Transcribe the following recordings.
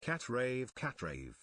Cat rave, cat rave.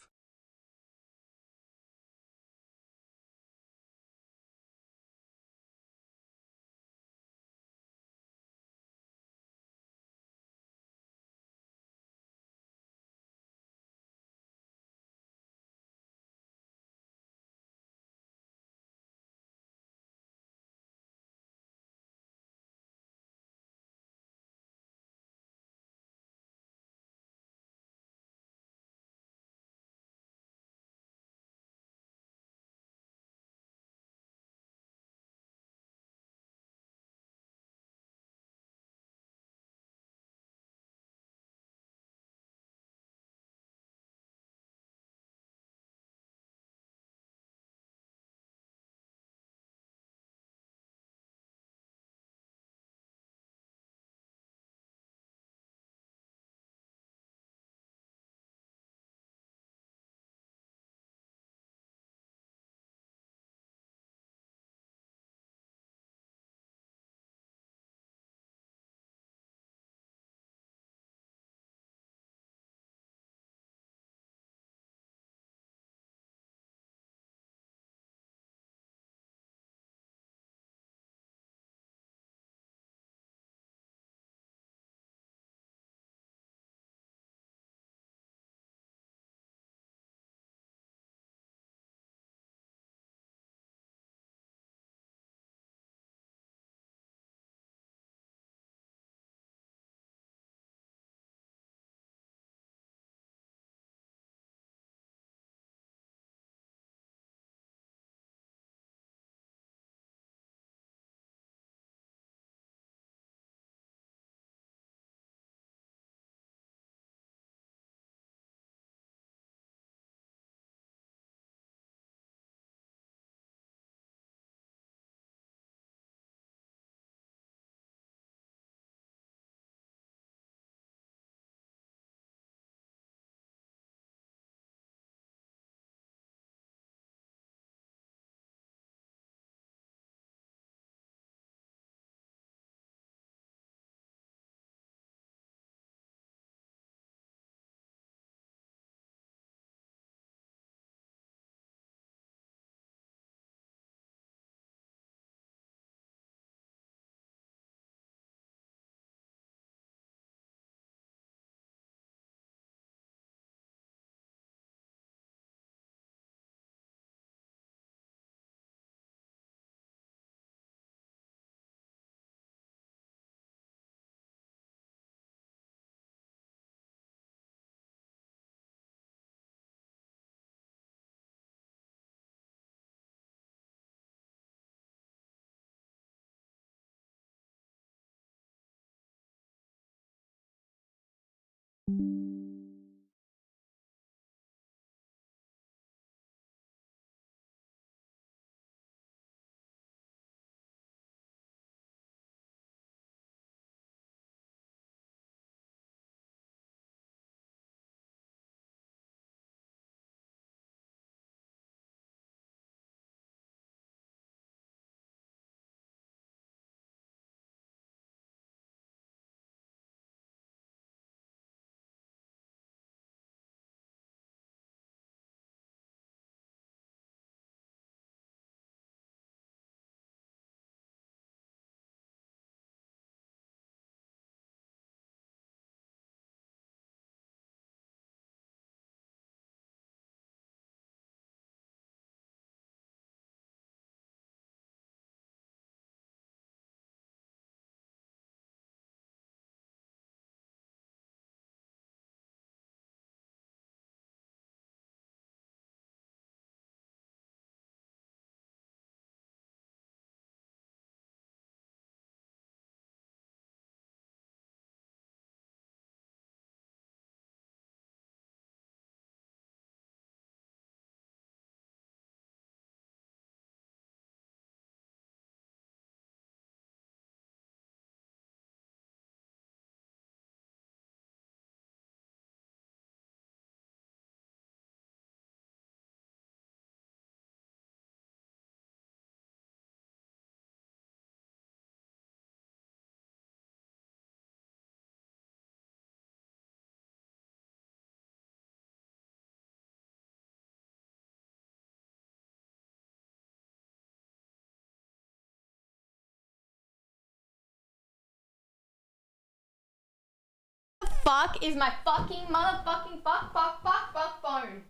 fuck is my fucking motherfucking fuck phone?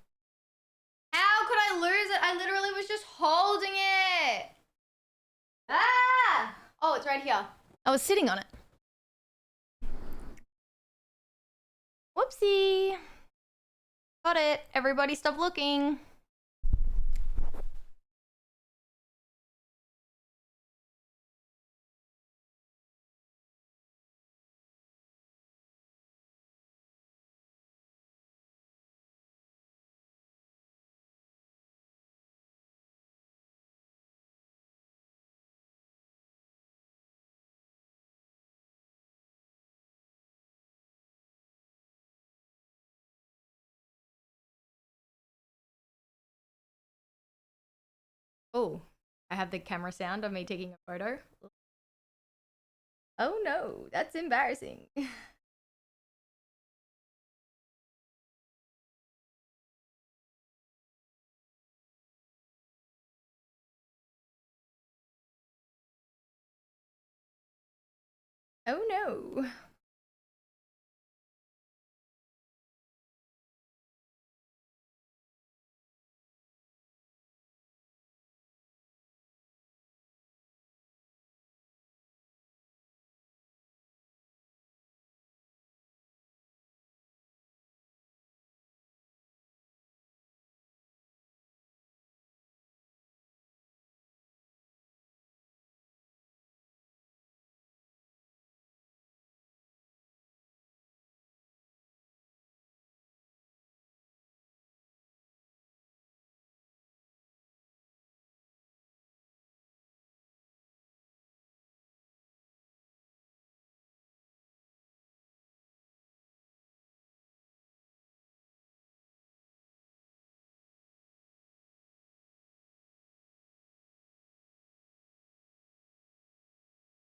How could I lose it? I literally was just holding it. Ah! Oh, it's right here. I was sitting on it. Whoopsie. Got it. Everybody stop looking. Oh, I have the camera sound of me taking a photo. Oh no, that's embarrassing. Oh no.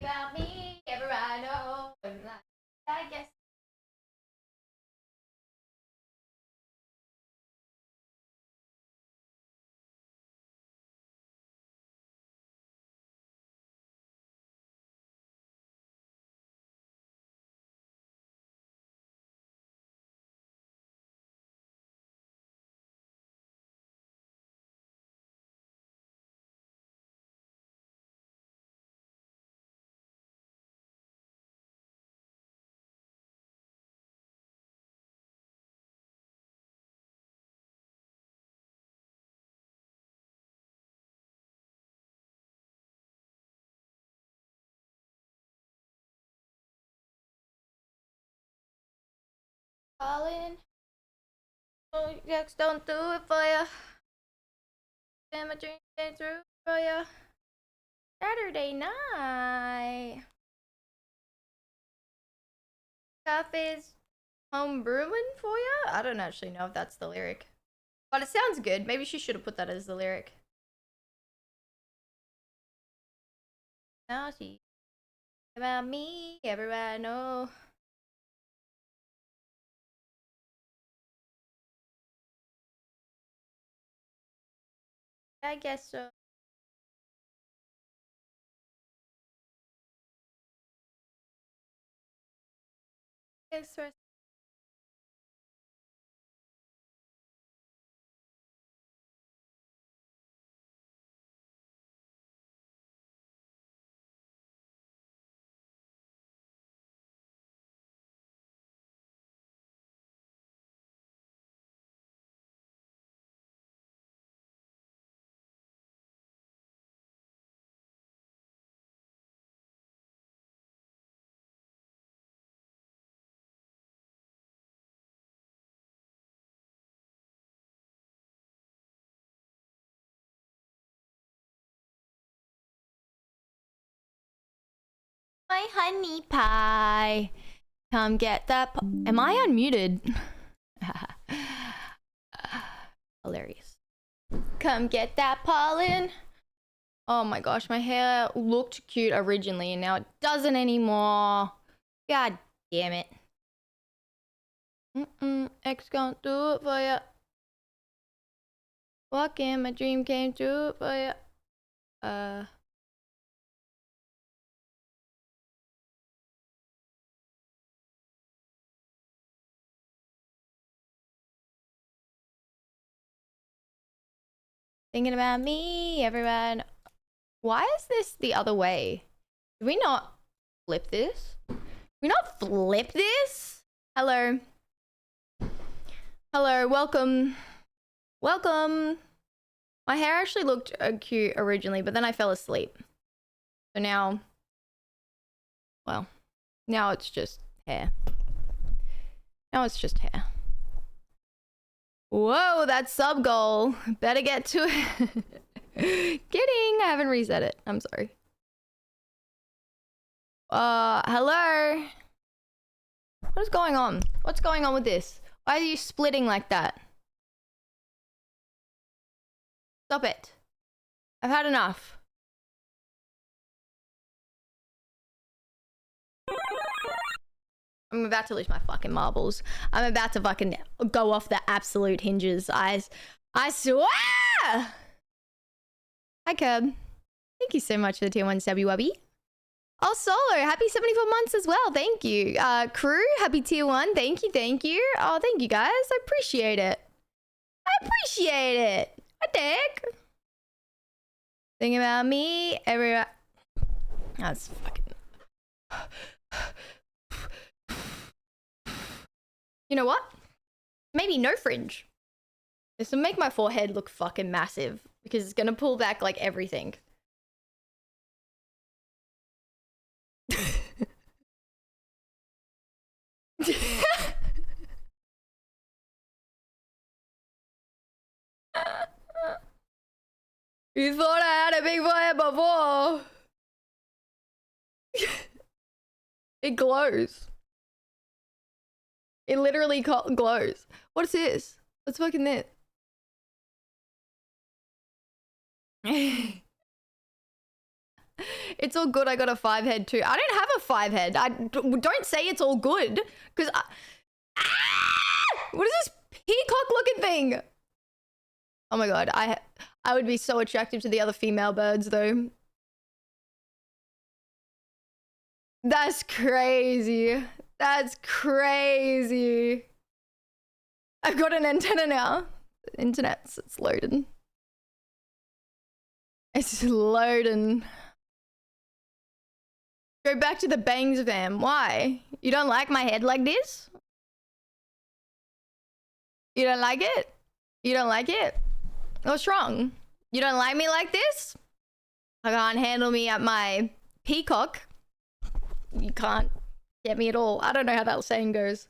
About me, ever I know. I guess. Colin. Oh, Jax, don't do it for ya. Damn, my dream came through for ya. Saturday night. Cafe's home brewing for ya? I don't actually know if that's the lyric. But it sounds good. Maybe she should have put that as the lyric. Now she about me, everybody know. I guess so. Thanks for my honey pie. Come get that. Am I unmuted? Hilarious. Come get that pollen. Oh my gosh, my hair looked cute originally and now it doesn't anymore. God damn it. X can't do it for ya. Walking, my dream came true for ya. Thinking about me, everyone. Why is this the other way? Did we not flip this? Did we not flip this? Hello. Hello, welcome. Welcome. My hair actually looked cute originally, but then I fell asleep. So now, well, now it's just hair. Now it's just hair. Whoa, that sub goal. Better get to it. Kidding, I haven't reset it. I'm sorry. Hello? What is going on? What's going on with this? Why are you splitting like that? Stop it. I've had enough. I'm about to lose my fucking marbles. I'm about to fucking go off the absolute hinges. I swear! Hi, Curb. Thank you so much for the tier 1 subby wubby. Oh, Solo, happy 74 months as well. Thank you. Crew, happy tier 1. Thank you, thank you. Oh, thank you, guys. I appreciate it. I appreciate it. What the heck? Think about me, everyone. That's fucking... You know what? Maybe no fringe. This will make my forehead look fucking massive because it's gonna pull back like everything. You thought I had a big forehead before. It glows. It literally glows. What's this? What's fucking this? It's all good. I got a 5 head too. I don't have a 5 head. Don't say it's all good because what is this peacock looking thing? Oh my god, I would be so attractive to the other female birds though. That's crazy. That's crazy. I've got an antenna now. The internet's, it's loading. It's loading. Go back to the bangs fam. Why? You don't like my head like this? You don't like it? You don't like it? What's wrong? You don't like me like this? I can't handle me at my peacock. You can't get me at all. I don't know how that saying goes.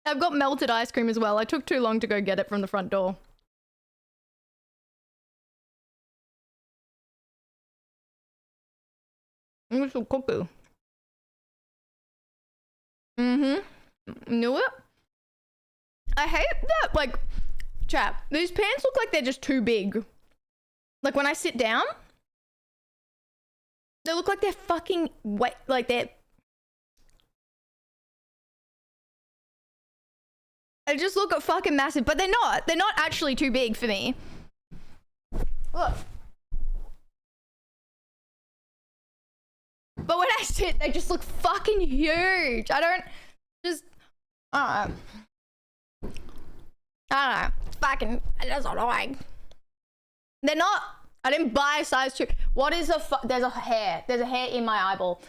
I've got melted ice cream as well. I took too long to go get it from the front door. It's a cuckoo. Knew it? I hate that, like, chat, these pants look like they're just too big. Like, when I sit down, they look like they're fucking wet, like they're... They just look fucking massive, but they're not. They're not actually too big for me. Look. But when I sit, they just look fucking huge. I don't know. It's fucking, that's annoying. They're not, I didn't buy a size 2. What is there's a hair. There's a hair in my eyeball.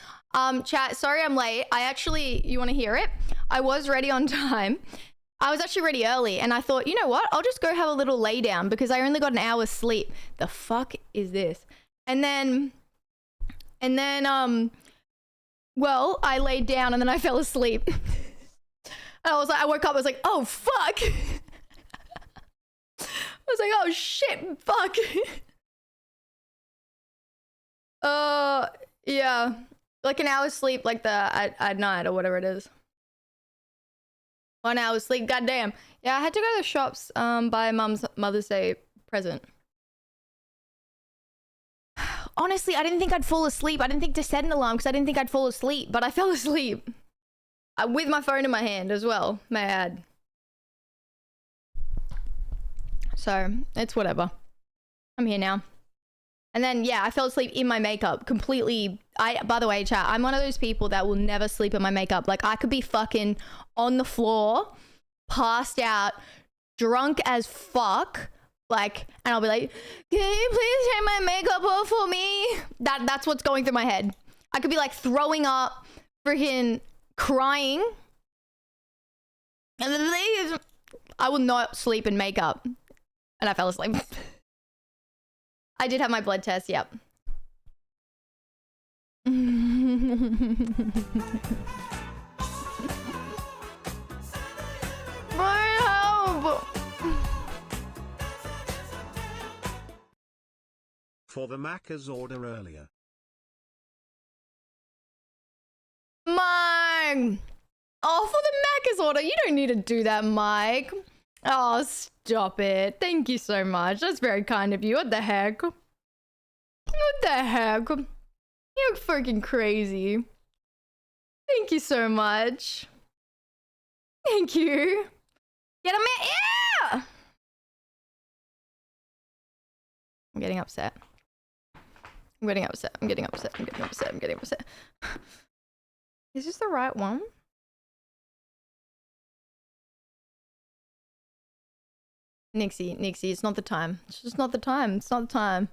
Chat, sorry I'm late. I actually, you want to hear it? I was ready on time. I was actually ready early and I thought, you know what? I'll just go have a little lay down because I only got an hour's sleep. The fuck is this? And then, well, I laid down and then I fell asleep. I was like, I woke up, I was like, oh, fuck. I was like, oh, shit, fuck. Yeah. Like an hour's sleep, like at night or whatever it is. 1 hour's sleep, goddamn. Yeah, I had to go to the shops, buy Mum's Mother's Day present. Honestly, I didn't think I'd fall asleep. I didn't think to set an alarm because I didn't think I'd fall asleep, but I fell asleep. With my phone in my hand as well, may I add. So, it's whatever. I'm here now. And then, yeah, I fell asleep in my makeup completely. By the way, chat, I'm one of those people that will never sleep in my makeup. Like, I could be fucking on the floor, passed out, drunk as fuck. Like, and I'll be like, can you please take my makeup off for me? That's what's going through my head. I could be like throwing up, freaking crying. And then I will not sleep in makeup. And I fell asleep. I did have my blood test, yep. My help! For the Macca's order earlier. Mike! Oh, for the Macca's order, you don't need to do that, Mike. Oh, stop it. Thank you so much. That's very kind of you. What the heck? What the heck? You're freaking crazy. Thank you so much. Thank you. Get a man. Yeah! I'm getting upset. I'm getting upset. I'm getting upset. I'm getting upset. I'm getting upset. Is this the right one? Nixie, it's not the time. It's just not the time. It's not the time.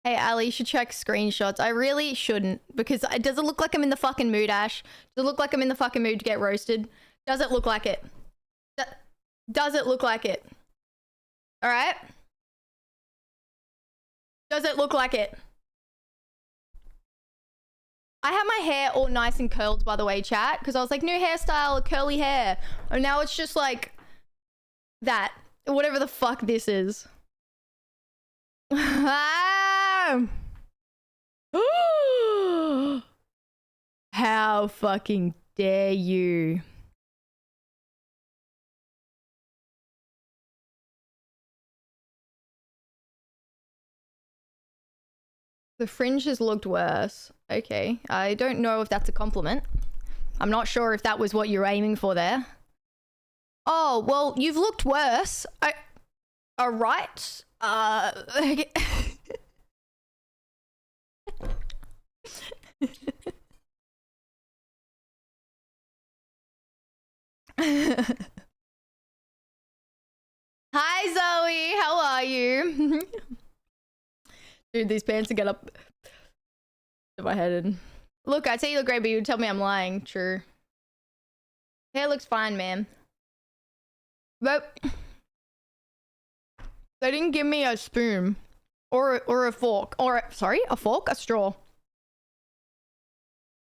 Hey, Ali, you should check screenshots. I really shouldn't, because does it look like I'm in the fucking mood, Ash? Does it look like I'm in the fucking mood to get roasted? Does it look like it? Does it look like it? All right? Does it look like it? I have my hair all nice and curled, by the way, chat, because I was like, new hairstyle, curly hair. And now it's just like that. Whatever the fuck this is. How fucking dare you? The fringe has looked worse. Okay. I don't know if that's a compliment. I'm not sure if that was what you're aiming for there. Oh, well, you've looked worse. All right. Okay. Hi, Zoe. How are you? Dude, these pants are get up to my head. And look, I say you look great, but you tell me I'm lying. True. Hair looks fine, man. But they didn't give me a spoon or a fork sorry, a fork, a straw.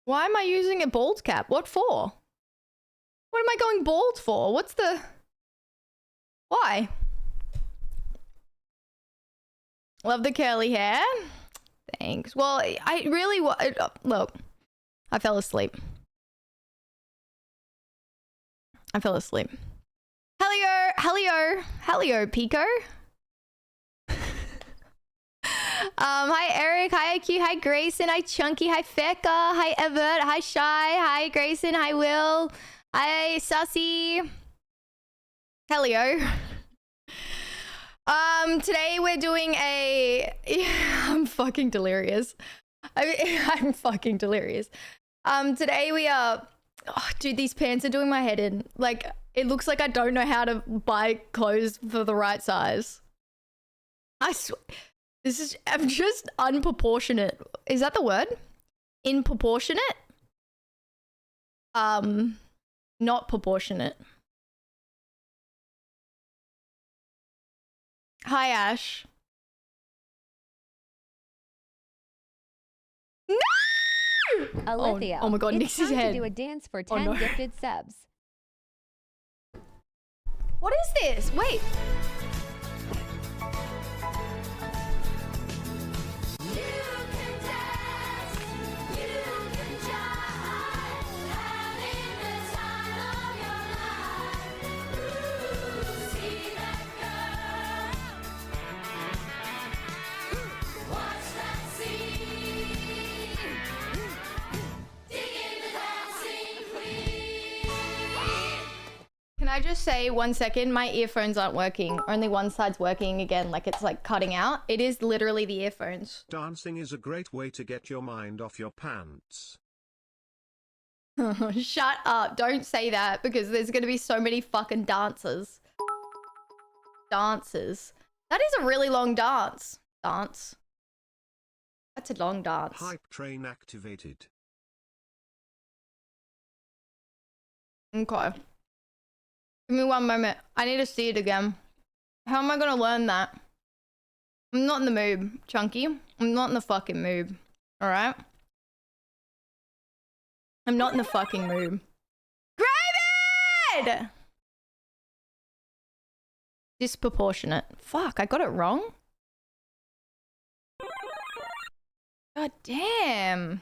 Why am I using a bald cap? What for? What am I going bald for? What's the... Why? Love the curly hair. Thanks. Well, I really... Look, I fell asleep. Hello, Pico. Hi Eric, hi IQ, hi Grayson, hi Chunky, hi Fecca, hi Everett, hi Shy, hi Grayson, hi Will, hi Sussy. Hello. Today we're doing a... I'm fucking delirious. I'm fucking delirious. Today we are... Oh, dude, these pants are doing my head in. Like, it looks like I don't know how to buy clothes for the right size. I swear... This is... I'm just unproportionate. Is that the word? Inproportionate? Not proportionate. Hi, Ash. No! Alithia, oh my god, it's Nixie's time head. to do a dance for 10 no. gifted subs. What is this? Wait. Can I just say 1 second? My earphones aren't working. Only one side's working again, like it's like cutting out. It is literally the earphones. Dancing is a great way to get your mind off your pants. Shut up. Don't say that because there's going to be so many fucking dancers. Dancers. That is a really long dance. Dance. That's a long dance. Hype train activated. Okay. Give me 1 moment. I need to see it again. How am I going to learn that? I'm not in the mood, Chunky. I'm not in the fucking mood. Alright? I'm not in the fucking mood. Gravid! Disproportionate. Fuck, I got it wrong? God damn.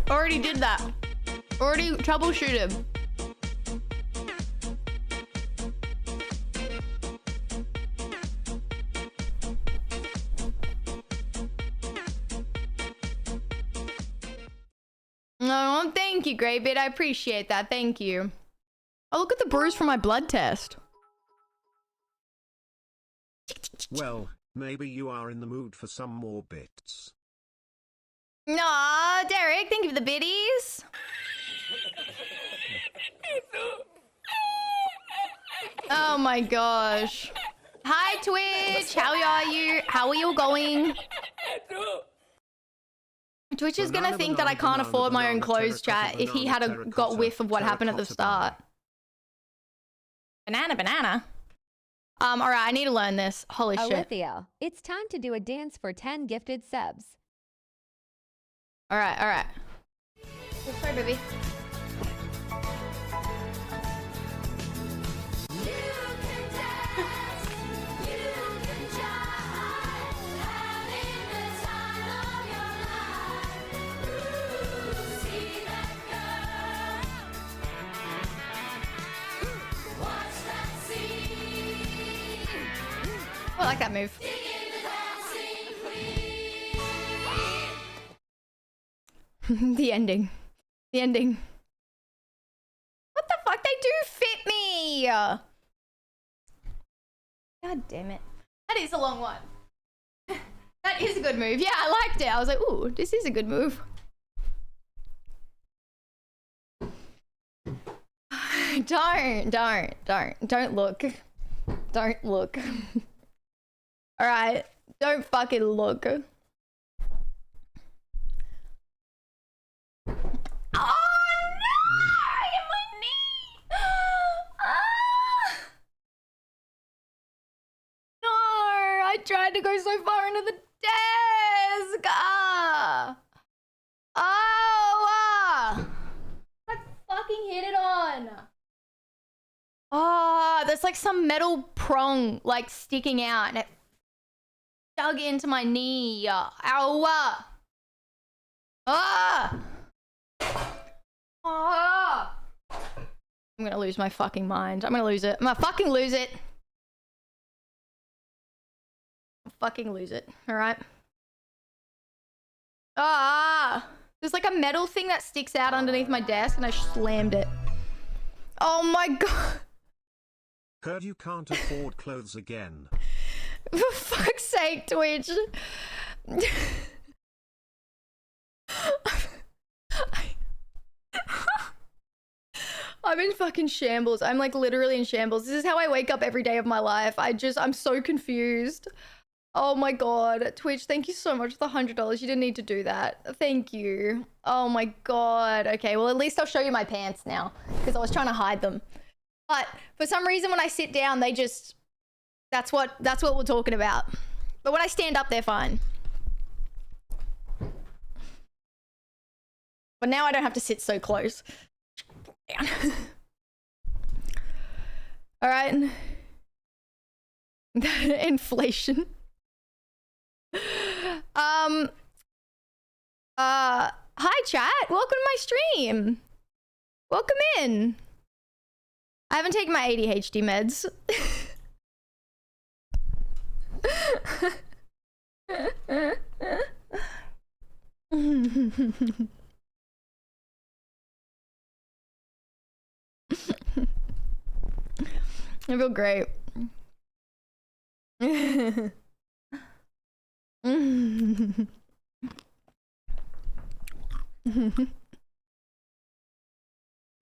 Already did that. Already troubleshooted. No, thank you, Greybit. I appreciate that. Thank you. Oh, look at the bruise from my blood test. Well, maybe you are in the mood for some more bits. Aw, Derek, thank you for the biddies. Oh my gosh. Hi, Twitch. How are you? How are you going? Twitch is gonna think that I can't afford my own clothes, chat, if he had a got whiff of what happened at the start. Banana. Alright, I need to learn this. Holy shit. Alithia, it's time to do a dance for 10 gifted subs. Alright. Sorry, baby. I like that move. The ending. What the fuck? They do fit me! God damn it. That is a long one. That is a good move. Yeah, I liked it. I was like, ooh, this is a good move. Don't look. Don't look. Alright, don't fucking look. Oh no! I hit my knee! Ah! No! I tried to go so far into the desk! Ah! Oh! I fucking hit it on! Oh, there's like some metal prong like sticking out and it dug into my knee. Ow! Ah! Ah! I'm gonna lose my fucking mind. I'm gonna lose it. I'm gonna fucking lose it. I'll fucking lose it. Alright. Ah! There's like a metal thing that sticks out underneath my desk and I slammed it. Oh my god. Heard you can't afford clothes again. For fuck's sake, Twitch. I'm in fucking shambles. I'm like literally in shambles. This is how I wake up every day of my life. I'm so confused. Oh my god. Twitch, thank you so much for the $100. You didn't need to do that. Thank you. Oh my god. Okay, well at least I'll show you my pants now because I was trying to hide them. But for some reason when I sit down, they just... That's what we're talking about. But when I stand up, they're fine. But now I don't have to sit so close. Down. All right. Inflation. Hi chat. Welcome to my stream. Welcome in. I haven't taken my ADHD meds. I feel great.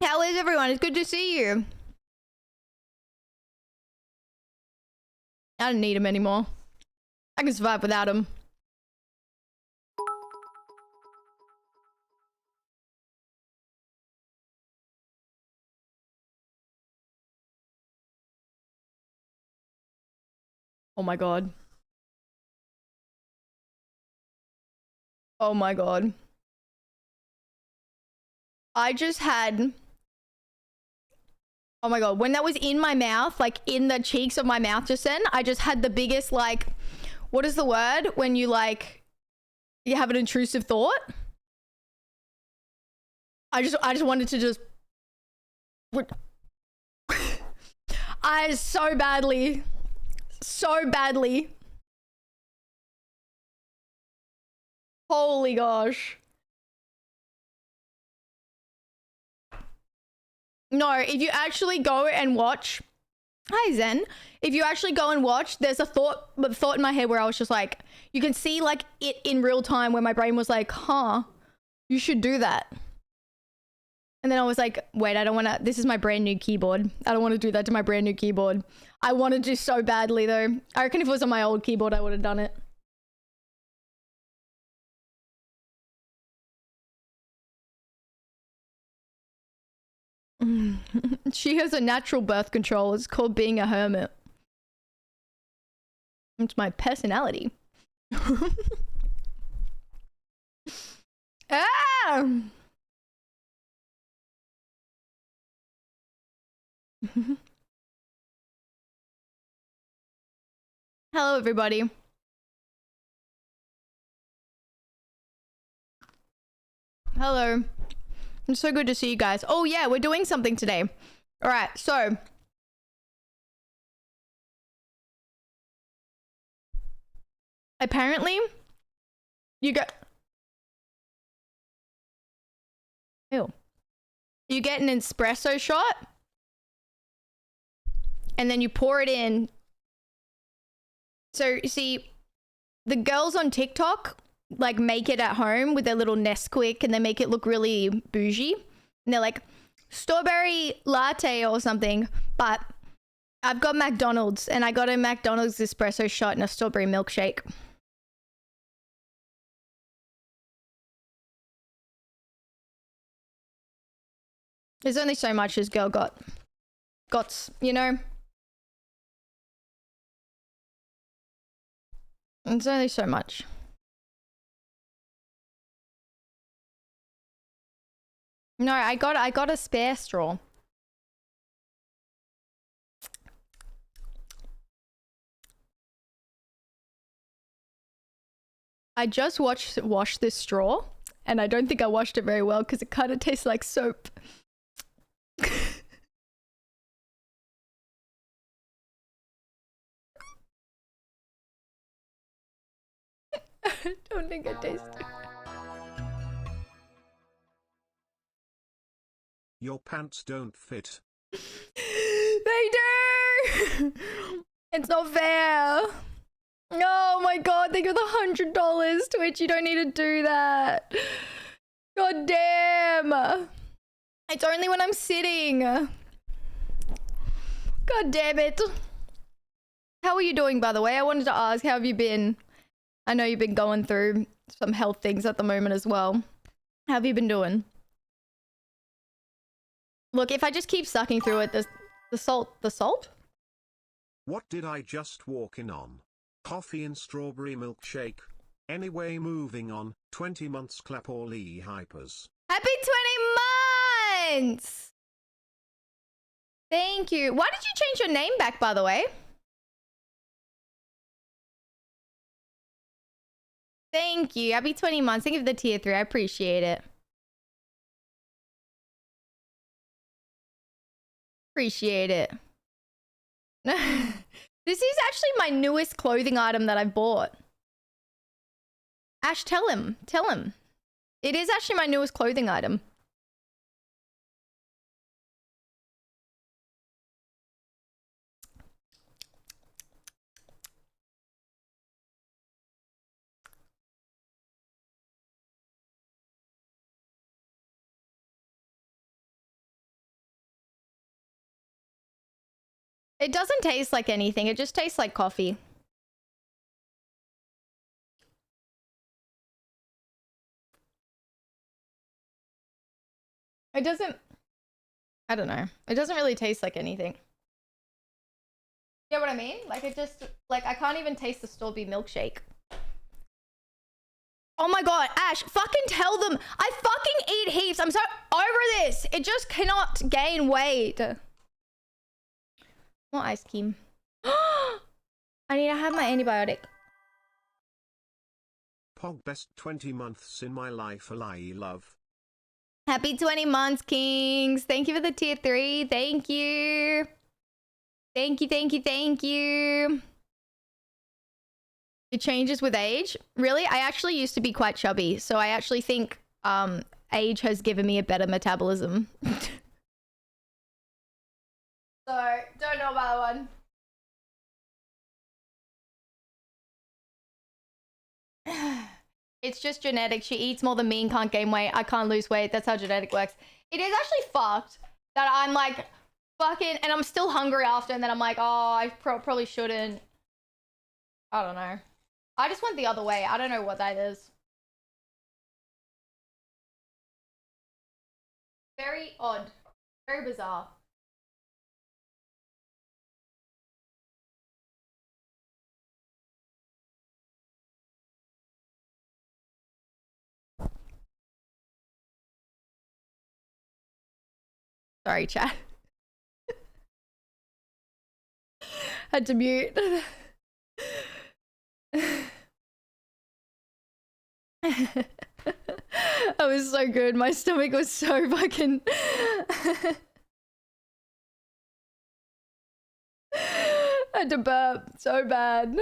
How is everyone? It's good to see you. I don't need him anymore. I can survive without him. Oh my god. Oh my god. I just had... Oh my god, when that was in my mouth, like in the cheeks of my mouth just then, I just had the biggest, like... What is the word? When you, like... You have an intrusive thought? I just wanted to just... I so badly... So badly. Holy gosh. No, if you actually go and watch... Hi, Zen. If you actually go and watch, there's a thought in my head where I was just like... You can see, like, it in real time where my brain was like, huh, you should do that. And then I was like, wait, I don't want to... This is my brand new keyboard. I don't want to do that to my brand new keyboard. I wanted to so badly, though. I reckon if it was on my old keyboard, I would have done it. She has a natural birth control. It's called being a hermit. It's my personality. Ah! Hello, everybody. Hello. It's so good to see you guys. Oh, yeah, we're doing something today. All right, so... Apparently, you get... Ew. You get an espresso shot. And then you pour it in. So, you see, the girls on TikTok... like make it at home with their little Nesquik and they make it look really bougie. And they're like, strawberry latte or something. But I've got McDonald's and I got a McDonald's espresso shot and a strawberry milkshake. There's only so much this girl got, you know? There's only so much. No, I got a spare straw. I just washed this straw, and I don't think I washed it very well because it kind of tastes like soap. I don't think it tastes. Your pants don't fit. They do! It's not fair. Oh my god, they give the $100 Twitch. You don't need to do that. God damn. It's only when I'm sitting. God damn it. How are you doing, by the way? I wanted to ask, how have you been? I know you've been going through some health things at the moment as well. How have you been doing? Look, if I just keep sucking through it, the salt? What did I just walk in on? Coffee and strawberry milkshake. Anyway, moving on. 20 months clap all hypers. Happy 20 months! Thank you. Why did you change your name back, by the way? Thank you. Happy 20 months. Thank you for the tier 3. I appreciate it. Appreciate it. This is actually my newest clothing item that I've bought. Ash, tell him. Tell him. It is actually my newest clothing item. It doesn't taste like anything. It just tastes like coffee. It doesn't... I don't know. It doesn't really taste like anything. You know what I mean? Like, it just... Like, I can't even taste the Storby milkshake. Oh my god, Ash, fucking tell them. I fucking eat heaps. I'm so over this. It just cannot gain weight. More ice cream. I need to have my antibiotic. Pog best 20 months in my life, Alai love. Happy 20 months, Kings. Thank you for the tier 3. Thank you. Thank you, thank you, thank you. It changes with age. Really? I actually used to be quite chubby, so I actually think age has given me a better metabolism. So, don't know about that one. It's just genetic. She eats more than me and can't gain weight. I can't lose weight. That's how genetic works. It is actually fucked that I'm like fucking, and I'm still hungry after, and then I'm like, oh, I probably shouldn't. I don't know. I just went the other way. I don't know what that is. Very odd. Very bizarre. Sorry, chat. Had to mute. That was so good. My stomach was so fucking... Had to burp so bad.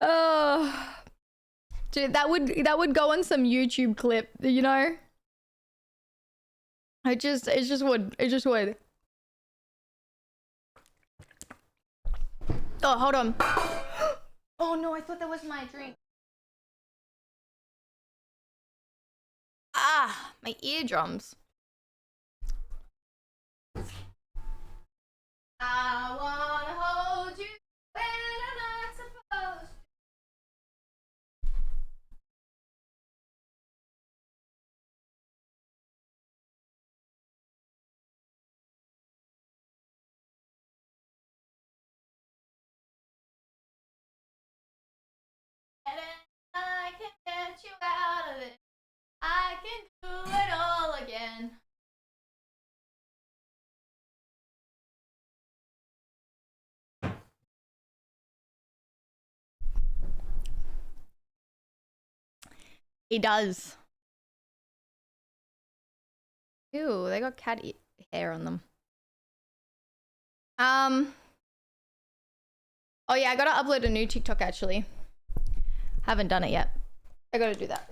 Oh, dude, that would go on some YouTube clip, you know? It just would. It just would. Oh, hold on. Oh no, I thought that was my drink. Ah, my eardrums. I wanna hold you when I'm not supposed to. And then I can get you out of it. I can do it all again. He does. Ew, they got cat hair on them. Oh yeah, I gotta upload a new TikTok actually. Haven't done it yet. I gotta do that.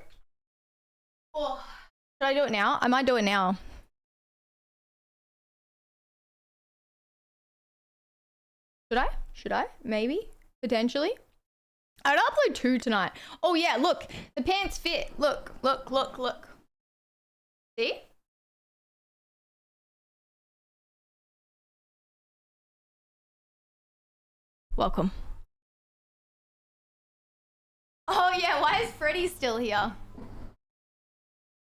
Oh, should I do it now? I might do it now. Should I? Should I? Maybe? Potentially? I'd upload 2 tonight. Oh yeah, look. The pants fit. Look, look, look, look. See? Welcome. Oh yeah, why is Freddy still here?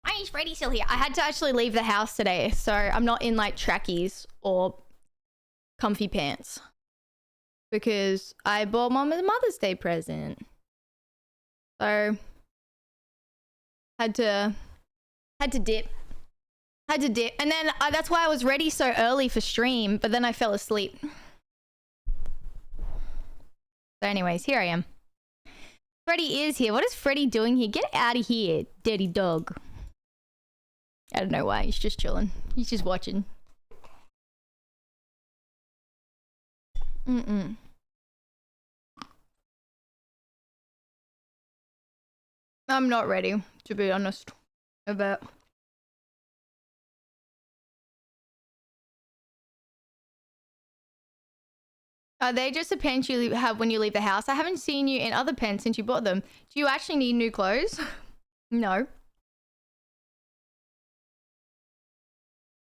Why is Freddy still here? I had to actually leave the house today, so I'm not in like trackies or comfy pants. Because I bought Mom a Mother's Day present. So had to dip. Had to dip. And then that's why I was ready so early for stream, but then I fell asleep. So anyways, here I am. Freddy is here. What is Freddy doing here? Get out of here, dirty dog. I don't know why. He's just chilling. He's just watching. My I'm not ready, to be honest. A bit. Are they just a pants you have when you leave the house? I haven't seen you in other pants since you bought them. Do you actually need new clothes? No.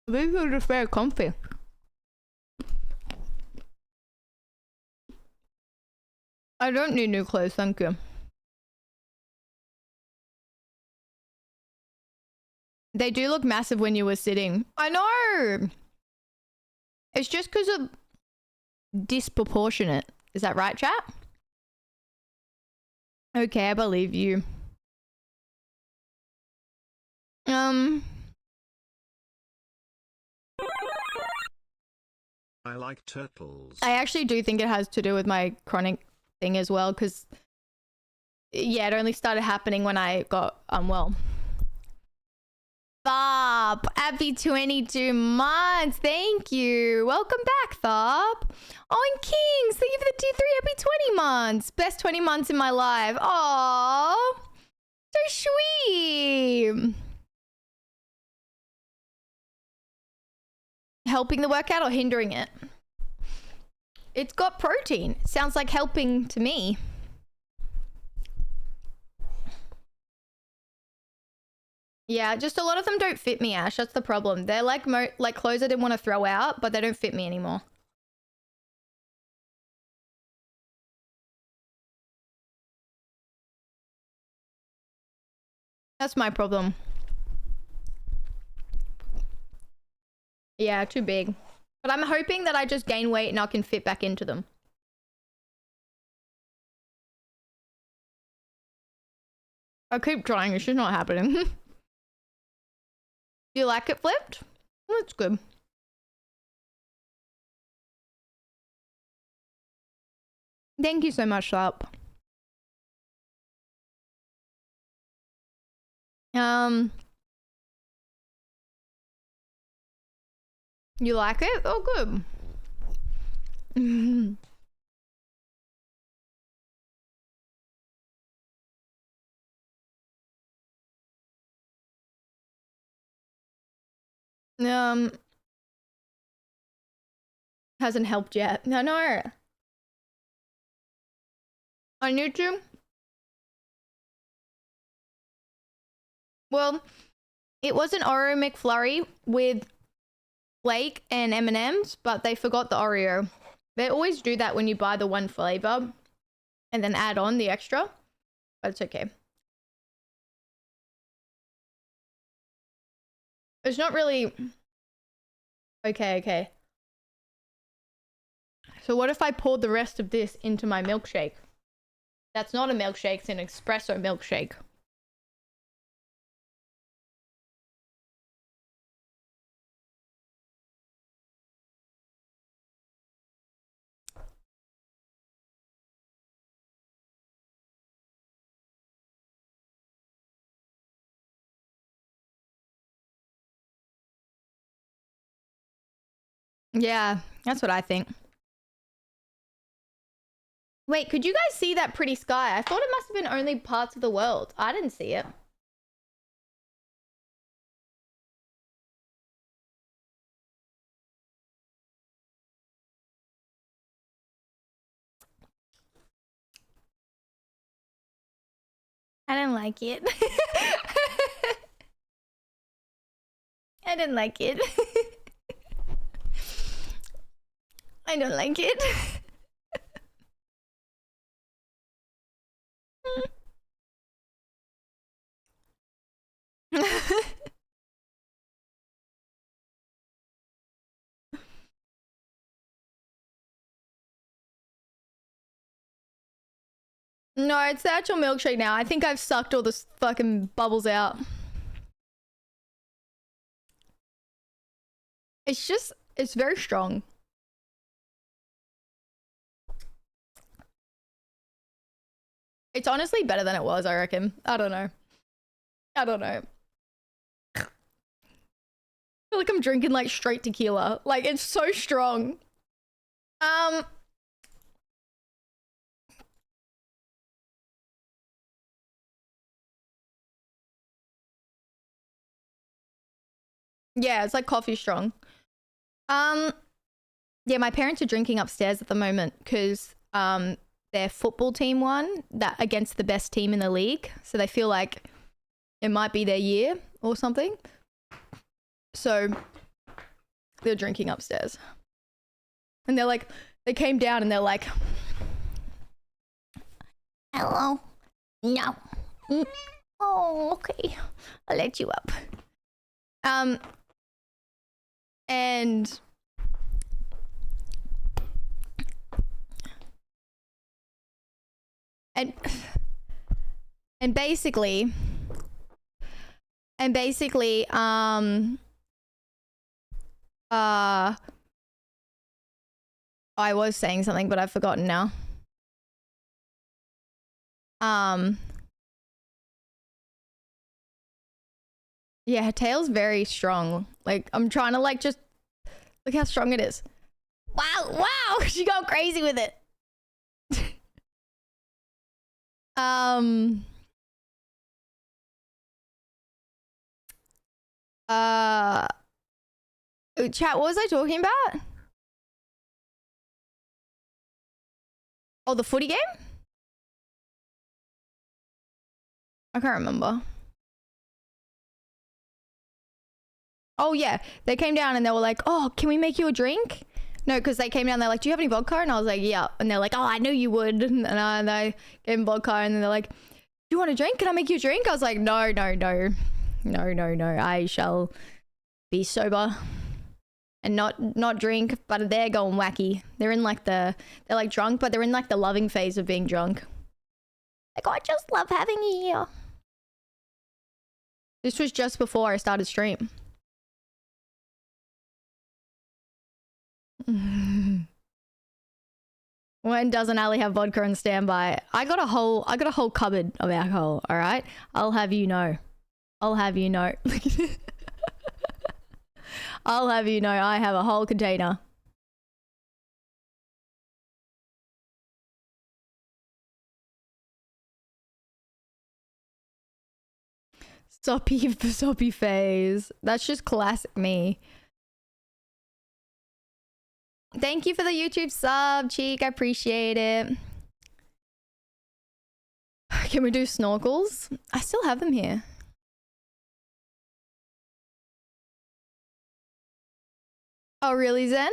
These are just very comfy. I don't need new clothes, thank you. They do look massive when you were sitting. I know! It's just because of disproportionate. Is that right, chat? Okay, I believe you. I like turtles. I actually do think it has to do with my chronic thing as well, because yeah, it only started happening when I got unwell. Thorp, happy 22 months. Thank you. Welcome back, Thorp. Oh, and Kings, thank you for the tier 3. Happy 20 months. Best 20 months in my life. Aww. So sweet. Helping the workout or hindering it? It's got protein. Sounds like helping to me. Yeah, just a lot of them don't fit me, Ash. That's the problem. They're like clothes I didn't want to throw out, but they don't fit me anymore. That's my problem. Yeah, too big. But I'm hoping that I just gain weight and I can fit back into them. I keep trying, it's just not happening. You like it flipped? Well, that's good. Thank you so much, Sharp. You like it? Oh, good. Hasn't helped yet. No. On YouTube? Well, it was an Oreo McFlurry with Flake and M&Ms, but they forgot the Oreo. They always do that when you buy the one flavor and then add on the extra, but it's okay. It's not really... Okay. So what if I poured the rest of this into my milkshake? That's not a milkshake, it's an espresso milkshake. Yeah, that's what I think. Wait, could you guys see that pretty sky? I thought it must have been only parts of the world. I didn't see it. I didn't like it. I didn't like it. I don't like it. No, it's the actual milkshake now. I think I've sucked all the fucking bubbles out. It's very strong. It's honestly better than it was, I reckon. I don't know. I feel like I'm drinking like straight tequila. Like, it's so strong. Yeah, it's like coffee strong. Yeah, my parents are drinking upstairs at the moment because their football team won that against the best team in the league. So they feel like it might be their year or something. So they're drinking upstairs. And they're like, they came down and they're like, hello? No. Oh, okay. I'll let you up. And basically, I was saying something, but I've forgotten now. Yeah, her tail's very strong. Like, I'm trying to like just look how strong it is. Wow, she got crazy with it. Chat, what was I talking about? Oh, the footy game? I can't remember. Oh, yeah. They came down and they were like, oh, can we make you a drink? No, because they came down, they're like, do you have any vodka? And I was like, yeah. And they're like, oh, I knew you would. And I gave them vodka and then they're like, do you want a drink? Can I make you a drink? I was like, no. I shall be sober and not drink, but they're going wacky. They're in like they're like drunk, but they're in like the loving phase of being drunk. Like, I just love having you here. This was just before I started stream. When doesn't Ali have vodka on standby? I got a whole cupboard of alcohol, all right? I'll have you know. I'll have you know, I have a whole container. Soppy phase. That's just classic me. Thank you for the YouTube sub, Cheek. I appreciate it. Can we do snorkels? I still have them here. Oh, really, Zen?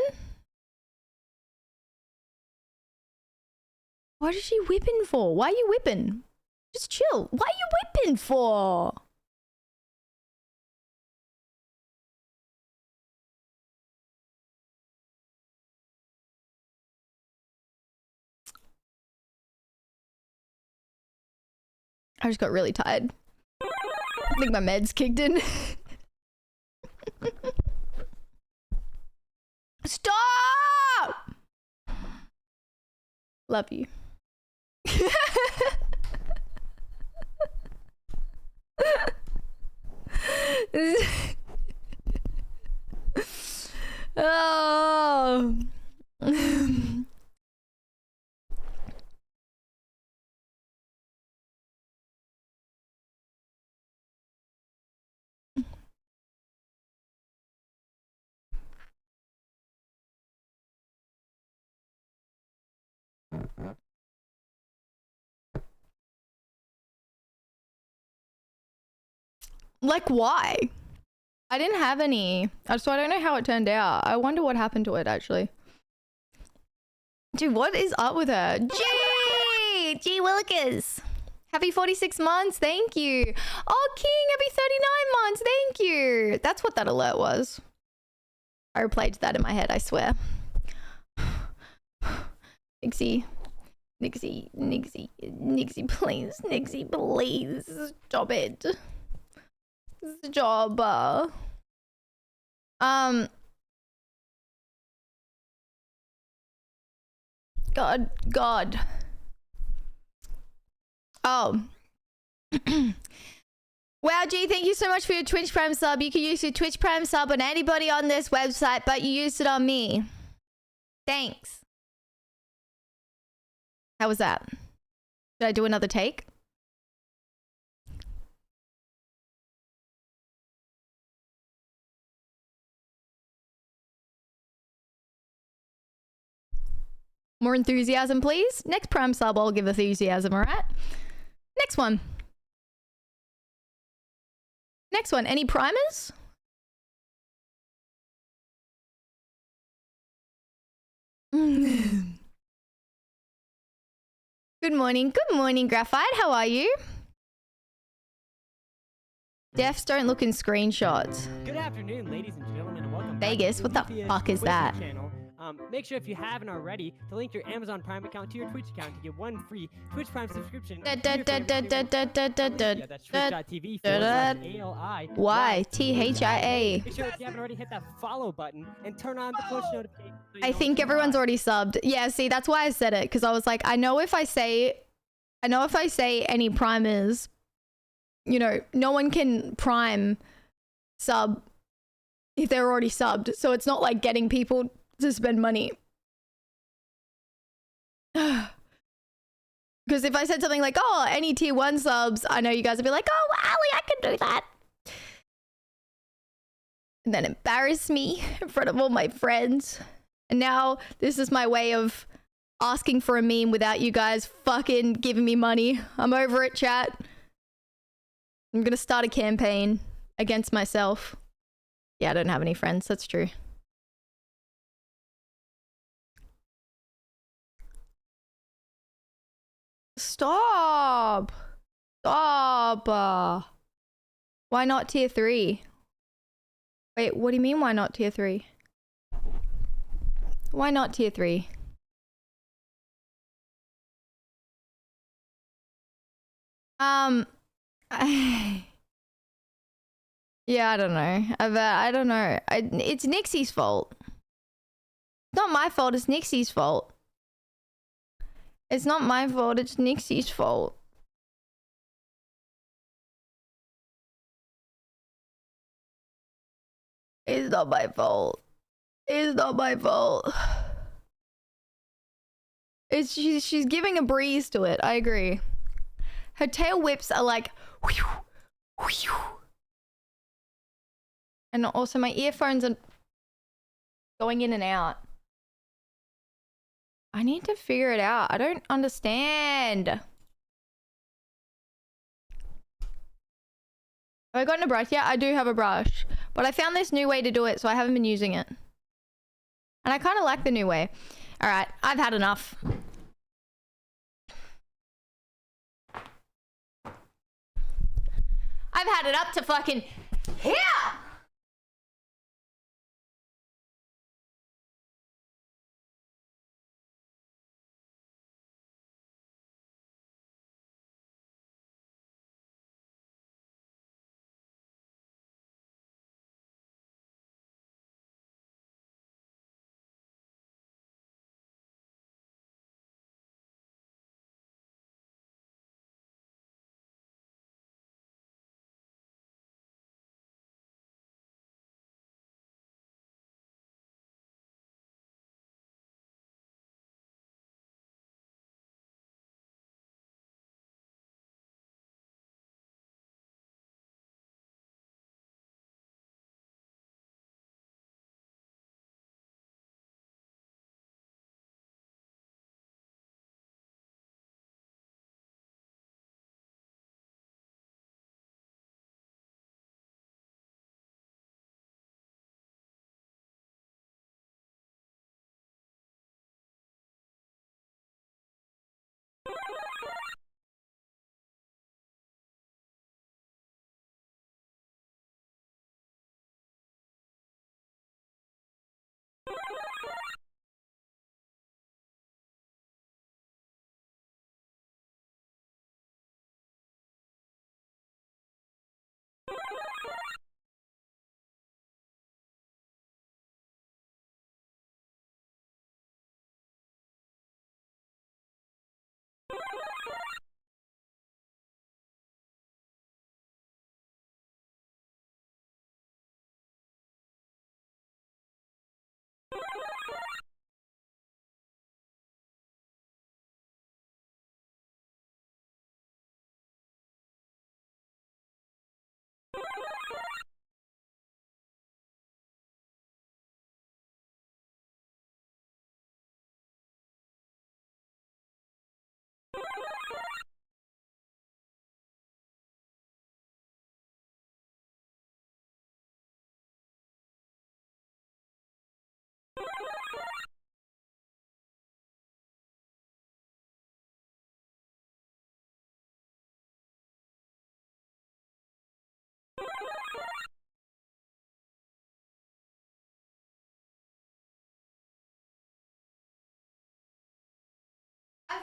What is she whipping for? Why are you whipping? Just chill. Why are you whipping for? I just got really tired. I think my meds kicked in. Stop! Love you. Oh. Like, why? I didn't have any. So I don't know how it turned out. I wonder what happened to it, actually. Dude, what is up with her? G Willikers. Happy 46 months. Thank you. Oh, King, happy 39 months. Thank you. That's what that alert was. I replayed that in my head, I swear. Nixie, please. Nixie, please. Stop it. Stop. God. Oh. Wow, G, thank you so much for your Twitch Prime sub. You can use your Twitch Prime sub on anybody on this website, but you used it on me. Thanks. How was that? Did I do another take? More enthusiasm, please. Next Prime sub, I'll give enthusiasm, alright? Next one. Next one. Any primers? Good morning. Good morning, Graphite. How are you? Deafs don't look in screenshots. Good afternoon, ladies and gentlemen, and welcome Vegas, back what to the Lufia's fuck is Twitch that? Channel. Make sure if you haven't already to link your Amazon Prime account to your Twitch account to get one free Twitch Prime subscription. Da, da, da, da, da, da, da, da, da, Yeah, that's twitch.tv/ALI. YTHIA. Make sure if you haven't already hit that follow button and turn on the push notification. So you I know think when everyone's live. already subbed. Yeah, see, that's why I said it, because I was like, I know if I say any primers, you know, no one can prime sub if they're already subbed. So it's not like getting people to spend money. Because if I said something like, oh, any tier 1 subs, I know you guys would be like, oh, Ali, I can do that. And then embarrass me in front of all my friends. And now this is my way of asking for a meme without you guys fucking giving me money. I'm over it, chat. I'm gonna start a campaign against myself. Yeah, I don't have any friends, that's true. Stop! Stop! Why not tier 3? Wait, what do you mean why not tier 3? Why not tier 3? Yeah, I don't know. I don't know. It's Nixie's fault. It's not my fault, it's Nixie's fault. It's not my fault, it's Nixie's fault. It's not my fault. It's not my fault. It's she's giving a breeze to it. I agree. Her tail whips are like whew, whew. And also my earphones are going in and out. I need to figure it out. I don't understand. Have I gotten a brush? Yeah, I do have a brush. But I found this new way to do it, so I haven't been using it. And I kind of like the new way. All right, I've had enough. I've had it up to fucking here!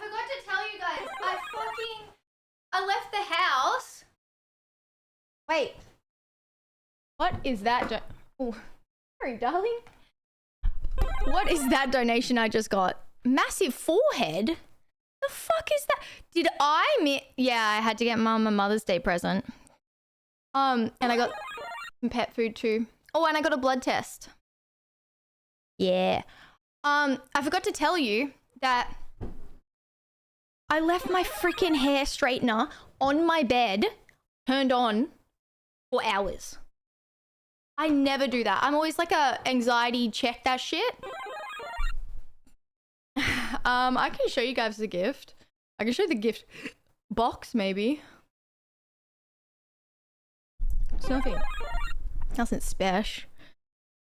forgot to tell you guys. I left the house. Wait. What is that? Oh, sorry, darling. What is that donation I just got? Massive forehead? The fuck is that? Did I yeah, I had to get Mum a Mother's Day present. And I got some pet food too. Oh, and I got a blood test. Yeah. I forgot to tell you that I left my freaking hair straightener on my bed, turned on for hours. I never do that. I'm always like a anxiety check that shit. I can show you guys the gift. I can show the gift box maybe. It's nothing special.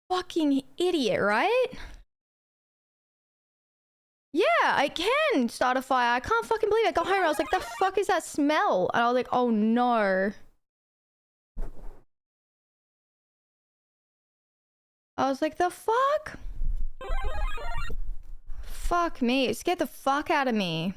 Fucking idiot, right? Yeah, I can start a fire. I can't fucking believe it. I got home and I was like, the fuck is that smell? And I was like, oh no. I was like, the fuck? Fuck me. It scared the fuck out of me.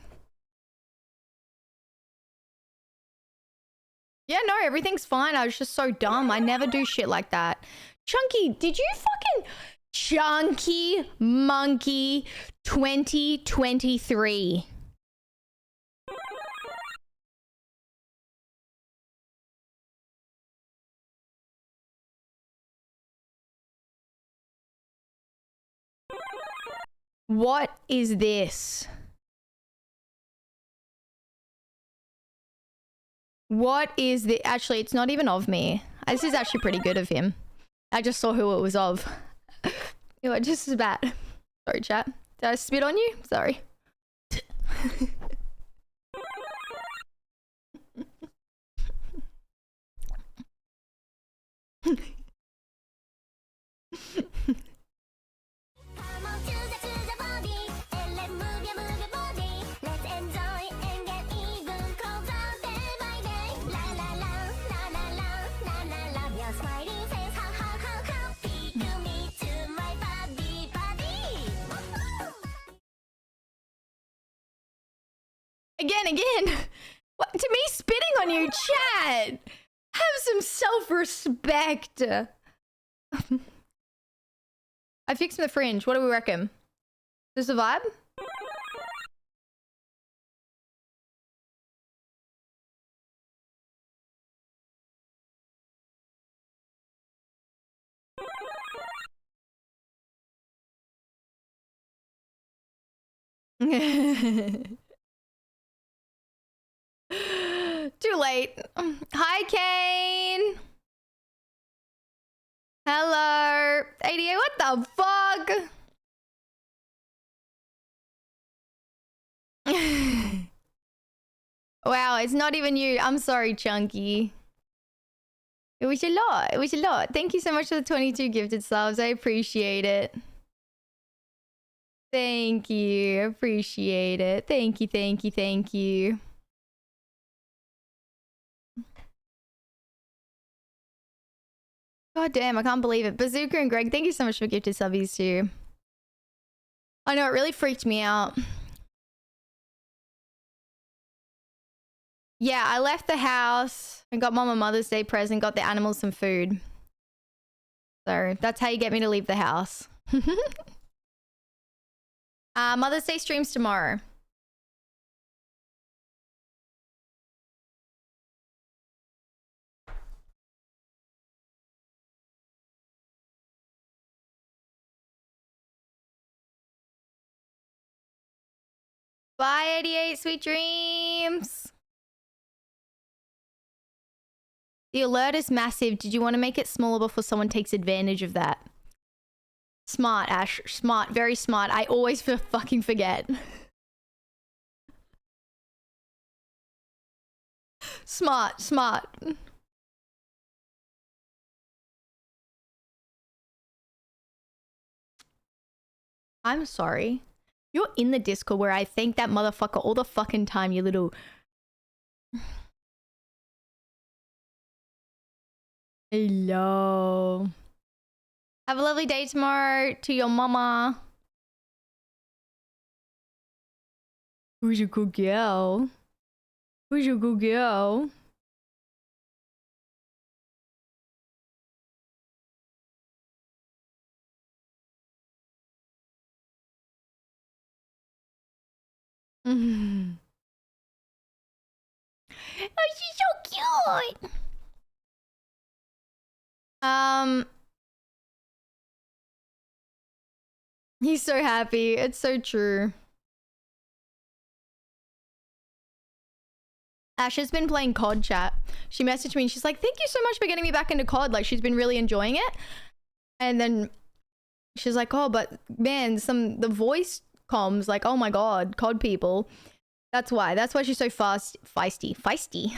Yeah, no, everything's fine. I was just so dumb. I never do shit like that. Chunky, did you fucking... Chunky Monkey 2023. What is this? What is the... Actually, it's not even of me. This is actually pretty good of him. I just saw who it was of. You know, just as bad. Sorry, chat. Did I spit on you? Sorry. Again. What, to me spitting on you, chat. Have some self-respect. I fixed the fringe. What do we reckon? Is this a vibe? Too late. Hi, Kane. Hello. 88, what the fuck? Wow, it's not even you. I'm sorry, Chunky. It was a lot. It was a lot. Thank you so much for the 22 gifted subs. I appreciate it. Thank you. Appreciate it. Thank you. God damn, I can't believe it. Bazooka and Greg, thank you so much for gifted subbies too. I know, it really freaked me out. Yeah, I left the house and got Mom a Mother's Day present, got the animals some food. So that's how you get me to leave the house. Mother's Day streams tomorrow. Bye, 88. Sweet dreams. The alert is massive. Did you want to make it smaller before someone takes advantage of that? Smart, Ash. Smart. Very smart. I always fucking forget. Smart. I'm sorry. You're in the Discord where I thank that motherfucker all the fucking time, you little... Hello. Have a lovely day tomorrow to your mama. Who's a good girl? Who's a good girl? Oh, she's so cute. He's so happy. It's so true. Ash has been playing COD chat. She messaged me and she's like, thank you so much for getting me back into COD. Like, she's been really enjoying it. And then she's like, oh, but man, the voice comms, like, oh my God, COD people. That's why she's so feisty.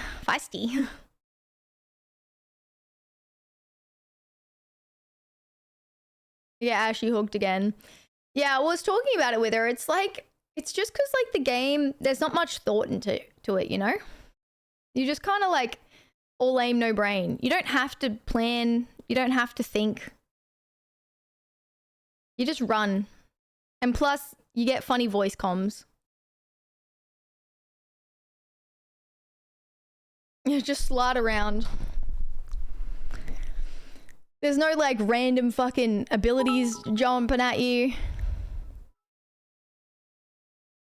Yeah, Ashy hooked again. Yeah, I was talking about it with her. It's like, it's just because like the game, there's not much thought into it, you know? You just kind of like all aim, no brain. You don't have to plan. You don't have to think. You just run. And plus, you get funny voice comms. You just slide around. There's no like random fucking abilities jumping at you.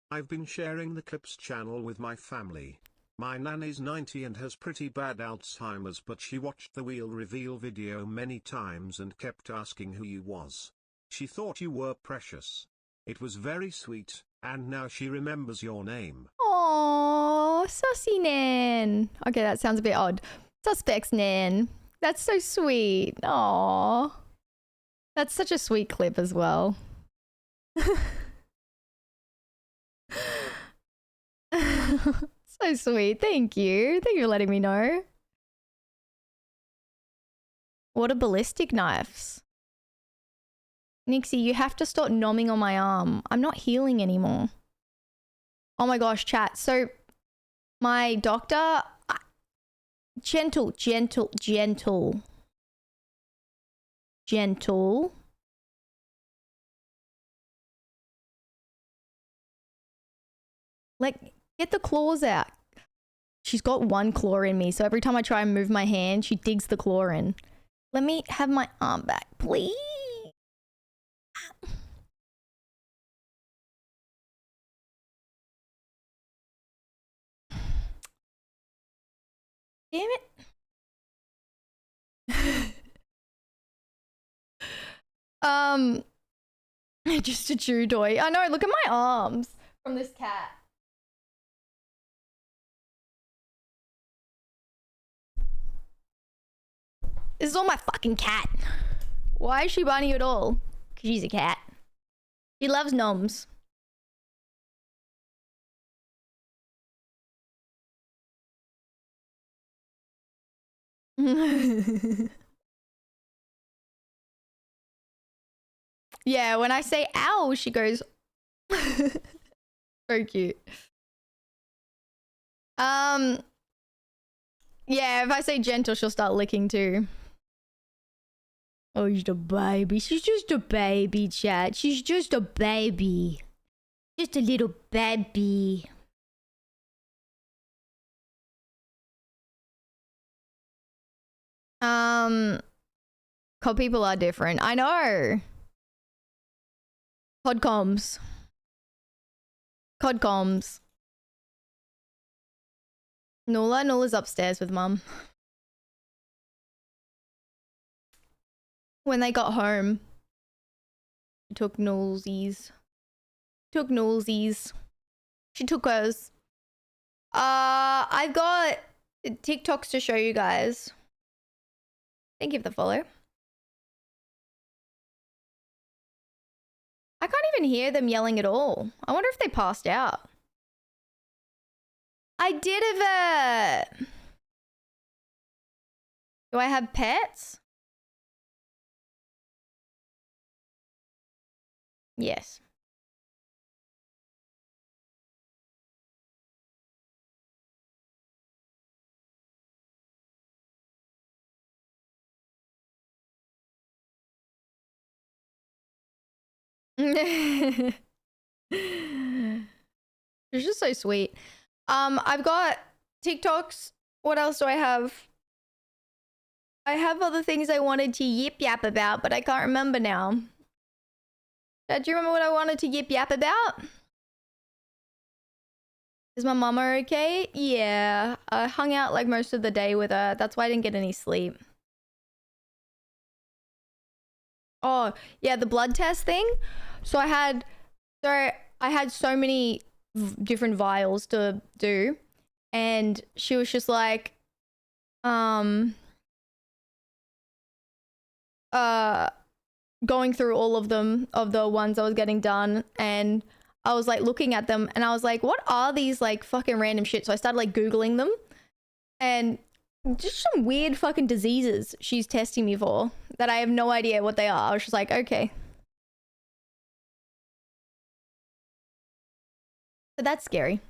I've been sharing the Clips channel with my family. My nan is 90 and has pretty bad Alzheimer's, but she watched the wheel reveal video many times and kept asking who you was. She thought you were precious. It was very sweet, and now she remembers your name. Aww, Sussy Nan. Okay, that sounds a bit odd. Suspects Nan. That's so sweet. Aww. That's such a sweet clip as well. So sweet. Thank you. Thank you for letting me know. What are ballistic knives? Nixie, you have to stop nomming on my arm. I'm not healing anymore. Oh my gosh, chat. So my doctor... Gentle. Like, get the claws out. She's got one claw in me, so every time I try and move my hand, she digs the claw in. Let me have my arm back, please. Damn it. Just a chew toy. I know, look at my arms from this cat. This is all my fucking cat. Why is she biting you at all? Because she's a cat. She loves gnomes. Yeah, when I say ow, she goes. So cute. Yeah, if I say gentle, she'll start licking too. Oh, she's a baby. She's just a baby, chat. She's just a baby. Just a little baby. COD people are different. I know. COD comms. Nula's upstairs with mum. When they got home, she took Nulesies. She took hers. I've got TikToks to show you guys. Thank you for the follow. I can't even hear them yelling at all. I wonder if they passed out. I did have a... Do I have pets? Yes. It's just so sweet. I've got TikToks. What else do I have? I have other things I wanted to yip yap about, but I can't remember now. Dad, do you remember what I wanted to yip yap about? Is my mama okay? Yeah, I hung out like most of the day with her. That's why I didn't get any sleep. Oh, yeah, the blood test thing. So I had so many different vials to do, and she was just like, going through all of them, of the ones I was getting done, and I was like looking at them and I was like, what are these like fucking random shit? So I started like Googling them, and just some weird fucking diseases she's testing me for that I have no idea what they are. I was just like, okay. So that's scary.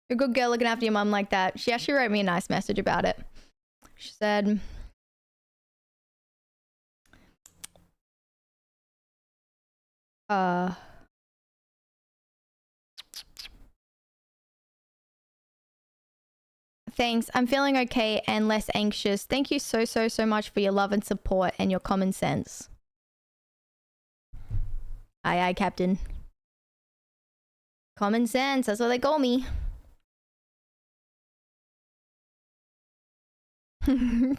You're a good girl looking after your mum like that. She actually wrote me a nice message about it. She said, thanks. I'm feeling okay and less anxious. Thank you so much for your love and support and your common sense. Aye, Captain. Common sense, that's what they call me. No,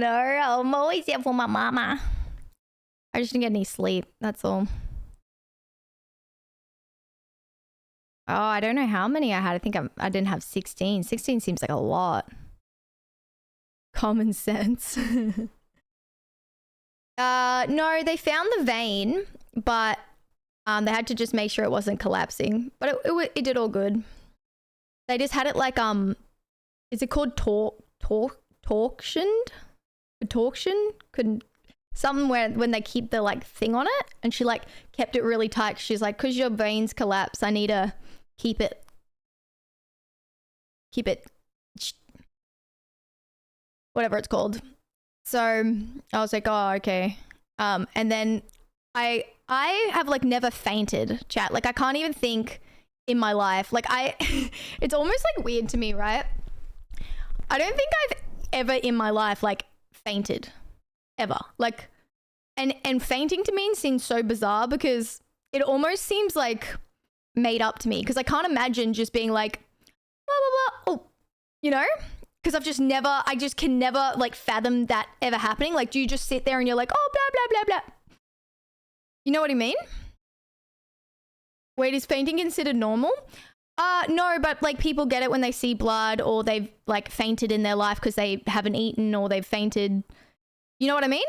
I'm always here for my mama. I just didn't get any sleep, that's all. Oh, I don't know how many I had. I think I didn't have 16. 16 seems like a lot. Common sense. No, they found the vein, but they had to just make sure it wasn't collapsing. But it did all good. They just had it like, is it called torsioned? Torsion? Couldn't... Something where when they keep the like thing on it, and she like kept it really tight. She's like, because your veins collapse, I need to keep it whatever it's called. So I was like, oh, okay. And then I have like never fainted, chat. Like I can't even think in my life. Like it's almost like weird to me, right? I don't think I've ever in my life like fainted. Ever. Like, and fainting to me seems so bizarre because it almost seems like made up to me, because I can't imagine just being like, blah, blah, blah, oh, you know? Because I just can never like fathom that ever happening. Like, do you just sit there and you're like, oh, blah, blah, blah, blah. You know what I mean? Wait, is fainting considered normal? No, but like people get it when they see blood, or they've like fainted in their life because they haven't eaten, or they've fainted. You know what I mean?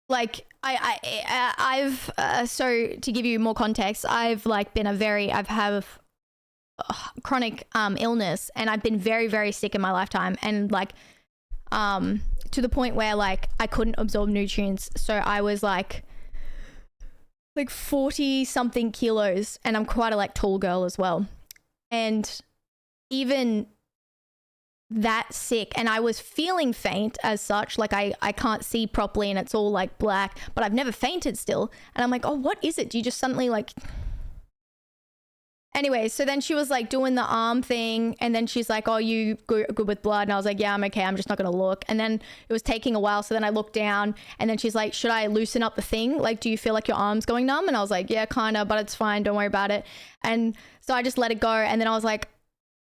Like I've so to give you more context, I've like been I've had chronic illness, and I've been very, very sick in my lifetime, and like to the point where like I couldn't absorb nutrients, so I was like 40 something kilos, and I'm quite a like tall girl as well, and even that sick, and I was feeling faint as such, like I can't see properly and it's all like black, but I've never fainted still, and I'm like, oh, what is it? Do you just suddenly like... Anyway, so then she was like doing the arm thing, and then she's like, oh, you good with blood? And I was like, yeah, I'm okay, I'm just not gonna look. And then it was taking a while, so then I looked down, and then she's like, should I loosen up the thing? Like, do you feel like your arm's going numb? And I was like, yeah, kinda, but it's fine, don't worry about it. And so I just let it go, and then I was like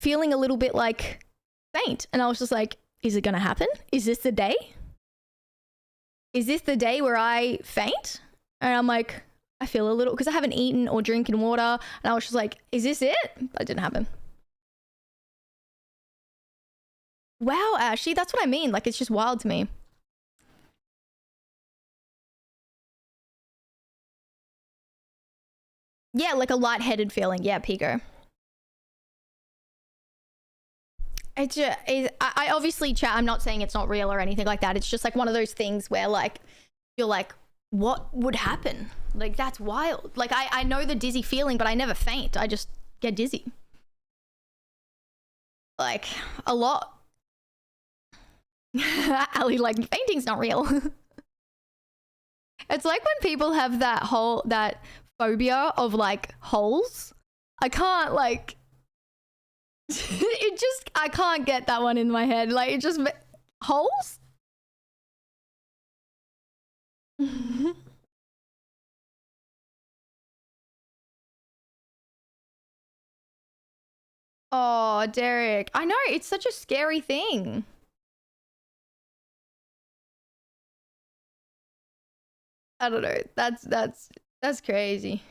feeling a little bit like faint, and I was just like, is it gonna happen? Is this the day? Is this the day where I faint? And I'm like, I feel a little, because I haven't eaten or drinking water, and I was just like, is this it? But it didn't happen. Wow, Ashley, that's what I mean. Like, it's just wild to me. Yeah, like a lightheaded feeling. Yeah, Pico. It's just, I obviously, chat, I'm not saying it's not real or anything like that. It's just like one of those things where like, you're like, what would happen? Like, that's wild. Like, I know the dizzy feeling, but I never faint. I just get dizzy. Like, a lot. Ali, like, fainting's not real. It's like when people have that phobia of like holes. I can't like I can't get that one in my head. Like it just holes? Oh, Derek. I know, it's such a scary thing. I don't know. That's crazy.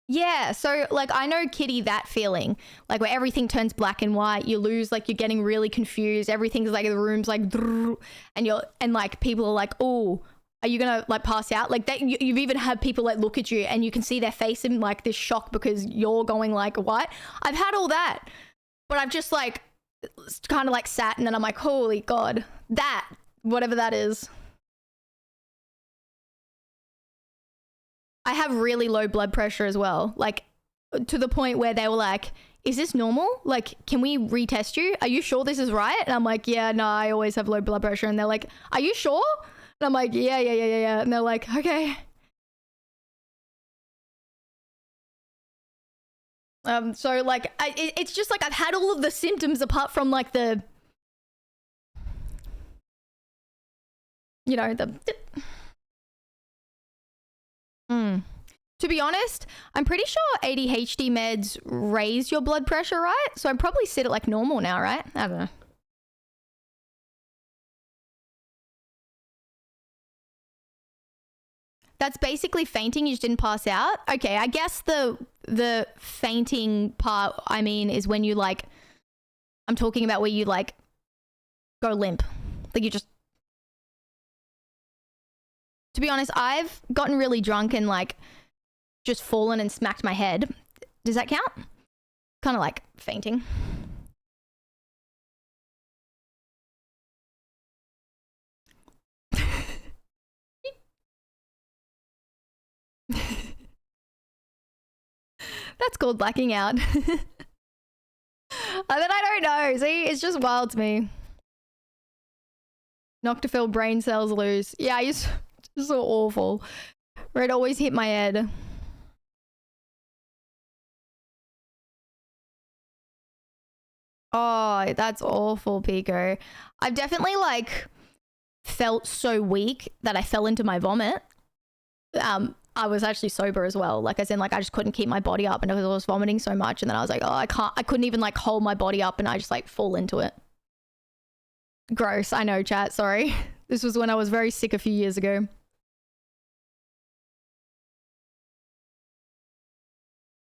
Yeah, so like I know Kitty, that feeling, like where everything turns black and white, you lose, like you're getting really confused, everything's like the room's like and like people are like, oh, are you gonna like pass out? Like that, you've even had people like look at you and you can see their face in like this shock because you're going like what? I've had all that, but I've just like kind of like sat and then I'm like, holy God, that, whatever that is. I have really low blood pressure as well, like to the point where they were like, is this normal? Like, can we retest you? Are you sure this is right? And I'm like, yeah, no, I always have low blood pressure. And they're like, are you sure? And I'm like, yeah. And they're like, okay. So like, it's just like I've had all of the symptoms apart from like the, you know, the. To be honest, I'm pretty sure ADHD meds raise your blood pressure, right? So I'm probably sit at like normal now, right? I don't know. That's basically fainting. You just didn't pass out. Okay, I guess the fainting part, I mean, is when you like, I'm talking about where you like go limp. Like you just, to be honest, I've gotten really drunk and like just fallen and smacked my head. Does that count? Kind of like fainting. That's called blacking out. I don't know. See, it's just wild to me. Noctafil brain cells loose. Yeah, it's so awful. Where it always hit my head. Oh, that's awful, Pico. I've definitely like felt so weak that I fell into my vomit. I was actually sober as well. Like as in like I just couldn't keep my body up and I was vomiting so much. And then I was like, oh, I couldn't even like hold my body up and I just like fall into it. Gross. I know, chat. Sorry. This was when I was very sick a few years ago.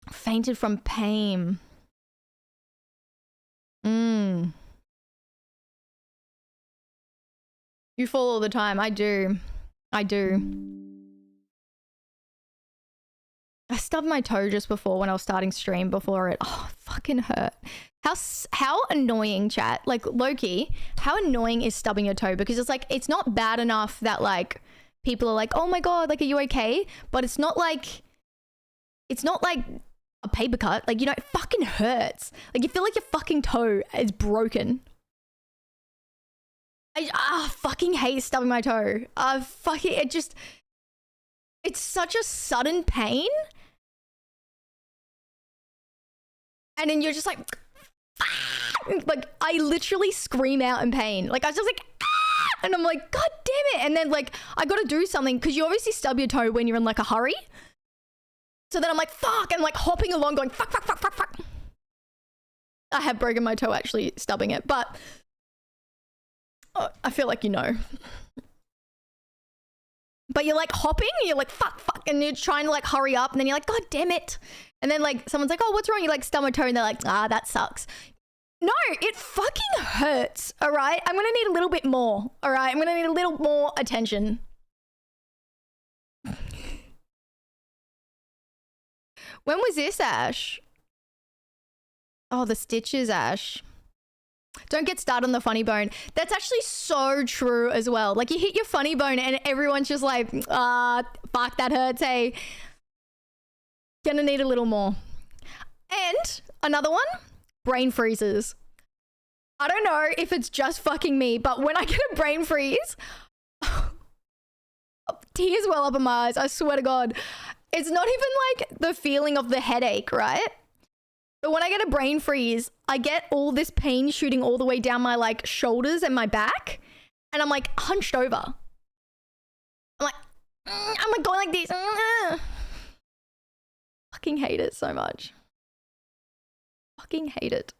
Fainted from pain. You fall all the time. I do. I stubbed my toe just before when I was starting stream before it. Oh, fucking hurt. How annoying, chat. Like, low-key, how annoying is stubbing your toe? Because it's like, it's not bad enough that like people are like, oh my God, like, are you okay? But it's not like a paper cut. Like, you know, it fucking hurts. Like, you feel like your fucking toe is broken. I fucking hate stubbing my toe. It's such a sudden pain. And then you're just like I literally scream out in pain. Like I was just like, ah! And I'm like, God damn it. And then like, I got to do something because you obviously stub your toe when you're in like a hurry. So then I'm like, fuck. And like hopping along going, fuck. I have broken my toe actually stubbing it, but I feel like you know. But you're like hopping, and you're like, fuck, and you're trying to like hurry up, and then you're like, God damn it. And then like someone's like, oh, what's wrong? You like stub my toe, and they're like, ah, that sucks. No, it fucking hurts, all right? I'm gonna need a little bit more, all right? I'm gonna need a little more attention. When was this, Ash? Oh, the stitches, Ash. Don't get started on the funny bone. That's actually so true as well. Like you hit your funny bone and everyone's just like, fuck, that hurts, hey. Gonna need a little more. And another one, brain freezes. I don't know if it's just fucking me, but when I get a brain freeze, tears well up in my eyes. I swear to God. It's not even like the feeling of the headache, right? But when I get a brain freeze, I get all this pain shooting all the way down my like shoulders and my back. And I'm like hunched over. I'm like going like this. Fucking hate it so much. Fucking hate it.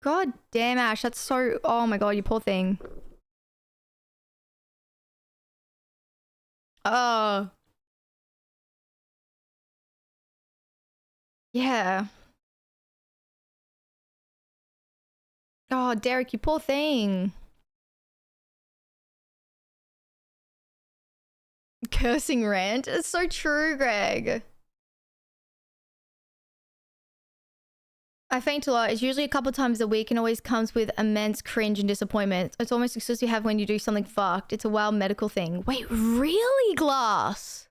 God damn, Ash, that's so... Oh my God, you poor thing. Oh. Yeah. Oh, Derek, you poor thing. Cursing rant. It's so true, Greg. I faint a lot. It's usually a couple times a week and always comes with immense cringe and disappointment. It's almost the excuse you have when you do something fucked. It's a wild medical thing. Wait, really, Glass?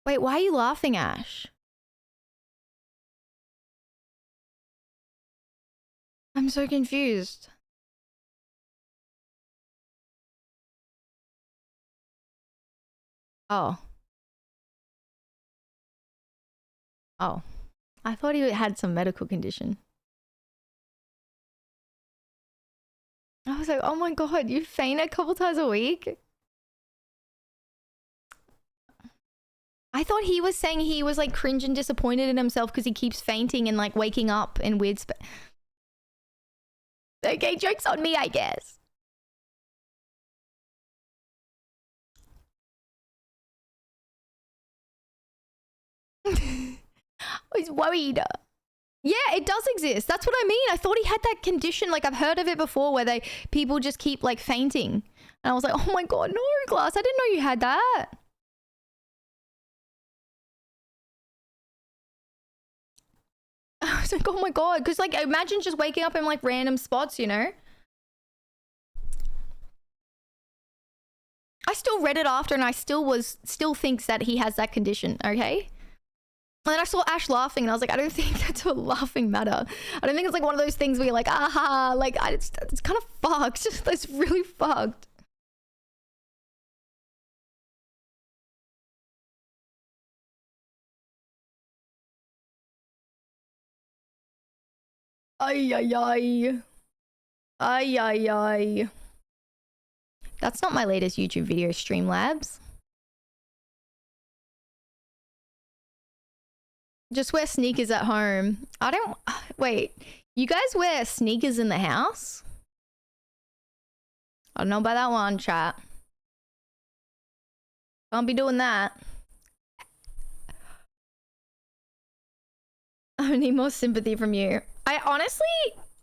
Wait, why are you laughing, Ash? I'm so confused. Oh. Oh. I thought he had some medical condition. I was like, oh my God, you faint a couple times a week? I thought he was saying he was like cringe and disappointed in himself because he keeps fainting and like waking up in weird okay, joke's on me, I guess. I was worried. Yeah, it does exist. That's what I mean. I thought he had that condition. Like, I've heard of it before where people just keep like fainting. And I was like, oh my God, no, Glass. I didn't know you had that. I was like, oh my God. Because like, imagine just waking up in like random spots, you know? I still read it after and I still thinks that he has that condition, okay? And then I saw Ash laughing and I was like, I don't think that's a laughing matter. I don't think it's like one of those things where you're like, aha, like it's kind of fucked. It's really fucked. Ay, ay, ay. Ay, ay, ay. That's not my latest YouTube video, Streamlabs. Just wear sneakers at home. I don't... Wait. You guys wear sneakers in the house? I don't know about that one, chat. Can't be doing that. I need more sympathy from you. I honestly...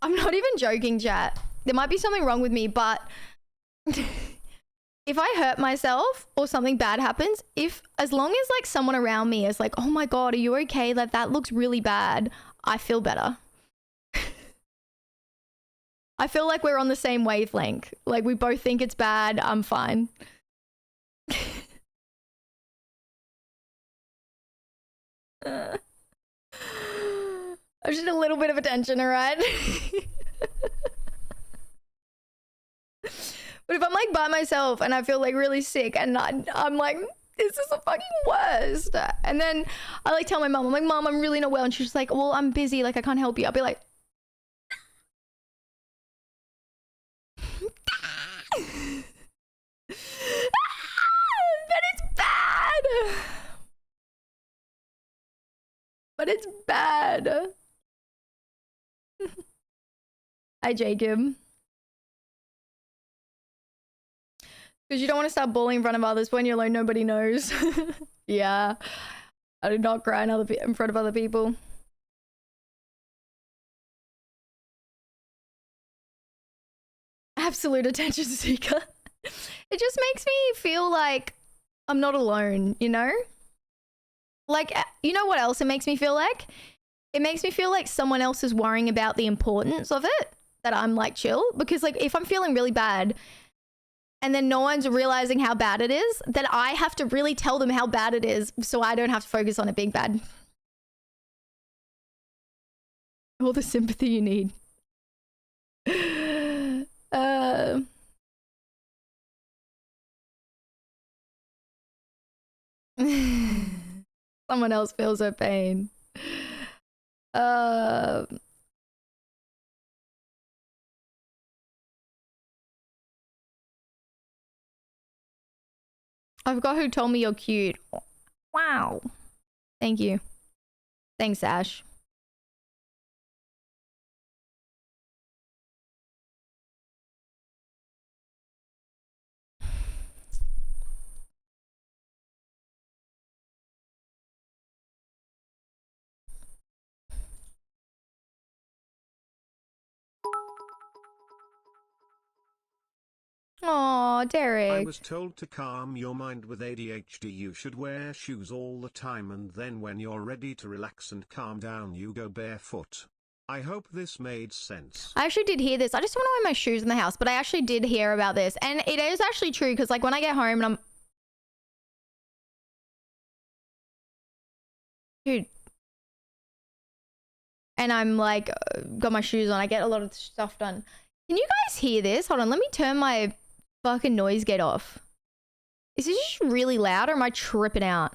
I'm not even joking, chat. There might be something wrong with me, but... if I hurt myself or something bad happens, as long as like someone around me is like, oh my God, are you okay? That looks really bad. I feel better. I feel like we're on the same wavelength. Like we both think it's bad. I'm fine. I just need a little bit of attention, all right? But if I'm like by myself and I feel like really sick and I'm like, this is the fucking worst. And then I like tell my mom, I'm like, Mom, I'm really not well. And she's just like, well, I'm busy. Like, I can't help you. I'll be like, but it's bad. But it's bad. Hi, Jacob. Because you don't want to start bullying in front of others when you're alone, nobody knows. Yeah. I do not cry in front of other people. Absolute attention seeker. It just makes me feel like I'm not alone, you know? Like, you know what else it makes me feel like? It makes me feel like someone else is worrying about the importance of it, that I'm like chill. Because like if I'm feeling really bad and then no one's realizing how bad it is, then I have to really tell them how bad it is so I don't have to focus on it being bad. All the sympathy you need. uh, Someone else feels her pain. Uh, I forgot who told me you're cute. Wow. Thank you. Thanks, Ash. Aw, I Derek. was told to calm your mind with ADHD you should wear shoes all the time and then when you're ready to relax and calm down you go barefoot. I hope this made sense. I actually did hear this. I just want to wear my shoes in the house, but I actually did hear about this. And it is actually true because like when I get home and I'm... Dude. And I'm like, got my shoes on. I get a lot of stuff done. Can you guys hear this? Hold on. Let me turn my fucking noise gate off. Is this just really loud or am I tripping out?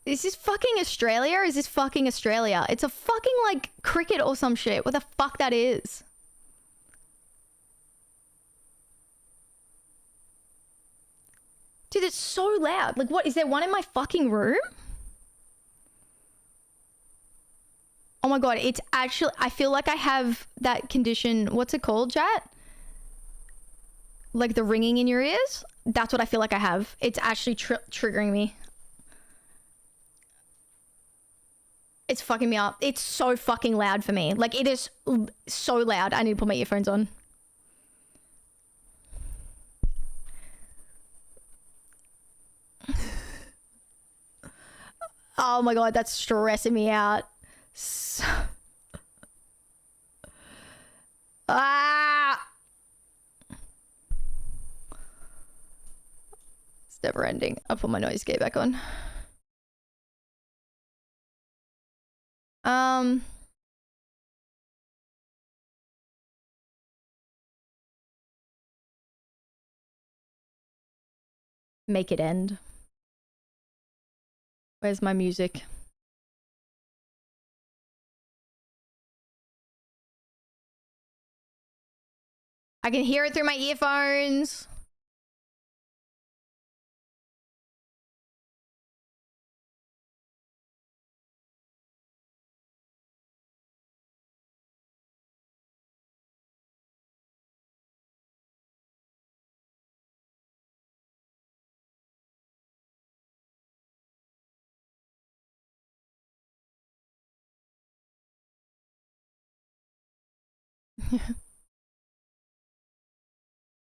Is this fucking Australia? Is this fucking Australia? It's a fucking like cricket or some shit. What the fuck that is? Dude, it's so loud. Like what? Is there one in my fucking room? Oh my god, it's actually... I feel like I have that condition. What's it called, chat? Like the ringing in your ears? That's what I feel like I have. It's actually triggering me. It's fucking me up. It's so fucking loud for me. Like, it is so loud. I need to put my earphones on. Oh my god, that's stressing me out. Ah! It's never ending. I'll put my noise gate back on. Make it end. Where's my music? I can hear it through my earphones.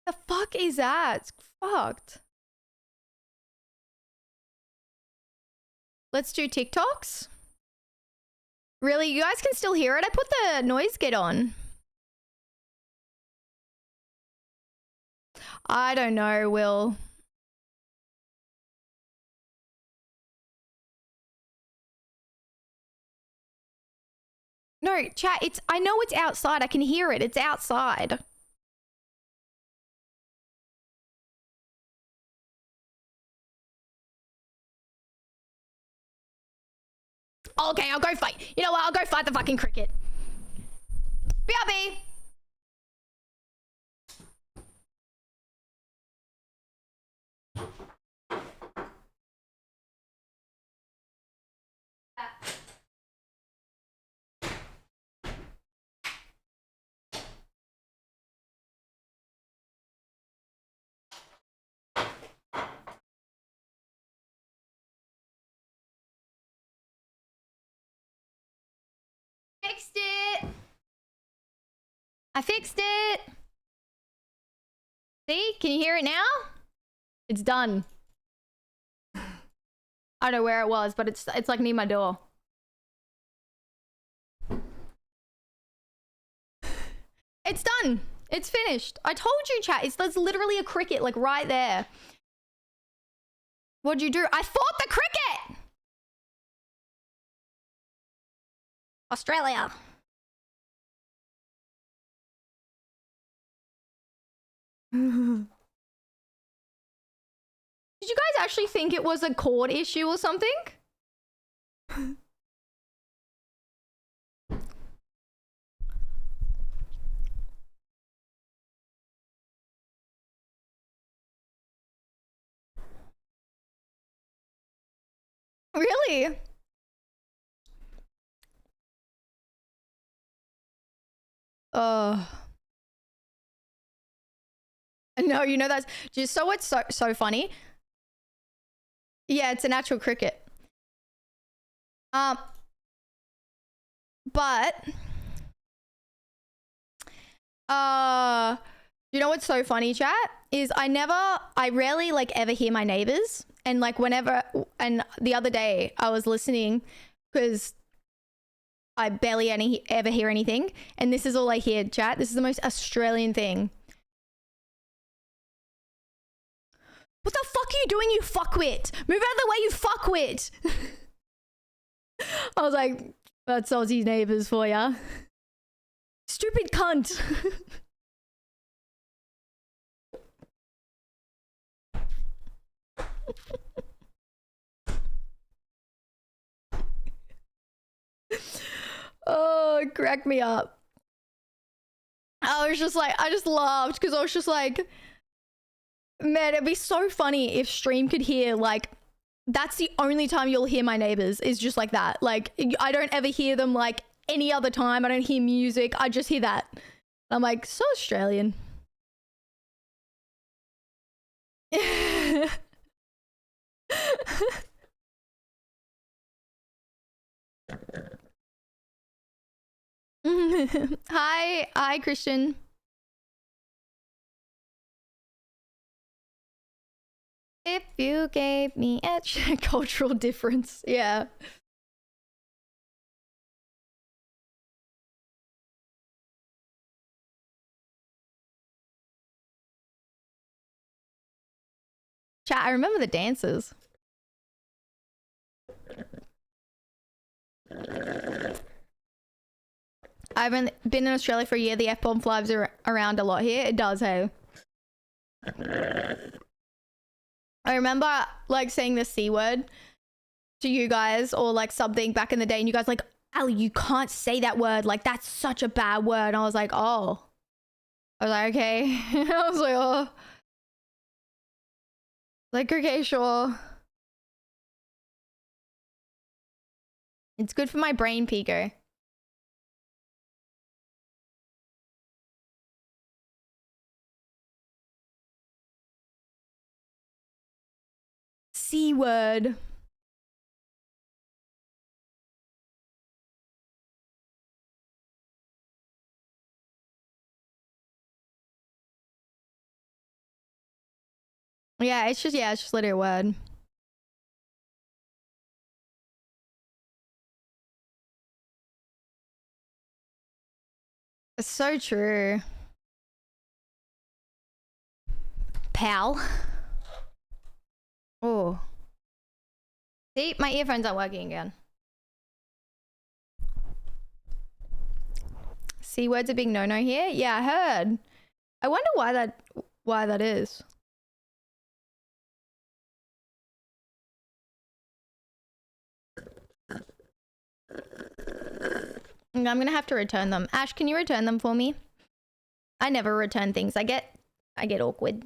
The fuck is that? It's fucked. Let's do TikToks. Really? You guys can still hear it? I put the noise gate on. I don't know, Will. No, chat, I know it's outside. I can hear it. It's outside. Okay, I'll go fight. You know what? I'll go fight the fucking cricket. BRB. Fixed it. I fixed it. See? Can you hear it now? It's done. I I don't know where it was, but it's like near my door. It's done. It's finished. I told you, chat. There's literally a cricket, like right there. What'd you do? I fought the cricket! Australia. Did you guys actually think it was a cord issue or something? Really? No, you know that's just so it's so funny. Yeah, it's a natural cricket. But you know what's so funny, chat? Is I rarely like ever hear my neighbors. And like and the other day I was listening because I barely ever hear anything. And this is all I hear, chat. This is the most Australian thing. What the fuck are you doing, you fuckwit? Move out of the way, you fuckwit. I was like, that's Aussie's neighbours for ya. Stupid cunt. Oh, it cracked me up. I was just like, I just laughed because I was just like, man, it'd be so funny if stream could hear, like, that's the only time you'll hear my neighbors is just like that. Like, I don't ever hear them like any other time. I don't hear music. I just hear that. I'm like, so Australian. Hi, Christian. If you gave me a cultural difference, yeah. Chat, I remember the dances. I haven't been in Australia for a year. The F-bomb flies around a lot here. It does, hey. I remember like saying the C word to you guys or like something back in the day and you guys like, Ali, you can't say that word. Like, that's such a bad word. And I was like, oh. I was like, okay. I was like, oh. Like, okay, sure. It's good for my brain, Pico. C word. Yeah, it's just literally a word. It's so true. Pal. Oh. See, my earphones aren't working again. C word's a big no-no here? Yeah, I heard. I wonder why that is. I'm gonna have to return them. Ash, can you return them for me? I never return things. I get awkward.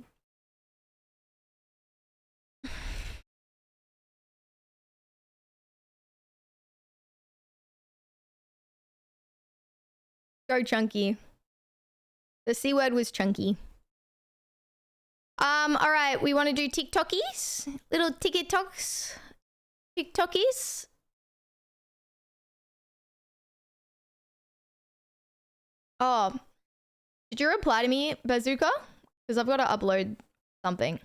Go chunky. The C word was chunky. All right, we want to do TikTokies? Little TikToks? TikTokies? Oh, did you reply to me, Bazooka? Because I've got to upload something.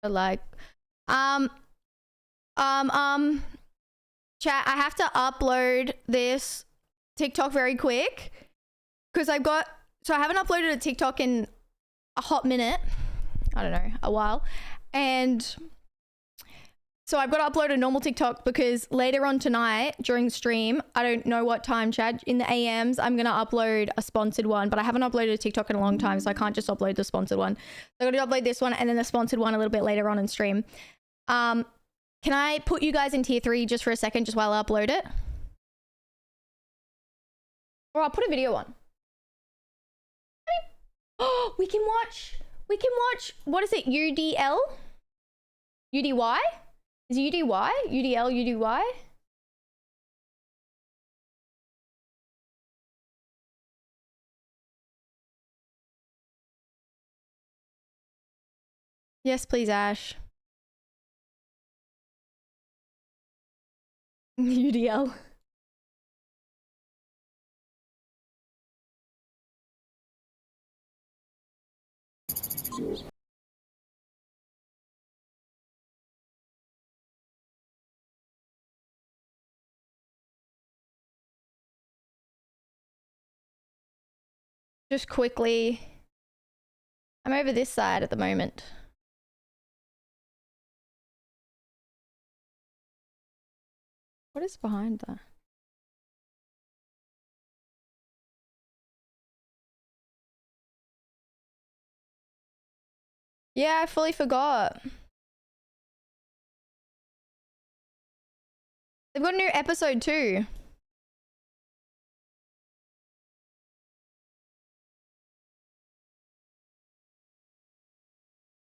But like, chat, I have to upload this TikTok very quick because I haven't uploaded a TikTok in a hot minute. I don't know, a while. And so I've got to upload a normal TikTok because later on tonight during stream, I don't know what time, Chad, in the AMs, I'm going to upload a sponsored one, but I haven't uploaded a TikTok in a long time, so I can't just upload the sponsored one. So I'm going to upload this one and then the sponsored one a little bit later on in stream. Can I put you guys in tier 3 just for a second, just while I upload it? Or I'll put a video on. Oh, we can watch, what is it, UDL? UDY? Is it UDY? UDL, UDY? Yes, please, Ash. UDL. Just quickly, I'm over this side at the moment. What is behind that? Yeah, I fully forgot. They've got a new episode too.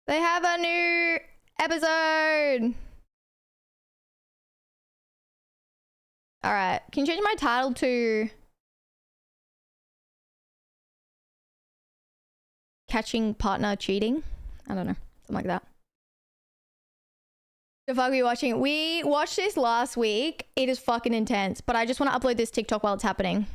They have a new episode. All right, can you change my title to catching partner cheating? I don't know, something like that. The fuck are you watching? We watched this last week. It is fucking intense, but I just want to upload this TikTok while it's happening.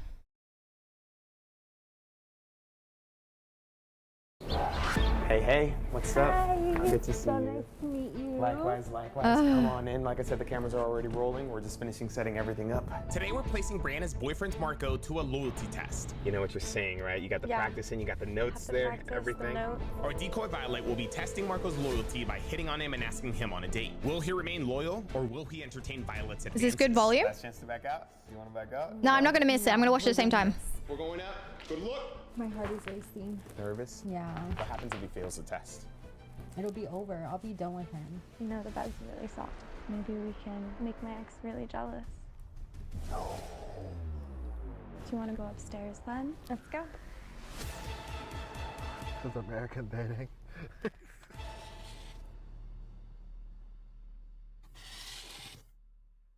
Hey, what's up? Hi. Good to see So you. nice to meet you. Likewise. Come on in. Like I said, the cameras are already rolling. We're just finishing setting everything up. Today we're placing Brianna's boyfriend Marco to a loyalty test. You know what you're saying, right? You got the Yeah. practice in, you got the notes there, everything. Our decoy Violet will be testing Marco's loyalty by hitting on him and asking him on a date. Will he remain loyal or will he entertain Violet's advances? Is this good volume? Last chance to back out. You want to back out? No, I'm not gonna miss it. I'm gonna watch it at the same time. We're going up. Good luck. My heart is racing. Nervous? Yeah. What happens if he fails the test? It'll be over. I'll be done with him. You know, the bed's really soft. Maybe we can make my ex really jealous. Do you want to go upstairs then? Let's go. This is American dating.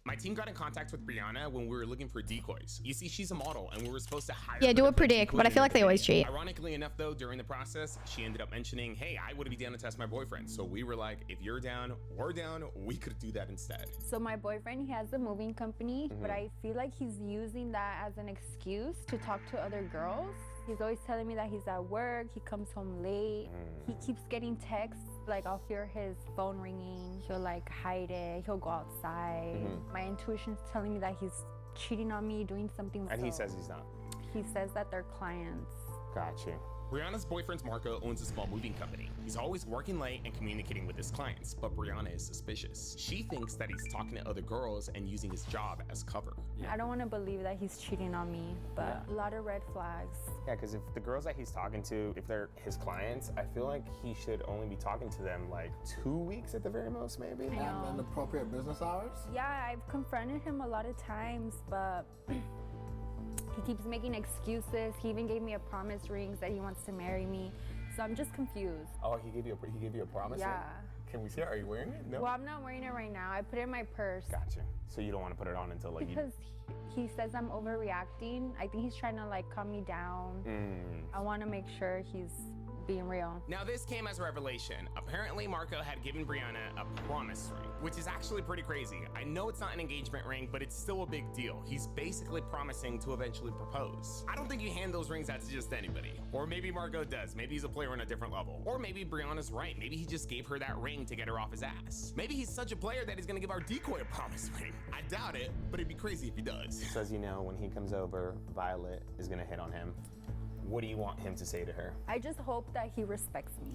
My team got in contact with Brianna when we were looking for decoys. You see, she's a model and we were supposed to hire Yeah, her do to a put predict, decoys but I in feel her like they always video. cheat. Ironically enough though, during the process, she ended up mentioning, hey, I would be down to test my boyfriend. So we were like, if you're down, we're down, we could do that instead. So my boyfriend, he has a moving company, but I feel like he's using that as an excuse to talk to other girls. He's always telling me that he's at work, he comes home late. He keeps getting texts, like I'll hear his phone ringing. He'll like hide it, he'll go outside. My intuition's telling me that he's cheating on me, doing something. And he says he's not. He says that they're clients. Got you. Brianna's boyfriend Marco owns a small moving company. He's always working late and communicating with his clients, but Brianna is suspicious. She thinks that he's talking to other girls and using his job as cover. I don't want to believe that he's cheating on me, but a lot of red flags. Yeah, because if the girls that he's talking to, if they're his clients, I feel like he should only be talking to them like 2 weeks at the very most, maybe. And appropriate business hours? Yeah, I've confronted him a lot of times, but he keeps making excuses. He even gave me a promise ring that he wants to marry me. So I'm just confused. Oh, he gave you a promise? Yeah. Ring? Can we see it? Are you wearing it? No. Well, I'm not wearing it right now. I put it in my purse. Gotcha. So you don't want to put it on until like Because he says I'm overreacting. I think he's trying to like calm me down. I want to make sure he's being real. Now this came as a revelation. Apparently Marco had given Brianna a promise ring, which is actually pretty crazy. I know it's not an engagement ring, but it's still a big deal. He's basically promising to eventually propose. I don't think you hand those rings out to just anybody. Or maybe Marco does. Maybe he's a player on a different level. Or maybe Brianna's right. Maybe he just gave her that ring to get her off his ass. Maybe he's such a player that he's gonna give our decoy a promise ring. I doubt it, but it'd be crazy if he does. So as you know, when he comes over, Violet is gonna hit on him. What do you want him to say to her? I just hope that he respects me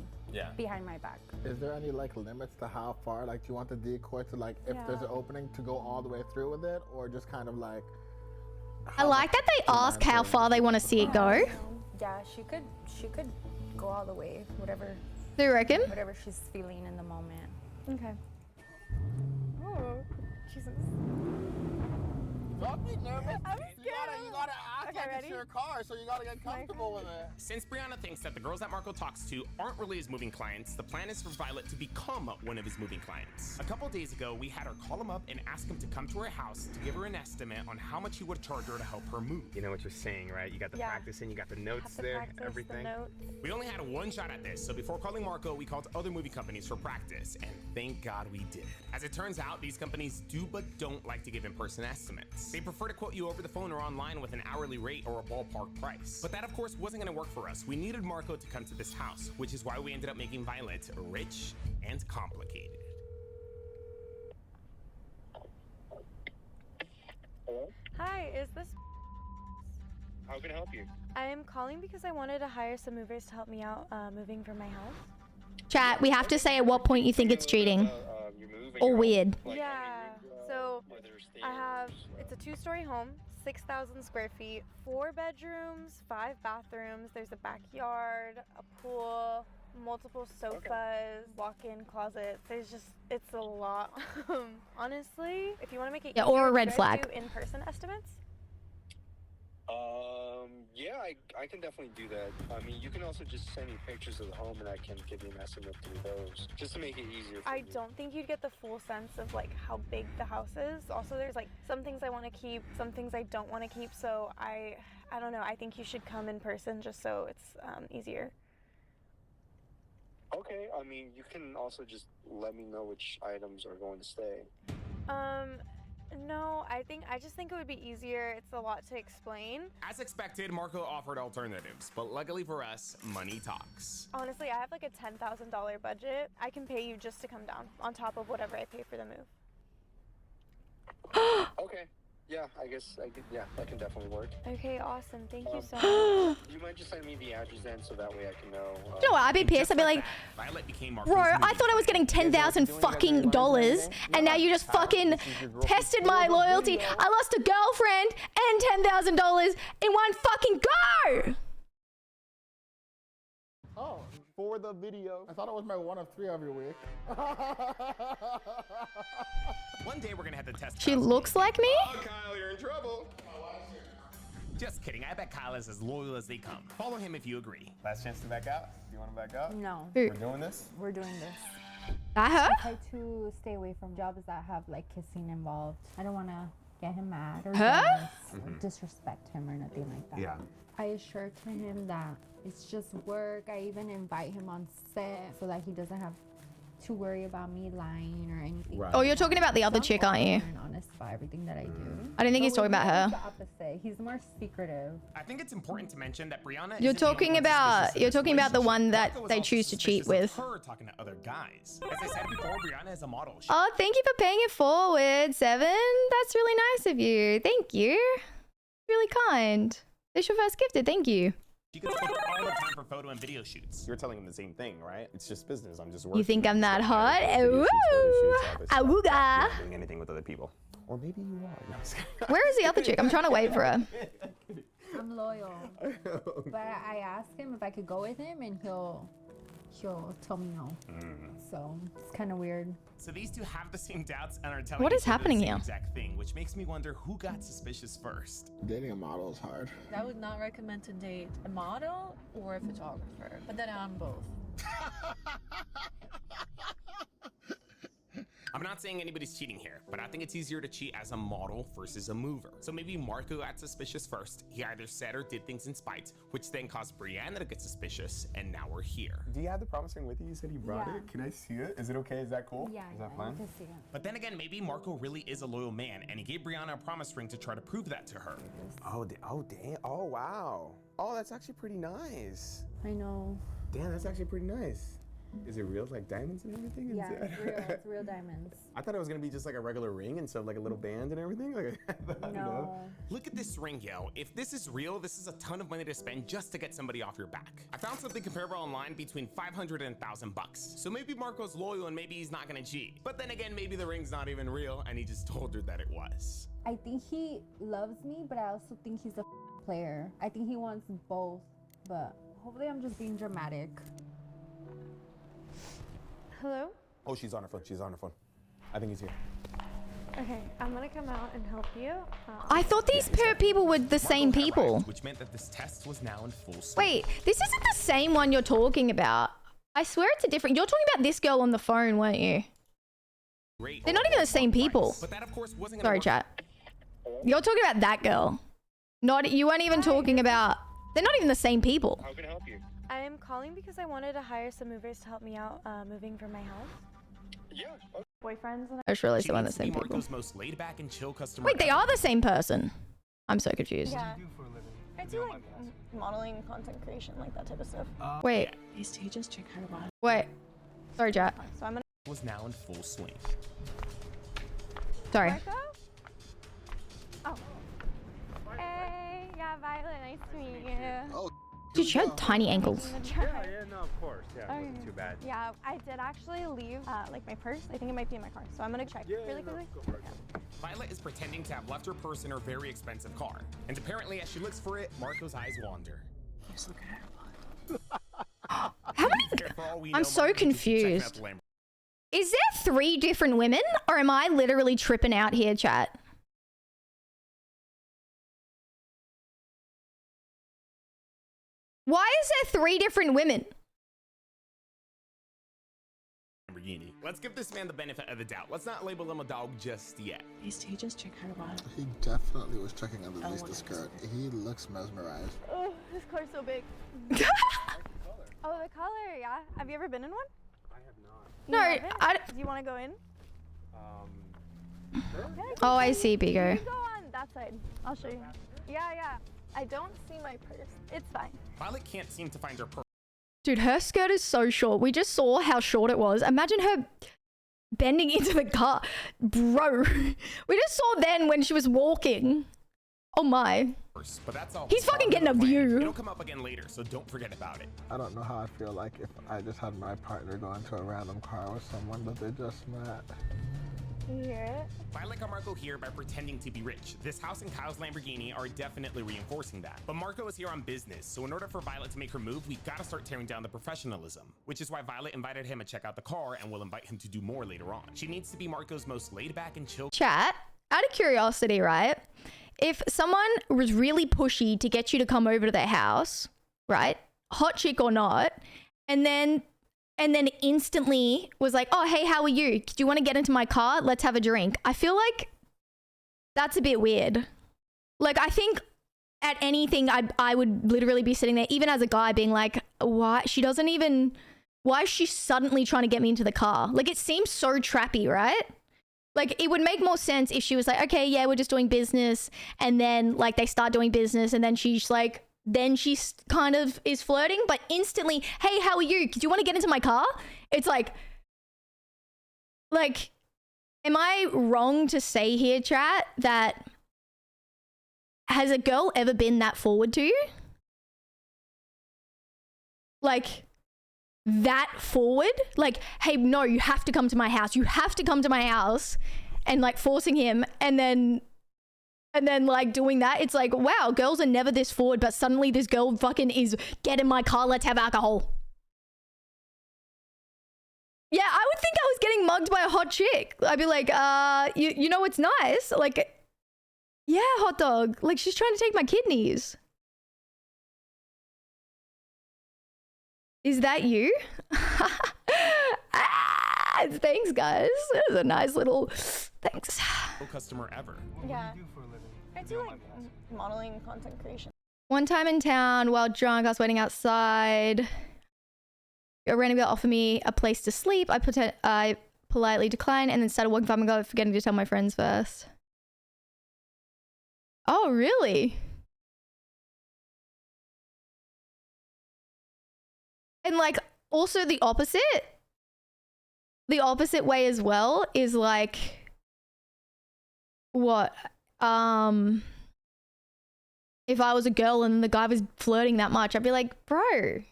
behind my back. Is there any like limits to how far? Like, do you want the decoy to like, if there's an opening, to go all the way through with it, or just kind of like? I like that they ask how far they want to see it go. Yeah, she could go all the way, whatever Do you reckon? she's feeling in the moment. Okay. Oh, Jesus. Don't be nervous. I'm You gotta act like ready? it's your car, so you gotta get comfortable with it. Since Brianna thinks that the girls that Marco talks to aren't really his moving clients, the plan is for Violet to become one of his moving clients. A couple days ago, we had her call him up and ask him to come to her house to give her an estimate on how much he would charge her to help her move. You know what you're saying, right? You got the practice in, you got the notes there, everything. We only had one shot at this, so before calling Marco, we called other movie companies for practice, and thank God we did. As it turns out, these companies do but don't like to give in-person estimates. They prefer to quote you over the phone or online with an hourly rate or a ballpark price. But that, of course, wasn't gonna work for us. We needed Marco to come to this house, which is why we ended up making Violet rich and complicated. Hello? Hi, is this? How can I help you? I am calling because I wanted to hire some movers to help me out moving from my house. Chat, we have to say at what point you think it's cheating. Or weird. Yeah. So I have, it's a 2-story home, 6,000 square feet, 4 bedrooms, 5 bathrooms. There's a backyard, a pool, multiple sofas, walk-in closets. There's just, it's a lot. Honestly, if you want to make it Yeah, or easier, a red do you guys flag. do in-person estimates? Yeah, I can definitely do that. I mean, you can also just send me pictures of the home and I can give you an estimate through those, just to make it easier for I you. don't think you'd get the full sense of like how big the house is. Also, there's like some things I want to keep, some things I don't want to keep. So I don't know. I think you should come in person just so it's easier. Okay, I mean, you can also just let me know which items are going to stay. No, I just think it would be easier. It's a lot to explain. As expected, Marco offered alternatives, but luckily for us, money talks. Honestly, I have like a $10,000 budget. I can pay you just to come down on top of whatever I pay for the move. Okay, yeah, I guess that can definitely work. Okay, awesome. Thank you so much. You might just send me the address then, so that way I can know. You know what? I'd be pissed. I'd be like, Violet became Marco's bro, I movie thought I was getting $10,000 fucking dollars, and now you just fucking tested my loyalty. I lost a girlfriend and $10,000 in one fucking go. Oh, for the video. I thought it was my 1 of 3 every week. One day we're gonna have to test. She looks like me? Oh, Kyle, you're in trouble. Just kidding. I bet Kyle is as loyal as they come. Follow him if you agree. Last chance to back out. Do you want to back out? No. We're doing this? We're doing this. That her? I try to stay away from jobs that have like kissing involved. I don't want to get him mad or Huh? jealous or disrespect him or nothing like that. Yeah. I assure to him that it's just work. I even invite him on set so that he doesn't have to worry about me lying or anything. Right. Oh, you're talking about the other I'm chick, aren't you? open and honest about everything that I do. I don't think he's But talking with about him, her. it's the opposite. He's more secretive. I think it's important to mention that Brianna. You're isn't the only talking one about suspicious in you're this talking about the relationship. one that Marco was they also choose to cheat suspicious with. of her talking to other guys. As I said before, Brianna is a model. She Oh, thank you for paying it forward, Seven. That's really nice of you. Thank you. Really kind. It's your first gifted. Thank you. gets booked all the time for photo and video shoots. You're telling him the same thing, right? It's just business. I'm just working. You think I'm that hot? Video shoots, photo shoots, all this stuff. Awooga. You're not doing anything with other people. Or maybe you are. No, I'm just kidding. Where is the other chick? I'm trying to wait for her. I'm loyal. But I asked him if I could go with him, and he'll tell me no. So it's kind of weird. So these two have the same doubts and are telling What is each other happening the same here? exact thing, which makes me wonder who got suspicious first. Dating a model is hard. I would not recommend to date a model or a photographer, but then I'm both. I'm not saying anybody's cheating here, but I think it's easier to cheat as a model versus a mover. So maybe Marco got suspicious first. He either said or did things in spite, which then caused Brianna to get suspicious, and now we're here. Do you have the promise ring with you? You said you brought it. Can I see it? Is it okay? Is that cool? Yeah, Is that fine? you can see it. But then again, maybe Marco really is a loyal man, and he gave Brianna a promise ring to try to prove that to her. Oh, damn. Oh, wow. Oh, that's actually pretty nice. I know. Damn, that's actually pretty nice. Is it real, like diamonds and everything? Yeah, it's real. It's real diamonds. I thought it was gonna be just like a regular ring instead of like a little band and everything. Like, I don't know. Look at this ring, yo. If this is real, this is a ton of money to spend just to get somebody off your back. I found something comparable online between $500 and $1,000 bucks. So maybe Marco's loyal and maybe he's not gonna cheat. But then again, maybe the ring's not even real and he just told her that it was. I think he loves me, but I also think he's a player. I think he wants both, but hopefully I'm just being dramatic. Hello? Oh, she's on her phone. She's on her phone. I think he's here. Okay, I'm gonna come out and help you. I thought these people were the same people. Which meant that this test was now in full swing. Wait, this isn't the same one you're talking about. I swear it's a different. You're talking about this girl on the phone, weren't you? They're not even the same people. But that, of course, wasn't Sorry, chat. You're talking about that girl. You weren't even talking about. They're not even the same people. How can I help you? I am calling because I wanted to hire some movers to help me out moving from my house. Yeah. Boyfriends and I just realized they weren't the She needs same to be people. Marco's most laid back and chill customer. Wait, they are the same person. I'm so confused. yeah. I do like modeling, content creation, like that type of stuff. Wait. These stages check her body. Wait. Sorry, chat. So I'm gonna. Was now in full swing. Sorry. Marco? Oh. Hey, yeah, Violet, nice to meet you. Oh, Dude, she had tiny ankles. Yeah, no, of course. Yeah, it wasn't too bad. Yeah, I did actually leave like my purse. I think it might be in my car, so I'm gonna check really quickly. Violet is pretending to have left her purse in her very expensive car. And apparently, as she looks for it, Marco's eyes wander. Just look at her. How many? For all we I'm know, so Marco could be checking confused. out the Lamborghini. Is there 3 different women? Or am I literally tripping out here, chat? Why is there 3 different women? Lamborghini. Let's give this man the benefit of the doubt. Let's not label him a dog just yet. These stages check her body. he definitely was checking underneath the skirt. He looks mesmerized. Oh, this car's so big. Oh, the color, yeah. Have you ever been in one? I have not. No, Do you want to go in? Oh, I see, Bigo. You go on that side. I'll show you. Yeah. I don't see my purse. It's fine. Violet can't seem to find her purse. Dude, her skirt is so short. We just saw how short it was. Imagine her bending into the car. Bro, we just saw then when she was walking. Oh my. But that's all. He's fucking getting a view. It'll come up again later, so don't forget about it. I don't know how I feel like if I just had my partner go into a random car with someone that they just met. You hear it? Violet got Marco here by pretending to be rich. This house and Kyle's Lamborghini are definitely reinforcing that. But Marco is here on business, so in order for Violet to make her move, we gotta start tearing down the professionalism. Which is why Violet invited him to check out the car and will invite him to do more later on. She needs to be Marco's most laid back and chill. Chat, out of curiosity, right? If someone was really pushy to get you to come over to their house, right? Hot chick or not, and then instantly was like, oh, hey, how are you? Do you want to get into my car? Let's have a drink. I feel like that's a bit weird. Like, I think at anything, I would literally be sitting there, even as a guy, being like, why is she suddenly trying to get me into the car? Like, it seems so trappy, right? Like, it would make more sense if she was like, okay, yeah, we're just doing business. And then, like, they start doing business. And then she's like, then she kind of is flirting. But instantly, hey, how are you? Do you want to get into my car? It's like, am I wrong to say here, chat, that has a girl ever been that forward to you? Like, that forward? Like, hey, no, you have to come to my house. You have to come to my house. And like forcing him and then like doing that. It's like, wow, girls are never this forward, but suddenly this girl fucking is, get in my car, let's have alcohol. Yeah, I would think I was getting mugged by a hot chick. I'd be like, you know what's nice? Like, yeah, hot dog. Like, she's trying to take my kidneys. Is that you? Thanks, guys. It was a nice little thanks. Customer ever. Yeah. I do like modeling, content creation. One time in town, while drunk, I was waiting outside. A random girl offered me a place to sleep. I politely declined and then started walking by my god, forgetting to tell my friends first. Oh, really? And like, also the opposite way as well is like, what? If I was a girl and the guy was flirting that much, I'd be like, bro,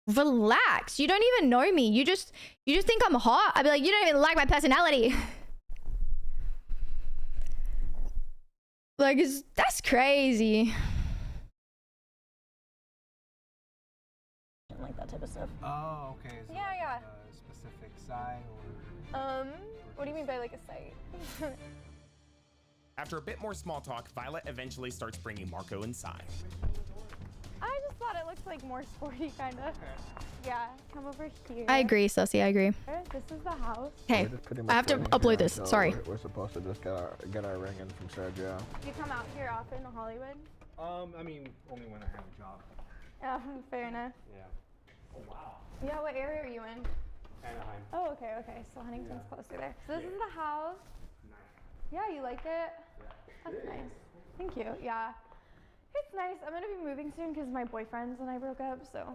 relax. You don't even know me. You just think I'm hot. I'd be like, you don't even like my personality. Like, that's crazy. Like that type of stuff. Oh, okay. So Yeah, yeah. Like a specific site or? What do you mean by like a site? After a bit more small talk, Violet eventually starts bringing Marco inside. I just thought it looked like more sporty, kind of. Yeah, come over here. I agree, Sussy. I agree. This is the house. Okay, I have to upload this. Sorry. We're supposed to just get our ring in from Sergio. You come out here often to Hollywood? I mean, only when I have a job. Oh, fair enough. Yeah. Oh, wow. Yeah, what area are you in? Anaheim. Oh, okay, okay. So Huntington's closer there. So this is the house. Yeah, you like it? That's nice. Thank you. Yeah. It's nice. I'm gonna be moving soon because my boyfriend's and I broke up, so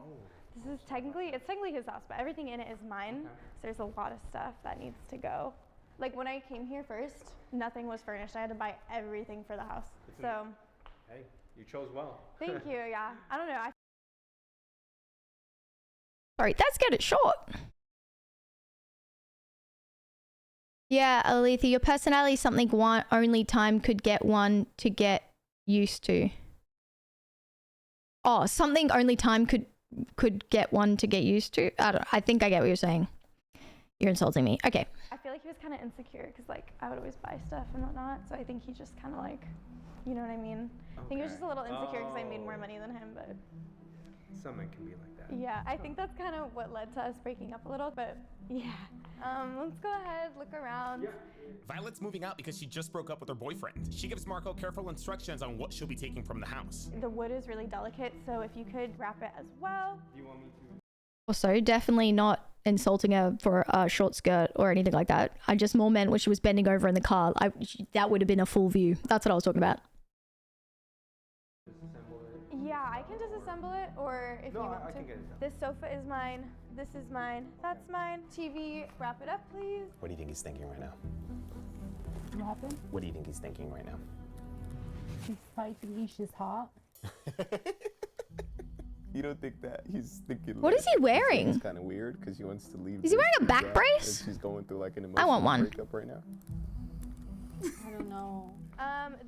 this is technically his house, but everything in it is mine. So there's a lot of stuff that needs to go. Like when I came here first, nothing was furnished. I had to buy everything for the house. So Hey, you chose well. thank you. Yeah. I don't know. Sorry, let's get it short. Yeah, Alethea, your personality is something only time could get one to get used to. Oh, something only time could get one to get used to? I think I get what you're saying. You're insulting me. Okay. I feel like he was kind of insecure because like I would always buy stuff and whatnot. So I think he just kind of like, you know what I mean? I think he was just a little insecure because I made more money than him, but Some men can be like that. yeah, I think that's kind of what led to us breaking up a little, but yeah. Let's go ahead, look around. Violet's moving out because she just broke up with her boyfriend. She gives Marco careful instructions on what she'll be taking from the house. The wood is really delicate, so if you could wrap it as well. Do you want me to? Also, definitely not insulting her for a short skirt or anything like that. I just more meant when she was bending over in the car. That would have been a full view. That's what I was talking about. Yeah, I can disassemble it, or if you want to. can get it done. This sofa is mine. This is mine. That's mine. TV, wrap it up, please. What do you think he's thinking right now? What happened? What do you think he's thinking right now? She's spicy, she's hot. You don't think that? He's thinking. What is he wearing? It's kind of weird because he wants to leave. Is he wearing a back brace? She's going through like an I want emotional one. breakup right now. I don't know.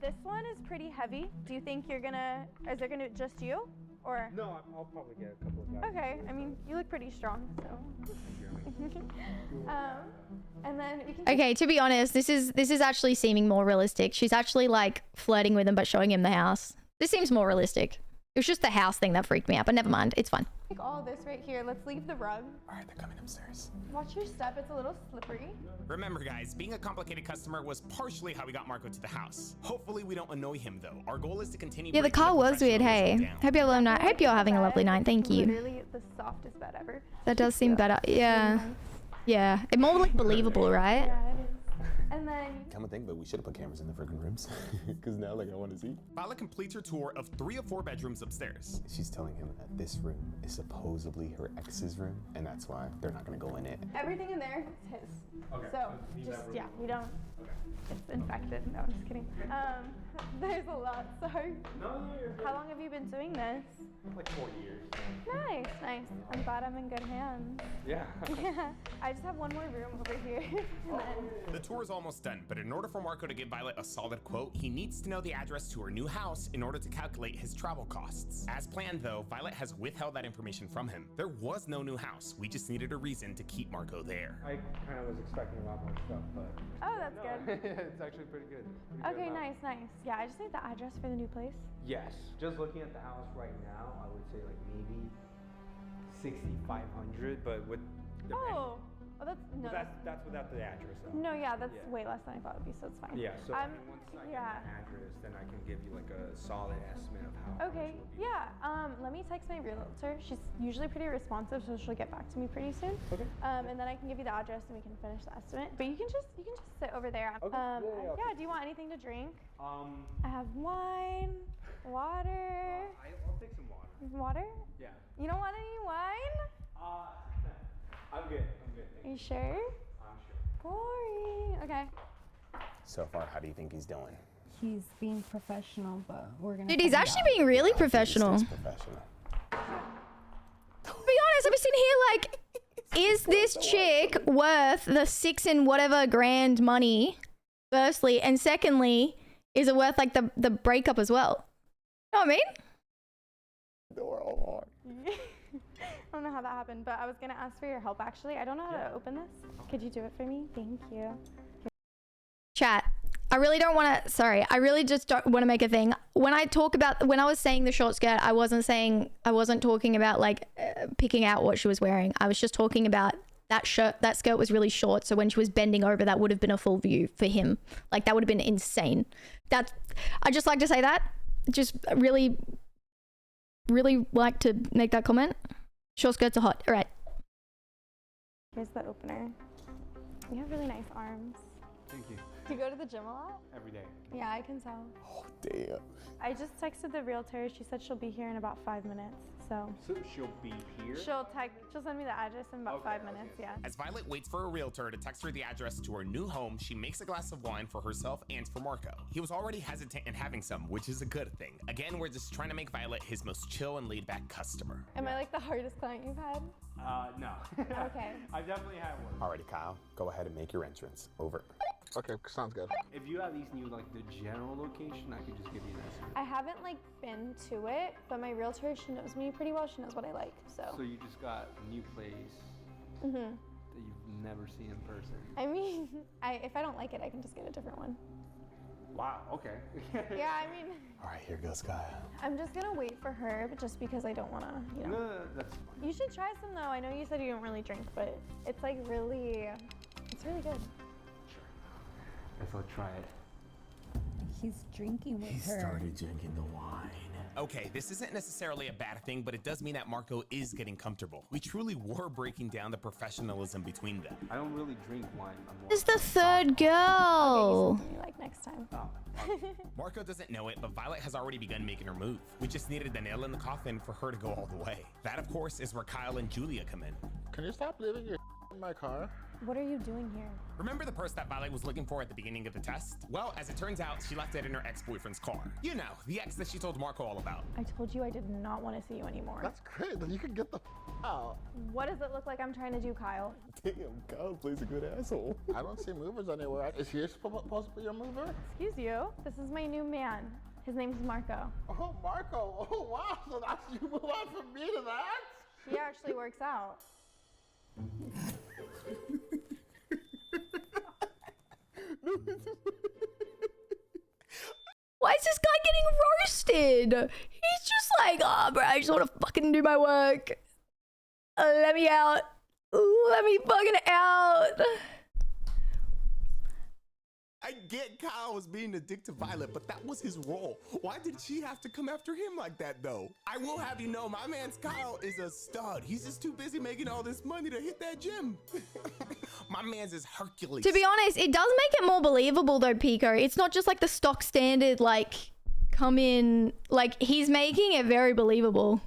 This one is pretty heavy. Do you think you're gonna, is there gonna just you? Or? No, I'll probably get a couple of guys. Okay, I mean, you look pretty strong, so. And then we can. Okay, to be honest, this is actually seeming more realistic. She's actually like flirting with him but showing him the house. This seems more realistic. It was just the house thing that freaked me out, but never mind. It's fine. Take all this right here. Let's leave the rug. All right, they're coming upstairs. Watch your step. It's a little slippery. Remember guys, being a complicated customer was partially how we got Marco to the house. Hopefully we don't annoy him though. Our goal is to continue. Yeah, the car was weird. Hey, hope you're having a lovely night. Thank you. Literally the softest bed ever. That does seem better. Yeah, yeah. It's more like believable, right? Yeah, it is. And then. Come and think, but we should have put cameras in the freaking rooms. Because now, like, I want to see. Violet completes her tour of 3 of 4 bedrooms upstairs. She's telling him that this room is supposedly her ex's room, and that's why they're not going to go in it. Everything in there is his. Okay. So, just, yeah, we don't. Okay. It's infected. No, I'm just kidding. There's a lot, sorry. No, you're How long have you been doing this? like 4 years. Nice, nice. I'm glad I'm in good hands. Yeah. Yeah. I just have one more room over here. And then. The tour is almost done, but in order for Marco to give Violet a solid quote, he needs to know the address to her new house in order to calculate his travel costs. As planned though, Violet has withheld that information from him. There was no new house, we just needed a reason to keep Marco there. I kind of was expecting a lot more stuff, but. Oh, that's good. It's actually pretty good. Pretty good Okay, amount. nice, nice. Yeah, I just need the address for the new place. Yes. Just looking at the house right now, I would say like maybe 6,500, but with the Oh, Oh, that's no. But that's without the address though. No, yeah, that's Yeah. way less than I thought it would be, so it's fine. Yeah, so I I'm, mean, once I get yeah. the address, then I can give you like a solid estimate of how Okay, yeah. Let me text my realtor. She's usually pretty responsive, so she'll get back to me pretty soon. Okay. And then I can give you the address and we can finish the estimate. But you can just sit over there. Okay. Yeah. Do you want anything to drink? Um, I have wine, water. I'll take some water. Water? Yeah. You don't want any wine? I'm good. Are you sure? I'm sure. Boring. Okay. So far, how do you think he's doing? He's being professional, but we're gonna. Dude, he's actually being really professional. He's professional. To be honest, I'm sitting here like, is this chick worth the 6 and whatever grand money? Firstly, and secondly, is it worth like the breakup as well? You know what I mean? I don't know how that happened, but I was gonna ask for your help actually. I don't know how to open this. Could you do it for me? Thank you. Chat. I really don't want to, sorry, I really just don't want to make a thing. When I was saying the short skirt, I wasn't talking about like picking out what she was wearing. I was just talking about that skirt was really short. So when she was bending over, that would have been a full view for him. Like that would have been insane. I just like to say that. Just really, really like to make that comment. Short skirts are hot. All right. Here's the opener. You have really nice arms. Thank you. Do you go to the gym a lot? Every day. Yeah, I can tell. Oh, damn. I just texted the realtor. She said she'll be here in about 5 minutes. So she'll be here? she'll send me the address in about 5 minutes, yeah. As Violet waits for a realtor to text her the address to her new home, she makes a glass of wine for herself and for Marco. He was already hesitant in having some, which is a good thing. Again, we're just trying to make Violet his most chill and laid-back customer. Am I like the hardest client you've had? No. Okay. I definitely have one. Alrighty, Kyle, go ahead and make your entrance. Over. Okay, sounds good. If you at least knew like the general location, I could just give you an estimate. I haven't like been to it, but my realtor, she knows me pretty well. She knows what I like, so. So you just got a new place that you've never seen in person. I mean, if I don't like it, I can just get a different one. Wow, okay. Yeah, I mean. Alright, here goes Kyle. I'm just gonna wait for her, but just because I don't wanna, you know. No, that's fine. You should try some though. I know you said you don't really drink, but it's like really, it's really good. Guess I'll try it. He's drinking with her. drinking the wine. Okay, this isn't necessarily a bad thing, but it does mean that Marco is getting comfortable. We truly were breaking down the professionalism between them. I don't really drink wine. This is the third girl. Okay, you like next time. Marco doesn't know it, but Violet has already begun making her move. We just needed the nail in the coffin for her to go all the way. That, of course, is where Kyle and Julia come in. Can you stop leaving your in my car? What are you doing here? Remember the purse that Violet was looking for at the beginning of the test? Well, as it turns out, she left it in her ex-boyfriend's car. You know, the ex that she told Marco all about. I told you I did not want to see you anymore. That's great. Then you can get the out. What does it look like I'm trying to do, Kyle? Damn, Kyle plays a good asshole. I don't see movers anywhere. Is he supposed to be your mover? Excuse you. This is my new man. His name's Marco. Oh, Marco. Oh, wow. So that's you move on from me to that? He actually works out. Why is this guy getting roasted? He's just like, oh, bro, I just want to fucking do my work. Let me out. Let me fucking out. I get Kyle was being a dick to Violet, but that was his role. Why did she have to come after him like that, though? I will have you know, my man's Kyle is a stud. He's just too busy making all this money to hit that gym. My man's is Hercules. To be honest, it does make it more believable though, Pico. It's not just like the stock standard, like, come in. Like, he's making it very believable.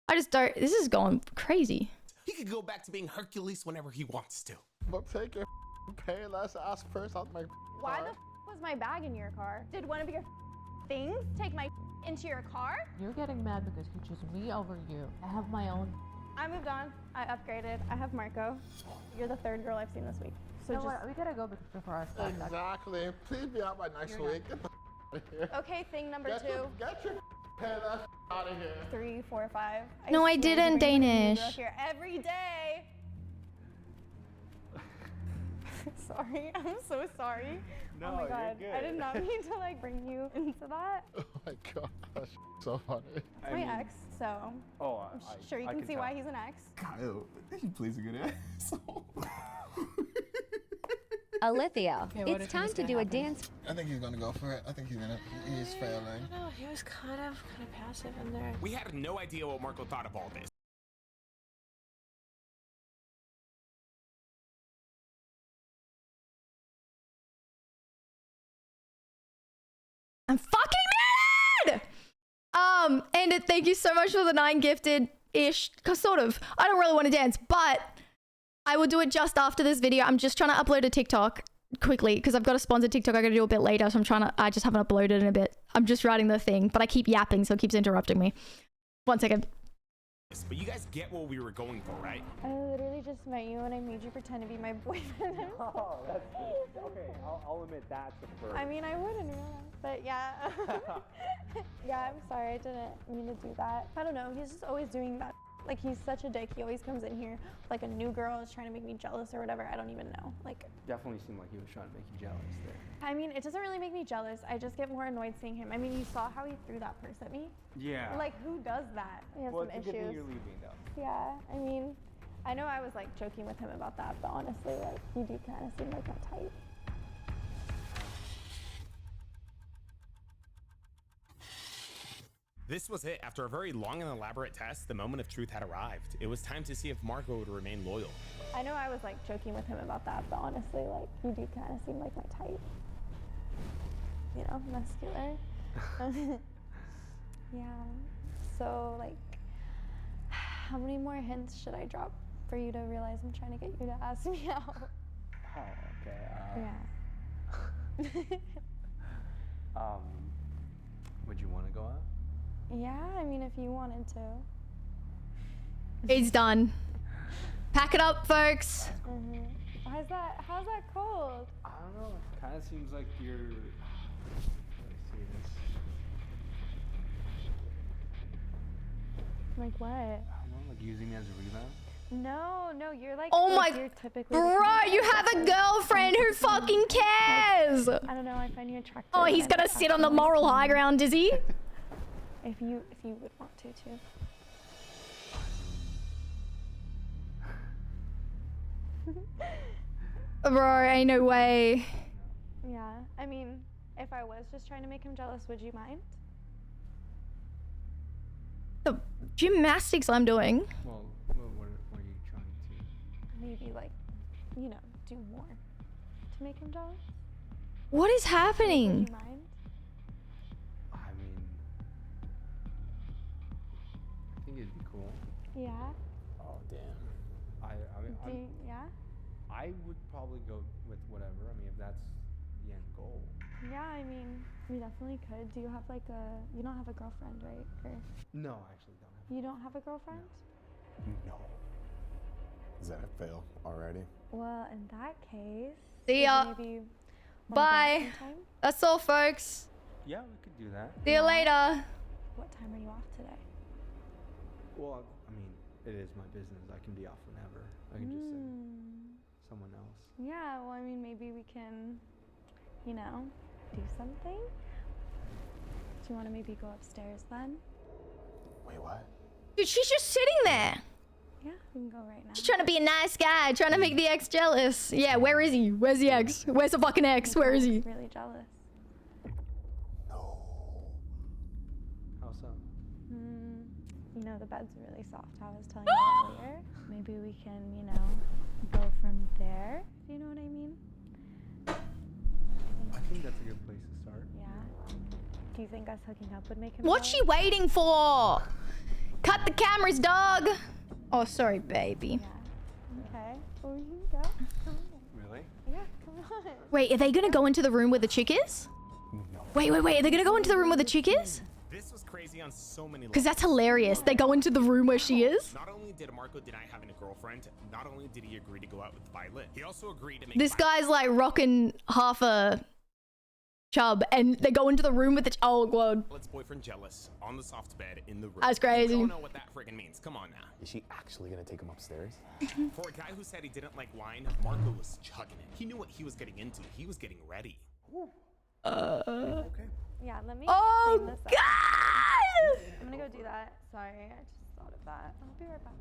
I just don't, this is going crazy. He could go back to being Hercules whenever he wants to. But take your pay less ass purse out my Why car. the was my bag in your car? Did one of your things take my into your car? You're getting mad because he chose me over you. I have my own. I moved on. I upgraded. I have Marco. You're the third girl I've seen this week. So You know just what? We gotta go before I start. Exactly. Please be out by next You're week. Get the out of here. okay. Thing number Get 2, your pay less out of here. 3, 4, 5. No, I swear to didn't, bring you a new Danish. girl here every day. Sorry, I'm so sorry. No, oh my you're god, I good. did not mean to like bring you into that. Oh my gosh, so funny. It's my ex, so Oh, I'm sure you can see why he's an ex. Kyle, he plays a good asshole. Alithia, Okay, what do you it's think time is to gonna do a happen? dance. I think he's gonna go for it. I think he's failing. No, he was kind of passive in there. We had no idea what Marco thought of all this. I'm fucking mad! And thank you so much for the 9 gifted-ish, sort of. I don't really want to dance, but I will do it just after this video. I'm just trying to upload a TikTok quickly because I've got a sponsored TikTok I gotta do a bit later, so I just haven't uploaded in a bit. I'm just writing the thing, but I keep yapping, so it keeps interrupting me. 1 second. But you guys get what we were going for, right? I literally just met you and I made you pretend to be my boyfriend. Oh, that's okay. I'll admit that's a first. I mean, I wouldn't realize, but yeah. Yeah, I'm sorry, I didn't mean to do that. I don't know, he's just always doing that. Like, he's such a dick. He always comes in here like a new girl is trying to make me jealous or whatever. I don't even know. Like, Definitely seemed like he was trying to make you jealous there. I mean, it doesn't really make me jealous. I just get more annoyed seeing him. I mean, you saw how he threw that purse at me? Yeah. Like, who does that? He has Well, some it's a good thing issues. you're leaving, though. Yeah, I mean, I know I was like joking with him about that, but honestly, like, you do kind of seem like my type. This was it. After a very long and elaborate test, the moment of truth had arrived. It was time to see if Marco would remain loyal. I know I was like joking with him about that, but honestly, like, you do kind of seem like my type. You know, muscular. Yeah. So, like, how many more hints should I drop for you to realize I'm trying to get you to ask me out? Oh, okay. Yeah. Would you want to go out? Yeah, I mean, if you wanted to. It's done. Pack it up, folks. How's that cold? I don't know. It kind of seems like you're. Let me see this. Like what? I don't know, like using me as a rebound. No, you're like. Oh like, my, you're typically the bro, kind of you guy have that a would- girlfriend who fucking cares. I don't know. I find you attractive. Oh, he's and gonna sit on the actually, moral high ground, is he? If you would want to too. Bro, ain't no way. Yeah, I mean, if I was just trying to make him jealous, would you mind? The gymnastics I'm doing. Well, what are you trying to? Maybe like, you know, do more to make him jealous. What is happening? Would you mind? I mean, I think it'd be cool. Yeah. Oh damn. Yeah. I would probably go with whatever. I mean, if that's the end goal. Yeah, I mean, we definitely could. Do you have like you don't have a girlfriend, right? Or No, I actually don't have. you don't have a girlfriend? No. Is that a fail already? Well, in that case, See would ya. you maybe wanna go out Bye. sometime? That's all, folks. Yeah, we could do that. See you later. What time are you off today? Well, I mean, it is my business. I can be off whenever. I can just say someone else. Yeah, well, I mean, maybe we can, you know, do something. Do you want to maybe go upstairs then? Wait, what? Dude, she's just sitting there. Yeah, we can go right now. She's trying to be a nice guy, trying to make the ex jealous. Yeah, where is he? Where's the ex? Where's the fucking ex? Where is he? Really jealous. How so? You know, the bed's really soft. I was telling you earlier. Maybe we can, you know, go from there. Do you know what I mean? I think that's a good place to start. Yeah. Do you think us hooking up would make him What's she waiting for? Cut the cameras, dog. Oh, sorry, baby. Okay. Well, we can go. Come on. Really? Yeah, come on. Wait, are they gonna go into the room where the chick is? No. Wait, are they gonna go into the room where the chick is? This was crazy on so many levels. Because that's hilarious. They go into the room where she is. Not only did Marco deny having a girlfriend, not only did he agree to go out with Violet, he also agreed to make This guy's like rocking half a chub, and they go into the room with the oh god. Let's boyfriend jealous on the soft bed in the room. That's crazy. You don't know what that friggin' means. Come on now. Is she actually gonna take him upstairs? For a guy who said he didn't like wine, Marco was chugging it. He knew what he was getting into. He was getting ready. Okay. Yeah, let me Oh clean this up. god! I'm gonna go do that. Sorry, I just thought of that. I'll be right back.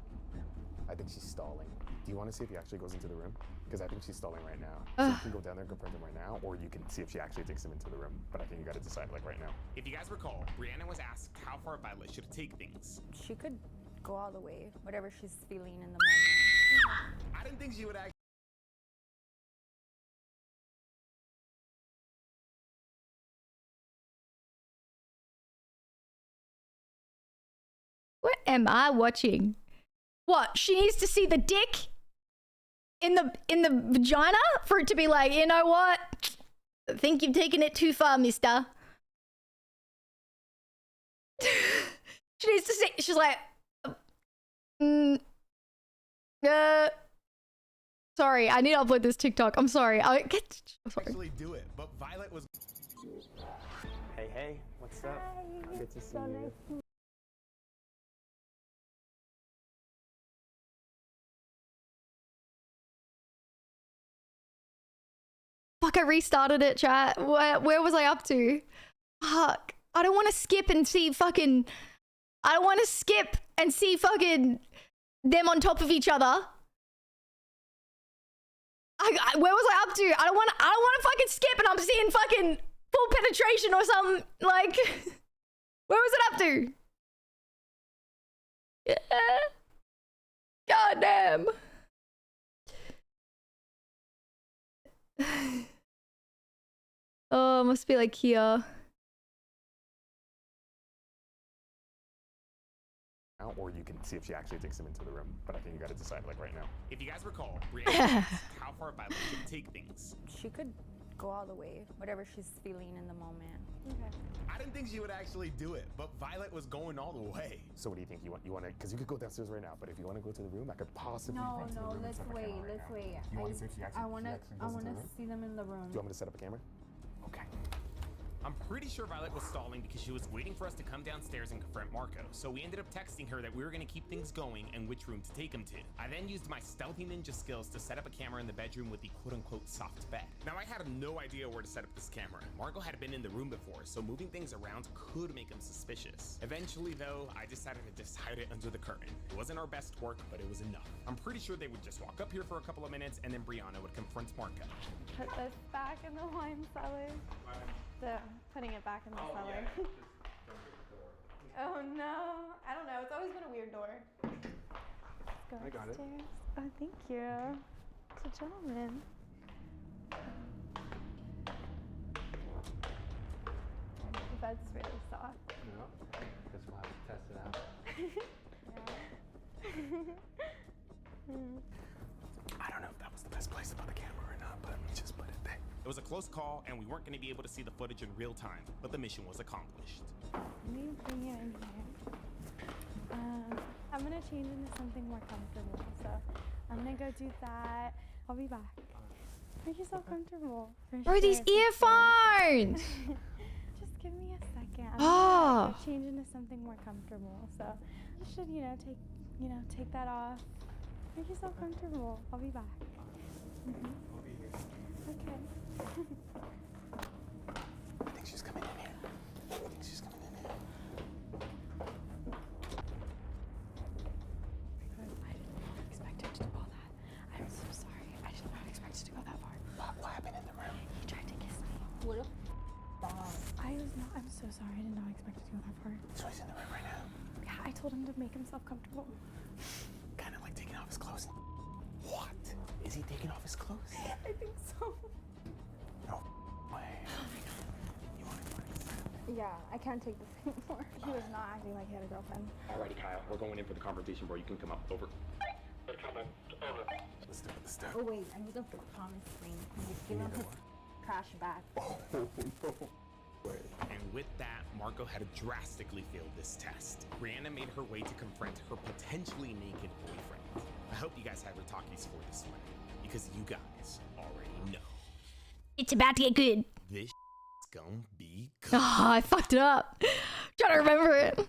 I think she's stalling. Do you want to see if he actually goes into the room? Because I think she's stalling right now. So you can go down there and confront him right now, or you can see if she actually takes him into the room. But I think you got to decide like right now. If you guys recall, Brianna was asked how far Violet should take things. She could go all the way, whatever she's feeling in the moment. I didn't think she would actually. What am I watching? What? She needs to see the dick in the vagina for it to be like, you know what? I think you've taken it too far, mister. She needs to see. She's like, sorry, I need to upload this TikTok. I'm sorry. I'm sorry. Actually do it, but Violet was. Hey, what's up? Hi. Good to see So you. nice to meet Fuck, I restarted it, chat. Where was I up to? Fuck. I don't want to skip and see fucking... I don't want to skip and see fucking them on top of each other. Where was I up to? I don't want to fucking skip and I'm seeing fucking full penetration or something. Like, where was it up to? Yeah. God damn. Oh, it must be like here. Or you can see if she actually takes him into the room. But I think you got to decide like right now. If you guys recall, Brianna asked how far Violet should take things. She could go all the way, whatever she's feeling in the moment. Okay. I didn't think she would actually do it, but Violet was going all the way. So what do you think? You want to? Because you could go downstairs right now. But if you want to go to the room, I could possibly. run to the room and let's set up a wait, camera right let's now. wait. You want to see if she actually? I want to see them in the room. Do you want me to set up a camera? Okay. I'm pretty sure Violet was stalling because she was waiting for us to come downstairs and confront Marco. So we ended up texting her that we were going to keep things going and which room to take him to. I then used my stealthy ninja skills to set up a camera in the bedroom with the quote-unquote soft bed. Now I had no idea where to set up this camera. Marco had been in the room before, so moving things around could make him suspicious. Eventually though, I decided to just hide it under the curtain. It wasn't our best work, but it was enough. I'm pretty sure they would just walk up here for a couple of minutes and then Brianna would confront Marco. Put this back in the wine cellar. Putting it back in the cellar. Oh no. I don't know. It's always been a weird door. Let's go I got it. upstairs. Oh, thank you. It's a gentleman. The bed's really soft. No, guess we'll have to test it out. I don't know if that was the best place to put the camera or not, but we just put it there. It was a close call, and we weren't going to be able to see the footage in real time, but the mission was accomplished. Let me bring it in here. I'm gonna change into something more comfortable, so I'm gonna go do that. I'll be back. Make yourself comfortable. Bro, these earphones! Just give me a second. I'm Oh. gonna go change into something more comfortable. So you should, take that off. Make yourself comfortable. I'll be back. Okay. I think she's coming in here. I think she's coming in here. I did not expect it to do all that. I'm so sorry. I did not expect it to go that far. What happened in the room? He tried to kiss me. What a I'm so sorry. I did not expect it to go that far. So he's in the room right now. Yeah, I told him to make himself comfortable. Kind of like taking off his clothes. What? Is he taking off his clothes? I think so. No way. You want to Yeah, I can't take this anymore. He was not acting like he had a girlfriend. Alrighty, Kyle. We're going in for the confrontation, bro. You can come up. Over. Let's do it. Let's do it. Oh wait, I need the promise ring. Give him his cash back. Oh no. And with that, Marco had drastically failed this test. Brianna made her way to confront her potentially naked boyfriend. I hope you guys have your talkies for this one, because you guys already know. It's about to get good. This is gonna be good. Oh, I fucked it up. Trying to remember it.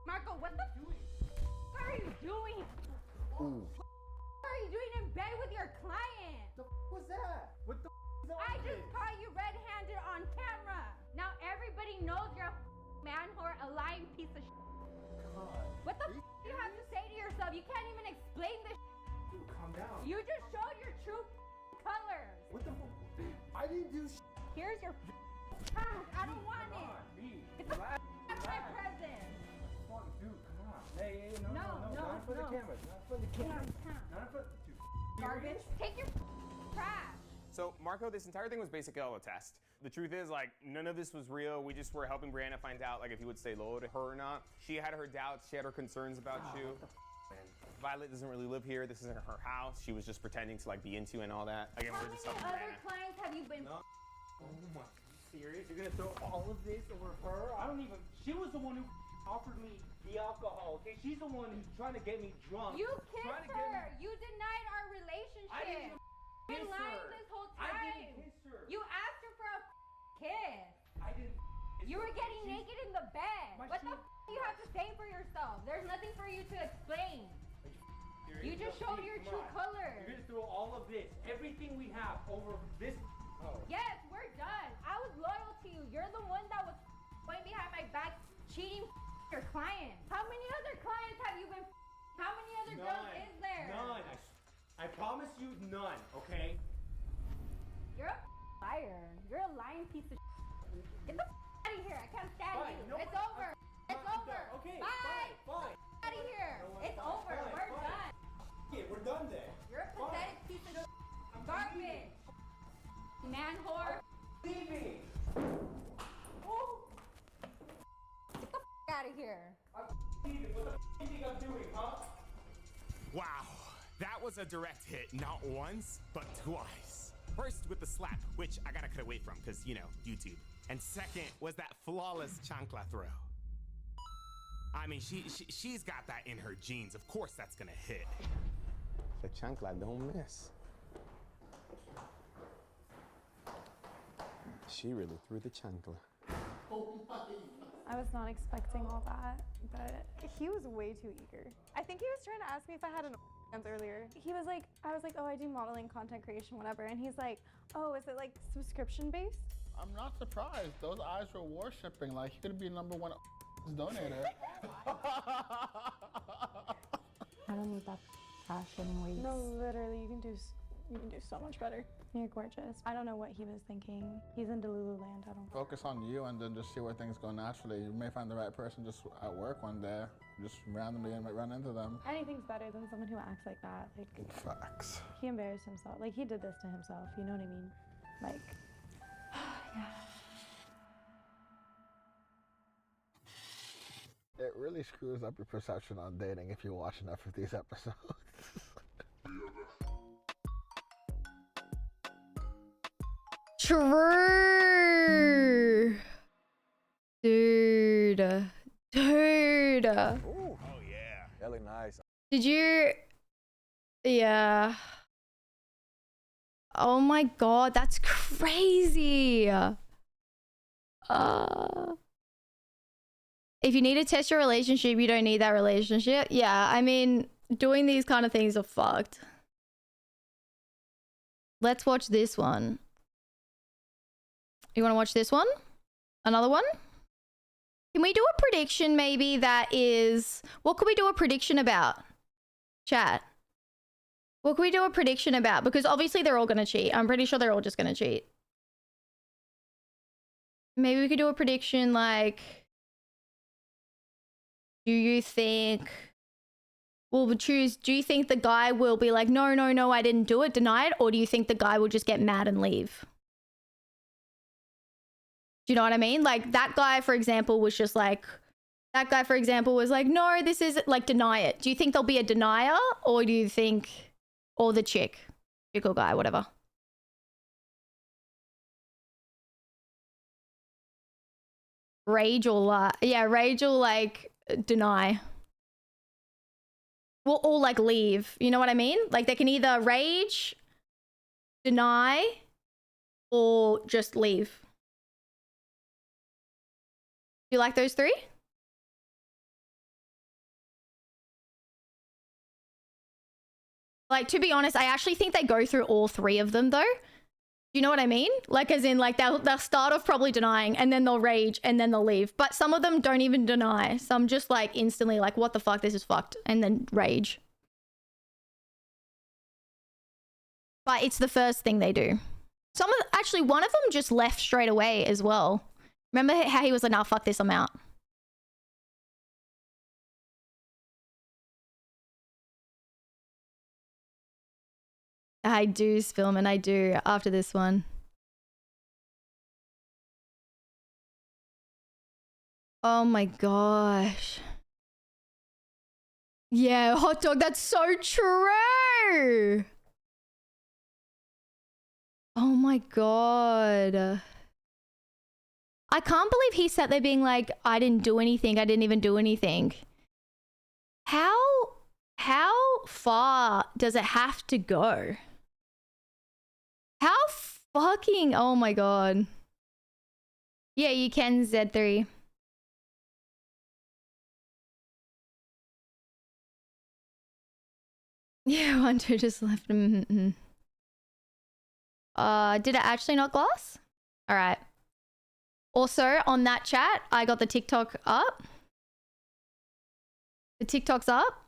Marco, what the fuck are you doing? What are you doing in bed with your client? The was that? What the I just caught you red-handed on camera. Now everybody knows you're a man whore, a lying piece of God. What the do you have to say to yourself? You can't even explain this. Dude, calm down. You just showed your true colors. What the I didn't do Here's your cash. I don't want it. Get the out of my present. Dude, come on. Hey, no. Not for the cameras. Not for the cameras. Not for dude. Garbage. Take your trash. So, Marco, this entire thing was basically all a test. The truth is, like, none of this was real. We just were helping Brianna find out, like, if you would stay loyal to her or not. She had her doubts. She had her concerns about you. Violet doesn't really live here. This isn't her house. She was just pretending to, like, be into and all that. Again, How we're many just helping other Brianna. clients have you been? No. Oh my, serious? You're gonna throw all of this over her? I don't even. She was the one who offered me the alcohol. Okay, she's the one who's trying to get me drunk. You kissed her. You denied our relationship. I didn't even You've been kiss lying her. this whole I time. didn't kiss her. You asked her for a kiss. I didn't. You were getting naked in the bed. My What the shit- do you have to say for yourself? There's nothing for you to explain. You just showed your Come true on. colors. You're gonna throw all of this, everything we have, over this. Oh. Yes, we're done. I was loyal to you. You're the one that was going behind my back, cheating your clients. How many other clients have you been? How many other girls is there? None. I promise you, none. Okay. You're a liar. You're a lying piece of. Get the out of here. I can't stand Fine, you. no, It's over. It's over. Okay. Bye. Fine. Out of here. It's over. Fine, We're fine. done. Okay, we're done then. You're a pathetic piece of garbage. Man whore. Leaving. Oh. Get the out of here. I'm leaving. What the do you think I'm doing, huh? Wow, that was a direct hit, not once, but twice. First with the slap, which I gotta cut away from, because, you know, YouTube. And second was that flawless chancla throw. I mean, she's got that in her genes. Of course that's gonna hit. The chancla don't miss. She really threw the chancla. I was not expecting all that, but he was way too eager. I think he was trying to ask me if I had an OnlyFans earlier. He was like, I was like, oh, I do modeling, content creation, whatever. And he's like, oh, is it like subscription based? I'm not surprised. Those eyes were worshipping. Like, you could be #1 donator. I don't need that trash anyways. No, literally, you can do so much better. You're gorgeous. I don't know what he was thinking. He's in Delulu land. I don't. Focus on you and then just see where things go naturally. You may find the right person just at work one day. Just randomly and might run into them. Anything's better than someone who acts like that. Like, Facts. he embarrassed himself. Like, he did this to himself. You know what I mean? Like, It really screws up your perception on dating if you watch enough of these episodes. True. Dude. Oh yeah. Really nice. Did you? Yeah. Oh my god, that's crazy. If you need to test your relationship, you don't need that relationship. Yeah, I mean, doing these kind of things are fucked. Let's watch this one. You want to watch this one? Another one? Can we do a prediction maybe that is... What could we do a prediction about? Chat. What could we do a prediction about? Because obviously they're all going to cheat. I'm pretty sure they're all just going to cheat. Maybe we could do a prediction like... Do you think... We'll choose... Do you think the guy will be like, no, no, no, I didn't do it, deny it? Or do you think the guy will just get mad and leave? Do you know what I mean? Like, that guy, for example, was just like... That guy, for example, was like, no, this is... Like, deny it. Do you think there'll be a denier? Or do you think... Or the chick or guy, whatever. Rage or yeah, rage or like deny. Well, or like leave. You know what I mean? Like they can either rage deny, or just leave. Do you like those three? Like, to be honest, I actually think they go through all three of them though. You know what I mean? Like, as in, like, they'll start off probably denying, and then they'll rage, and then they'll leave. But some of them don't even deny. Some just, like, instantly, like, what the fuck, this is fucked, and then rage. But it's the first thing they do. Actually, one of them just left straight away as well. Remember how he was like, nah, fuck this, I'm out. I do, Spillman, I do, after this one. Oh my gosh. Yeah, hot dog, that's so true. Oh my god. I can't believe he sat there being like, I didn't do anything, I didn't even do anything. How far does it have to go? How fucking, oh my god. Yeah, you can, Z3. Yeah, one, two just left. Did it actually not glass? All right. Also, on that chat, I got the TikTok up. The TikTok's up.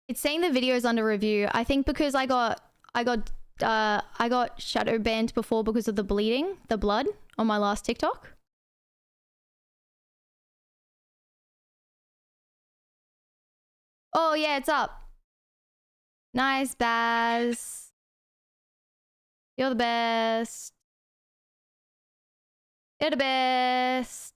It's saying the video is under review. I think because I got shadow banned before because of the bleeding, the blood on my last TikTok. Oh yeah, it's up. Nice, Baz. You're the best. You're the best.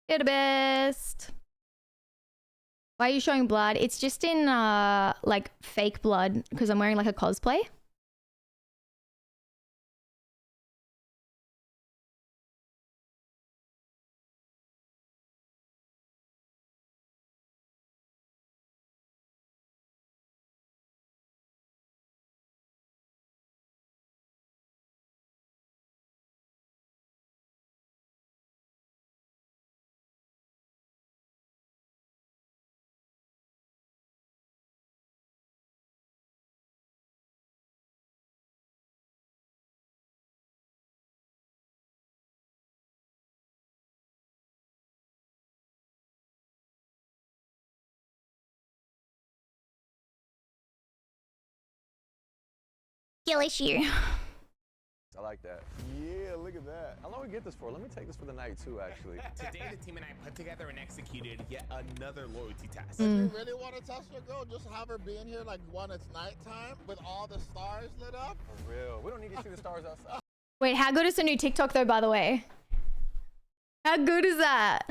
You're the best. Why are you showing blood? It's just in like fake blood because I'm wearing like a cosplay. Kill issue. I like that. Yeah, look at that. How long we get this for? Let me take this for the night too, actually. Today, the team and I put together and executed yet another loyalty test. If you really want to test your girl, just have her be in here like when it's nighttime with all the stars lit up. For real. We don't need to see the stars outside. Wait, how good is the new TikTok though, by the way? How good is that?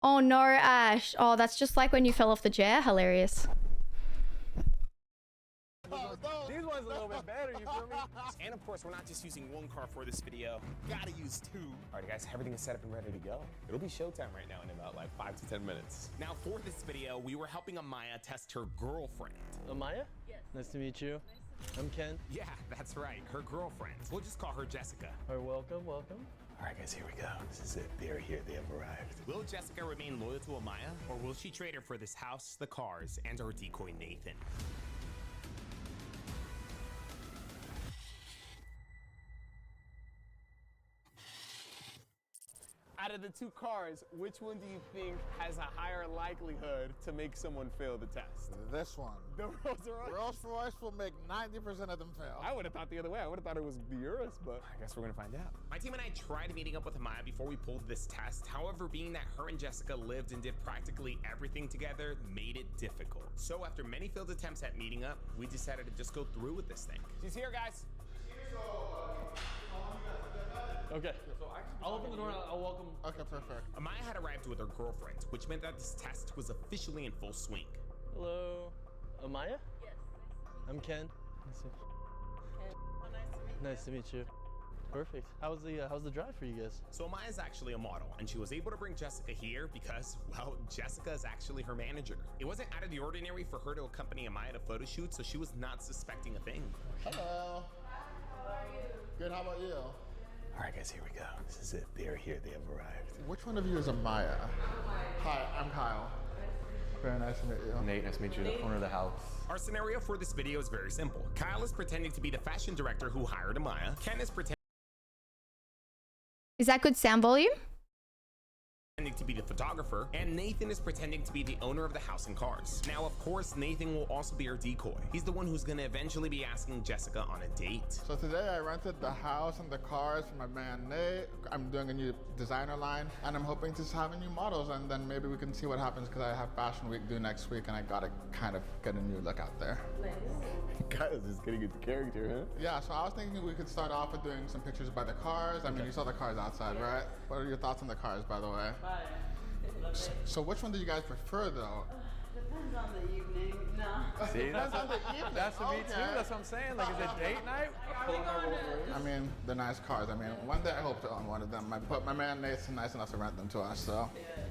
Oh no, Ash. Oh, that's just like when you fell off the chair. Hilarious. These ones a little bit better, you feel me? And of course, we're not just using one car for this video. Gotta use two. All right, guys, everything is set up and ready to go. It'll be showtime right now in about like 5 to 10 minutes. Now, for this video, we were helping Amaya test her girlfriend. Amaya? Yes. Nice to meet you. I'm Ken. Yeah, that's right, her girlfriend. We'll just call her Jessica. All right, welcome, welcome. All right, guys, here we go. This is it. They're here. They have arrived. Will Jessica remain loyal to Amaya, or will she trade her for this house, the cars, and her decoy Nathan? Out of the two cars, which one do you think has a higher likelihood to make someone fail the test? This one. The Rolls Royce? Rolls Royce will make 90% of them fail. I would have thought the other way. I would have thought it was the Urus, but I guess we're gonna find out. My team and I tried meeting up with Amaya before we pulled this test. However, being that her and Jessica lived and did practically everything together made it difficult. So after many failed attempts at meeting up, we decided to just go through with this thing. She's here, guys. Okay. I'll open the door and I'll welcome. Okay, perfect. Amaya had arrived with her girlfriend, which meant that this test was officially in full swing. Hello. Amaya? Yes. I'm Ken. Nice to meet you. Perfect. How's the drive for you guys? So Amaya's actually a model, and she was able to bring Jessica here because, well, Jessica is actually her manager. It wasn't out of the ordinary for her to accompany Amaya to photo shoot, so she was not suspecting a thing. Hello. How are you? Good, how about you? All right, guys, here we go. This is it. They're here. They have arrived. Which one of you is Amaya? Hi, I'm Kyle. Very nice to meet you. Nate, nice to meet you. The owner of the house. Our scenario for this video is very simple. Kyle is pretending to be the fashion director who hired Amaya. Ken is pretending Is that good sound volume? to be the photographer, and Nathan is pretending to be the owner of the house and cars. Now, of course, Nathan will also be our decoy. He's the one who's gonna eventually be asking Jessica on a date. So today I rented the house and the cars for my man Nate. I'm doing a new designer line, and I'm hoping to have new models, and then maybe we can see what happens because I have Fashion Week due next week, and I gotta kind of get a new look out there. Kyle's just getting into character, huh? Yeah, so I was thinking we could start off with doing some pictures by the cars. I mean, you saw the cars outside, right? What are your thoughts on the cars, by the way? So which one do you guys prefer, though? Depends on the evening. No. See, Depends on the evening. That's for me too. Okay. That's what I'm saying. Like, is it date night? I'm pulling our Rolls Royce. I mean, they're nice cars. I mean, one day I hope to own one of them. But my man Nate's nice enough to rent them to us, so.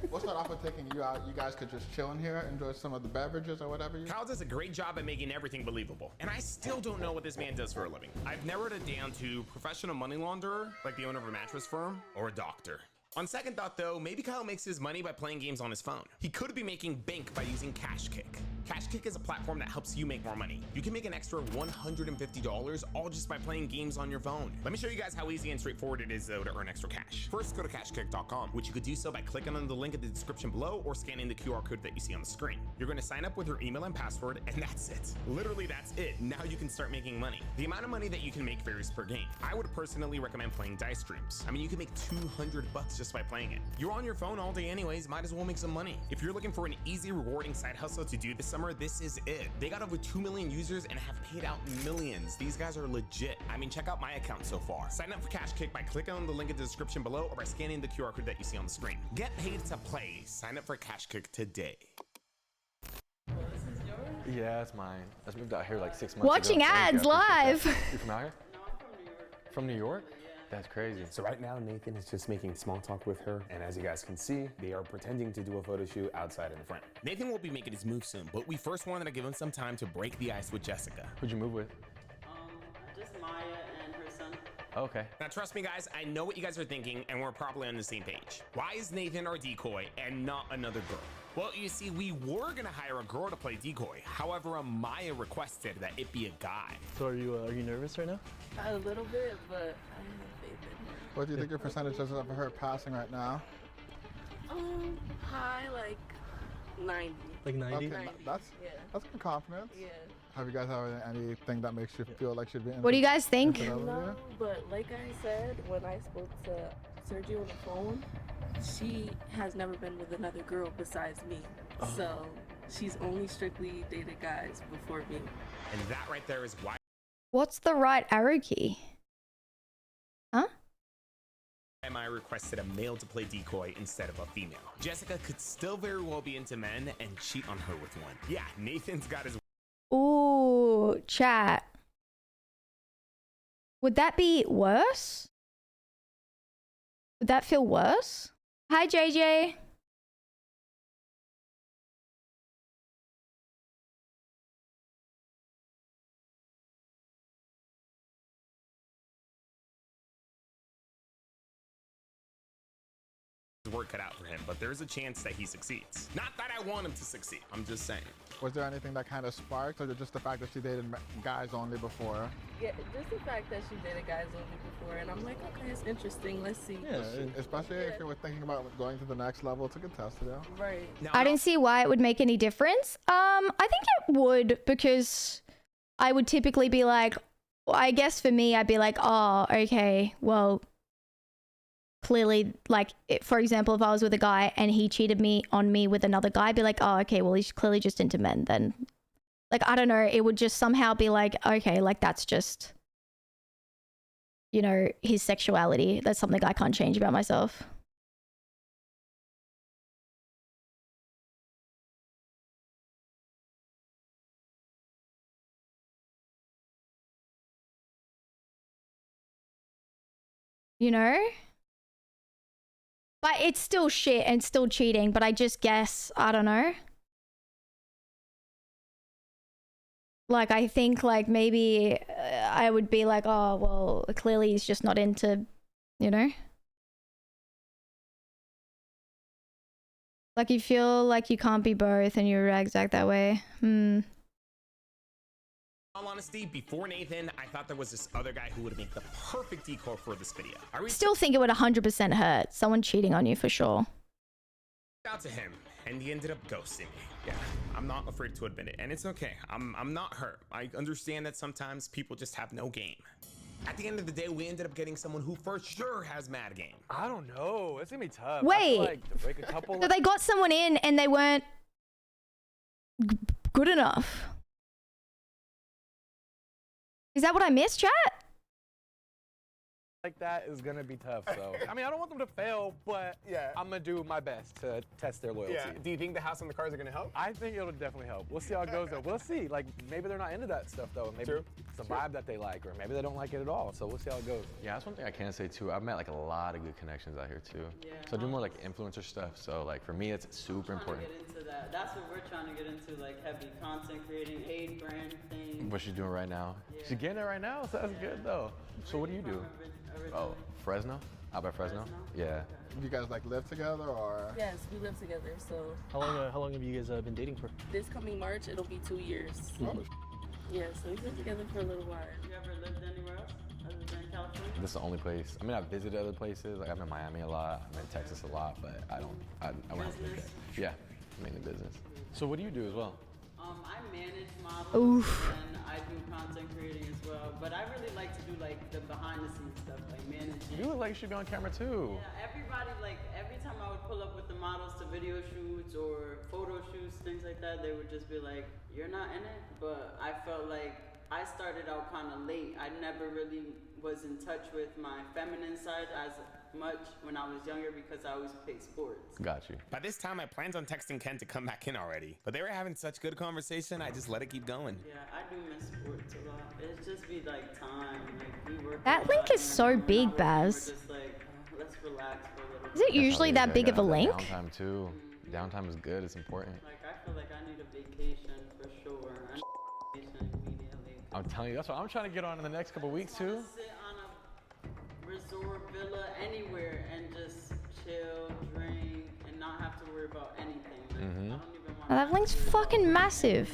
We'll start off with taking you out. You guys could just chill in here, enjoy some of the beverages or whatever you. Kyle does a great job at making everything believable, and I still don't know what this man does for a living. I've narrowed it down to professional money launderer, like the owner of a mattress firm, or a doctor. On second thought though, maybe Kyle makes his money by playing games on his phone. He could be making bank by using Cashkick. Cashkick is a platform that helps you make more money. You can make an extra $150 all just by playing games on your phone. Let me show you guys how easy and straightforward it is though to earn extra cash. First, go to cashkick.com, which you could do so by clicking on the link in the description below or scanning the QR code that you see on the screen. You're gonna sign up with your email and password, and that's it. Literally, that's it. Now you can start making money. The amount of money that you can make varies per game. I would personally recommend playing Dice Streams. I mean, you can make $200 just by playing it. You're on your phone all day anyways, might as well make some money. If you're looking for an easy, rewarding side hustle to do this summer, this is it. They got over 2 million users and have paid out millions. These guys are legit. I mean, check out my account so far. Sign up for Cashkick by clicking on the link in the description below or by scanning the QR code that you see on the screen. Get paid to play. Sign up for Cashkick today. Yeah, it's mine. I just moved out here like 6 months Watching ago. Thank ads you, I appreciate live. that. You from out here? From New York? That's crazy. So right now, Nathan is just making small talk with her, and as you guys can see, they are pretending to do a photo shoot outside in the front. Nathan will be making his move soon, but we first wanted to give him some time to break the ice with Jessica. Who'd you move with? Just Maya and her son. Okay. Now trust me guys, I know what you guys are thinking and we're probably on the same page. Why is Nathan our decoy and not another girl? Well, you see, we were gonna hire a girl to play decoy. However, Amaya requested that it be a guy. So are you nervous right now? A little bit, but I have faith in her. What do you think your percentage is of her passing right now? High, like 90. Like 90? Okay, that's good confidence. Yeah. Have you guys had anything that makes you feel like she'd be? What do you guys think? No, but like I said, when I spoke to Sergio on the phone, she has never been with another girl besides me. So she's only strictly dated guys before me. And that right there is why What's the right arrow key? Huh? Amaya requested a male to play decoy instead of a female. Jessica could still very well be into men and cheat on her with one. Yeah, Nathan's got his... Ooh, chat. Would that be worse? Would that feel worse? Hi, JJ. work cut out for him, but there's a chance that he succeeds. Not that I want him to succeed, I'm just saying. Was there anything that kind of sparked, or just the fact that she dated guys only before? Yeah, just the fact that she dated guys only before, and I'm like, okay, it's interesting. Let's see. Yeah, especially if you were thinking about going to the next level to contest it. Right. I don't see why it would make any difference. I think it would, because I would typically be like, well, I guess for me, I'd be like, oh, okay, well, clearly, like, for example, if I was with a guy and he cheated on me with another guy, I'd be like, oh, okay, well, he's clearly just into men then. Like, I don't know, it would just somehow be like, okay, like, that's just, you know, his sexuality. That's something I can't change about myself. You know? But it's still shit and still cheating, but I just guess, I don't know. Like, I think, like, maybe I would be like, oh, well, clearly he's just not into, you know? Like, you feel like you can't be both and you react that way. In all honesty, before Nathan, I thought there was this other guy who would make the perfect decor for this video. I Still think it would 100% hurt. Someone cheating on you for sure. reached out to him, and he ended up ghosting me. Yeah, I'm not afraid to admit it, and it's okay. I'm not hurt. I understand that sometimes people just have no game. At the end of the day, we ended up getting someone who for sure has mad game. I don't know. It's gonna be tough. Wait. I feel like to break a couple. So they got someone in and they weren't good enough. Is that what I missed, chat? Like that is gonna be tough. So I mean, I don't want them to fail, but I'm gonna do my best to test their loyalty. Yeah. Do you think the house and the cars are gonna help? I think it'll definitely help. We'll see how it goes though. We'll see. Like maybe they're not into that stuff though. Maybe it's a vibe that they like, or maybe they don't like it at all. So we'll see how it goes. Yeah, that's one thing I can say too. I've met like a lot of good connections out here too. So I do more like influencer stuff. So like for me, it's super important. Get into that. That's what we're trying to get into, like heavy content creating, aid brand thing. What she's doing right now. Yeah. She's getting it right now, so that's good though. So what do you do? Oh, Fresno? Out by Fresno? Yeah. You guys like live together or? Yes, we live together. So How long have you guys been dating for? this coming March, it'll be 2 years. Yeah, so we've been together for a little while. You ever lived anywhere else other than California? This is the only place. I mean, I've visited other places. Like I'm in Miami a lot. I'm in Texas a lot, but I wouldn't live there. Yeah, mainly business. So what do you do as well? I manage models and I do content creating as well. But I really like to do like the behind the scenes stuff, like managing. You look like you should be on camera too. Yeah, everybody, like every time I would pull up with the models to video shoots or photo shoots, things like that, they would just be like, you're not in it? But I felt like I started out kind of late. I never really was in touch with my feminine side as much when I was younger because I always played sports. Got you. By this time, I planned on texting Ken to come back in already, but they were having such good conversation, I just let it keep going. Yeah, I do miss sports a lot. It's just be like time, like we work. That link is so big, Baz. Just like, let's relax for a little Is it usually that big of a link? Downtime too. Downtime is good. It's important. Like I feel like I need a vacation for sure. I need a vacation immediately. I'm telling you, that's what I'm trying to get on in the next couple weeks too. Sit on a resort villa anywhere and just chill, drink, and not have to worry about anything. Like, I don't even want Oh, that link's fucking massive.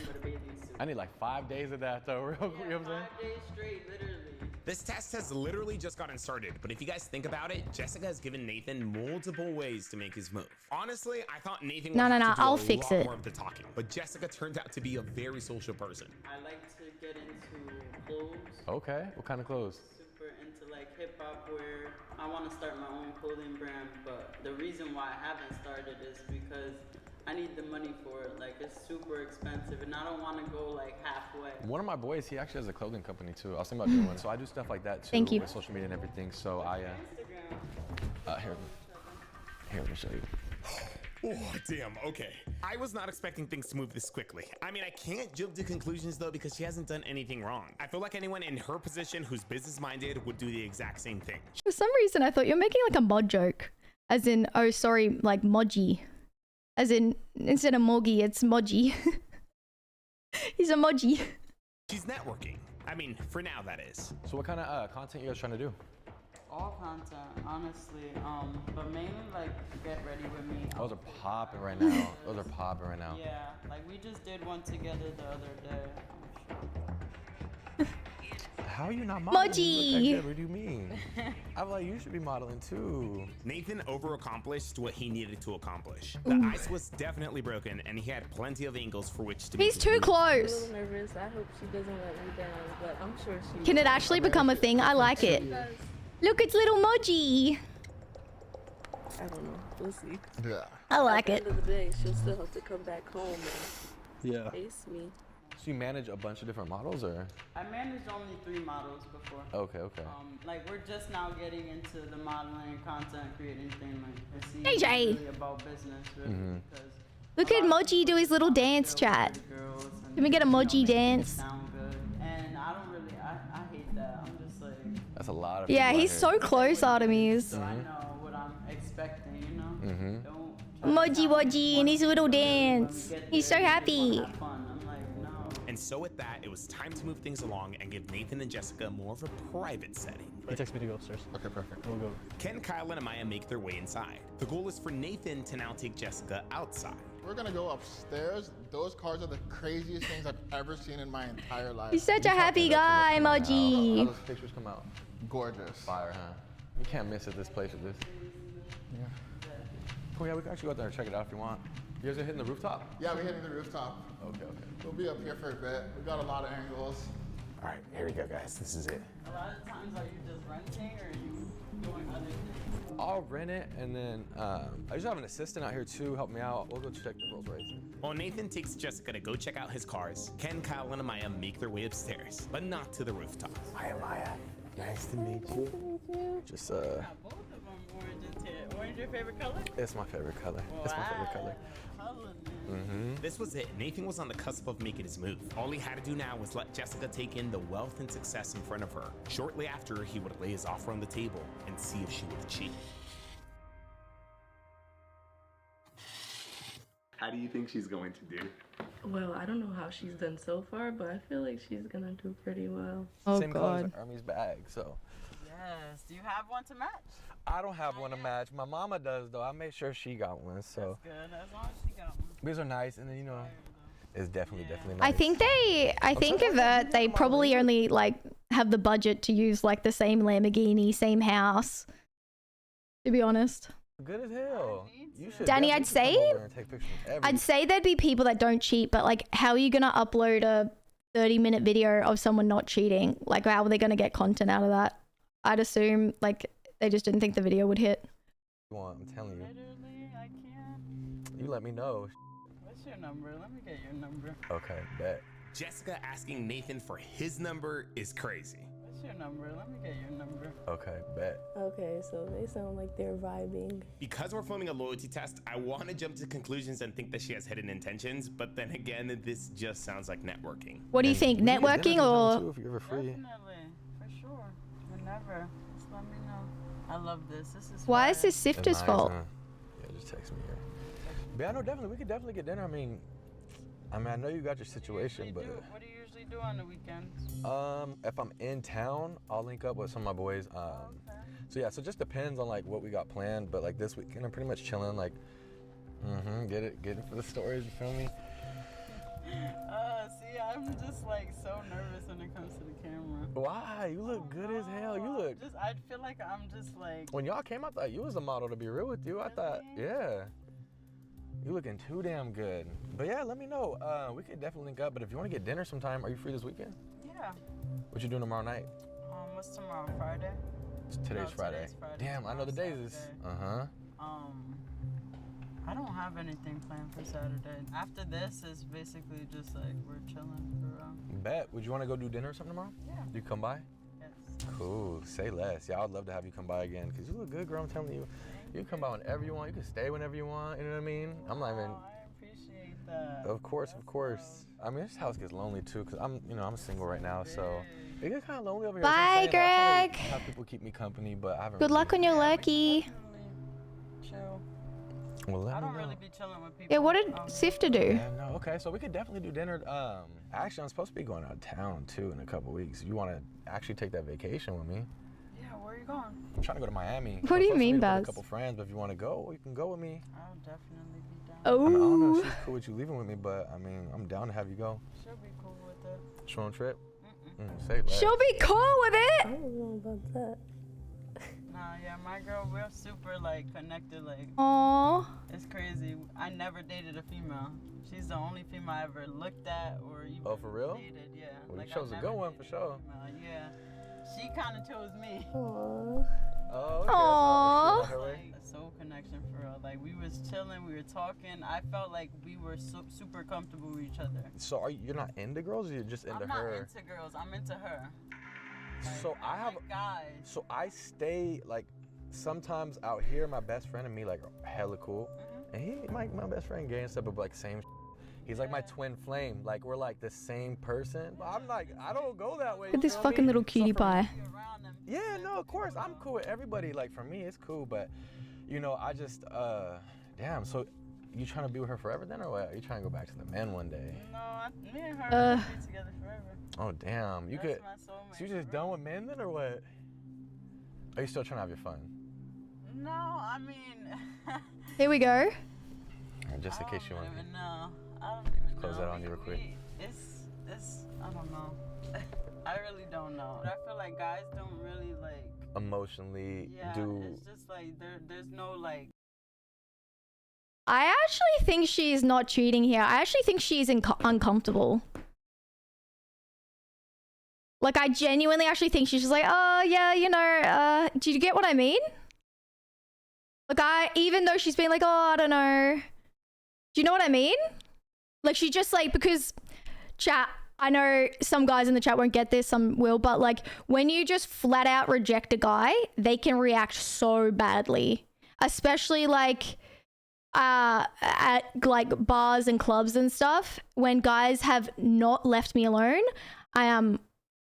I need like 5 days of that though, real quick. You know what I'm saying? 5 days straight, literally. This test has literally just gotten started, but if you guys think about it, Jessica has given Nathan multiple ways to make his move. Honestly, I thought Nathan would have to do I'll a fix lot it. more of the talking, but Jessica turned out to be a very social person. I like to get into clothes. Okay. What kind of clothes? Super into like hip hop wear. I want to start my own clothing brand, but the reason why I haven't started is because I need the money for it. Like it's super expensive, and I don't want to go like halfway. One of my boys, he actually has a clothing company too. I was thinking about doing one. So I do stuff like that too. Thank you. With social media and everything. So I, here, let me show you. Oh, damn, okay. I was not expecting things to move this quickly. I mean, I can't jump to conclusions though because she hasn't done anything wrong. I feel like anyone in her position who's business-minded would do the exact same thing. For some reason, I thought you're making like a mod joke. As in, oh, sorry, like moji. As in, instead of Mogi, it's Moji. He's a Moji. She's networking. I mean, for now, that is. So what kind of content you guys trying to do? all content, honestly. But mainly like Get Ready With Me. Those are popping right now. Those are popping right now. Yeah, like we just did one together the other day. How are you not modeling? Moji. You look that good. What do you mean? I'm like, you should be modeling too. Nathan over-accomplished what he needed to accomplish. The ice was definitely broken, and he had plenty of angles for which to He's make too it move. close. I'm a little nervous. I hope she doesn't let me down, but I'm sure she Can it actually become a thing? I like it. Look, it's little Moji. I don't know. We'll see. Yeah. I like At it. the end of the day, she'll still have to come back home and face me. So you manage a bunch of different models, or? I managed only 3 models before. Okay, okay. Like we're just now getting into the modeling, content creating thing. Like it's AJ. really about business, really, because Look at Moji do his little dance chat. Can we get a Moji dance? sound good. And I don't really, I hate that. I'm just like, That's a lot of Yeah, people out he's here. so close, Artemis. so I know what I'm expecting, you know? Mm-hmm. Moji Woji and his little dance. He's so happy. And so with that, it was time to move things along and give Nathan and Jessica more of a private setting. He texted me to go upstairs. Okay, perfect. We'll go. Ken, Kyle, and Amaya make their way inside. The goal is for Nathan to now take Jessica outside. We're gonna go upstairs. Those cars are the craziest things I've ever seen in my entire life. He's such a happy guy, How Moji. those pictures come out? Gorgeous. Fire, huh? You can't miss it, this place with this. Yeah. Cool, yeah, we can actually go out there and check it out if you want. You guys are hitting the rooftop? Yeah, we're hitting the rooftop. Okay, okay. We'll be up here for a bit. We got a lot of angles. All right, here we go, guys. This is it. A lot of times, are you just renting or are you doing other things? I'll rent it, and then I just have an assistant out here too, help me out. We'll go check the Rolls Royce. While Nathan takes Jessica to go check out his cars, Ken, Kyle, and Amaya make their way upstairs, but not to the rooftop. Hi, Amaya. Nice to meet you. Just, Both of them orange and tan. Orange your favorite color? it's my favorite color. It's my favorite color. This was it. Nathan was on the cusp of making his move. All he had to do now was let Jessica take in the wealth and success in front of her. Shortly after, he would lay his offer on the table and see if she would cheat. How do you think she's going to do? Well, I don't know how she's done so far, but I feel like she's gonna do pretty well. Same color as Hermes bag, so. Yes. Do you have one to match? I don't have one to match. My mama does though. I made sure she got one, so. Good. As long as she got one. These are nice, and then you know, it's definitely nice. I think Avert, they probably only like have the budget to use like the same Lamborghini, same house. To be honest. Good as hell. You should Danny, definitely I'd say, come over and take pictures of everything. I'd say there'd be people that don't cheat, but like, how are you gonna upload a 30-minute video of someone not cheating? Like, how are they gonna get content out of that? I'd assume like they just didn't think the video would hit. I'm telling you. Literally, I can't. You let me know. What's your number? Let me get your number. Okay, bet. Jessica asking Nathan for his number is crazy. What's your number? Let me get your number. Okay, bet. Okay, so they sound like they're vibing. Because we're filming a loyalty test, I want to jump to conclusions and think that she has hidden intentions, but then again, this just sounds like networking. What do you think? Networking or? If you're ever free. Definitely, for sure. Whenever. Just let me know. I love this. This is Why fire. is this Sifter's fault? Yeah, just text me here. But yeah, no, definitely. We could definitely get dinner. I mean, I know you got your situation, but. What do you usually do on the weekends? If I'm in town, I'll link up with some of my boys. So yeah, so it just depends on like what we got planned. But like this weekend, I'm pretty much chilling. Like, get it for the stories. You feel me? See, I'm just like so nervous when it comes to the camera. Why? You look good as hell. You look. I feel like I'm just like. When y'all came, I thought you was a model. To be real with you, I thought, yeah. You looking too damn good. But yeah, let me know. We could definitely link up. But if you want to get dinner sometime, are you free this weekend? Yeah. What you doing tomorrow night? What's tomorrow? Friday? Today's Friday. Damn, I know the days is. I don't have anything planned for Saturday. After this is basically just like we're chilling for Bet. Would you want to go do dinner or something tomorrow? Yeah. You come by? Yes. Cool. Say less. Yeah, I'd love to have you come by again because you look good, girl. I'm telling you. You can come by whenever you want. You can stay whenever you want. You know what I mean? I'm not even. I appreciate that. Of course, of course. I mean, this house gets lonely too because I'm single right now, so it gets kind of lonely over here. Bye, That's what I'm saying. I Greg. try to have people keep me company, but I haven't. Good luck on your lurky. Chill. Well, let I me don't know. really be chilling with people. Yeah, what did Sifter do? Yeah, no, okay, so we could definitely do dinner. Actually, I'm supposed to be going out of town too in a couple weeks. You want to actually take that vacation with me? Yeah, Where are you going? I'm trying to go to Miami. What do you mean, Baz? Baz? A couple friends, but if you want to go, you can go with me. I'll definitely be down. Oh. I mean, I don't know if she's cool with you leaving with me, but I mean, I'm down to have you go. She'll be cool with it. She on trip? Say less. She'll be cool with it. I don't know about that. Nah, yeah, my girl, we're super like connected. Like, Aww. it's crazy. I never dated a female. She's the only female I ever looked at or even Oh, for real? dated. Yeah. Well, like, you chose a good one for sure. Yeah. She kind of chose me. Aww. Oh, okay. Aww. So Like, a soul connection for real. Like, we was chilling, we were talking. I felt like we were super comfortable with each other. So you're not into girls, or you're just into I'm her? not into girls. I'm into her. So I have guys. So I stay like sometimes out here. My best friend and me like are hella cool, and he my best friend gay and stuff, but like same. He's like my twin flame. Like we're like the same person. But I'm like I don't go that way. Look at this you feel me? fucking little cutie pie. Yeah, no, of course I'm cool with everybody. Like for me, it's cool, but you know, I just damn. So you trying to be with her forever then, or what? Are you trying to go back to the men one day? No, me and her will be together forever. Oh damn, you That's could. my soulmate, So you just done with men then, or what? Are you still trying to have your fun? No, I mean. Here we go. Just in case you want I to don't even know. I don't even know. close that on you real quick. It's, I don't know. I really don't know. But I feel like guys don't really like. Emotionally Yeah, do. it's just like there's no like. I actually think she's not cheating here. I actually think she's uncomfortable. Like, I genuinely actually think she's just like, oh, yeah, you know, do you get what I mean? Like, even though she's been like, oh, I don't know. Do you know what I mean? Like, she just like, because chat, I know some guys in the chat won't get this, some will, but like, when you just flat out reject a guy, they can react so badly. Especially like, at like bars and clubs and stuff, when guys have not left me alone, I am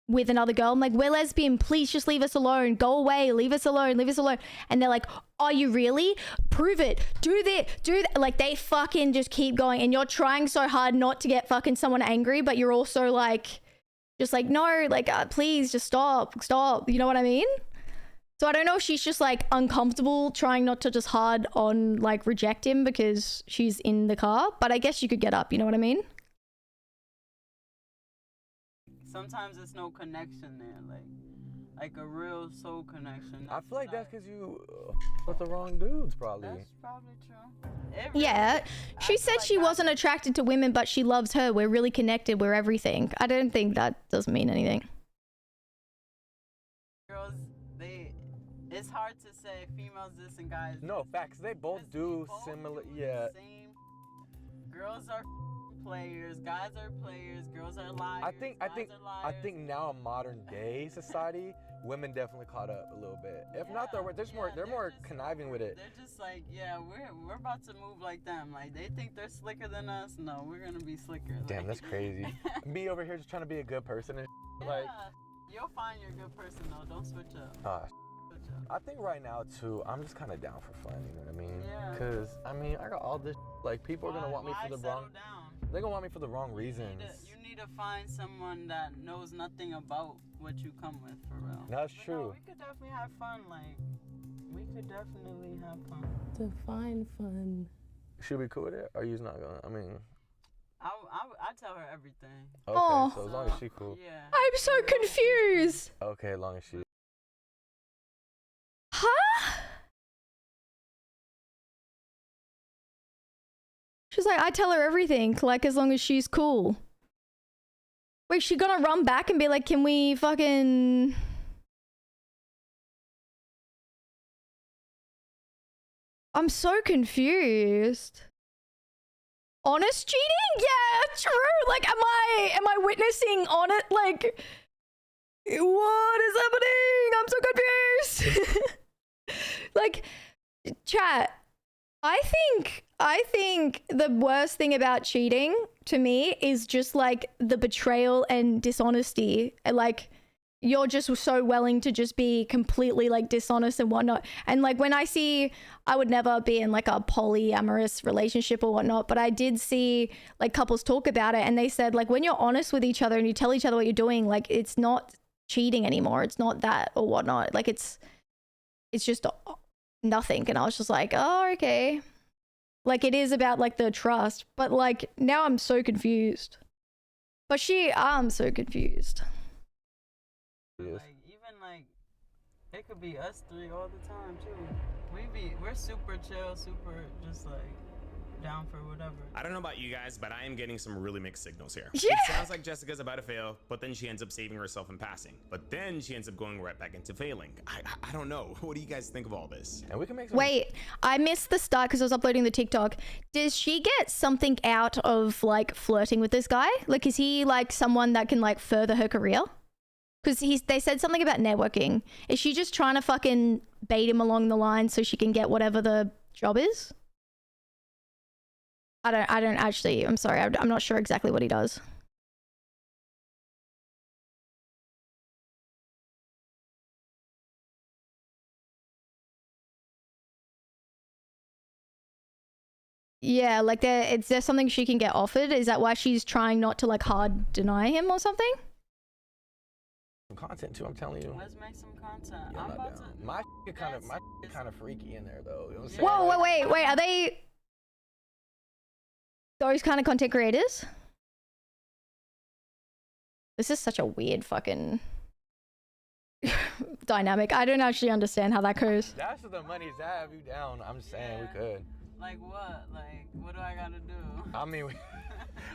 with another girl, I'm like, we're lesbian, please just leave us alone, go away, leave us alone, leave us alone. And they're like, are you really? Prove it, do that. Like, they fucking just keep going, and you're trying so hard not to get fucking someone angry, but you're also like, just like, no, like, please just stop, you know what I mean? So I don't know if she's just like uncomfortable trying not to just hard on like reject him because she's in the car, but I guess you could get up, you know what I mean? Sometimes there's no connection there, like a real soul connection. I feel like that's because you with the wrong dudes, probably. That's probably true. Yeah, she said she wasn't attracted to women, but she loves her. We're really connected. We're everything. I don't think that doesn't mean anything. Girls, it's hard to say females this and guys. No, facts. They both do similar. Yeah. Girls are players, guys are players, girls are liars. I think now in modern day society, women definitely caught up a little bit. If not, they're more conniving with it. They're just like, yeah, we're about to move like them. Like, they think they're slicker than us. No, we're gonna be slicker. Damn, that's crazy. Me over here just trying to be a good person and like. You'll find you're a good person though. Don't switch up. I think right now too, I'm just kind of down for fun. You know what I mean? Yeah. Cause I mean, I got all this. Like, people are gonna want me for the wrong. They're gonna want me for the wrong reasons. You need to find someone that knows nothing about what you come with, for real. That's But true. No, we could definitely have fun. Like, we could definitely have fun. Define fun. Should we cool with it? Or you's not gonna? I mean. I tell her everything. Okay, Aw. so as long as she cool. Yeah. I'm so confused. Okay, as long as she. Huh? She's like, I tell her everything, like, as long as she's cool. Wait, she gonna run back and be like, can we fucking... I'm so confused. Honest cheating? Yeah, true. Like, am I witnessing on it? Like, what is happening? I'm so confused. Like, chat, I think the worst thing about cheating to me is just like the betrayal and dishonesty. Like, you're just so willing to just be completely like dishonest and whatnot. And like, when I would never be in like a polyamorous relationship or whatnot, but I did see like couples talk about it, and they said like, when you're honest with each other and you tell each other what you're doing, like, it's not cheating anymore. It's not that or whatnot. Like it's just nothing. And I was just like, oh, okay. Like it is about like the trust, but like now I'm so confused. But I'm so confused. Like even like it could be us three all the time too. We're super chill, super just like down for whatever. I don't know about you guys, but I am getting some really mixed signals here. Yeah. It sounds like Jessica's about to fail, but then she ends up saving herself and passing. But then she ends up going right back into failing. I don't know. What do you guys think of all this? And we can make some. Wait, I missed the start because I was uploading the TikTok. Does she get something out of like flirting with this guy? Like, is he like someone that can like further her career? Because they said something about networking. Is she just trying to fucking bait him along the line so she can get whatever the job is? I don't actually, I'm sorry, I'm not sure exactly what he does. Yeah, like is there something she can get offered? Is that why she's trying not to like hard deny him or something? Some content too, I'm telling you. Let's make some content. Yeah, I'm I'm about not to. down. My kind of freaky in there though. You know what I'm saying? Whoa, Like, wait, are they those kind of content creators? This is such a weird fucking dynamic. I don't actually understand how that goes. That's what the money's at. If you down, I'm just saying we could. Like what? Like what do I gotta do? I mean,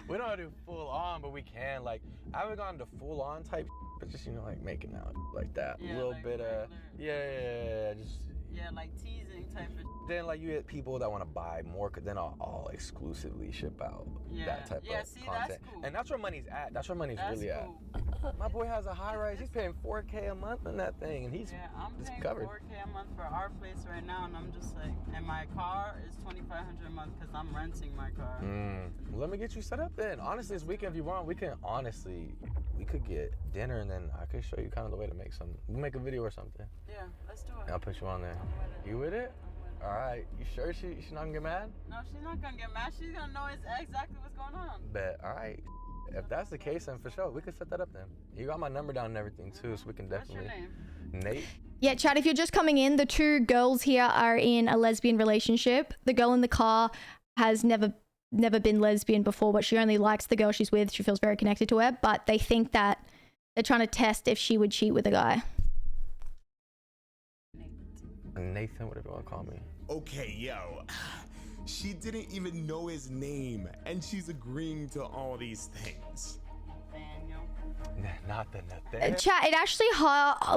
we don't do full on, but we can. Like, I haven't gone to full on type, but just, you know, like making out like that. Yeah, A little like bit of, yeah, just. Yeah, like teasing type of. Then like you get people that want to buy more, cause then I'll exclusively ship out that type of content. That's cool. And that's where money's at. That's where money's really cool. at. My boy has a high rise. He's paying $4K a month on that thing, and he's I'm paying covered. $4K a month for our place right now, and I'm just like, and my car is $2,500 a month because I'm renting my car. Well, let me get you set up then. Honestly, this weekend, if you want, we could get dinner, and then I could show you kind of the way to we'll make a video or something. Yeah, let's do it. I'll put you on there. You with it? All right. You sure she's not gonna get mad? No, she's not gonna get mad. She's gonna know exactly what's going on. Bet. All right. If that's the case, then for sure, we can set that up then. You got my number down and everything too, so we can definitely. What's your name? Nate. Yeah, Chad, if you're just coming in, the two girls here are in a lesbian relationship. The girl in the car has never been lesbian before, but she only likes the girl she's with. She feels very connected to her, but they think that they're trying to test if she would cheat with a guy. Nathan, whatever you want to call me. Okay, yo. She didn't even know his name, and she's agreeing to all these things. Not the Nathaniel. Chat, it actually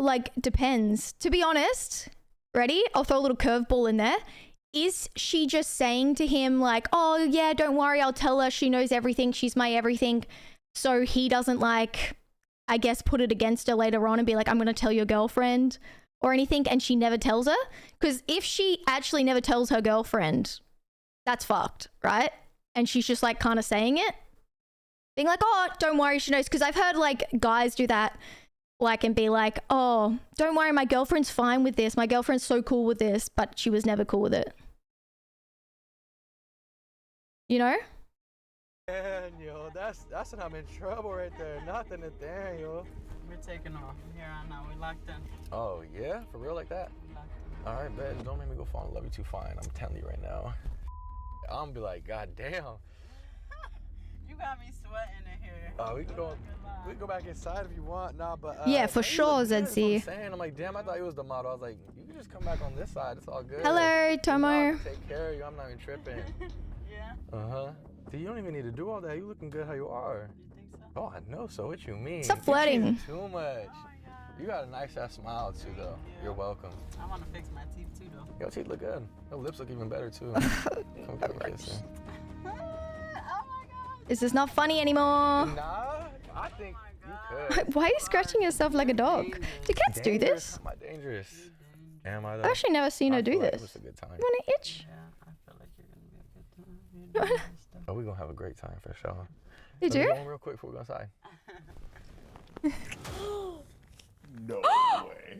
like depends. To be honest, ready? I'll throw a little curveball in there. Is she just saying to him like, oh yeah, don't worry, I'll tell her, she knows everything, she's my everything, so he doesn't like, I guess, put it against her later on and be like, I'm gonna tell your girlfriend or anything, and she never tells her? Because if she actually never tells her girlfriend, that's fucked, right? And she's just like kind of saying it, being like, oh, don't worry, she knows. Because I've heard like guys do that, like, and be like, oh, don't worry, my girlfriend's fine with this, my girlfriend's so cool with this, but she was never cool with it, you know? Nathaniel, that's when I'm in trouble right there. Not the Nathaniel. We're taking off from here on out. We locked in. Oh yeah, for real like that? All right, bet. Don't make me go fall in love with you. Fine, I'm telling you right now. I'm gonna be like, God damn. You got me sweating in here. We can go back inside if you want. Nah, but yeah, for sure, Zedzy. ZC. I'm saying, I'm like, damn, I thought he was the model. I was like, you can just come back on this side. It's all good. Hello, Tomo. You know, I can take care of you. I'm not even tripping. Yeah. Dude, you don't even need to do all that. You looking good how you are. You think so? Oh, I know. So what you mean? Stop flirting. You too much. You got a nice ass smile too, though. Yeah. You're welcome. I want to fix my teeth too, though. Your teeth look good. Your lips look even better too. Come give me a kiss. Oh my god. Is this not funny anymore? Nah, I think you could. Why are you scratching yourself like a dog? Do cats do this? Am I dangerous? Am I though? I've actually never seen her do feel like this. It was a good time. You want to itch? Yeah, I feel like you're going to be a good time. You're doing this stuff. Oh, we're gonna have a great time for sure. Did Let me you? go on real quick before we go inside. No way.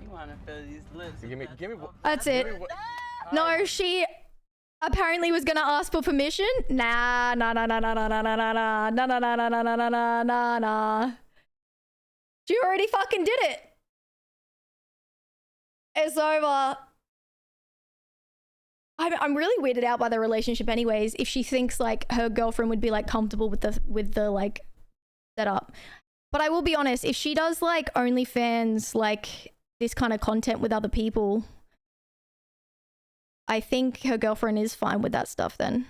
You want to feel these lips. Give me. That's it. No, she apparently was gonna ask for permission. Nah. She already fucking did it. It's over. I'm really weirded out by the relationship anyways, if she thinks like her girlfriend would be like comfortable with the like setup. But I will be honest, if she does like OnlyFans, like this kind of content with other people, I think her girlfriend is fine with that stuff then.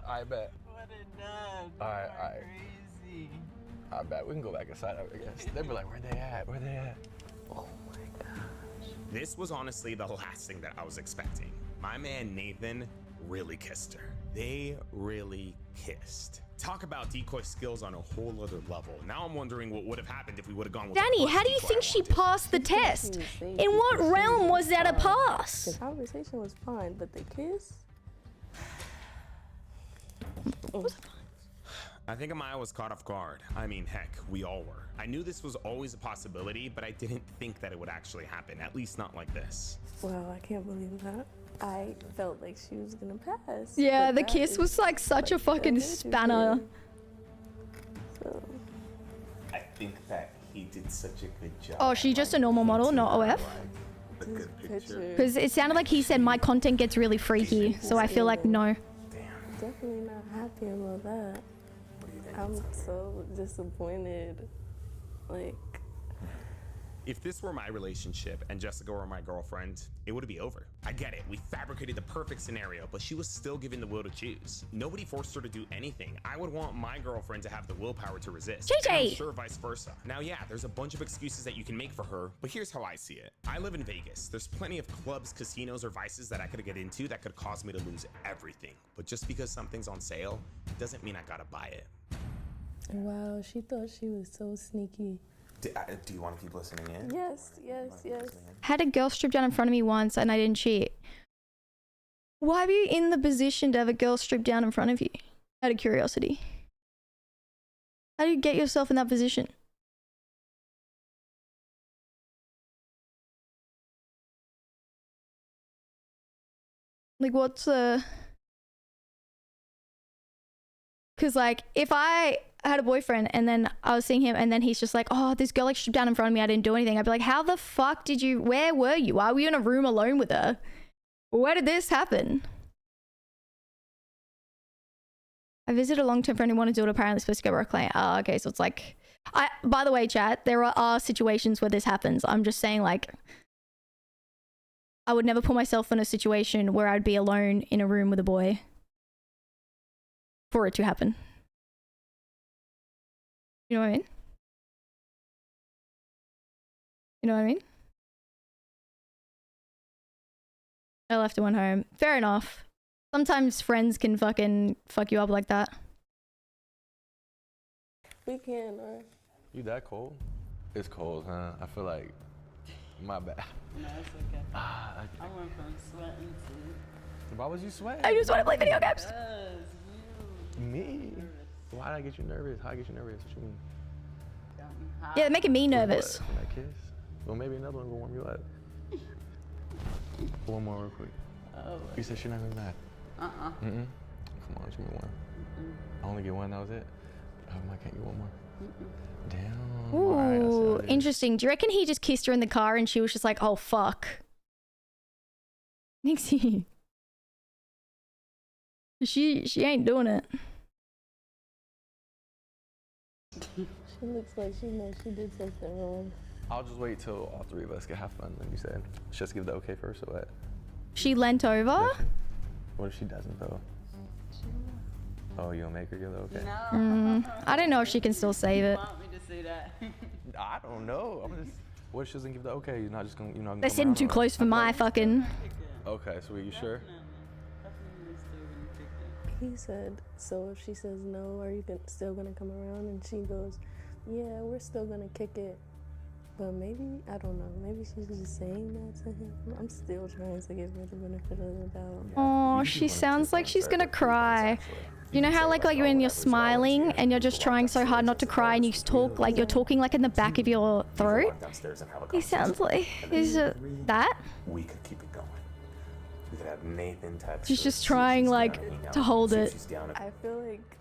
I bet. Alright. I bet. We can go back inside, I guess. They'll be like, where they at? Where they at? Oh my gosh. This was honestly the last thing that I was expecting. My man Nathan really kissed her. They really kissed. Talk about decoy skills on a whole other level. Now I'm wondering what would have happened if we would have gone with Danny, how do you think she passed the test? In what realm was that a pass? The conversation was fine, but the kiss? I think Amaya was caught off guard. I mean, heck, we all were. I knew this was always a possibility, but I didn't think that it would actually happen, at least not like this. Wow, I can't believe that. I felt like she was gonna pass. Yeah, the kiss was like such a fucking spanner. So. I think that he did such a good job. Oh, she's just a normal model, not OF? A good picture. Because it sounded like he said my content gets really freaky, so I feel like no. Definitely not happy about that. I'm so disappointed. Like, if this were my relationship and Jessica were my girlfriend, it would be over. I get it, we fabricated the perfect scenario, but she was still given the will to choose. Nobody forced her to do anything. I would want my girlfriend to have the willpower to resist. JJ! And I'm sure vice versa. Now yeah, there's a bunch of excuses that you can make for her, but here's how I see it. I live in Vegas. There's plenty of clubs, casinos, or vices that I could get into that could cause me to lose everything. But just because something's on sale, doesn't mean I gotta buy it. wow, she thought she was so sneaky. Do you want to keep listening in? Yes. Had a girl strip down in front of me once and I didn't cheat. Why were you in the position to have a girl strip down in front of you? Out of curiosity. How do you get yourself in that position? Like, what's the... Because, like, if I had a boyfriend and then I was seeing him and then he's just like, oh, this girl like stripped down in front of me, I didn't do anything. I'd be like, how the fuck did you... Where were you? Why were you in a room alone with her? Where did this happen? I visited a long-term friend who wanted to do it, apparently supposed to go work client. Oh, okay, so it's like... By the way, chat, there are situations where this happens. I'm just saying, like... I would never put myself in a situation where I'd be alone in a room with a boy for it to happen. You know what I mean? You know what I mean? I left and went home. Fair enough. Sometimes friends can fucking fuck you up like that. We can, or... You that cold? It's cold, huh? I feel like... My bad. No, it's okay. I went from sweating to... Why was you sweating? I just want to play video games. Me? Why did I get you nervous? How I get you nervous? What you mean? Yeah, they're making me nervous. From that kiss? Well, maybe another one will warm you up. One more real quick. Oh, You said she's not gonna be mad. Mm-mm. Come on, give me one. I only get one, that was it? I can't get one more. Damn. Ooh, interesting. Do you reckon he just kissed her in the car and she was just like, oh, fuck? Nixie. She ain't doing it. She looks like she knows she did something wrong. I'll just wait till all three of us can have fun, like you said. Let's just give the okay first, or what? She leant over? What if she doesn't, though? Oh, you'll make her give the okay? I don't know if she can still save it. Want me to say that? I don't know. I'm just... What if she doesn't give the okay? You're not just gonna, They're sitting too close for my fucking... Okay, so are you sure? He said, so if she says no, are you still gonna come around? And she goes, yeah, we're still gonna kick it. But maybe, I don't know, maybe she's just saying that to him. I'm still trying to give her the benefit of the doubt. Oh, she sounds like she's gonna cry. You know how like when you're smiling and you're just trying so hard not to cry and you talk like you're talking like in the back of your throat? He sounds like, is it that? We could keep it going. We could have Nathan text. She's just trying like to hold it. I feel like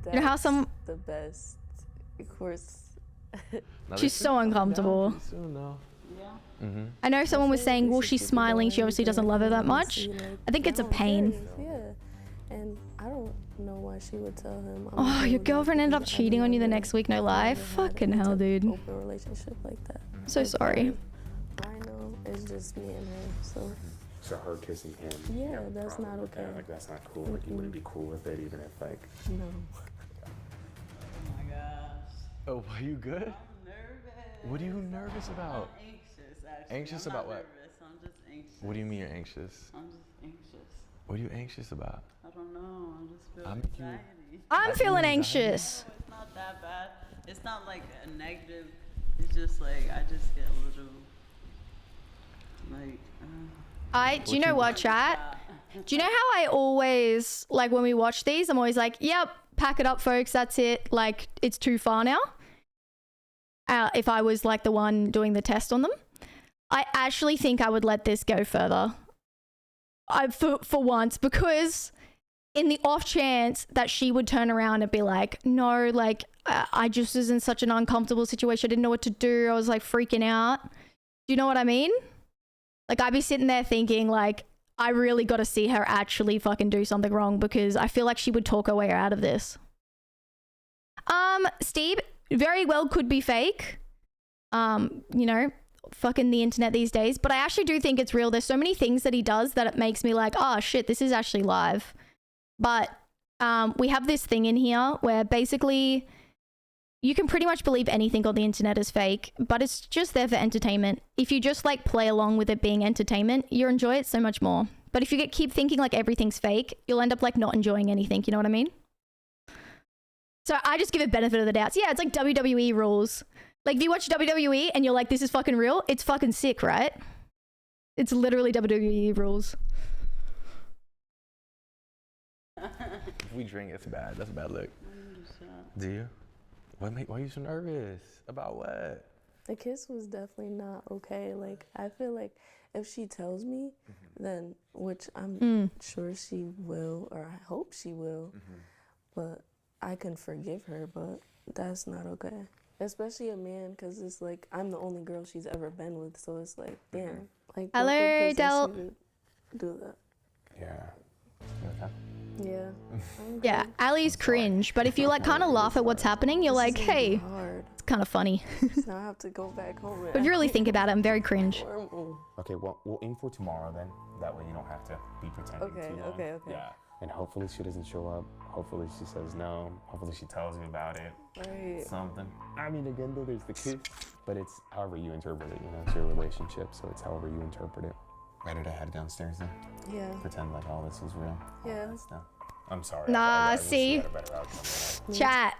You know how some... the best. Of course, Now, She's so uncomfortable. Soon, though. Yeah. I know someone was saying, well, she's smiling. She obviously doesn't love her that much. I think it's a pain. Yeah, and I don't know why she would tell him. Oh, your girlfriend ended up cheating on you the next week, no lie. Fucking hell, dude. Open relationship like that. So sorry. I know it's just me and her, so. So her kissing him. Yeah, you have a that's problem not with that? okay. Like that's not cool. Like you wouldn't be cool with it even if like. No. Oh my gosh. Oh, are you good? I'm nervous. What are you nervous about? I'm anxious, actually. Anxious I'm about not what? Nervous. I'm just anxious. What do you mean you're anxious? I'm just anxious. What are you anxious about? I don't know. I just feel I'm making you- anxiety. I'm feeling anxious. No, it's not that bad. It's not like a negative. It's just like I just get a little like. Do you know what, chat? Do you know how I always, like when we watch these, I'm always like, yep, pack it up, folks, that's it. Like, it's too far now. If I was like the one doing the test on them. I actually think I would let this go further. For once, because in the off chance that she would turn around and be like, no, like, I just was in such an uncomfortable situation. I didn't know what to do. I was like freaking out. Do you know what I mean? Like, I'd be sitting there thinking, like, I really got to see her actually fucking do something wrong because I feel like she would talk her way out of this. Steve, very well could be fake. You know, fucking the internet these days. But I actually do think it's real. There's so many things that he does that it makes me like, oh, shit, this is actually live. But we have this thing in here where basically you can pretty much believe anything on the internet is fake, but it's just there for entertainment. If you just like play along with it being entertainment, you'll enjoy it so much more. But if you keep thinking like everything's fake, you'll end up like not enjoying anything. You know what I mean? So I just give it benefit of the doubt. So yeah, it's like WWE rules. Like if you watch WWE and you're like, this is fucking real, it's fucking sick, right? It's literally WWE rules. If we drink, it's bad. That's a bad look. Do you? Why are you so nervous? About what? The kiss was definitely not okay. Like, I feel like if she tells me, then, which I'm sure she will, or I hope she will, but I can forgive her, but that's not okay. Especially a man, because it's like, I'm the only girl she's ever been with, so it's like, damn. Like, hello, Del. Do that. Yeah. Yeah. Yeah, Ali's cringe, but if you like kind of laugh at what's happening, you're like, hey, it's kind of funny. Now I have to go back home. But if you really think about it, I'm very cringe. Okay, well, we'll aim for tomorrow then. That way you don't have to be pretending too long. Okay. Yeah. And hopefully she doesn't show up. Hopefully she says no. Hopefully she tells you about it. Right. Something. I mean, again, though, there's the kiss. But it's however you interpret it, you know, it's your relationship, so it's however you interpret it. Ready to head downstairs then? Yeah. Pretend like all this was real. Yeah. No. I'm sorry. Nah, I wish see? you had a better outcome. Chat.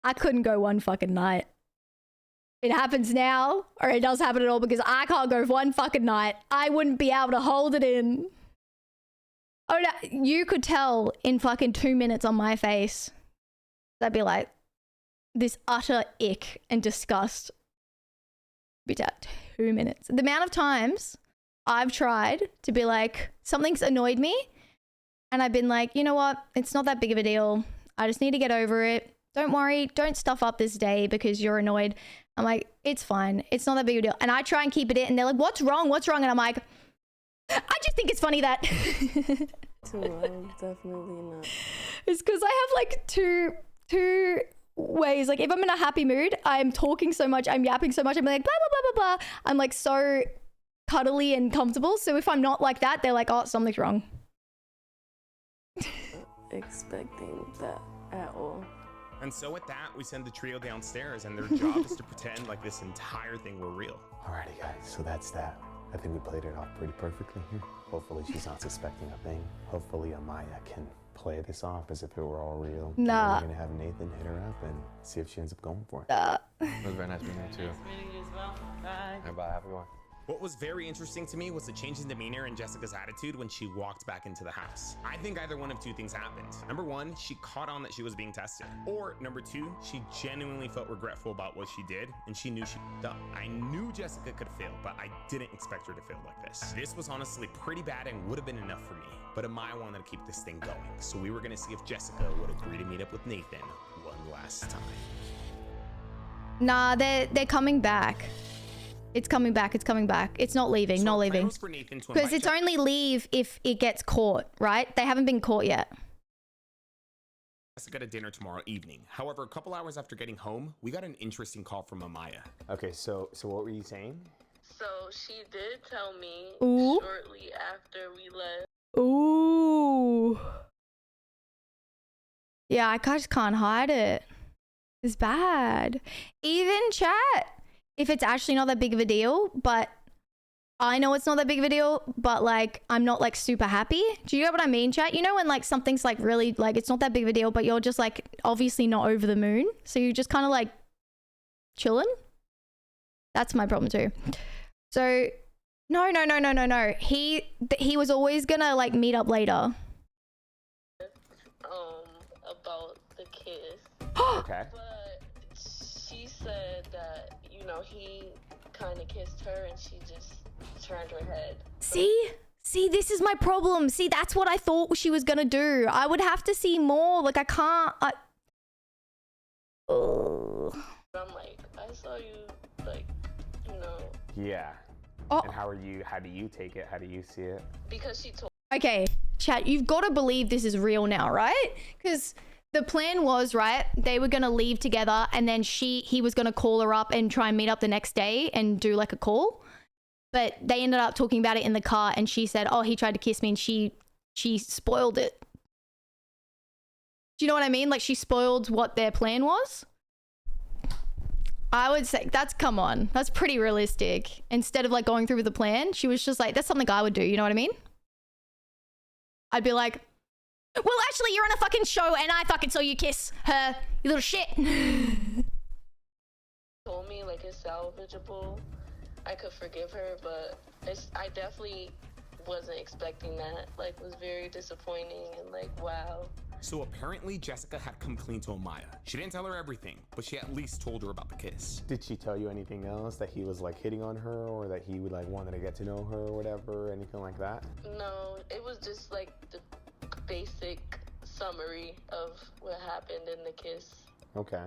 I couldn't go one fucking night. It happens now, or it does happen at all, because I can't go one fucking night. I wouldn't be able to hold it in. Oh, no, you could tell in fucking 2 minutes on my face. That'd be like this utter ick and disgust. Be at 2 minutes. The amount of times I've tried to be like, something's annoyed me, and I've been like, you know what? It's not that big of a deal. I just need to get over it. Don't worry. Don't stuff up this day because you're annoyed. I'm like, it's fine. It's not that big of a deal. And I try and keep it in, and they're like, what's wrong? What's wrong? And I'm like, I just think it's funny that. Definitely not. It's because I have like two ways. Like if I'm in a happy mood, I'm talking so much, I'm yapping so much, I'm like blah blah blah blah blah. I'm like so cuddly and comfortable. So if I'm not like that, they're like, oh, something's wrong. Expecting that at all. And so with that, we send the trio downstairs, and their job is to pretend like this entire thing were real. Alrighty, guys, so that's that. I think we played it off pretty perfectly here. Hopefully she's not suspecting a thing. Hopefully Amaya can play this off as if it were all real. Nah. We're gonna have Nathan hit her up and see if she ends up going for it. It was very nice meeting you too. Nice meeting you as well. Bye. Bye. Have a good one. What was very interesting to me was the change in demeanor in Jessica's attitude when she walked back into the house. I think either one of two things happened. Number one, she caught on that she was being tested. Or number two, she genuinely felt regretful about what she did and she knew she f***ed up. I knew Jessica could fail, but I didn't expect her to fail like this. This was honestly pretty bad and would have been enough for me, but Amaya wanted to keep this thing going. So we were gonna see if Jessica would agree to meet up with Nathan one last time. Nah, they're coming back. It's coming back. It's coming back. It's not leaving. So not our plan leaving. was for Nathan to Because invite it's only leave if it gets caught, right? They haven't been caught yet. Jessica to dinner tomorrow evening. However, a couple hours after getting home, we got an interesting call from Amaya. Okay, so what were you saying? So she did tell me Ooh. shortly after we left. Ooh. Yeah, I just can't hide it. It's bad. Even chat, if it's actually not that big of a deal, but I know it's not that big of a deal, but like I'm not like super happy. Do you know what I mean, chat? You know when like something's like really like it's not that big of a deal, but you're just like obviously not over the moon, so you just kind of like chilling. That's my problem too. So no. He was always gonna like meet up later. About the kiss. Okay. But she said that, you know, he kind of kissed her and she just turned her head. See, this is my problem. See, that's what I thought she was gonna do. I would have to see more. Like I can't. I'm like, I saw you, like, you know. Yeah. Oh. And how do you take it? How do you see it? Because she told. Okay, chat, you've got to believe this is real now, right? Because the plan was, right, they were going to leave together and then he was going to call her up and try and meet up the next day and do like a call. But they ended up talking about it in the car and she said, oh, he tried to kiss me, and she spoiled it. Do you know what I mean? Like she spoiled what their plan was. I would say come on. That's pretty realistic. Instead of like going through with the plan, she was just like, that's something I would do. You know what I mean? I'd be like, well, actually, you're on a fucking show and I fucking saw you kiss her, you little shit. Told me like it's salvageable. I could forgive her, but I definitely wasn't expecting that. Like, was very disappointing and like, wow. So apparently Jessica had come clean to Amaya. She didn't tell her everything, but she at least told her about the kiss. Did she tell you anything else, that he was like hitting on her, or that he would like wanted to get to know her or whatever, anything like that? No, it was just like the basic summary of what happened in the kiss. Okay.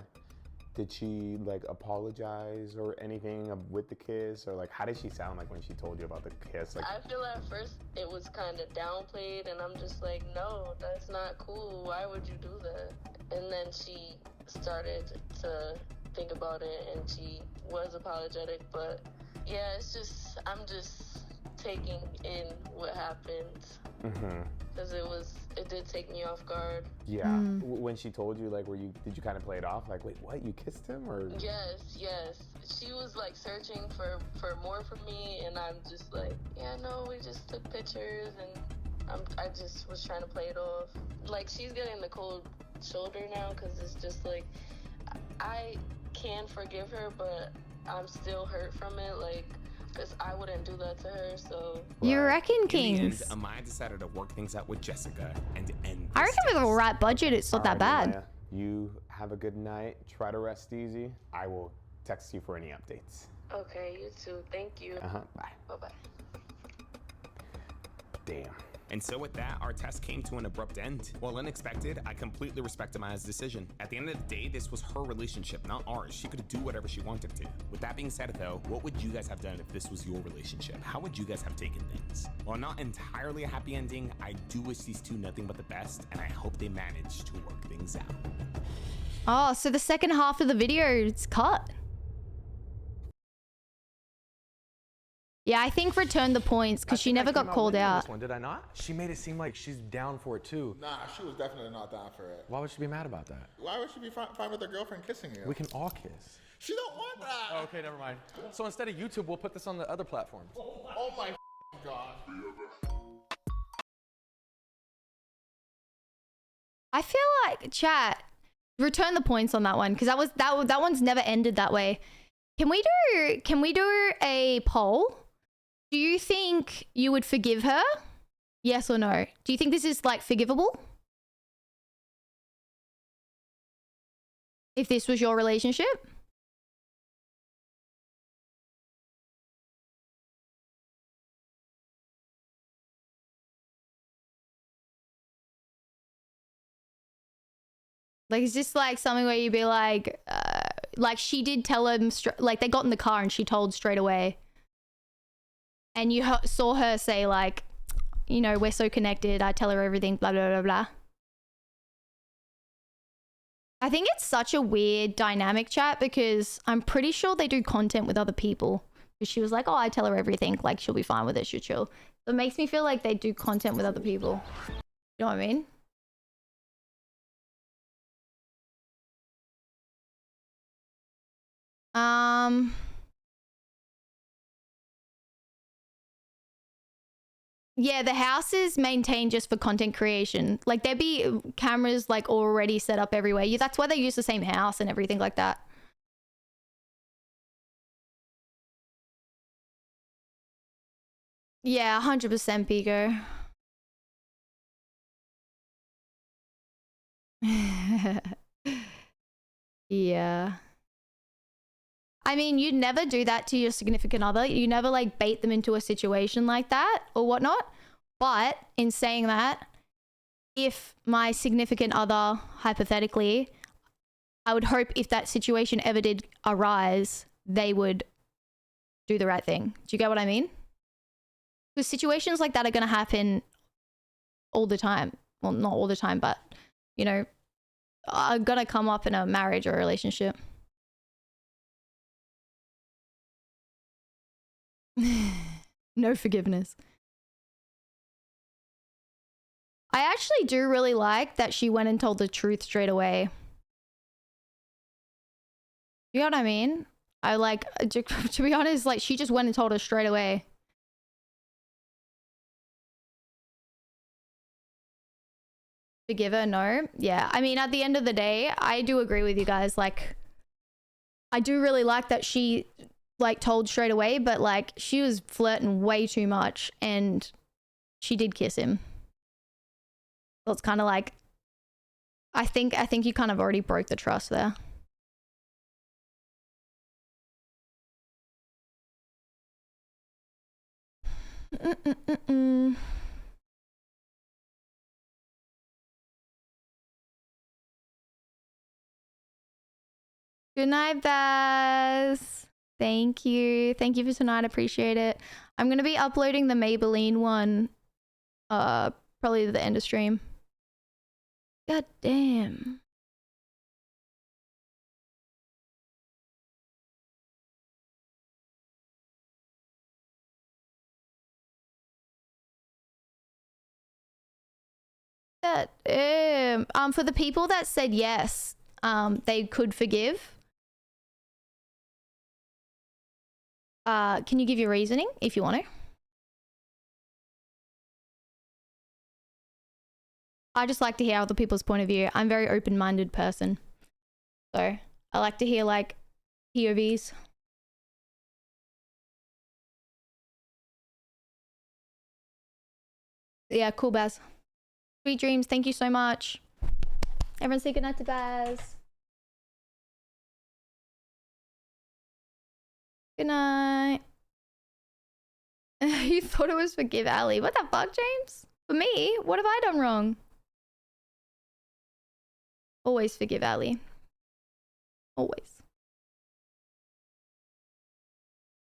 Did she like apologize or anything with the kiss, or like how did she sound like when she told you about the kiss? Like, I feel at first it was kind of downplayed, and I'm just like, no, that's not cool. Why would you do that? And then she started to think about it, and she was apologetic. But yeah, it's just I'm just taking in what happened. Because it did take me off guard. Yeah. When she told you, like, did you kind of play it off? Like, wait, what? You kissed him, or? Yes. She was like searching for more from me, and I'm just like, yeah, no, we just took pictures, and I just was trying to play it off. Like, she's getting the cold shoulder now, because it's just like, I can forgive her, but I'm still hurt from it. Like, because I wouldn't do that to her, so... You reckon, In the Kings? end, Amaya decided to work things out with Jessica and end I reckon with the right budget, it's not that bad. Amaya, you have a good night. Try to rest easy. I will text you for any updates. Okay, you too. Thank you. Bye. Bye-bye. Damn. And so with that, our test came to an abrupt end. While unexpected, I completely respect Amaya's decision. At the end of the day, this was her relationship, not ours. She could do whatever she wanted to. With that being said though, what would you guys have done if this was your relationship? How would you guys have taken things? While not entirely a happy ending, I do wish these two nothing but the best, and I hope they manage to work things out. Oh, so the second half of the video is cut. Yeah, I think return the points because she never got called out. This one, did I not? She made it seem like she's down for it too. Nah, she was definitely not down for it. Why would she be mad about that? Why would she be fine with her girlfriend kissing you? We can all kiss. She don't want that. Oh, okay, never mind. So instead of YouTube, we'll put this on the other platforms. Oh my God. I feel like, chat, return the points on that one because that one's never ended that way. Can we do a poll? Do you think you would forgive her? Yes or no? Do you think this is like forgivable? If this was your relationship? Like, is this like something where you'd be like she did tell him, like they got in the car and she told straight away. And you saw her say like, you know, we're so connected, I tell her everything, blah, blah, blah, blah. I think it's such a weird dynamic, chat, because I'm pretty sure they do content with other people. Because she was like, oh, I tell her everything, like she'll be fine with it, she'll chill. So it makes me feel like they do content with other people. You know what I mean? Yeah, the house is maintained just for content creation. Like there'd be cameras like already set up everywhere. That's why they use the same house and everything like that. Yeah, 100% Pico. Yeah. I mean, you'd never do that to your significant other. You never like bait them into a situation like that or whatnot. But in saying that, if my significant other, hypothetically, I would hope if that situation ever did arise, they would do the right thing. Do you get what I mean? Because situations like that are going to happen all the time. Well, not all the time, but, you know, are going to come up in a marriage or a relationship. No forgiveness. I actually do really like that she went and told the truth straight away. You know what I mean? I like, to be honest, like she just went and told her straight away. Forgive her? No. Yeah. I mean, at the end of the day, I do agree with you guys. Like, I do really like that she like told straight away, but like she was flirting way too much and she did kiss him. So it's kind of like, I think you kind of already broke the trust there. Good night, Baz. Thank you. Thank you for tonight. Appreciate it. I'm going to be uploading the Maybelline one probably at the end of stream. God damn. For the people that said yes, they could forgive. Can you give your reasoning if you want to? I just like to hear other people's point of view. I'm a very open-minded person. So I like to hear like POVs. Yeah, cool, Baz. Sweet dreams. Thank you so much. Everyone say goodnight to Baz. Good night. You thought it was forgive Ali. What the fuck, James? For me? What have I done wrong? Always forgive Ali. Always.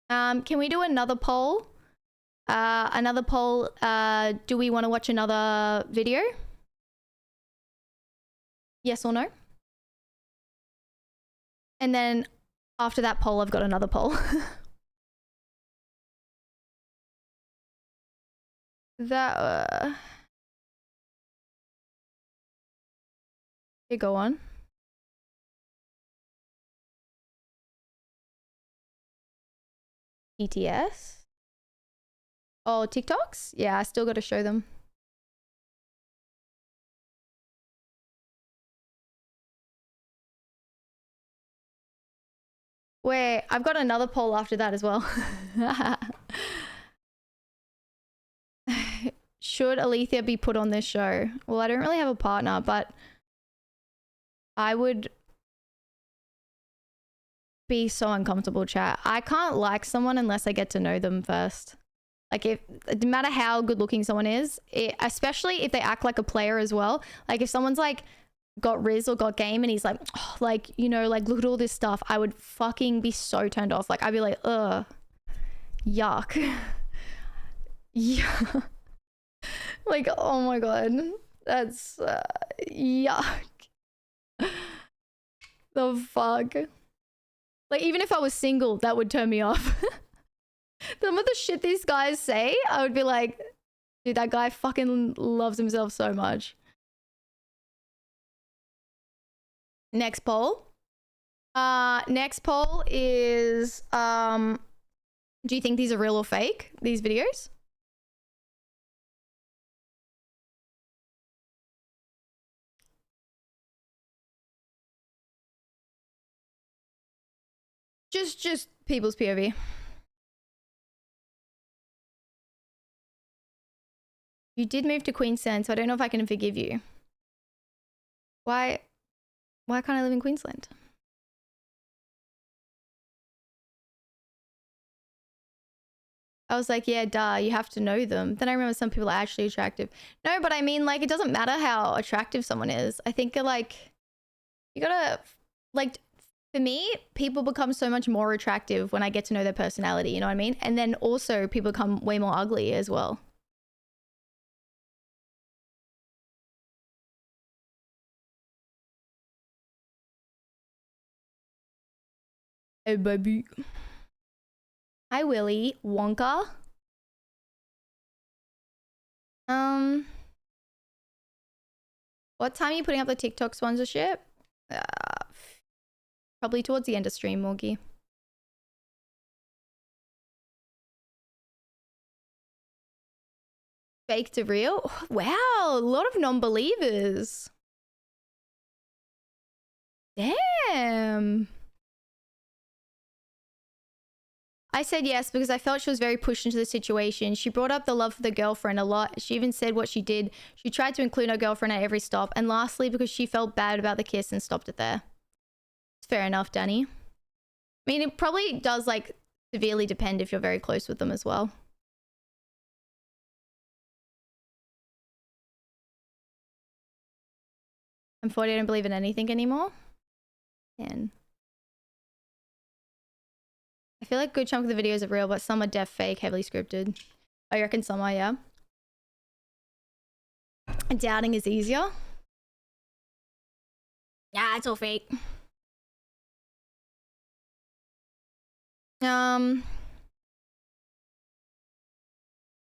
Can we do another poll? Do we want to watch another video? Yes or no? And then after that poll, I've got another poll. That go on. BTS. Oh, TikToks? Yeah, I still got to show them. Wait, I've got another poll after that as well. Should Alethea be put on this show? Well, I don't really have a partner, but I would be so uncomfortable, chat. I can't like someone unless I get to know them first. Like, if no matter how good looking someone is, especially if they act like a player as well. Like, if someone's like got Riz or got game and he's like, oh, like, you know, like, look at all this stuff, I would fucking be so turned off. Like, I'd be like, ugh, yuck. Yeah. Like, oh my god, that's yuck. The fuck. Like, even if I was single, that would turn me off. Some of the shit these guys say, I would be like, dude, that guy fucking loves himself so much. Next poll. Next poll is, do you think these are real or fake, these videos? Just people's POV. You did move to Queensland, so I don't know if I can forgive you. Why can't I live in Queensland? I was like, yeah, duh, you have to know them. Then I remember some people are actually attractive. No, but I mean, like, it doesn't matter how attractive someone is. I think, like, you gotta, like, for me, people become so much more attractive when I get to know their personality, you know what I mean? And then also people become way more ugly as well. Hey, baby. Hi, Willy Wonka. What time are you putting up the TikTok sponsorship? Probably towards the end of stream, Morgie. Fake to real? Wow, a lot of non-believers. Damn. I said yes because I felt she was very pushed into the situation. She brought up the love for the girlfriend a lot. She even said what she did. She tried to include her girlfriend at every stop. And lastly, because she felt bad about the kiss and stopped it there. It's fair enough, Danny. I mean, it probably does, like, severely depend if you're very close with them as well. I'm 40, I don't believe in anything anymore. And I feel like a good chunk of the videos are real, but some are def fake, heavily scripted. I reckon some are, yeah. And doubting is easier. Yeah, it's all fake.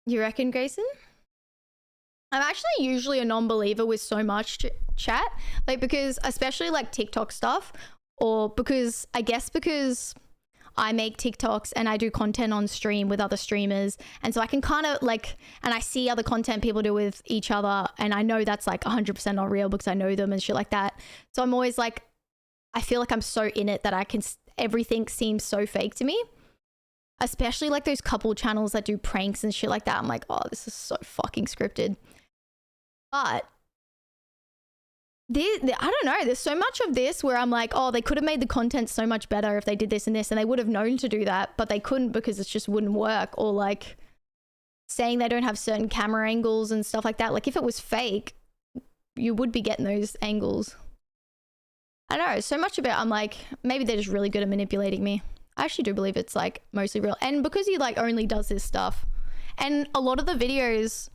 You reckon, Grayson? I'm actually usually a non-believer with so much chat, like, because especially like TikTok stuff, or because I guess because I make TikToks and I do content on stream with other streamers, and so I can kind of like, and I see other content people do with each other, and I know that's like 100% not real because I know them and shit like that. So I'm always like, I feel like I'm so in it that I can, everything seems so fake to me. Especially like those couple channels that do pranks and shit like that. I'm like, oh, this is so fucking scripted. But I don't know. There's so much of this where I'm like, oh, they could have made the content so much better if they did this and this, and they would have known to do that, but they couldn't because it just wouldn't work. Or like saying they don't have certain camera angles and stuff like that. Like if it was fake, you would be getting those angles. I don't know. So much of it, I'm like, maybe they're just really good at manipulating me. I actually do believe it's like mostly real. And because he like only does this stuff, and a lot of the videos,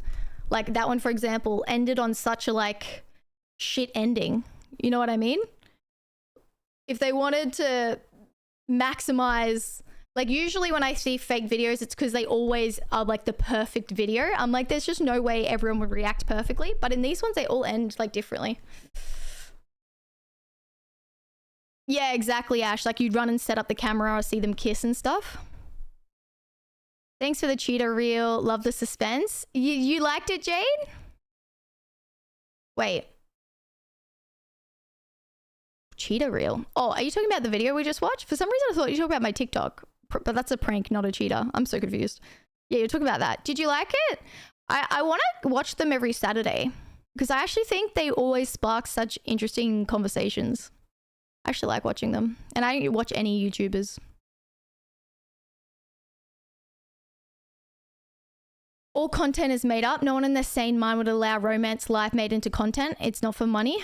like that one, for example, ended on such a like shit ending. You know what I mean? If they wanted to maximize, like usually when I see fake videos, it's because they always are like the perfect video. I'm like, there's just no way everyone would react perfectly. But in these ones, they all end like differently. Yeah, exactly, Ash. Like you'd run and set up the camera or see them kiss and stuff. Thanks for the cheetah reel. Love the suspense. You liked it, Jade? Wait. Cheetah reel. Oh, are you talking about the video we just watched? For some reason, I thought you were talking about my TikTok. But that's a prank, not a cheetah. I'm so confused. Yeah, you're talking about that. Did you like it? I want to watch them every Saturday because I actually think they always spark such interesting conversations. I actually like watching them, and I don't watch any YouTubers. All content is made up. No one in their sane mind would allow romance life made into content. It's not for money.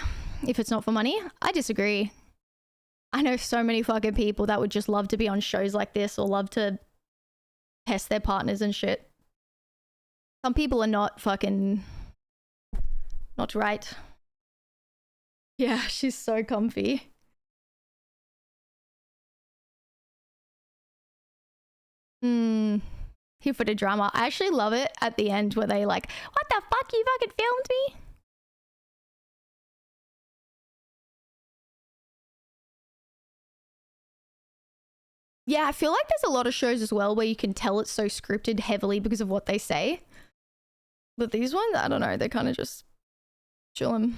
If it's not for money, I disagree. I know so many fucking people that would just love to be on shows like this or love to test their partners and shit. Some people are not right. Yeah, she's so comfy. Here for the drama. I actually love it at the end where they like, what the fuck, you fucking filmed me? Yeah, I feel like there's a lot of shows as well where you can tell it's so scripted heavily because of what they say. But these ones, I don't know, they're kind of just chilling.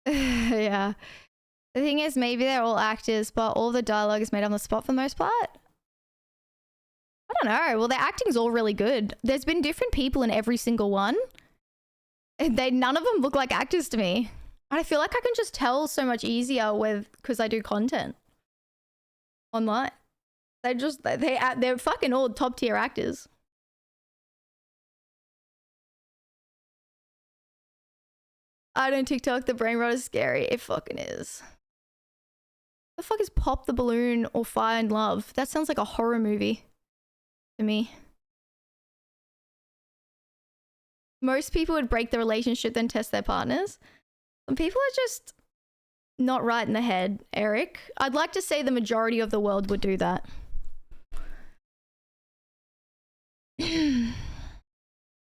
Yeah. The thing is, maybe they're all actors, but all the dialogue is made on the spot for the most part. I don't know. Well, their acting's all really good. There's been different people in every single one. None of them look like actors to me. And I feel like I can just tell so much easier because I do content online. They're fucking all top tier actors. I don't TikTok. The brain rot is scary. It fucking is. The fuck is Pop the Balloon or Find Love? That sounds like a horror movie to me. Most people would break the relationship then test their partners. Some people are just not right in the head, Eric. I'd like to say the majority of the world would do that. You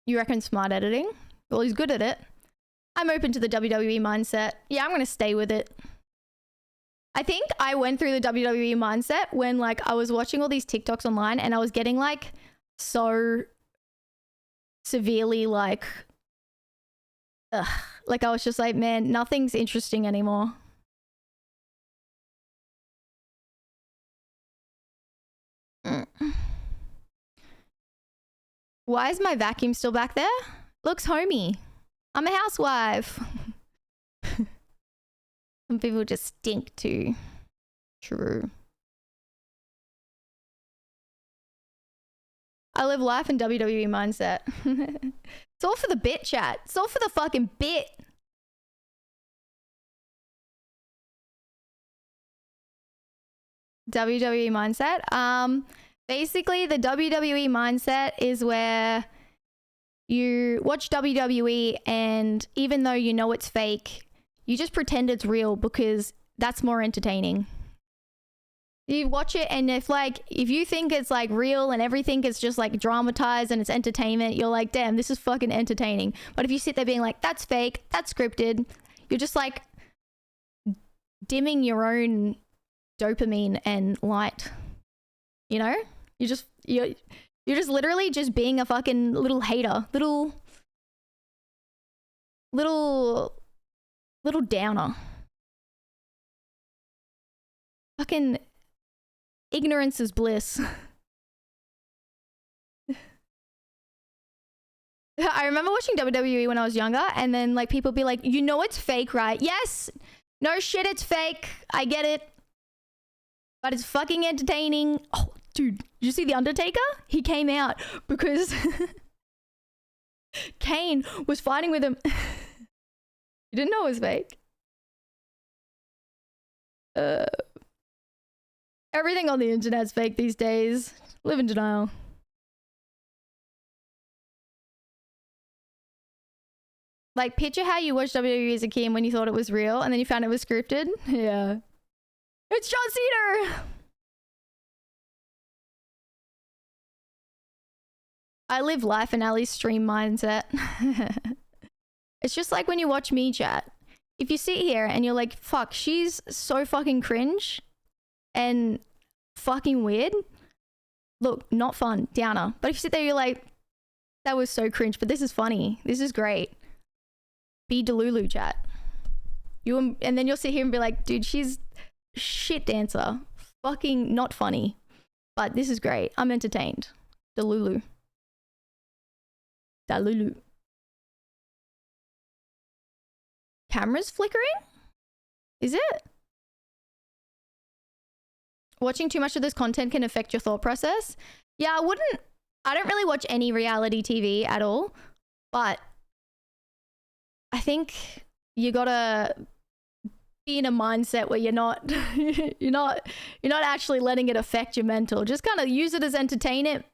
reckon smart editing? Well, he's good at it. I'm open to the WWE mindset. Yeah, I'm going to stay with it. I think I went through the WWE mindset when like I was watching all these TikToks online and I was getting like so severely like I was just like, man, nothing's interesting anymore. Why is my vacuum still back there? Looks homey. I'm a housewife. Some people just stink too. True. I live life in WWE mindset. It's all for the bit, chat. It's all for the fucking bit. WWE mindset. Basically the WWE mindset is where you watch WWE and even though you know it's fake, you just pretend it's real because that's more entertaining. You watch it and if you think it's like real and everything is just like dramatized and it's entertainment, you're like, damn, this is fucking entertaining. But if you sit there being like, that's fake, that's scripted, you're just like dimming your own dopamine and light. You know? You're just literally just being a fucking little hater. Little downer. Fucking ignorance is bliss. I remember watching WWE when I was younger and then like people be like, you know it's fake, right? Yes! No shit, it's fake. I get it. But it's fucking entertaining. Oh, dude, did you see The Undertaker? He came out because Kane was fighting with him. You didn't know it was fake. Everything on the internet's fake these days. Live in denial. Like, picture how you watched WWE as a kid when you thought it was real and then you found it was scripted. Yeah. It's John Cena! I live life in Ali's stream mindset. It's just like when you watch me chat. If you sit here and you're like, fuck, she's so fucking cringe and fucking weird. Look, not fun, downer. But if you sit there, you're like, that was so cringe, but this is funny. This is great. Be Delulu chat. And then you'll sit here and be like, dude, she's shit dancer. fucking not funny. But this is great. I'm entertained. Delulu. Delulu. Camera's flickering? Is it? Watching too much of this content can affect your thought process. Yeah, I don't really watch any reality TV at all, but I think you gotta be in a mindset where you're not actually letting it affect your mental. Just kind of use it as entertainment,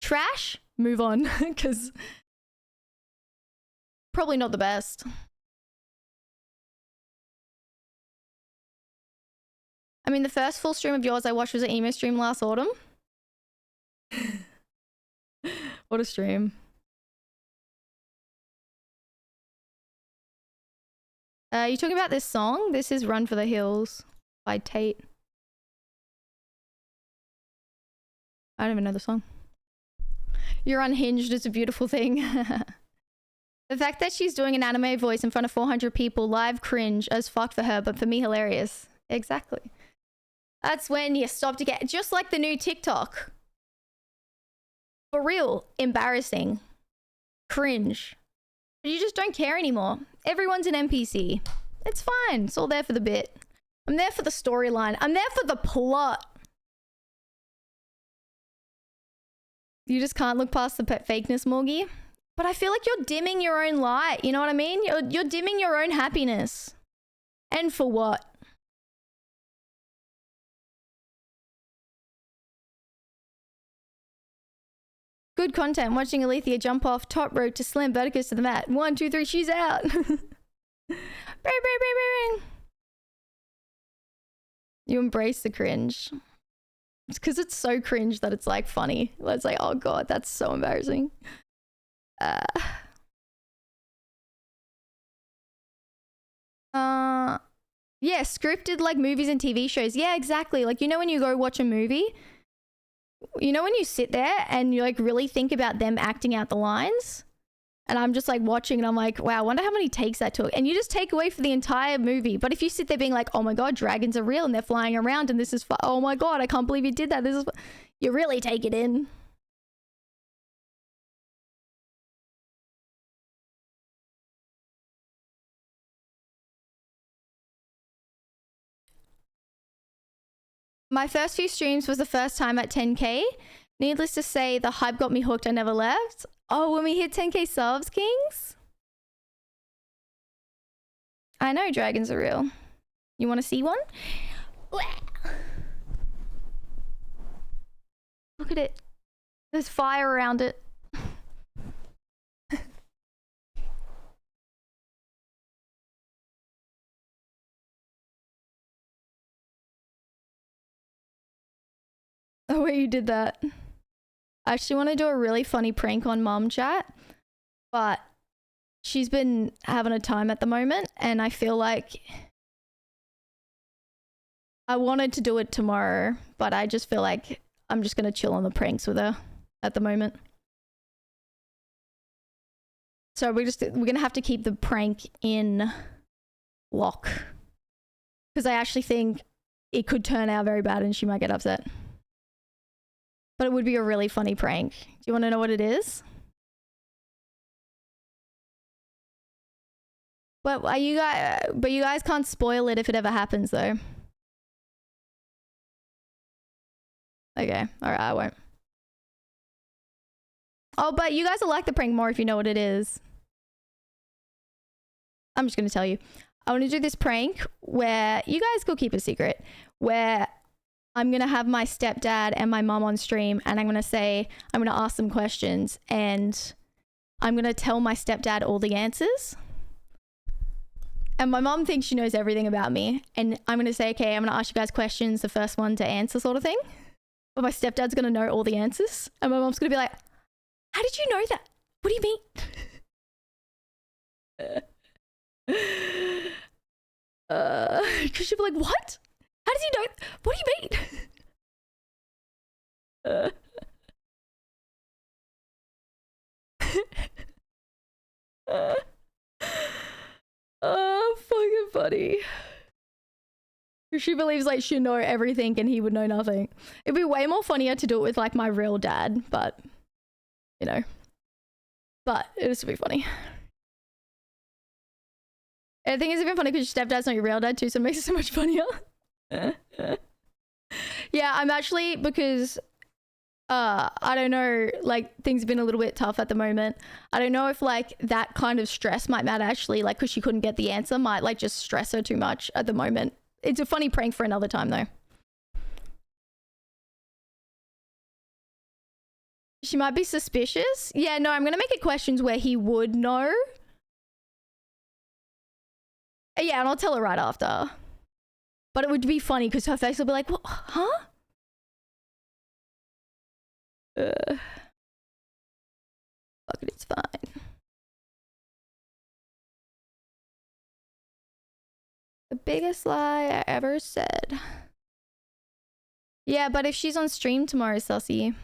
trash, move on, because probably not the best. I mean, the first full stream of yours I watched was an emo stream last autumn. What a stream. You talking about this song? This is Run for the Hills by Tate. I don't even know the song. You're unhinged is a beautiful thing. The fact that she's doing an anime voice in front of 400 people live, cringe as fuck for her, but for me hilarious. Exactly. That's when you stop to get, just like the new TikTok. For real, embarrassing. Cringe. You just don't care anymore. Everyone's an NPC. It's fine. It's all there for the bit. I'm there for the storyline. I'm there for the plot. You just can't look past the fakeness, Morgie. But I feel like you're dimming your own light. You know what I mean? You're dimming your own happiness. And for what? Good content. Watching Alethea jump off top rope to slam Verticus to the mat. 1, 2, 3, she's out. Bang, bang, bang, bang. You embrace the cringe. It's because it's so cringe that it's like funny. It's like, oh god, that's so embarrassing. Yeah, scripted like movies and TV shows. Yeah, exactly. Like, you know when you go watch a movie, you know when you sit there and you like really think about them acting out the lines? And I'm just like watching and I'm like, wow, I wonder how many takes that took. And you just take away for the entire movie. But if you sit there being like, oh my god, dragons are real and they're flying around and this is oh my god, I can't believe you did that. This is you really take it in. My first few streams was the first time at 10k. Needless to say, the hype got me hooked. I never left. Oh, when we hit 10k subs, kings? I know dragons are real. You want to see one? Look at it. There's fire around it. The way you did that. I actually want to do a really funny prank on mom chat, but she's been having a time at the moment and I feel like I wanted to do it tomorrow, but I just feel like I'm just going to chill on the pranks with her at the moment. So we're going to have to keep the prank in lock because I actually think it could turn out very bad and she might get upset. But it would be a really funny prank. Do you want to know what it is? But you guys can't spoil it if it ever happens, though. Okay, all right, I won't. Oh, but you guys will like the prank more if you know what it is. I'm just gonna tell you. I want to do this prank where you guys could keep a secret, where I'm going to have my stepdad and my mom on stream and I'm going to ask them questions and I'm going to tell my stepdad all the answers. And my mom thinks she knows everything about me. And I'm going to say, okay, I'm going to ask you guys questions, the first one to answer sort of thing. But my stepdad's going to know all the answers. And my mom's going to be like, how did you know that? What do you mean? Because she'll be like, what? How does he know? What do you mean? Oh, fucking funny. She believes like she'd know everything and he would know nothing. It'd be way more funnier to do it with like my real dad, but you know. But it would still be funny. And the thing is even funny because your stepdad's not your real dad too, so it makes it so much funnier. Yeah, I'm actually, because I don't know, like things have been a little bit tough at the moment. I don't know if like that kind of stress might actually, like because she couldn't get the answer, might like just stress her too much at the moment. It's a funny prank for another time though. She might be suspicious. Yeah, no, I'm gonna make it questions where he would know. Yeah, and I'll tell her right after. But it would be funny because her face will be like, what? Huh? Fuck it, it's fine. The biggest lie I ever said. Yeah, but if she's on stream tomorrow, Sussy.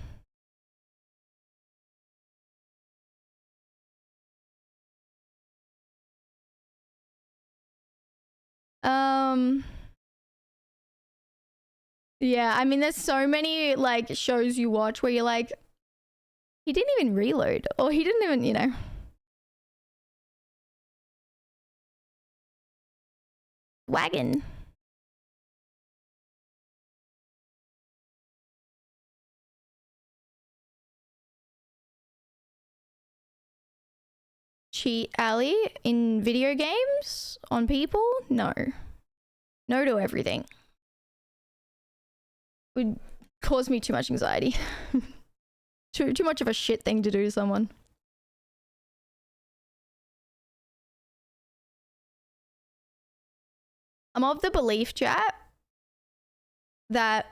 Yeah, I mean, there's so many like shows you watch where you're like, he didn't even reload, or he didn't even, you know. Wagon. Cheat alley in video games on people? No. No to everything. Would cause me too much anxiety. too much of a shit thing to do to someone. I'm of the belief, chat, that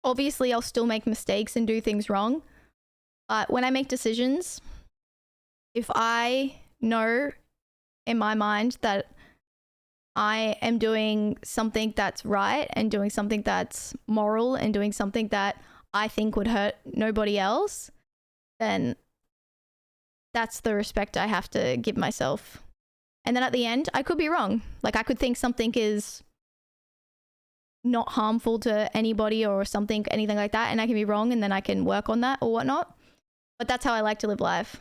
obviously I'll still make mistakes and do things wrong. But when I make decisions, if I know in my mind that I am doing something that's right and doing something that's moral and doing something that I think would hurt nobody else, then that's the respect I have to give myself. And then at the end, I could be wrong. Like I could think something is not harmful to anybody or something, anything like that, and I can be wrong and then I can work on that or whatnot. But that's how I like to live life.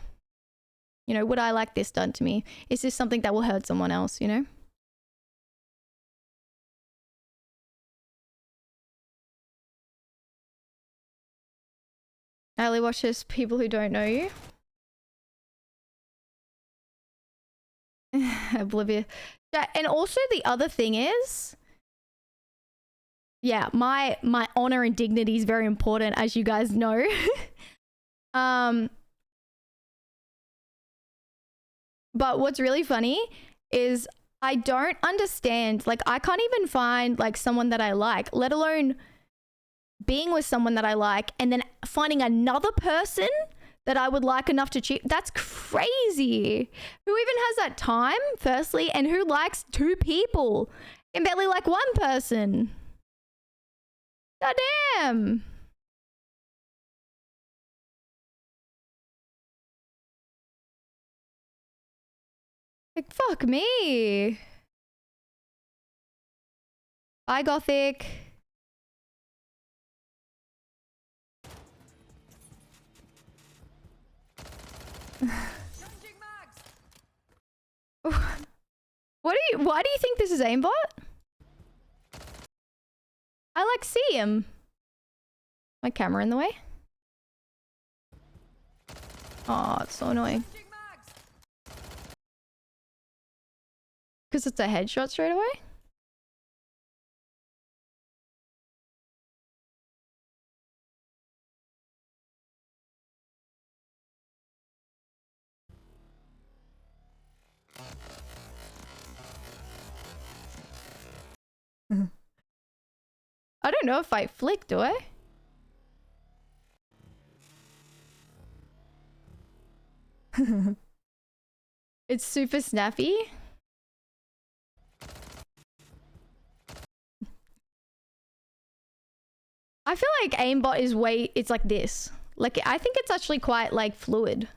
You know, would I like this done to me? Is this something that will hurt someone else, you know? I only watch this people who don't know you. Oblivious. And also the other thing is, yeah, my honor and dignity is very important, as you guys know. But what's really funny is I don't understand, like I can't even find like someone that I like, let alone being with someone that I like and then finding another person that I would like enough to cheat. That's crazy. Who even has that time, firstly, and who likes two people and barely like one person? God damn. Like, fuck me. Bye, Gothic. Why do you think this is aimbot? I like see him. My camera in the way? Oh, it's so annoying. Because it's a headshot straight away? I don't know if I flick, do I? It's super snappy. I feel like aimbot is it's like this. Like, I think it's actually quite like fluid.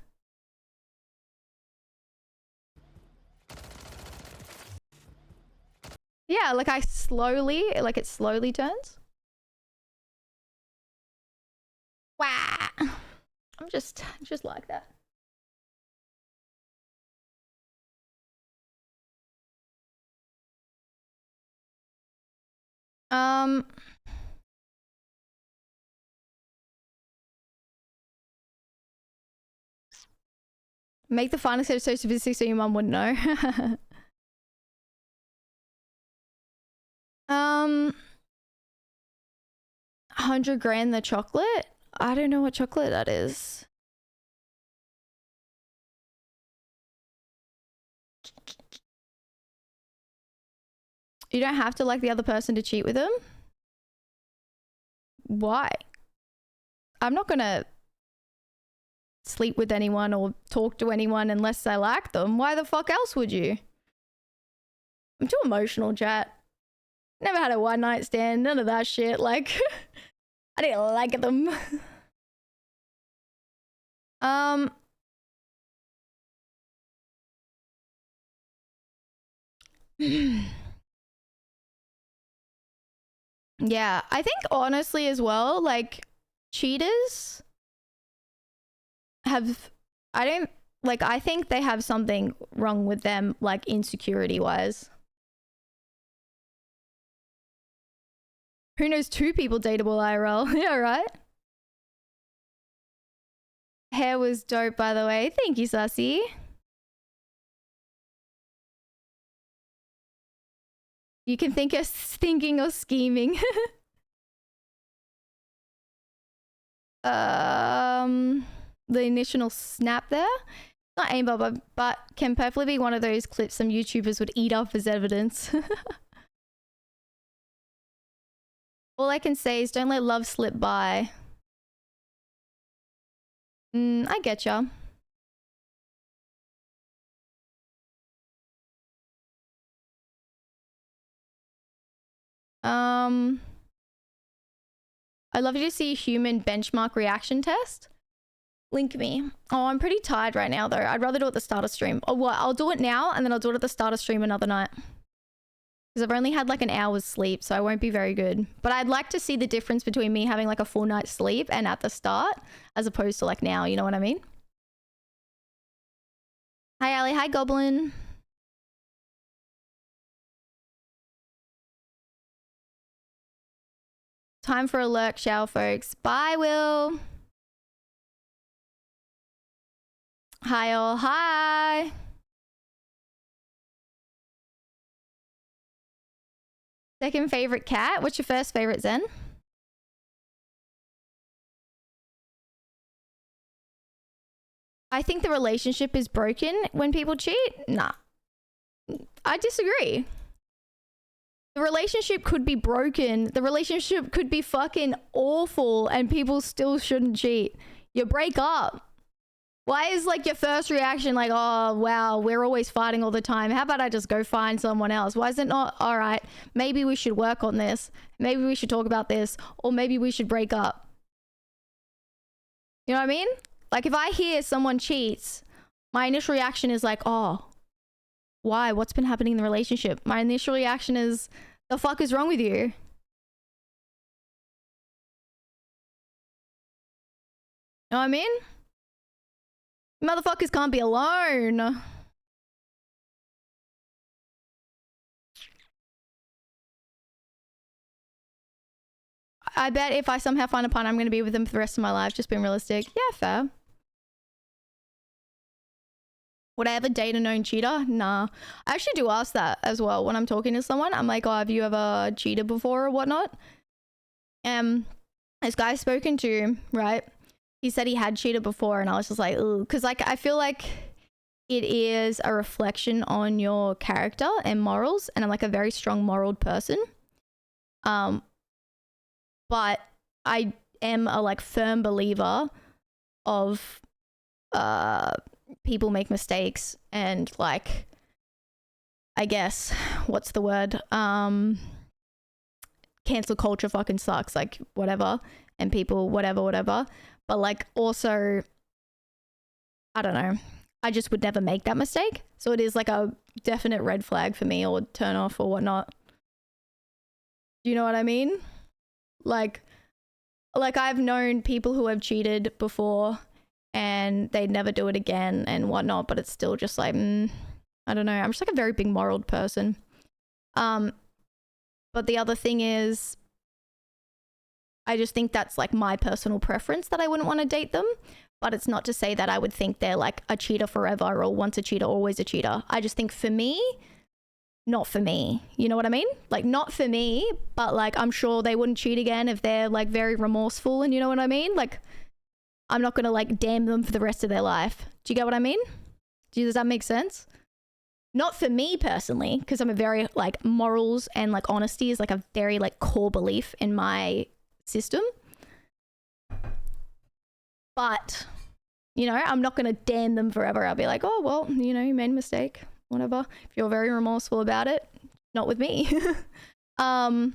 Yeah, like it slowly turns. Wow. I'm just like that. Make the final episode so specific so your mum wouldn't know. 100 grand the chocolate? I don't know what chocolate that is. You don't have to like the other person to cheat with them? Why? I'm not gonna sleep with anyone or talk to anyone unless I like them. Why the fuck else would you? I'm too emotional, chat. Never had a one night stand, none of that shit. Like, I didn't like them. Yeah, I think honestly as well, like, cheaters have, I think they have something wrong with them, like, insecurity wise. Who knows 2 people dateable IRL? Yeah, right? Hair was dope, by the way. Thank you, Sassy. You can think us thinking or scheming. The initial snap there. Not aimbot, but can perfectly be one of those clips some YouTubers would eat up as evidence. All I can say is don't let love slip by. I get ya. I'd love you to see a human benchmark reaction test. Link me. Oh, I'm pretty tired right now though. I'd rather do it at the start of stream. Oh, what? I'll do it now and then I'll do it at the start of stream another night. Because I've only had like an hour's sleep, so I won't be very good. But I'd like to see the difference between me having like a full night's sleep and at the start, as opposed to like now, you know what I mean? Hi, Ali. Hi, Goblin. Time for a lurk shower, folks. Bye, Will. Hi, all. Hi. Second favorite cat. What's your first favorite, Zen? I think the relationship is broken when people cheat. Nah. I disagree. The relationship could be broken. The relationship could be fucking awful and people still shouldn't cheat. You break up. Why is like your first reaction like, oh, wow, we're always fighting all the time. How about I just go find someone else? Why is it not, all right, maybe we should work on this. Maybe we should talk about this. Or maybe we should break up. You know what I mean? Like if I hear someone cheats, my initial reaction is like, oh, why? What's been happening in the relationship? My initial reaction is, the fuck is wrong with you? You know what I mean? Motherfuckers can't be alone. I bet if I somehow find a partner, I'm going to be with them for the rest of my life. Just being realistic. Yeah, fair. Would I ever date a known cheater? Nah. I actually do ask that as well when I'm talking to someone. I'm like, oh, have you ever cheated before or whatnot? This guy I've spoken to, right? He said he had cheated before and I was just like, ooh. Because like, I feel like it is a reflection on your character and morals. And I'm like a very strong moral person. But I am a like firm believer of people make mistakes and like, I guess, what's the word? Cancel culture fucking sucks, like whatever. And people, whatever. But like also, I don't know. I just would never make that mistake. So it is like a definite red flag for me or turn off or whatnot. Do you know what I mean? Like I've known people who have cheated before and they'd never do it again and whatnot, but it's still just like, I don't know. I'm just like a very big moral person. But the other thing is, I just think that's like my personal preference that I wouldn't want to date them. But it's not to say that I would think they're like a cheater forever or once a cheater, always a cheater. I just think for me, not for me. You know what I mean? Like not for me, but like I'm sure they wouldn't cheat again if they're like very remorseful and you know what I mean? Like I'm not going to like damn them for the rest of their life. Do you get what I mean? Does that make sense? Not for me personally, because I'm a very like morals and like honesty is like a very like core belief in my system. But, you know, I'm not going to damn them forever. I'll be like, oh, well, you know, you made a mistake, whatever. If you're very remorseful about it, not with me. And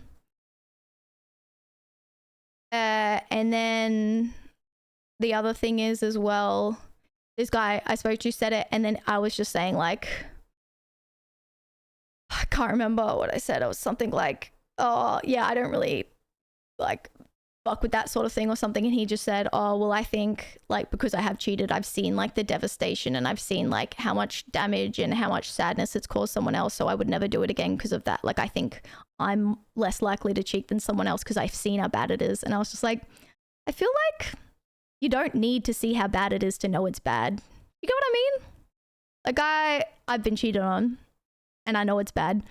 then the other thing is as well, this guy I spoke to said it, and then I was just saying like, I can't remember what I said. It was something like, oh, yeah, I don't really like fuck with that sort of thing or something. And he just said, oh, well, I think like because I have cheated, I've seen like the devastation and I've seen like how much damage and how much sadness it's caused someone else. So I would never do it again because of that. Like, I think I'm less likely to cheat than someone else because I've seen how bad it is. And I was just like, I feel like you don't need to see how bad it is to know it's bad. You get what I mean? Like I've been cheated on and I know it's bad,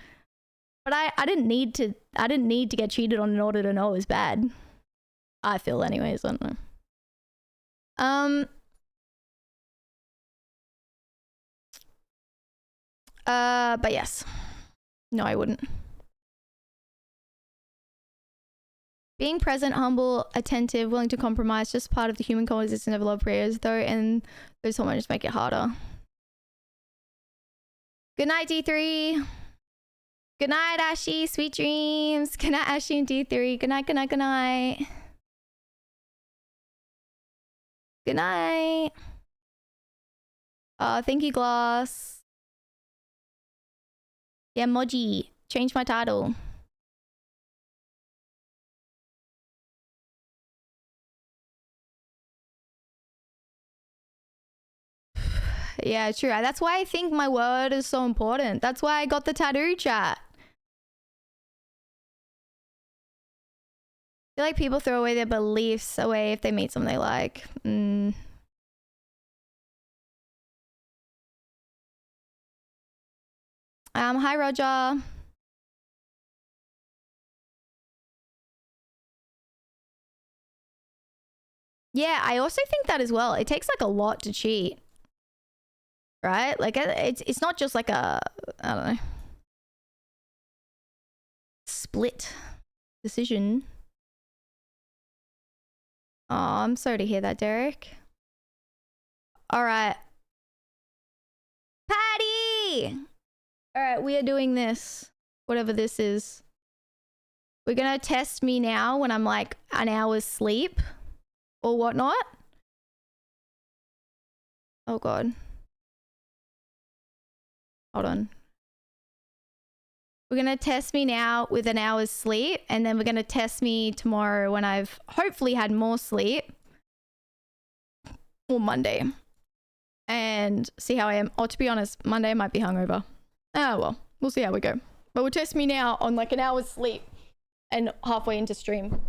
but I didn't need to get cheated on in order to know it was bad. I feel anyways, I don't know. But yes. No, I wouldn't. Being present, humble, attentive, willing to compromise, just part of the human coexistence of love prayers, though, and those hormones just make it harder. Good night, D3. Good night, Ashy. Sweet dreams. Good night, Ashy and D3. Good night, good night, good night. Good night. Thank you, Glass. Yeah, Moji. Change my title. Yeah, true. That's why I think my word is so important. That's why I got the tattoo, chat. I feel like people throw away their beliefs away if they meet someone they like. Hi, Roger. Yeah, I also think that as well. It takes like a lot to cheat. Right? Like it's not just like a, I don't know, split decision. Oh, I'm sorry to hear that, Derek. All right. Patty! All right, we are doing this. Whatever this is. We're going to test me now when I'm like an hour's sleep or whatnot. Oh, God. Hold on. We're going to test me now with an hour's sleep, and then we're going to test me tomorrow when I've hopefully had more sleep. Or Monday. And see how I am. Oh, to be honest, Monday I might be hungover. Oh, well. We'll see how we go. But we'll test me now on like an hour's sleep and halfway into stream.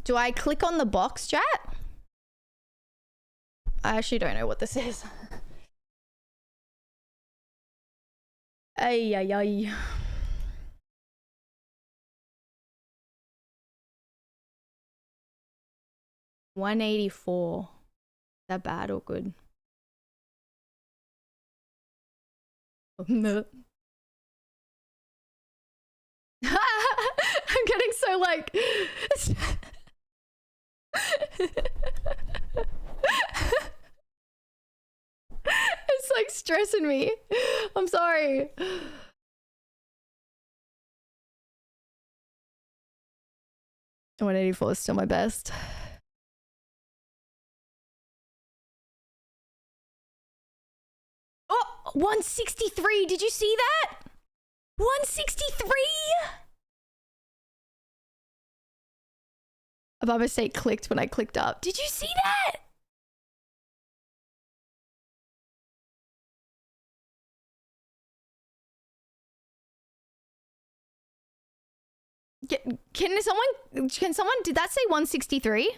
Do I click on the box, chat? I actually don't know what this is. Ay, ay, ay. $184. Is that bad or good? I'm getting so like... It's like stressing me. I'm sorry. 184 is still my best. Oh, 163. Did you see that? 163? I by mistake clicked when I clicked up. Did you see that? Can someone, did that say 163?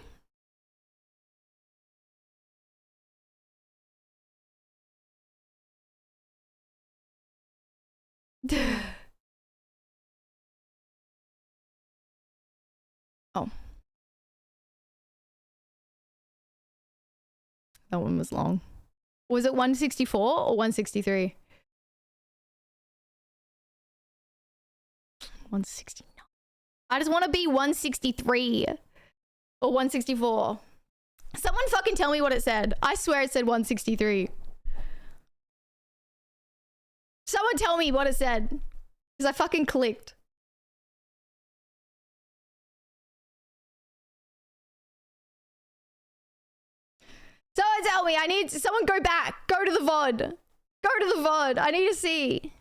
Oh. That one was long. Was it 164 or 163? 169. I just want to be 163 or 164. Someone fucking tell me what it said. I swear it said 163. Someone tell me what it said. Because I fucking clicked. Someone tell me. I need someone go back. Go to the VOD. Go to the VOD. I need to see.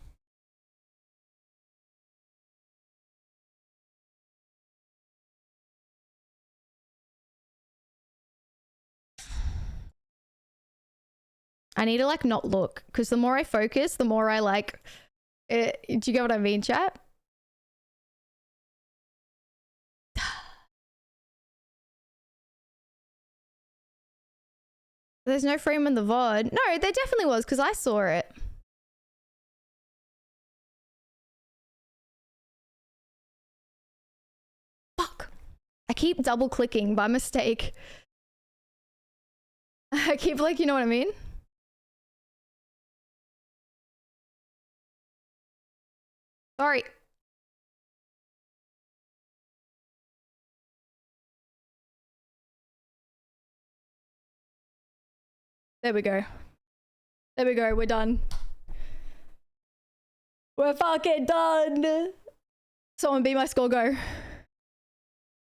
I need to like not look, because the more I focus, the more I like it. Do you get what I mean, chat? There's no frame in the VOD. No, there definitely was, because I saw it. Fuck. I keep double clicking by mistake. I keep like, you know what I mean? Sorry. There we go. There we go. We're done. We're fucking done. Someone be my score go.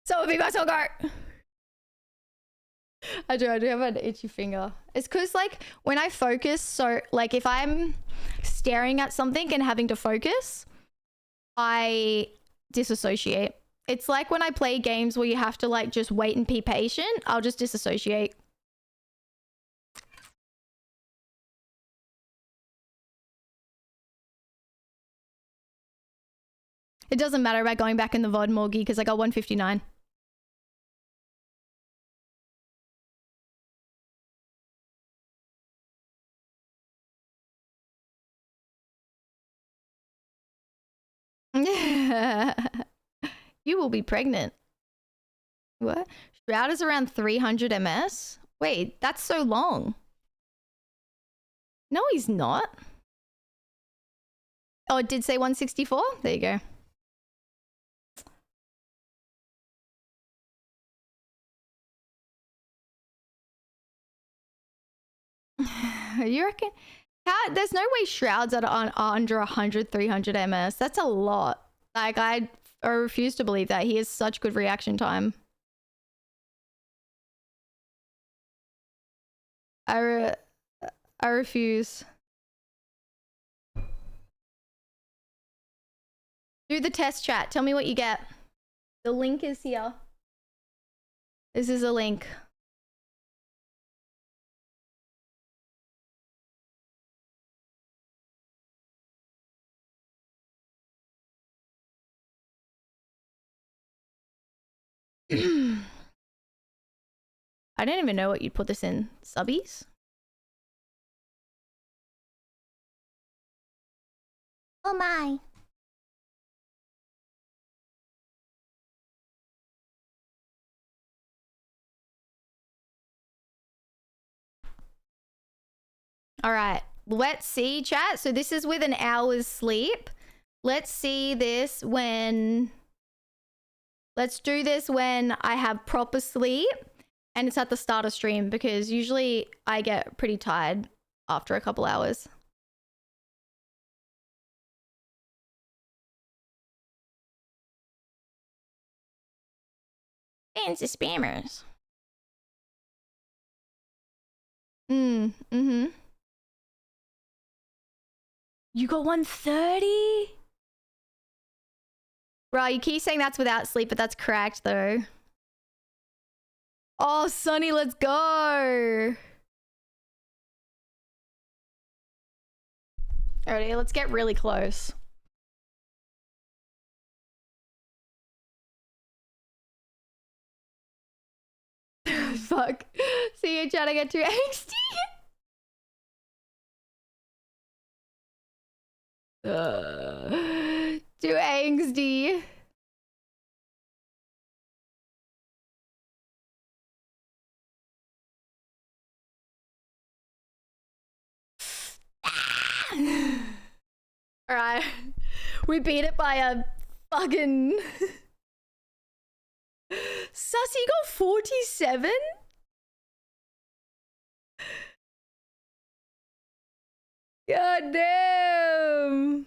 Someone be my score go. I do have an itchy finger. It's because like when I focus, so like if I'm staring at something and having to focus, I disassociate. It's like when I play games where you have to like just wait and be patient, I'll just disassociate. It doesn't matter about going back in the VOD, Morgie, because I got 159. You will be pregnant. What? Shroud is around 300 ms? Wait, that's so long. No, he's not. Oh, it did say 164? There you go. You reckon? How, there's no way Shrouds are under 100, 300 ms. That's a lot. Like, I refuse to believe that. He has such good reaction time. I refuse. Do the test chat. Tell me what you get. The link is here. This is a link. I didn't even know what you'd put this in. Subbies? Oh my. All right, let's see, chat. So this is with an hour's sleep. Let's see this when... Let's do this when I have proper sleep and it's at the start of stream, because usually I get pretty tired after a couple hours. millions of spammers. Mm-hmm. You got 130? Bro, you keep saying that's without sleep, but that's correct though. Oh, Sonny, let's go. Alrighty, let's get really close. Fuck. See you trying to get too angsty. Too angsty. Alright. We beat it by a fucking... Sussy got 47? God damn.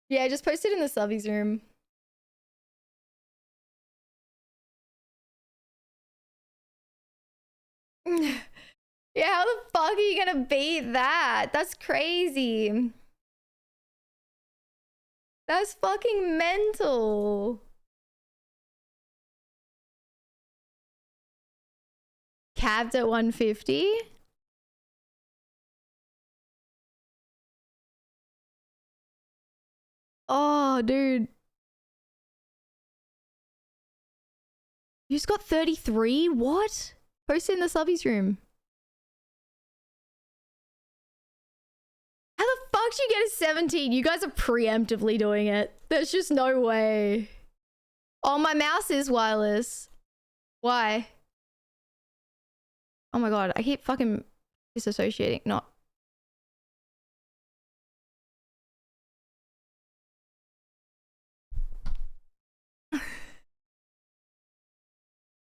Yeah, just post it in the subbies room. Yeah, how the fuck are you gonna beat that? That's crazy. That's fucking mental. Capped at 150? Oh, dude. You just got 33? What? Post it in the subbies room. How the fuck did you get a 17? You guys are preemptively doing it. There's just no way. Oh, my mouse is wireless. Why? Oh my god, I keep fucking disassociating. Not.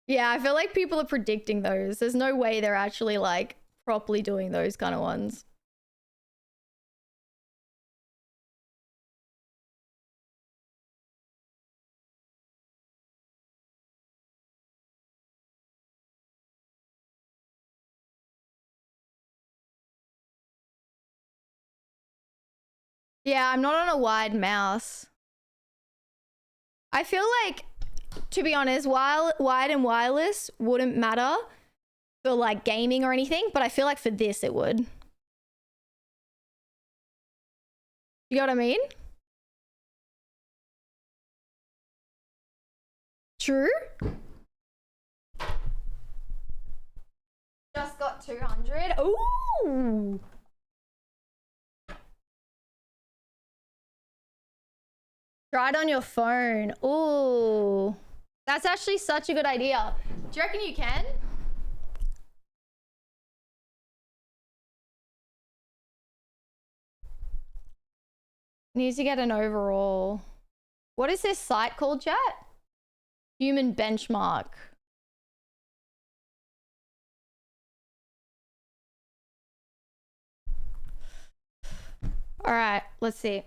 Yeah, I feel like people are predicting those. There's no way they're actually like properly doing those kind of ones. Yeah, I'm not on a wide mouse. I feel like, to be honest, wide and wireless wouldn't matter for like gaming or anything, but I feel like for this it would. You know what I mean? True. Just got 200. Ooh. Try it on your phone. Ooh. That's actually such a good idea. Do you reckon you can? Needs to get an overall. What is this site called, chat? Human benchmark. All right, let's see.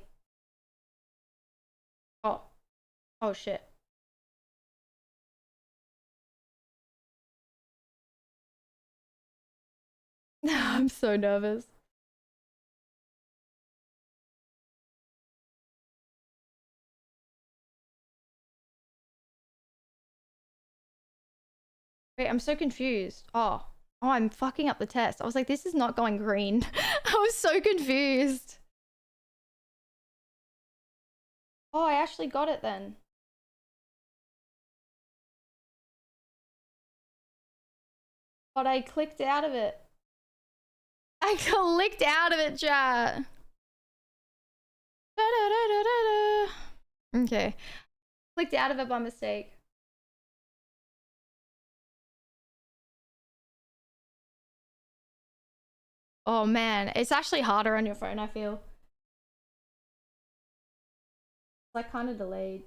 Oh shit. I'm so nervous. Wait, I'm so confused. Oh, I'm fucking up the test. I was like, this is not going green. I was so confused. Oh, I actually got it then. But I clicked out of it. I clicked out of it, chat. Okay. Clicked out of it by mistake. Oh man, it's actually harder on your phone, I feel. like kind of delayed.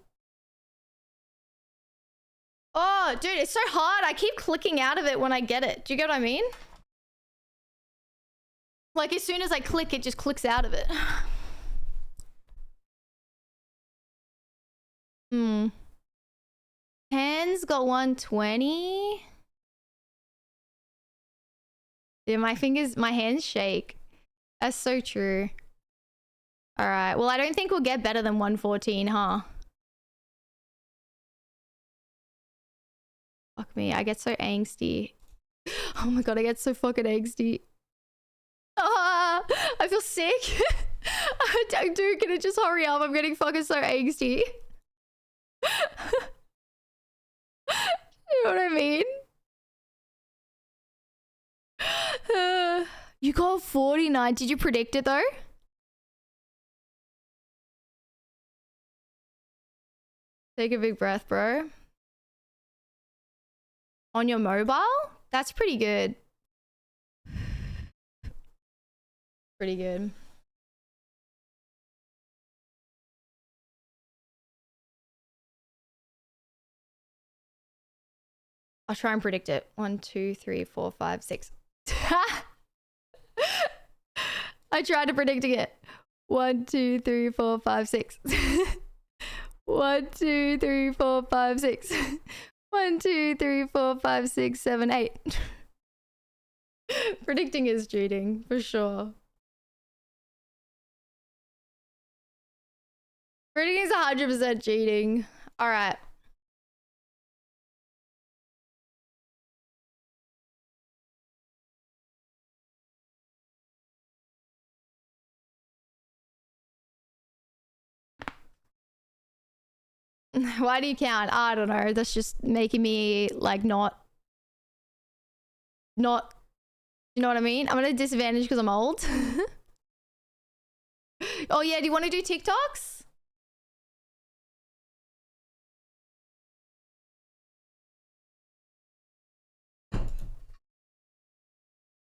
Oh, dude, it's so hard. I keep clicking out of it when I get it. Do you get what I mean? Like, as soon as I click, it just clicks out of it. Hands got 120. Yeah, my hands shake. That's so true. All right. Well, I don't think we'll get better than 114, huh? Fuck me. I get so angsty. Oh my god, I get so fucking angsty. Ah, I feel sick. Dude, can it just hurry up? I'm getting fucking so angsty. You know what I mean? You got 49. Did you predict it though? Take a big breath, bro. On your mobile? That's pretty good. Pretty good. I'll try and predict it. 1, 2, 3, 4, 5, 6. I tried to predicting it. 1, 2, 3, 4, 5, 6. 1, 2, 3, 4, 5, 6. 1, 2, 3, 4, 5, 6, 7, 8. Predicting is cheating, for sure. Predicting is 100% cheating. All right. Why do you count? I don't know. That's just making me like not, you know what I mean? I'm at a disadvantage because I'm old. Oh yeah, do you want to do TikToks?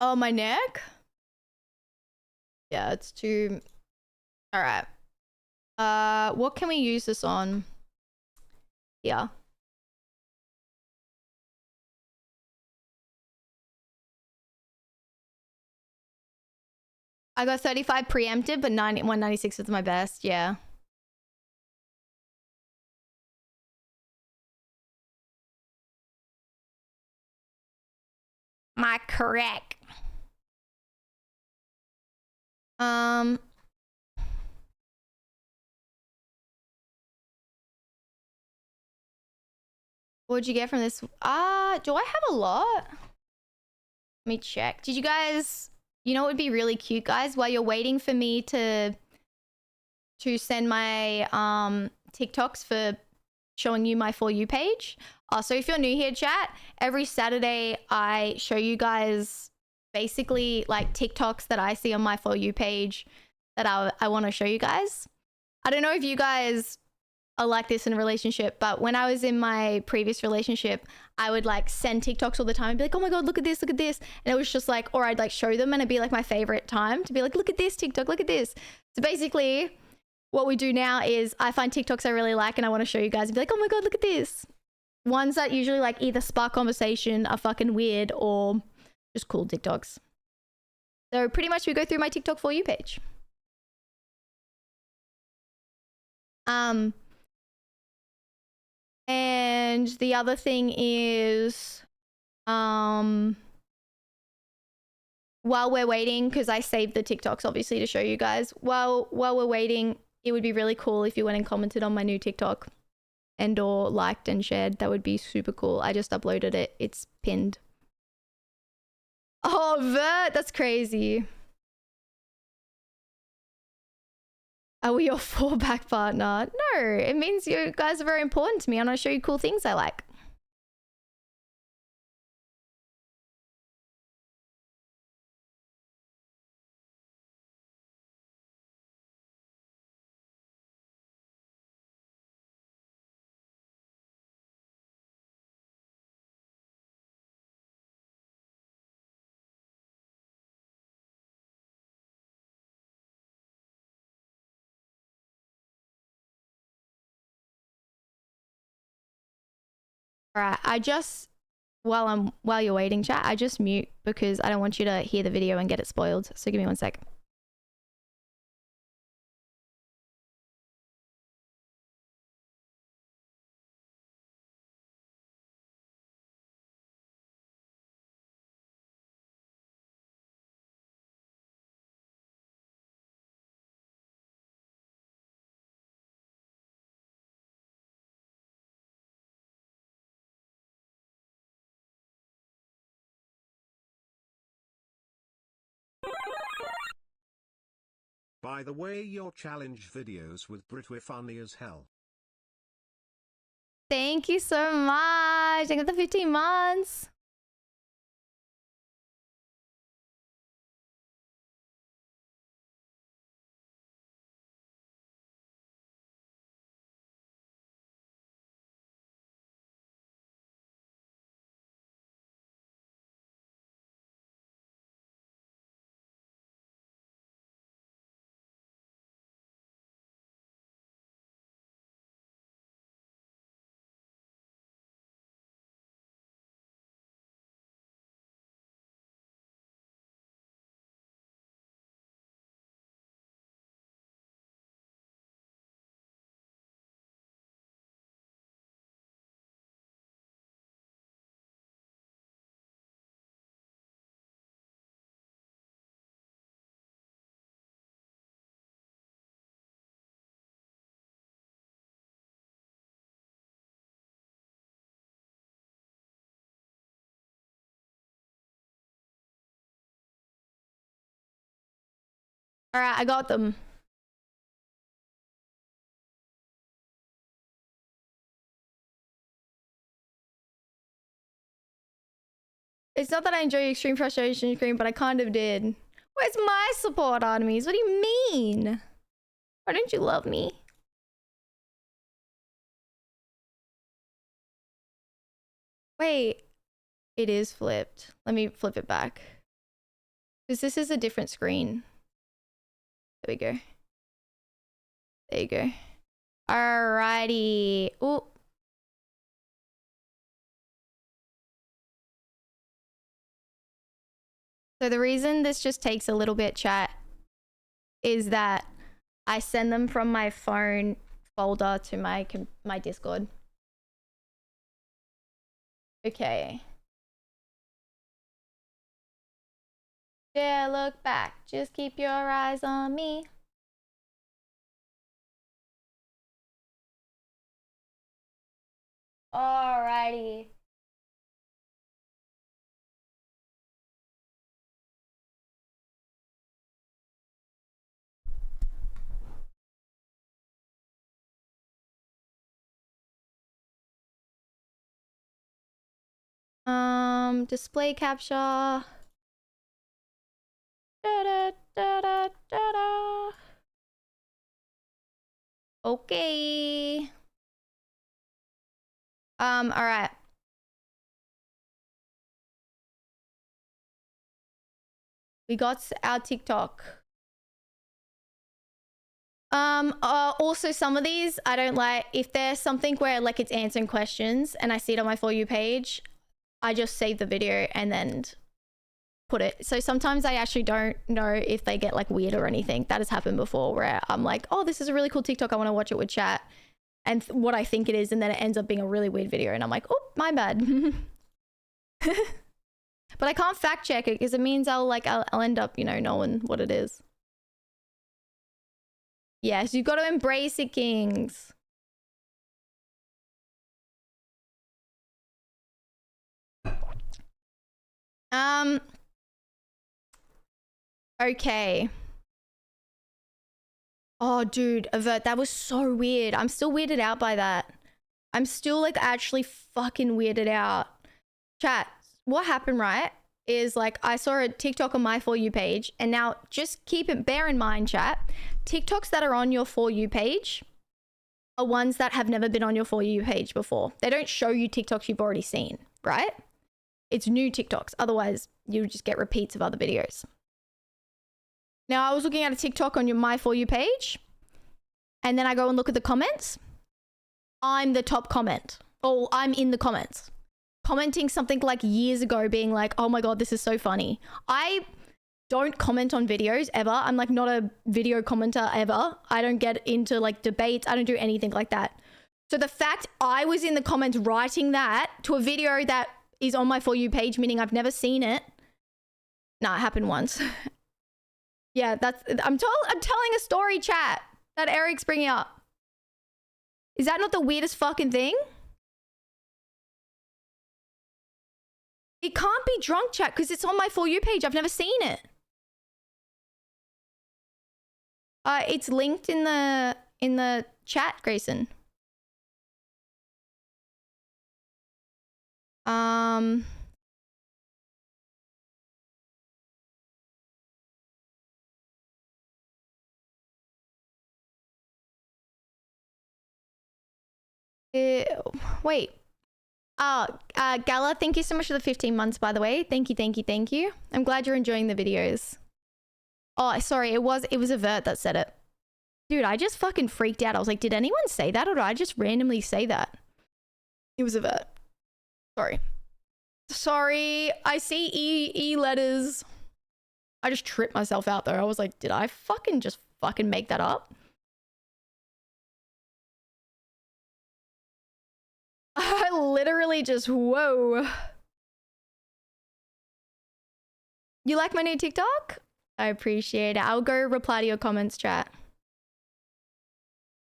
Oh, my neck? Yeah, it's too... All right. What can we use this on? Yeah. I got 35 preemptive, but 196 is my best. Yeah. My correct. What'd you get from this? Do I have a lot? Let me check. Did you guys, you know, it would be really cute, guys, while you're waiting for me to send my TikToks for showing you my For You page. So if you're new here, chat, every Saturday I show you guys basically like TikToks that I see on my For You page that I want to show you guys. I don't know if you guys are like this in a relationship, but when I was in my previous relationship, I would like send TikToks all the time and be like, oh my god, look at this, look at this. And it was just like, or I'd like show them and it'd be like my favorite time to be like, look at this TikTok, look at this. So basically what we do now is I find TikToks I really like and I want to show you guys and be like, oh my god, look at this. Ones that usually like either spark conversation, are fucking weird, or just cool TikToks. So pretty much we go through my TikTok For You page. And the other thing is, while we're waiting, because I saved the TikToks obviously to show you guys, while we're waiting, it would be really cool if you went and commented on my new TikTok and or liked and shared. That would be super cool. I just uploaded it. It's pinned. Oh, Vert, that's crazy. Are we your fallback partner? No, it means you guys are very important to me and I show you cool things I like. All right, I just while you're waiting, chat, I just mute because I don't want you to hear the video and get it spoiled. So give me 1 sec. By the way, your challenge videos with Brit were funny as hell. Thank you so much. I got the 15 months. All right, I got them. It's not that I enjoy extreme frustration scream, but I kind of did. Where's my support enemies? What do you mean? Why don't you love me? Wait, it is flipped. Let me flip it back. Because this is a different screen. There we go. There you go. Alrighty. Ooh. So the reason this just takes a little bit, chat, is that I send them from my phone folder to my Discord. Okay. Yeah, look back. Just keep your eyes on me. Alrighty. Display capture. Da da da da da da. Okay. All right. We got our TikTok. Also some of these I don't like. If there's something where like it's answering questions and I see it on my For You page, I just save the video and then put it. So sometimes I actually don't know if they get like weird or anything. That has happened before where I'm like, oh, this is a really cool TikTok. I want to watch it with chat. And what I think it is, and then it ends up being a really weird video. And I'm like, oh, my bad. But I can't fact check it because it means I'll end up, you know, knowing what it is. Yes, you've got to embrace it, kings. Okay. Oh, dude, Avert, that was so weird. I'm still weirded out by that. I'm still like actually fucking weirded out. Chat, what happened, right, is like I saw a TikTok on my For You page, and now just bear in mind, chat, TikToks that are on your For You page are ones that have never been on your For You page before. They don't show you TikToks you've already seen, right? It's new TikToks. Otherwise, you just get repeats of other videos. Now, I was looking at a TikTok on my For You page, and then I go and look at the comments. I'm the top comment Oh, I'm in the comments. Commenting something like years ago being like, oh my God, this is so funny. I don't comment on videos ever. I'm like not a video commenter ever. I don't get into like debates. I don't do anything like that. So the fact I was in the comments writing that to a video that is on my For You page, meaning I've never seen it. Nah, it happened once. Yeah, I'm telling a story, chat, that Eric's bringing up. Is that not the weirdest fucking thing? It can't be drunk chat because it's on my For You page. I've never seen it. It's linked in the chat, Grayson. Wait. Gala, thank you so much for the 15 months, by the way. Thank you. I'm glad you're enjoying the videos. Oh, sorry, it was Avert that said it. Dude, I just fucking freaked out. I was like, did anyone say that or did I just randomly say that? It was Avert. Sorry, I see E letters. I just tripped myself out though. I was like, did I just make that up? I literally just, whoa. You like my new TikTok? I appreciate it. I'll go reply to your comments, chat.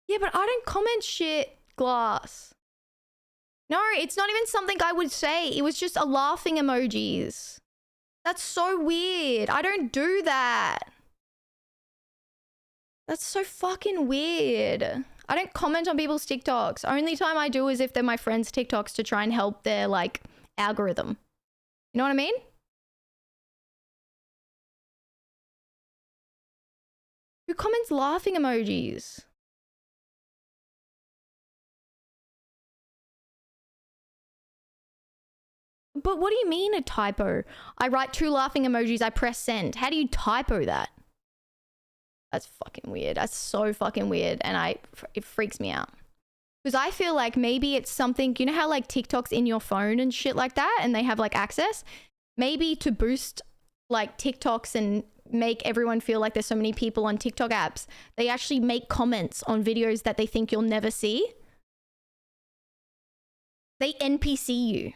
Yeah, but I don't comment shit, Glass. No, it's not even something I would say. It was just a laughing emojis. That's so weird. I don't do that. That's so fucking weird. I don't comment on people's TikToks. Only time I do is if they're my friends' TikToks to try and help their, like, algorithm. You know what I mean? Who comments laughing emojis? But what do you mean a typo? I write 2 laughing emojis, I press send. How do you typo that? That's fucking weird. That's so fucking weird. And it freaks me out. Because I feel like maybe it's something, you know how like TikTok's in your phone and shit like that and they have like access? Maybe to boost like TikToks and make everyone feel like there's so many people on TikTok apps, they actually make comments on videos that they think you'll never see. They NPC you.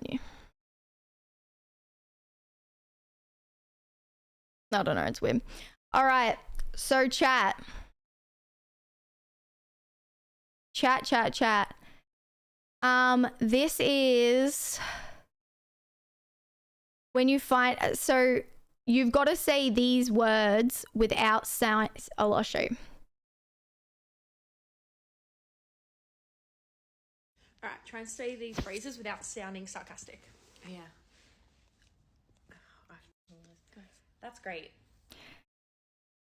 You. I don't know, it's weird. All right, so chat. This is when you find, so you've got to say these words without sound. I'll show you. All right, try and say these phrases without sounding sarcastic. Yeah. That's great.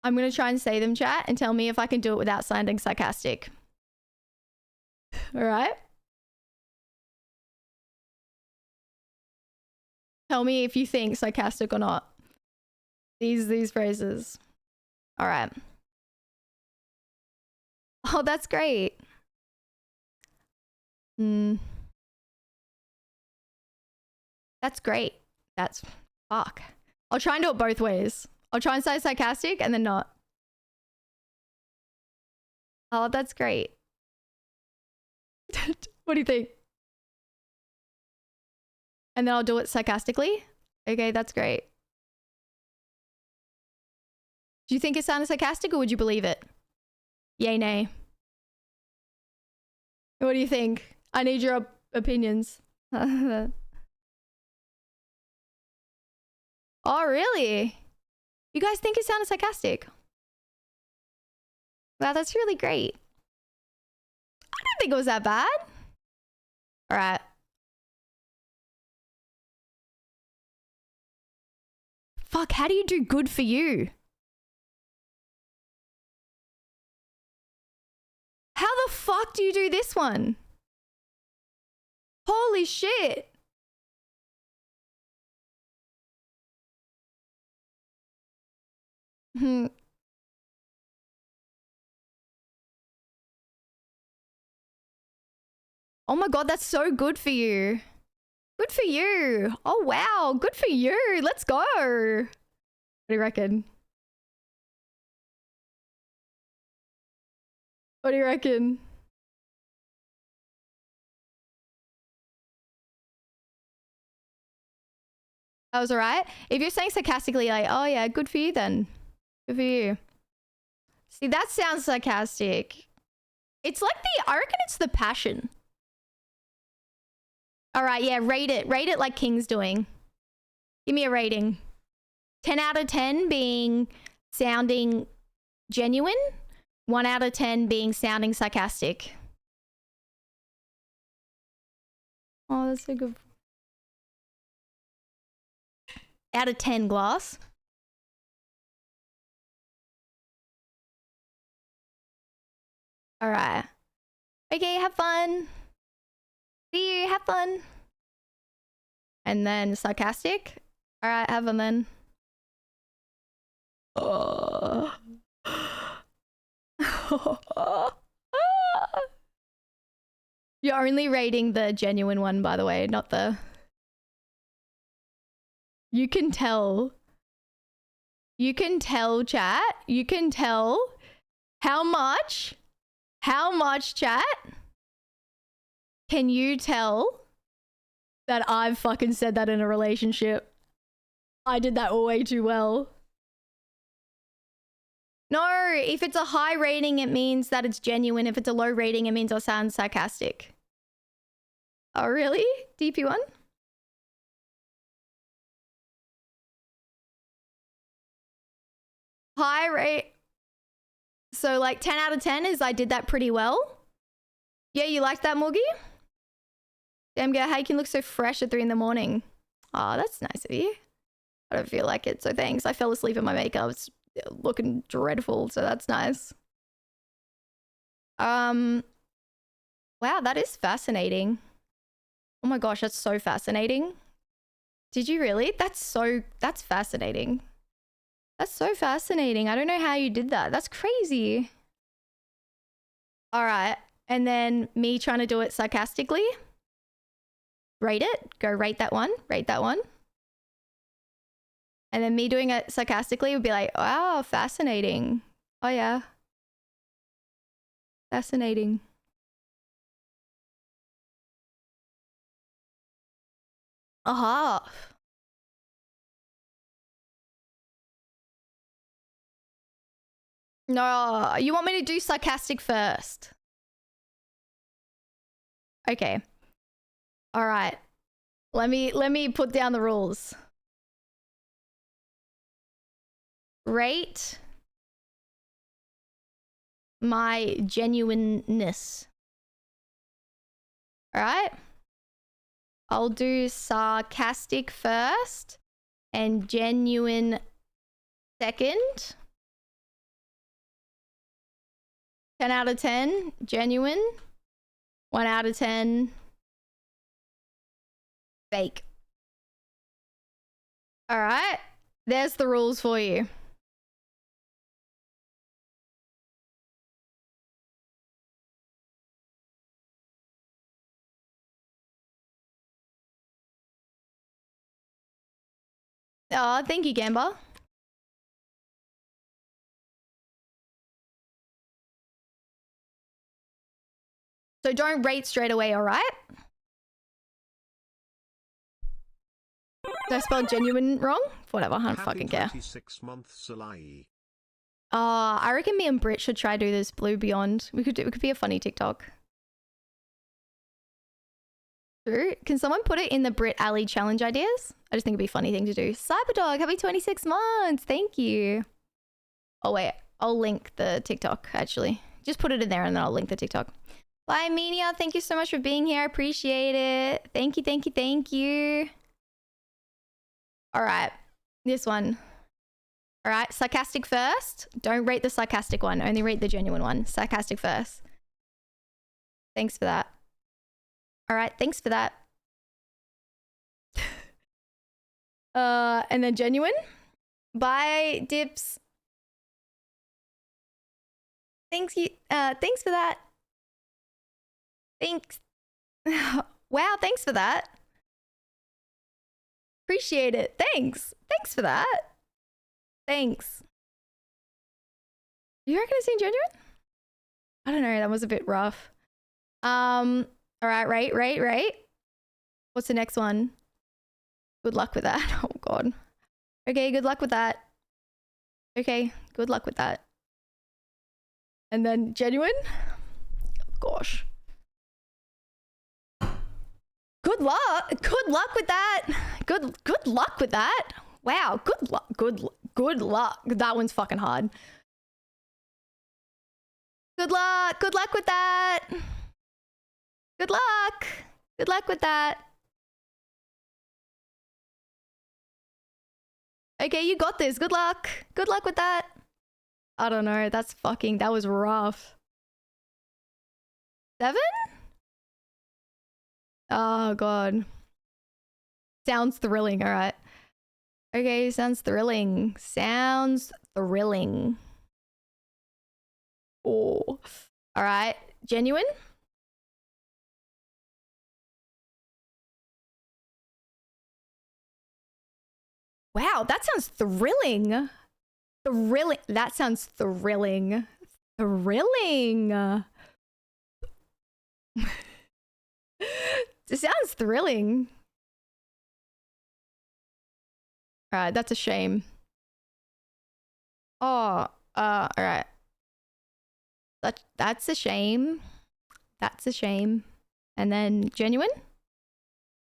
I'm going to try and say them, chat, and tell me if I can do it without sounding sarcastic. All right? Tell me if you think sarcastic or not. These phrases. All right. Oh, that's great. That's great. That's fuck. I'll try and do it both ways. I'll try and say sarcastic and then not. Oh, that's great. What do you think? And then I'll do it sarcastically. Okay, that's great. Do you think it sounded sarcastic or would you believe it? Yay, nay. What do you think? I need your opinions. Oh, really? You guys think it sounded sarcastic? Wow, that's really great. I didn't think it was that bad. All right. Fuck, how do you do good for you? How the fuck do you do this one? Holy shit. Oh my god, that's so good for you. Good for you. Oh wow, good for you. Let's go. What do you reckon? What do you reckon? That was alright? If you're saying sarcastically like, oh yeah, good for you then. Good for you. See, that sounds sarcastic. It's like I reckon it's the passion. Alright, yeah, rate it. Rate it like King's doing. Give me a rating. 10 out of 10 being sounding genuine. 1 out of 10 being sounding sarcastic. Oh, that's so good. Out of 10, Glass. Alright. Okay, have fun. See you, have fun. And then sarcastic. Alright, have fun then. You're only rating the genuine one, by the way, not the... You can tell. You can tell, chat. You can tell how much, chat, can you tell that I've fucking said that in a relationship? I did that way too well. No, if it's a high rating, it means that it's genuine. If it's a low rating, it means I sound sarcastic. Oh, really? DP1? High rate. So like 10 out of 10 is I did that pretty well. Yeah, you liked that, Morgie? Damn girl, how you can look so fresh at 3 in the morning. Oh, that's nice of you. I don't feel like it, so thanks. I fell asleep in my makeup. It's looking dreadful, so that's nice. Wow, that is fascinating. Oh my gosh, that's so fascinating. Did you really? That's fascinating. That's so fascinating. I don't know how you did that. That's crazy. All right. And then me trying to do it sarcastically. Rate it. Go rate that one. Rate that one. And then me doing it sarcastically would be like, wow, fascinating. Oh, yeah. Fascinating. Aha. No, you want me to do sarcastic first? Okay. All right. Let me put down the rules. Rate my genuineness. All right. I'll do sarcastic first and genuine second. 10 out of 10, genuine. 1 out of 10, fake. All right, there's the rules for you. Oh, thank you, Gamba. So don't rate straight away, all right? Did I spell genuine wrong? Whatever, I don't fucking care. 26 months, Salai. I reckon me and Brit should try do this Blue Beyond. It could be a funny TikTok. True. Can someone put it in the Brit Alley challenge ideas? I just think it'd be a funny thing to do. Cyberdog, happy 26 months. Thank you. Oh wait, I'll link the TikTok actually. Just put it in there and then I'll link the TikTok. Bye, Menia. Thank you so much for being here. I appreciate it. Thank you, thank you, thank you. All right, this one. All right, sarcastic first. Don't rate the sarcastic one. Only rate the genuine one. Sarcastic first. Thanks for that. All right, thanks for that. And then genuine. Bye, Dips. Thanks you. Thanks for that. Thanks. Wow, thanks for that. Appreciate it. Thanks. Thanks for that. Thanks. You reckon it's in genuine? I don't know. That was a bit rough. All right, right. What's the next one? Good luck with that. Oh God. Okay, good luck with that. Okay, good luck with that. And then genuine. Gosh. Good luck. Good luck with that. Good luck with that. Wow. Good luck. Good luck. That one's fucking hard. Good luck. Good luck with that. Good luck. Good luck with that. Okay, you got this. Good luck. Good luck with that. I don't know. That was rough. 7? Oh, God. Sounds thrilling. All right. Okay, sounds thrilling. Sounds thrilling. Oh. All right. Genuine? Wow, that sounds thrilling. Thrilling. That sounds thrilling. Thrilling. It sounds thrilling. All right, that's a shame. Oh, all right. That's a shame. That's a shame. And then genuine?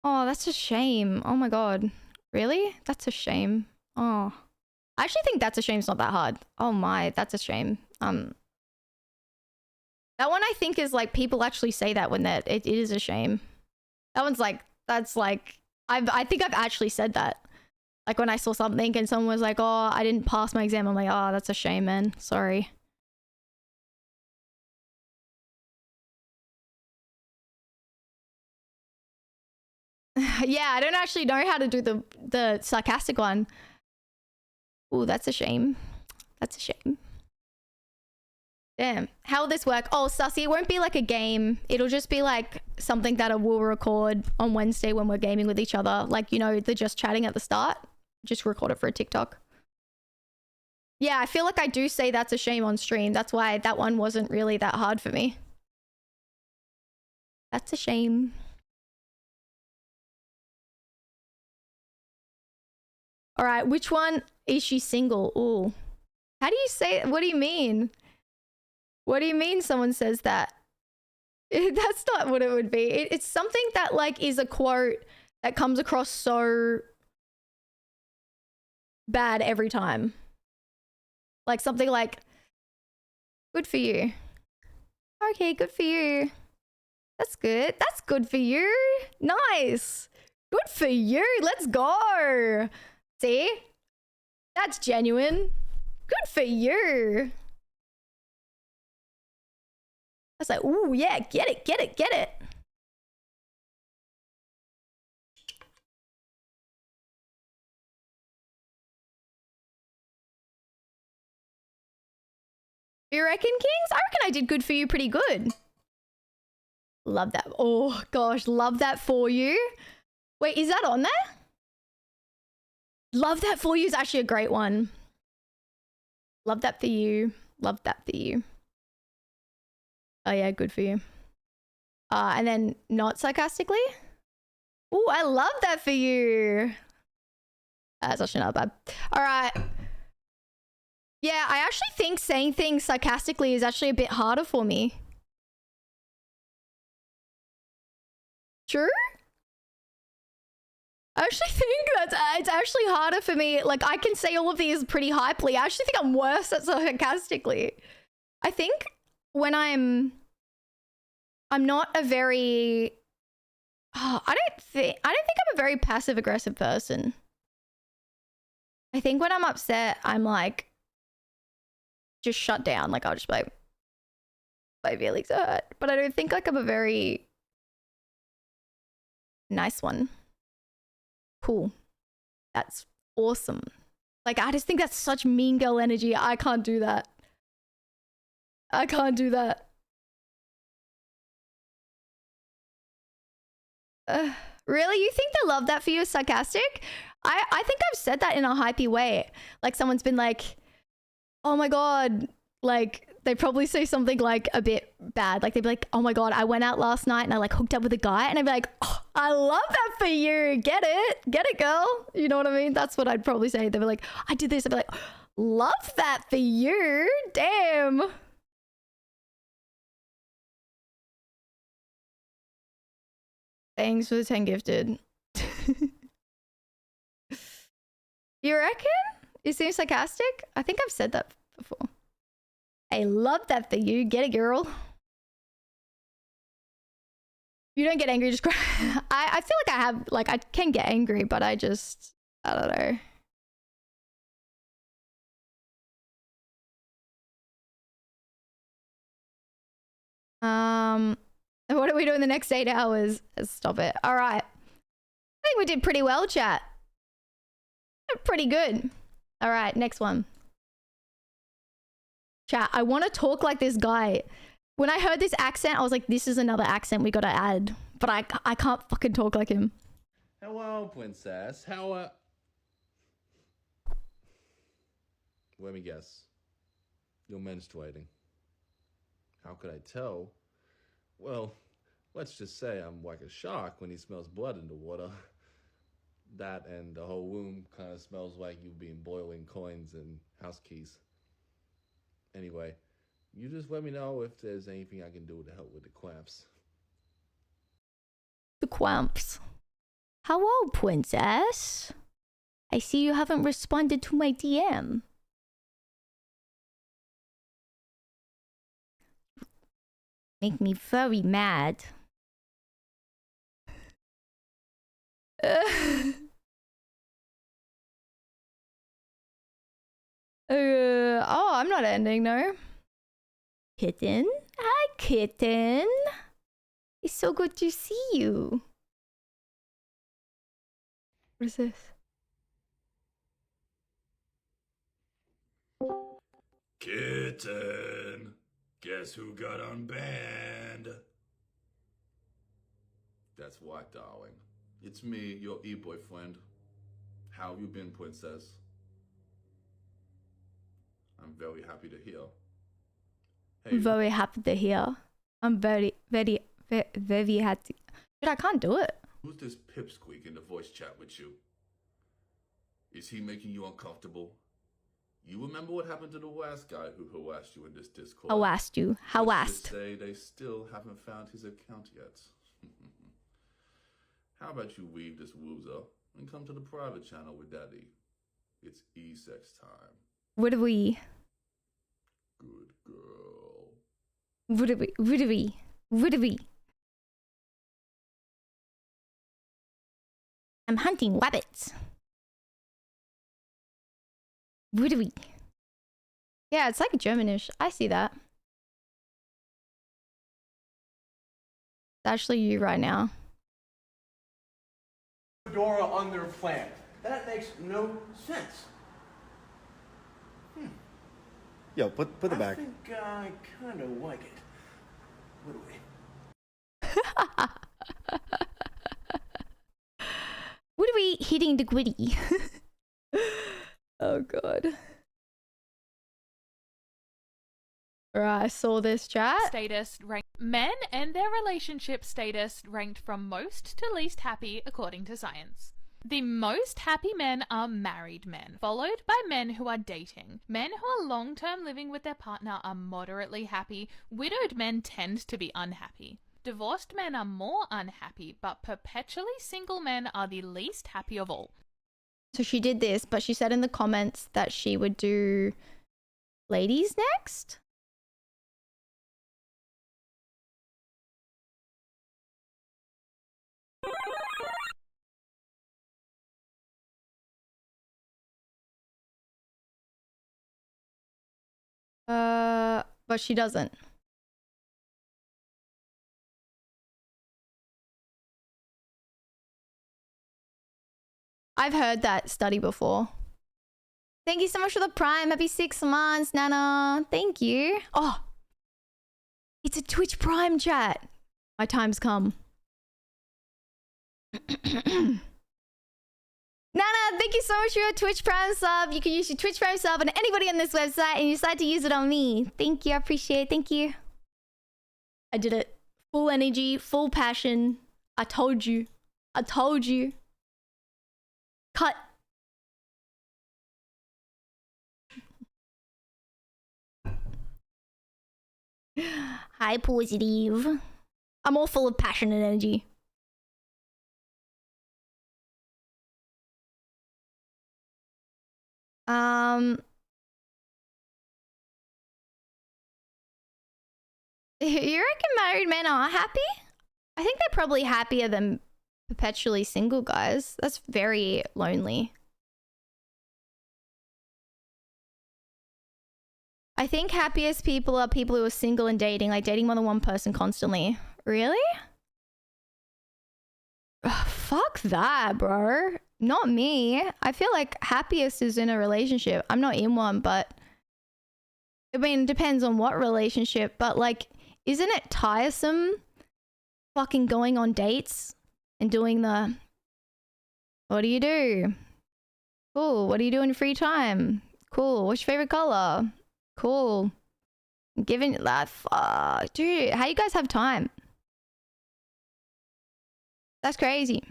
Oh, that's a shame. Oh my God. Really? That's a shame. Oh. I actually think that's a shame. It's not that hard. Oh my, that's a shame. That one I think is like people actually say that when it is a shame. That one's like, that's like, I think I've actually said that. Like when I saw something and someone was like, oh, I didn't pass my exam. I'm like, oh, that's a shame, man. Sorry. Yeah, I don't actually know how to do the sarcastic one. Ooh, that's a shame. That's a shame. Damn. How will this work? Oh, Sussy, it won't be like a game. It'll just be like something that I will record on Wednesday when we're gaming with each other. Like, you know, the just chatting at the start. Just record it for a TikTok. Yeah, I feel like I do say that's a shame on stream. That's why that one wasn't really that hard for me. That's a shame. All right, which one is she single? Ooh. How do you say it? What do you mean? What do you mean someone says that? That's not what it would be. It's something that like is a quote that comes across so bad every time. Like something like, good for you. Okay, good for you. That's good. That's good for you. Nice. Good for you. Let's go. See? That's genuine. Good for you. I was like, ooh, yeah, get it, get it, get it. You reckon, Kings? I reckon I did good for you pretty good. Love that. Oh, gosh, love that for you. Wait, is that on there? Love that for you is actually a great one. Love that for you. Love that for you. Oh yeah, good for you. And then not sarcastically. Ooh, I love that for you. That's actually not bad. All right. Yeah, I actually think saying things sarcastically is actually a bit harder for me. True? I actually think it's actually harder for me. Like, I can say all of these pretty hypely. I actually think I'm worse at sarcastically. I think when I'm not a very... Oh, I don't think I'm a very passive-aggressive person. I think when I'm upset, I'm like... just shut down. Like, I'll just be like... My feelings are hurt, but I don't think like I'm a very nice one. Cool. That's awesome. Like, I just think that's such mean girl energy. I can't do that. I can't do that. Really? You think they love that for you is sarcastic? I think I've said that in a hypey way. Like, someone's been like, oh my God. Like, they probably say something like a bit bad. Like, they'd be like, oh my God, I went out last night and I like hooked up with a guy. And I'd be like, oh, I love that for you. Get it, girl. You know what I mean? That's what I'd probably say. They'd be like, I did this. I'd be like, love that for you. Damn. Thanks for the 10 gifted. You reckon? It seems sarcastic? I think I've said that before. I love that for you. Get it, girl. You don't get angry, just cry. I feel like I have, like, I can get angry, but I don't know. What are we doing the next 8 hours? Stop it. All right. I think we did pretty well, chat. Pretty good. All right, next one. Chat, I want to talk like this guy. When I heard this accent, I was like, this is another accent we got to add. But I can't fucking talk like him. Hello, princess. How, Let me guess. You're menstruating. How could I tell? Well, let's just say I'm like a shark when he smells blood in the water. That and the whole room kind of smells like you've been boiling coins and house keys. Anyway, you just let me know if there's anything I can do to help with the cramps. The cramps. Hello, princess. I see you haven't responded to my DM. Make me very mad. Oh, I'm not ending, no. Kitten? Hi, kitten. It's so good to see you. What is this? Kitten, guess who got unbanned? That's right, darling. It's me, your e-boyfriend. How have you been, princess? I'm very happy to hear. Hey, Very happy to hear. I'm very happy. Dude, I can't do it. who's this pipsqueak in the voice chat with you? Is he making you uncomfortable? You remember what happened to the last guy who harassed you in this Discord? Harassed you. Let's Harassed. just say they still haven't found his account yet. How about you leave this loser and come to the private channel with Daddy? It's e-sex time. What do we? Good girl. What do we? What do we? What do we? I'm hunting rabbits. What do we? Yeah, it's like Germanish. I see that. It's actually you right now. Dora on their plan. That makes no sense. Yo, put it back. I think I kind of like it. What do we? What are we hitting the gritty? Oh god. Right, I saw this chat. Status ranked men and their relationship status ranked from most to least happy according to science. The most happy men are married men, followed by men who are dating. Men who are long-term living with their partner are moderately happy. Widowed men tend to be unhappy. Divorced men are more unhappy, but perpetually single men are the least happy of all. So she did this, but she said in the comments that she would do ladies next. But she doesn't. I've heard that study before. Thank you so much for the Prime. Happy 6 months, Nana. Thank you. Oh, it's a Twitch Prime chat. My time's come. Nana, thank you so much for your Twitch Prime sub. You can use your Twitch Prime sub on anybody on this website and you decide to use it on me. Thank you. I appreciate it. Thank you. I did it. Full energy, full passion. I told you. I told you. Cut. Hi, positive. I'm all full of passion and energy. You reckon married men are happy? I think they're probably happier than perpetually single guys. That's very lonely. I think happiest people are people who are single and dating, like dating more than one person constantly. Really? Ugh, fuck that, bro. Not me. I feel like happiest is in a relationship. I'm not in one, but I mean, it depends on what relationship, but like, isn't it tiresome fucking going on dates and doing the, what do you do? Cool. What do you do in your free time? Cool. What's your favorite color? Cool. Giving that, fuck. Dude, how do you guys have time? That's crazy.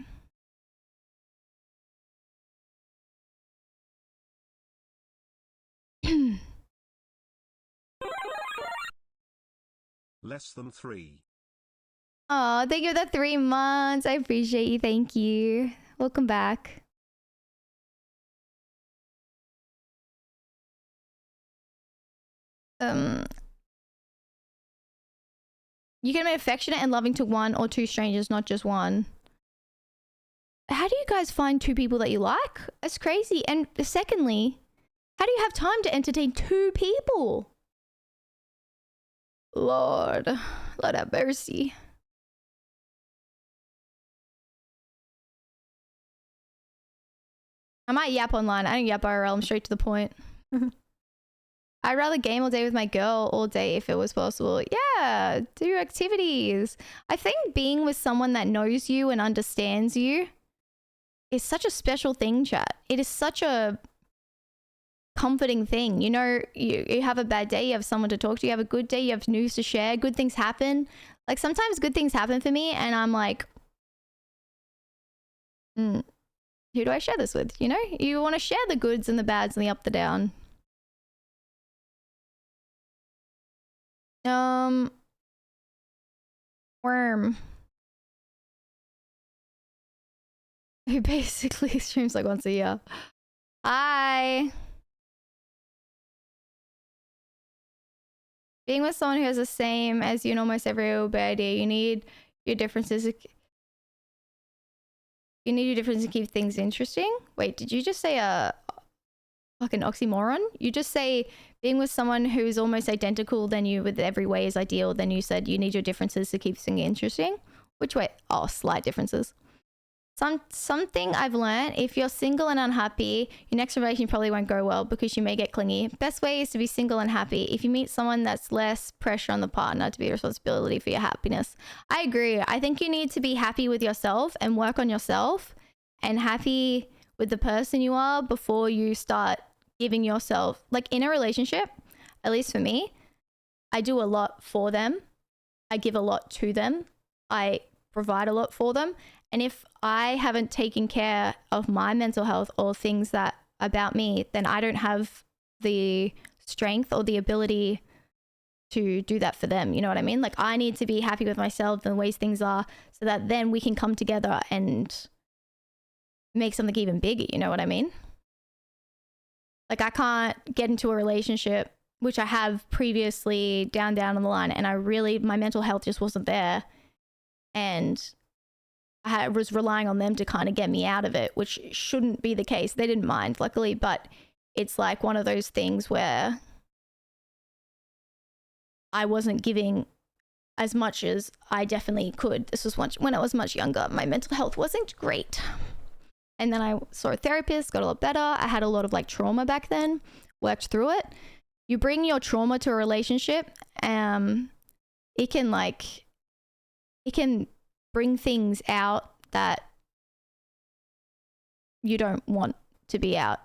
Less than 3. Oh, thank you for the 3 months. I appreciate you. Thank you. Welcome back. You can be affectionate and loving to 1 or 2 strangers, not just one. How do you guys find 2 people that you like? That's crazy. And secondly, how do you have time to entertain 2 people? Lord have mercy. I might yap online. I don't yap IRL. I'm straight to the point. I'd rather game all day with my girl all day if it was possible. Yeah, do activities. I think being with someone that knows you and understands you is such a special thing, chat. It is such a comforting thing. You know, you have a bad day, you have someone to talk to, you have a good day, you have news to share, good things happen. Like sometimes good things happen for me and I'm like, who do I share this with? You know, you want to share the goods and the bads and the up, the down. Worm. Who basically streams like once a year. Hi. Being with someone who has the same as you in almost every bad day, you need your differences. You need your differences to keep things interesting. Wait, did you just say a fucking oxymoron? You just say being with someone who's almost identical than you with every way is ideal. Then you said you need your differences to keep things interesting. Which way? Oh, slight differences. Something I've learned, if you're single and unhappy, your next relationship probably won't go well because you may get clingy. Best way is to be single and happy. If you meet someone, that's less pressure on the partner to be a responsibility for your happiness. I agree. I think you need to be happy with yourself and work on yourself and happy with the person you are before you start giving yourself, like in a relationship, at least for me, I do a lot for them. I give a lot to them. I provide a lot for them. And if I haven't taken care of my mental health or things that about me, then I don't have the strength or the ability to do that for them. You know what I mean? Like I need to be happy with myself and the ways things are so that then we can come together and make something even bigger. You know what I mean? Like I can't get into a relationship, which I have previously down on the line. And my mental health just wasn't there. And I was relying on them to kind of get me out of it, which shouldn't be the case. They didn't mind, luckily, but it's like one of those things where I wasn't giving as much as I definitely could. This was when I was much younger. My mental health wasn't great. And then I saw a therapist, got a lot better. I had a lot of like trauma back then, worked through it. You bring your trauma to a relationship, it can bring things out that you don't want to be out.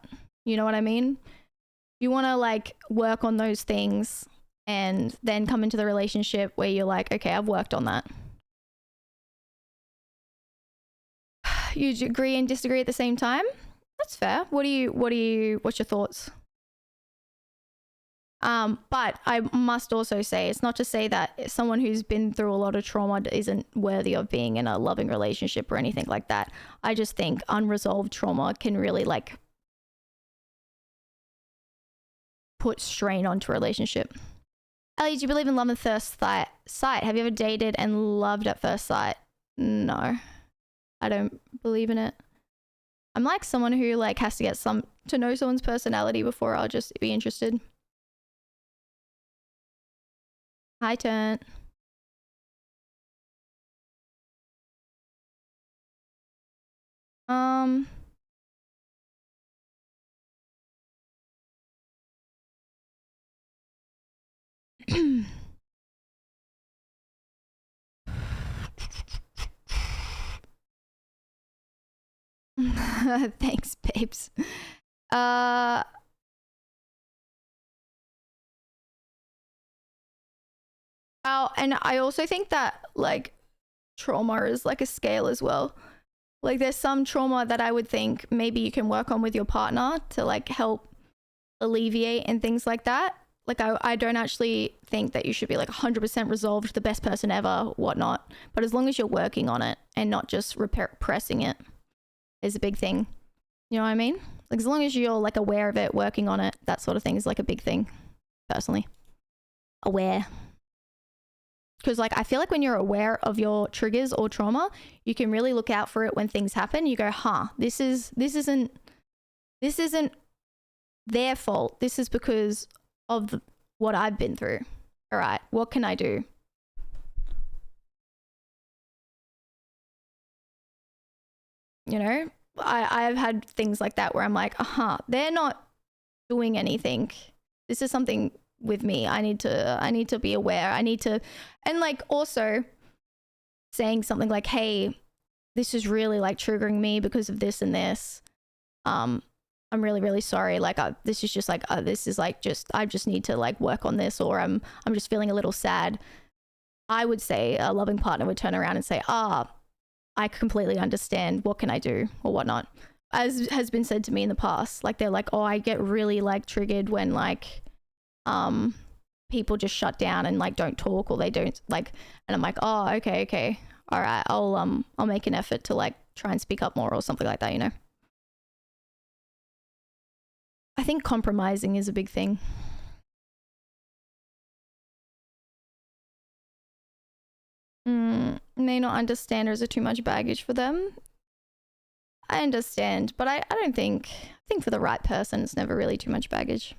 You know what I mean? You want to like work on those things and then come into the relationship where you're like, okay, I've worked on that. You agree and disagree at the same time? That's fair. What's your thoughts? But I must also say, it's not to say that someone who's been through a lot of trauma isn't worthy of being in a loving relationship or anything like that. I just think unresolved trauma can really like put strain onto a relationship. Ellie, do you believe in love at first sight? Have you ever dated and loved at first sight? No, I don't believe in it. I'm like someone who like has to get to know someone's personality before I'll just be interested. Hi, Turnt. Thanks, babes. Oh, and I also think that like trauma is like a scale as well. Like there's some trauma that I would think maybe you can work on with your partner to like help alleviate and things like that. Like I don't actually think that you should be like 100% resolved, the best person ever, whatnot. But as long as you're working on it and not just repressing it is a big thing. You know what I mean? Like as long as you're like aware of it, working on it, that sort of thing is like a big thing, personally. Aware. Because like I feel like when you're aware of your triggers or trauma, you can really look out for it when things happen. You go, this isn't their fault. This is because of what I've been through. All right, what can I do? You know, I've had things like that where I'm like, they're not doing anything. This is something with me. I need to be aware. And like also saying something like, hey, this is really like triggering me because of this and this. I'm really, really sorry. Like, this is just like, this is like I just need to like work on this, or I'm just feeling a little sad. I would say a loving partner would turn around and say, I completely understand. What can I do or whatnot? As has been said to me in the past, like they're like, I get really like triggered when like, people just shut down and like don't talk or they don't like, and I'm like, okay. All right. I'll make an effort to like try and speak up more or something like that, you know? I think compromising is a big thing. May not understand, or is it too much baggage for them? I understand, but I don't think, I think for the right person, it's never really too much baggage.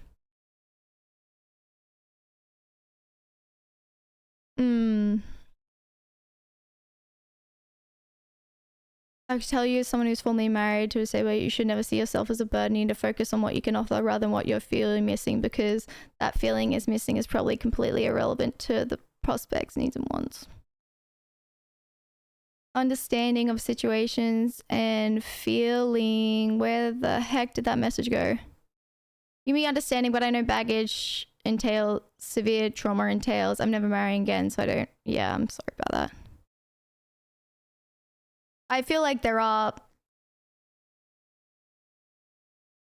I can tell you, as someone who's formerly married, to say, well, you should never see yourself as a burden. You need to focus on what you can offer rather than what you're feeling missing, because that feeling is missing is probably completely irrelevant to the prospects, needs and wants. Understanding of situations and feeling. Where the heck did that message go? You mean understanding, but I know baggage entails severe trauma entails. I'm never marrying again, so I don't. Yeah, I'm sorry about that. I feel like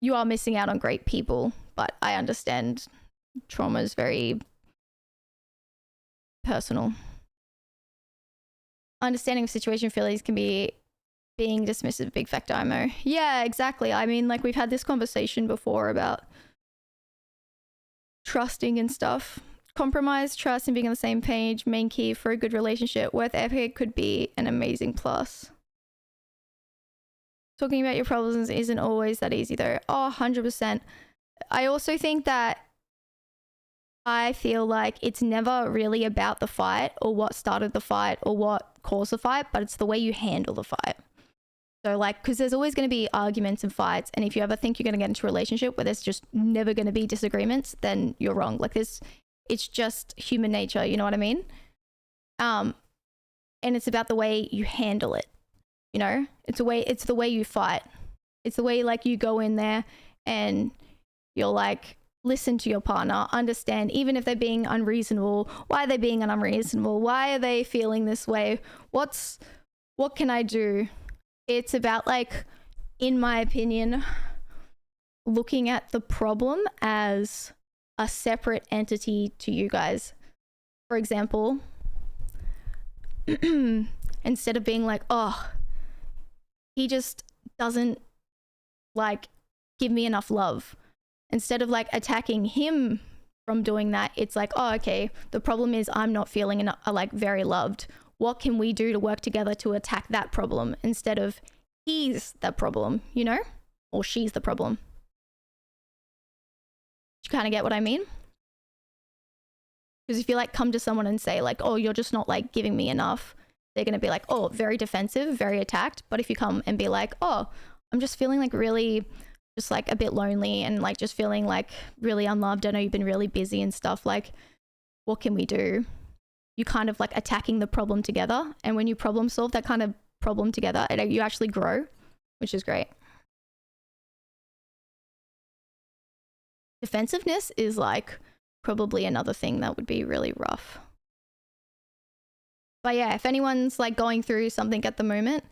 you are missing out on great people, but I understand trauma is very personal. Understanding of situation feelings can be being dismissive, big factor, IMO. Yeah, exactly. I mean, like we've had this conversation before about trusting and stuff. Compromise, trust, and being on the same page, main key for a good relationship. Worth effort could be an amazing plus. Talking about your problems isn't always that easy though. 100%. I also think that I feel like it's never really about the fight or what started the fight or what caused the fight, but it's the way you handle the fight. So like, because there's always going to be arguments and fights, and if you ever think you're going to get into a relationship where there's just never going to be disagreements, then you're wrong. Like it's just human nature, you know what I mean? And it's about the way you handle it, you know? It's the way you fight. It's the way like you go in there and you're like, listen to your partner, understand, even if they're being unreasonable, why are they being unreasonable? Why are they feeling this way? What can I do? It's about like, in my opinion, looking at the problem as a separate entity to you guys. For example, instead of being like, oh, he just doesn't like give me enough love. Instead of like attacking him from doing that, it's like, oh, okay, the problem is I'm not feeling like very loved. What can we do to work together to attack that problem instead of he's the problem, you know? Or she's the problem. You kind of get what I mean? Because if you like come to someone and say like, oh, you're just not like giving me enough, they're going to be like, oh, very defensive, very attacked. But if you come and be like, oh, I'm just feeling like really just like a bit lonely and like just feeling like really unloved. I know you've been really busy and stuff. Like, what can we do? You kind of like attacking the problem together. And when you problem solve that kind of problem together, you actually grow, which is great. Defensiveness is like probably another thing that would be really rough. But yeah, if anyone's like going through something at the moment,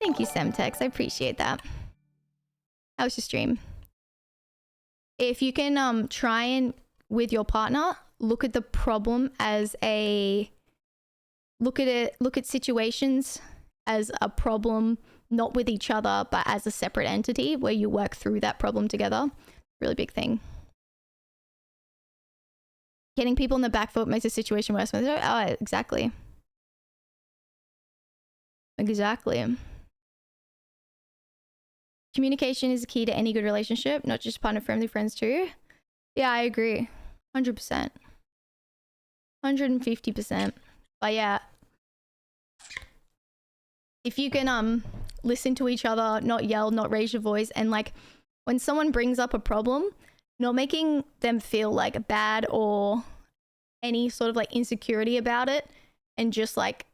thank you, Semtex. I appreciate that. How was your stream? If you can try and, with your partner, look at the problem as look at situations as a problem, not with each other, but as a separate entity where you work through that problem together. Really big thing. Getting people in the back foot makes the situation worse. Oh, exactly. Exactly. Communication is the key to any good relationship, not just partner, family, friends too. Yeah, I agree. 100%. 150%. But yeah, if you can listen to each other, not yell, not raise your voice, and like when someone brings up a problem, not making them feel like bad or any sort of like insecurity about it, and just like,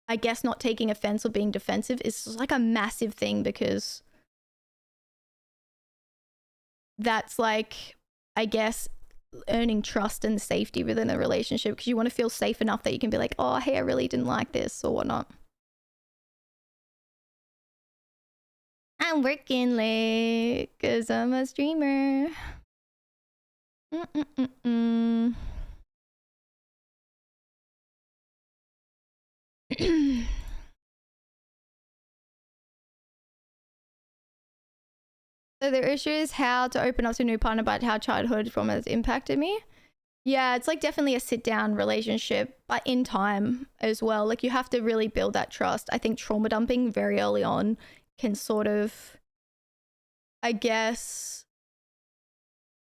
I guess not taking offense or being defensive is like a massive thing, because that's like, I guess, earning trust and safety within a relationship, because you want to feel safe enough that you can be like, oh, hey, I really didn't like this or whatnot. I'm working late because I'm a streamer. So the issue is how to open up to a new partner about how childhood trauma has impacted me. Yeah, it's like definitely a sit down relationship, but in time as well. Like you have to really build that trust. I think trauma dumping very early on can sort of, I guess,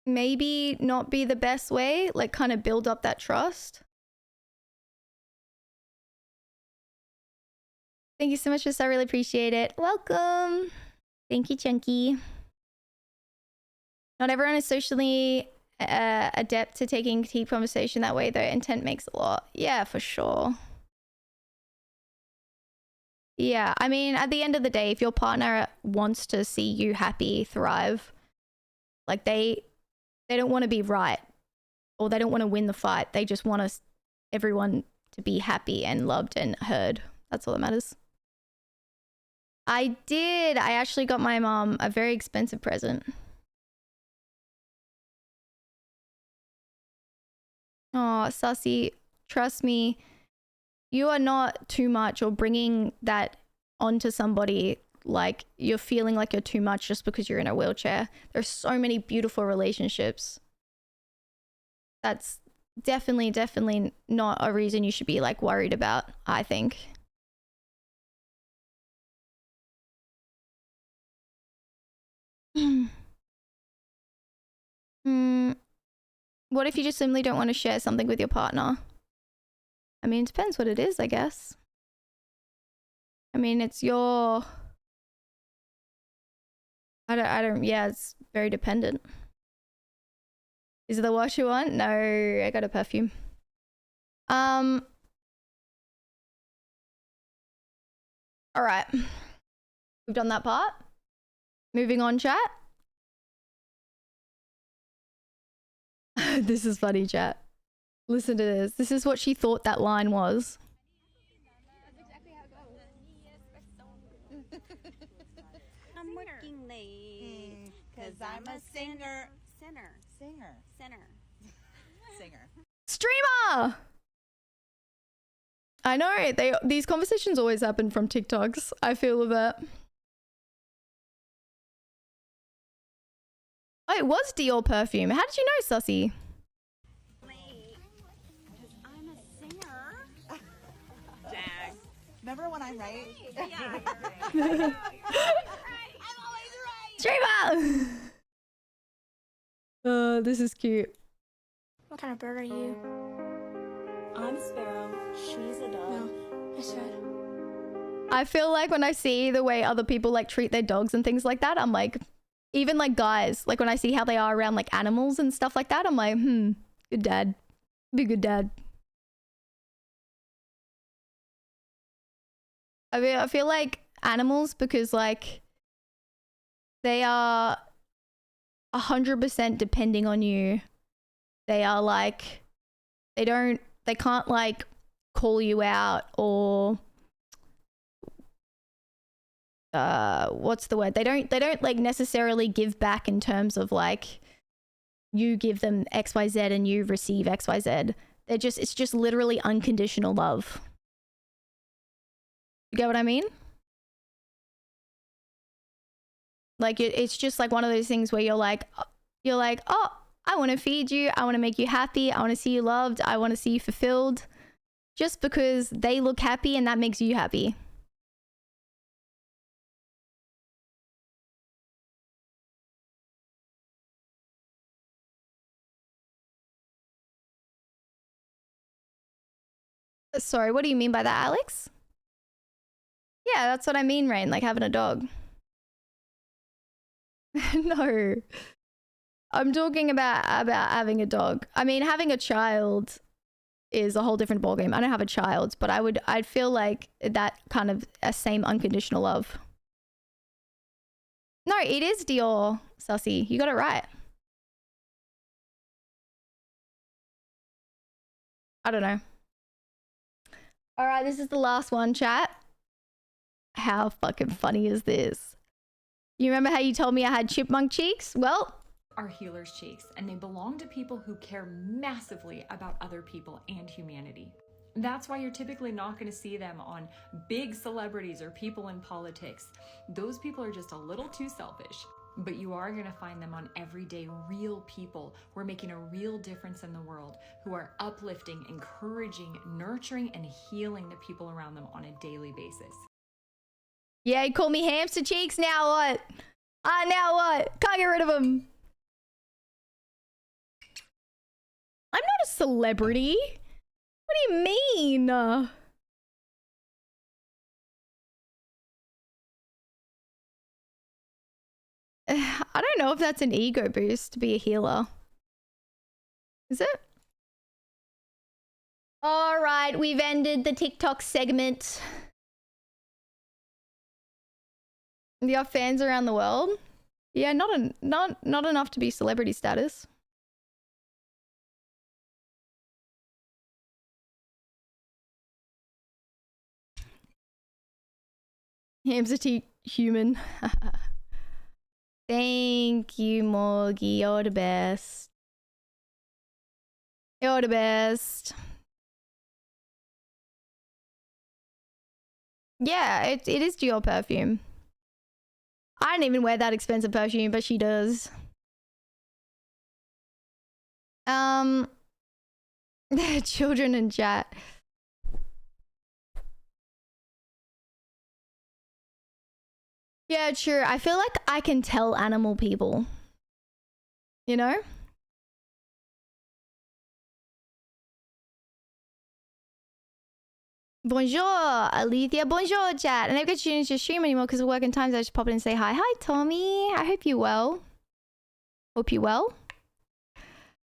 maybe not be the best way, like kind of build up that trust. Thank you so much, Miss. I really appreciate it. Welcome. Thank you, Chunky. Not everyone is socially adept to taking deep conversation that way, though. Intent makes a lot. Yeah, for sure. Yeah, I mean, at the end of the day, if your partner wants to see you happy, thrive, like they don't want to be right, or they don't want to win the fight. They just want everyone to be happy and loved and heard. That's all that matters. I did. I actually got my mom a very expensive present. Oh, Sussy, trust me, you are not too much, or bringing that onto somebody like you're feeling like you're too much just because you're in a wheelchair. There's so many beautiful relationships. That's definitely not a reason you should be like worried about, I think. What if you just simply don't want to share something with your partner? I mean, it depends what it is, I guess. I mean, it's your I don't, yeah, it's very dependent. Is it the wash you want? No, I got a perfume. All right. We've done that part. Moving on, chat. This is funny, chat. Listen to this. This is what she thought that line was. I'm working late because I'm a singer. Streamer! I know, these conversations always happen from TikToks. I feel a bit. Oh, it was Dior perfume. How did you know, Sussy? I'm a singer. Jag. Remember when I'm right? Yeah, you're right. Streamer! This is cute. What kind of bird are you? I'm a sparrow. She's a dove. No, I said. I feel like when I see the way other people like treat their dogs and things like that, I'm like, even like guys, like when I see how they are around like animals and stuff like that, I'm like, good dad. Be a good dad. I feel like animals, because like they are 100% depending on you. They are like, they can't like call you out or what's the word? They don't like necessarily give back in terms of like you give them XYZ and you receive XYZ. It's just literally unconditional love. You get what I mean? Like it's just like one of those things where you're like, oh, I want to feed you. I want to make you happy. I want to see you loved. I want to see you fulfilled. Just because they look happy and that makes you happy. Sorry, what do you mean by that, Alex? Yeah, that's what I mean, Rain, like having a dog. No. I'm talking about having a dog. I mean, having a child is a whole different ballgame. I don't have a child, but I'd feel like that kind of a same unconditional love. No, it is Dior, Sussy. You got it right. I don't know. All right, this is the last one, chat. How fucking funny is this? You remember how you told me I had chipmunk cheeks? Well, are healer's cheeks, and they belong to people who care massively about other people and humanity. That's why you're typically not going to see them on big celebrities or people in politics. Those people are just a little too selfish. But you are going to find them on everyday real people who are making a real difference in the world, who are uplifting, encouraging, nurturing, and healing the people around them on a daily basis. Yeah, you call me hamster cheeks, now what? Now what? Can't get rid of them. I'm not a celebrity. What do you mean? I don't know if that's an ego boost to be a healer. Is it? All right, we've ended the TikTok segment. Do you have fans around the world? Yeah, not enough to be celebrity status. Hamster human. Thank you, Morgie. You're the best. You're the best. Yeah, it is Dior perfume. I don't even wear that expensive perfume, but she does. Children in chat. Yeah, true. I feel like I can tell animal people. You know? Bonjour, Alethea. Bonjour, chat. I never get to tune into your stream anymore because of work and times. I just pop in and say hi. Hi, Tommy. I hope you well. Hope you well.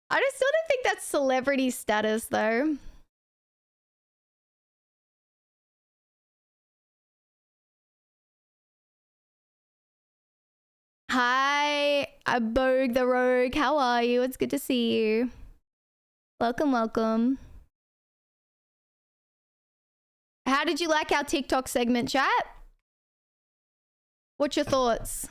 I just still don't think that's celebrity status, though. Hi, Abog the Rogue. How are you? It's good to see you. Welcome, welcome. How did you like our TikTok segment, chat? What's your thoughts?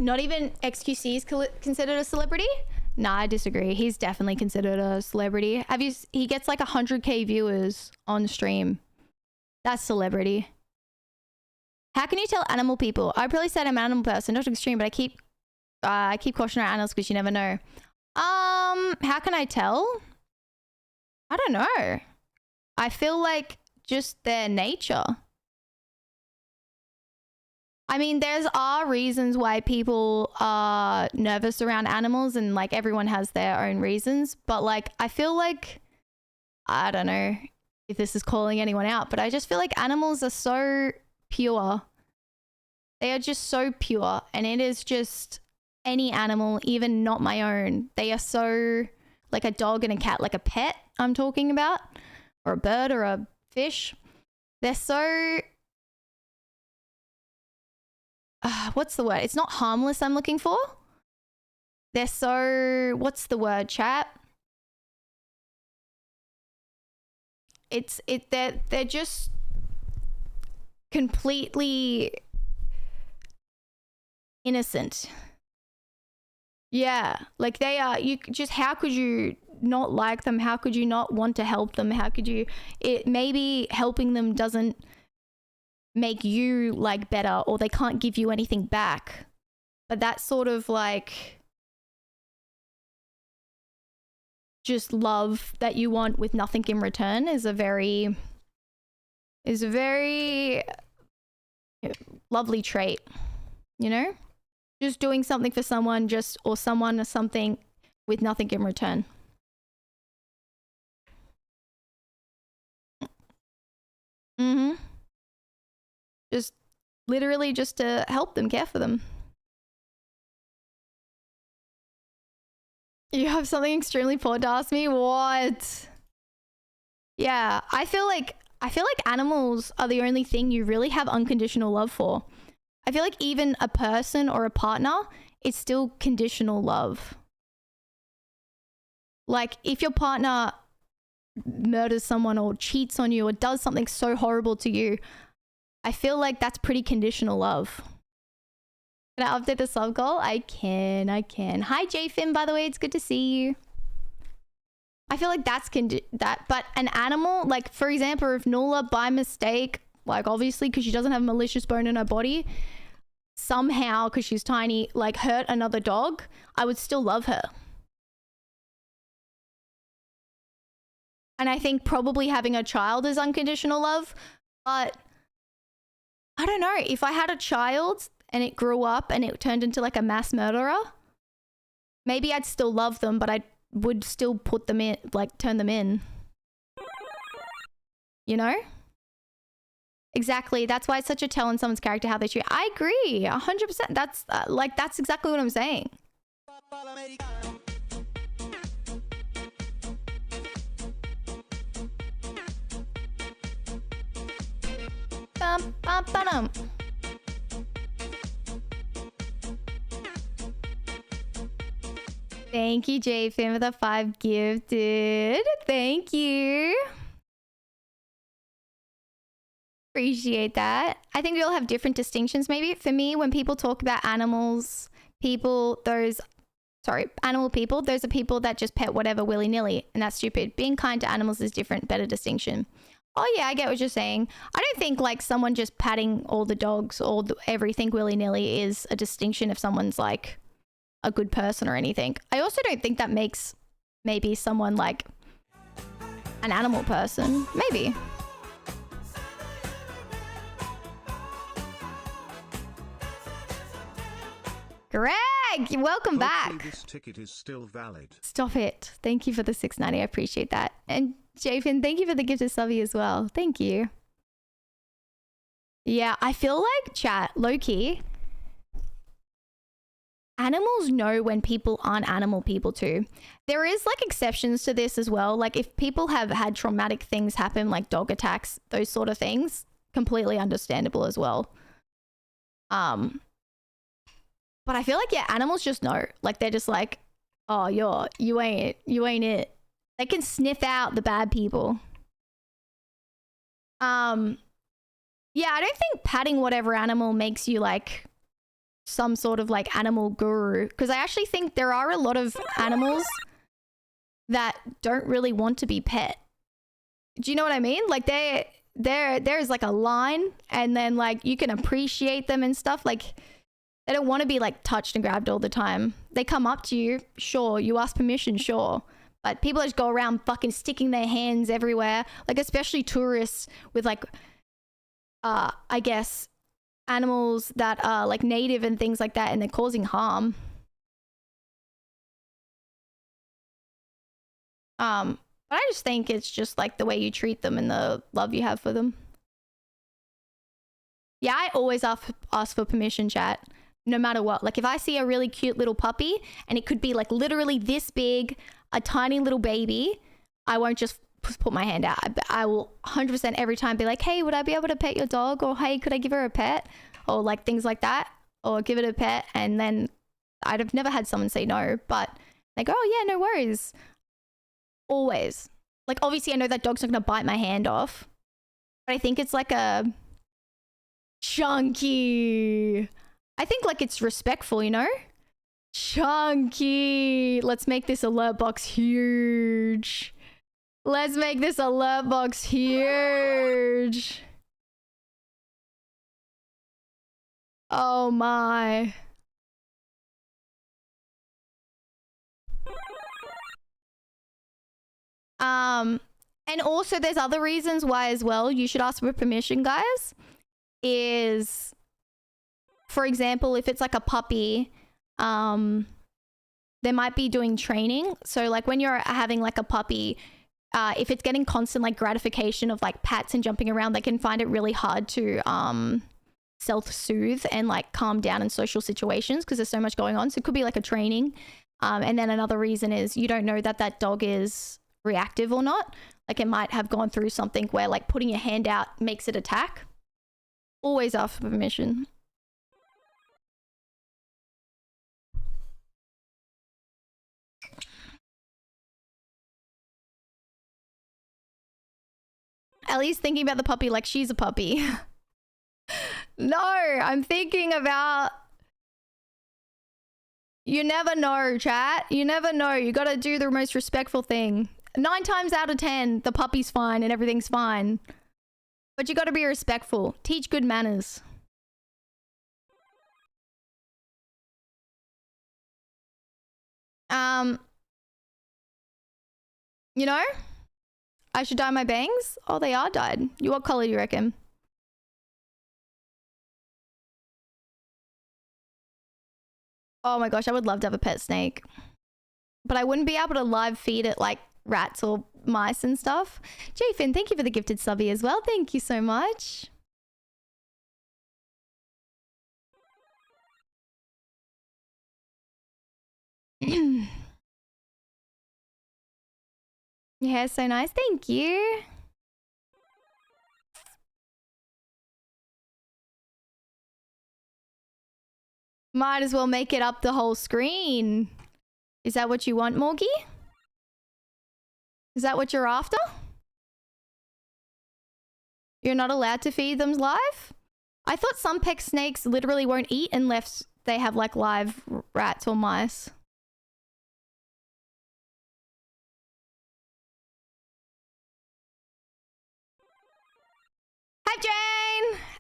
Not even XQC is considered a celebrity? Nah, I disagree. He's definitely considered a celebrity. He gets like 100k viewers on stream. That's celebrity. How can you tell animal people? I probably said I'm an animal person, not extreme, but I keep cautioning animals because you never know. How can I tell? I don't know. I feel like just their nature. I mean, there are reasons why people are nervous around animals, and like everyone has their own reasons. But like, I feel like, I don't know if this is calling anyone out, but I just feel like animals are so pure. They are just so pure, and it is just any animal, even not my own. They are so, like a dog and a cat, like a pet I'm talking about, or a bird or a fish. They're so... what's the word? It's not harmless I'm looking for. They're so... What's the word, chat? They're just completely innocent. Yeah, like they are. How could you not like them? How could you not want to help them? How could you... maybe helping them doesn't make you like better, or they can't give you anything back, but that sort of like just love that you want with nothing in return is a very lovely trait, you know, just doing something for someone, or someone or something with nothing in return. Just literally just to help them, care for them. You have something extremely poor to ask me? What? Yeah, I feel like animals are the only thing you really have unconditional love for. I feel like even a person or a partner, it's still conditional love. Like if your partner murders someone or cheats on you or does something so horrible to you, I feel like that's pretty conditional love. Can I update the sub goal? I can. Hi, JFim, by the way. It's good to see you. I feel like that's but an animal, like, for example, if Nula, by mistake, like, obviously, because she doesn't have a malicious bone in her body, somehow, because she's tiny, like, hurt another dog, I would still love her. And I think probably having a child is unconditional love, but I don't know, if I had a child and it grew up and it turned into like a mass murderer, maybe I'd still love them, but I would still put them in, like turn them in. You know? Exactly. That's why it's such a tell in someone's character how they treat. I agree, 100%. That's that's exactly what I'm saying. Thank you, JFam, for the 5 gifted. Thank you. Appreciate that. I think we all have different distinctions maybe. For me, when people talk about animals, those animal people, those are people that just pet whatever willy-nilly, and that's stupid. Being kind to animals is different, better distinction. Oh yeah, I get what you're saying. I don't think like someone just patting all the dogs or everything willy-nilly is a distinction if someone's like a good person or anything. I also don't think that makes maybe someone like an animal person. Maybe. Greg, welcome back. This ticket is still valid. Stop it. Thank you for the $6.90. I appreciate that. And Jafin, thank you for the gift of subby as well. Thank you. Yeah, I feel like chat, low-key, animals know when people aren't animal people too. There is like exceptions to this as well. Like if people have had traumatic things happen, like dog attacks, those sort of things, completely understandable as well. But I feel like, yeah, animals just know. Like, they're just like, oh, you ain't it. They can sniff out the bad people. Yeah, I don't think patting whatever animal makes you, like, some sort of, like, animal guru. Because I actually think there are a lot of animals that don't really want to be pet. Do you know what I mean? Like, there's, like, a line, and then, like, you can appreciate them and stuff. Like, they don't want to be like touched and grabbed all the time. They come up to you, sure. You ask permission, sure. But people just go around fucking sticking their hands everywhere. Like especially tourists with like, I guess, animals that are like native and things like that, and they're causing harm. But I just think it's just like the way you treat them and the love you have for them. Yeah, I always ask for permission, chat. No matter what. Like if I see a really cute little puppy and it could be like literally this big, a tiny little baby, I won't just put my hand out. I will 100% every time be like, hey, would I be able to pet your dog? Or hey, could I give her a pet? Or like things like that. Or give it a pet. And then I'd have never had someone say no, but they go, oh yeah, no worries. Always. Like obviously I know that dog's not going to bite my hand off, but I think it's like a chunky. I think like it's respectful, you know? Chunky. Let's make this alert box huge. Let's make this alert box huge. Oh my. And also there's other reasons why as well you should ask for permission, guys. Is, for example, if it's like a puppy, they might be doing training. So like when you're having like a puppy, if it's getting constant like gratification of like pats and jumping around, they can find it really hard to self-soothe and like calm down in social situations because there's so much going on. So it could be like a training. And then another reason is you don't know that that dog is reactive or not. Like it might have gone through something where like putting your hand out makes it attack. Always ask for permission. Ellie's thinking about the puppy like she's a puppy. No, I'm thinking about... You never know, chat. You never know. You gotta do the most respectful thing. 9 times out of 10, the puppy's fine and everything's fine. But you gotta be respectful. Teach good manners. You know? I should dye my bangs? Oh, they are dyed. What color do you reckon? Oh my gosh, I would love to have a pet snake. But I wouldn't be able to live feed it like rats or mice and stuff. Jfin, thank you for the gifted subby as well. Thank you so much. Your hair's so nice. Thank you. Might as well make it up the whole screen. Is that what you want, Morgie? Is that what you're after? You're not allowed to feed them live? I thought some pet snakes literally won't eat unless they have like live rats or mice.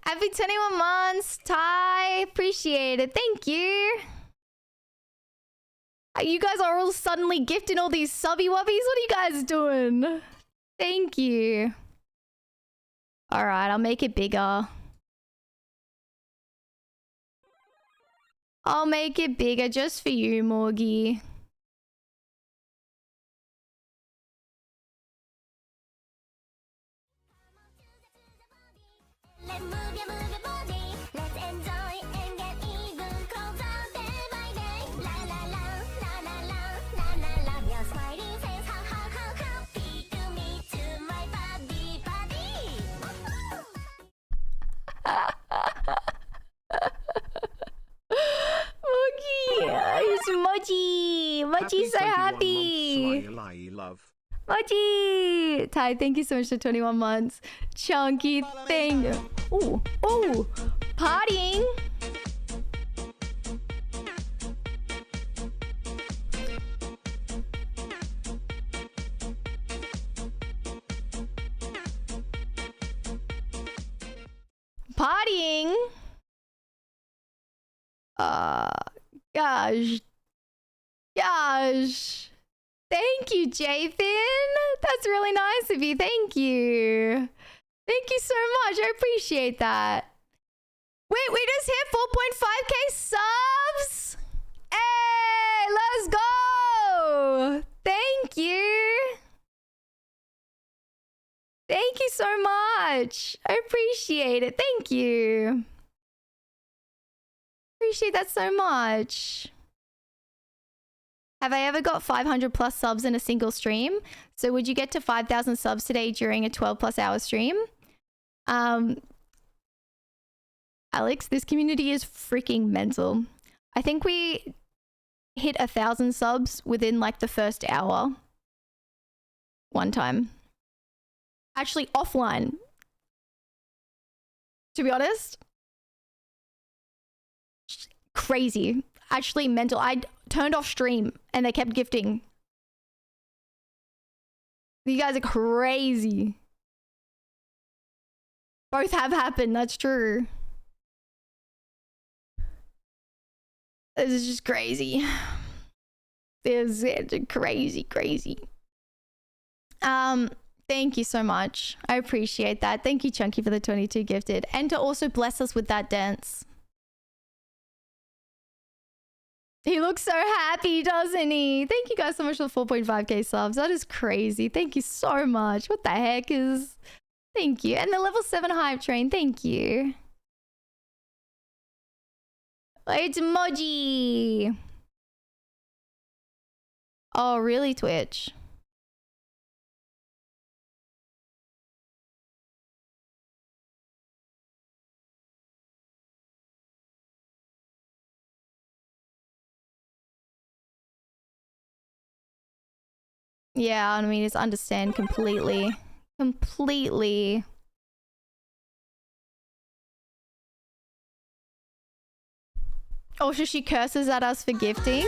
Happy 21 months, Ty. Appreciate it. Thank you. You guys are all suddenly gifting all these subby wubbies. What are you guys doing? Thank you. All right, I'll make it bigger. I'll make it bigger just for you, Morgie. Let's move your body. Let's enjoy and get even closer day by day. La la la, la la la, la la love your smiling face. How happy to meet you, my body, Morgie, it's Moji. Moji's so happy. Love. Moji! Ty, thank you so much for 21 months. Chunky, thank you. Ooh, ooh, partying. Partying. Gosh. Thank you, Jathan. That's really nice of you. Thank you. Thank you so much. I appreciate that. Wait, we just hit 4.5k subs. Hey, let's go. Thank you. Thank you so much. I appreciate it. Thank you. Appreciate that so much. Have I ever got 500 plus subs in a single stream? So would you get to 5,000 subs today during a 12 plus hour stream? Alex, this community is freaking mental. I think we hit 1,000 subs within like the first hour. One time. Actually offline. To be honest. Crazy. Actually mental. I turned off stream and they kept gifting. You guys are crazy. Both have happened, that's true. This is just crazy. This is crazy. Thank you so much. I appreciate that. Thank you, Chunky, for the 22 gifted. And to also bless us with that dance. He looks so happy, doesn't he? Thank you guys so much for the 4.5k subs. That is crazy. Thank you so much. What the heck is... Thank you. And the level 7 hype train. Thank you. It's Moji. Oh, really, Twitch? Yeah, I mean, it's understand completely. Completely. Oh, so she curses at us for gifting?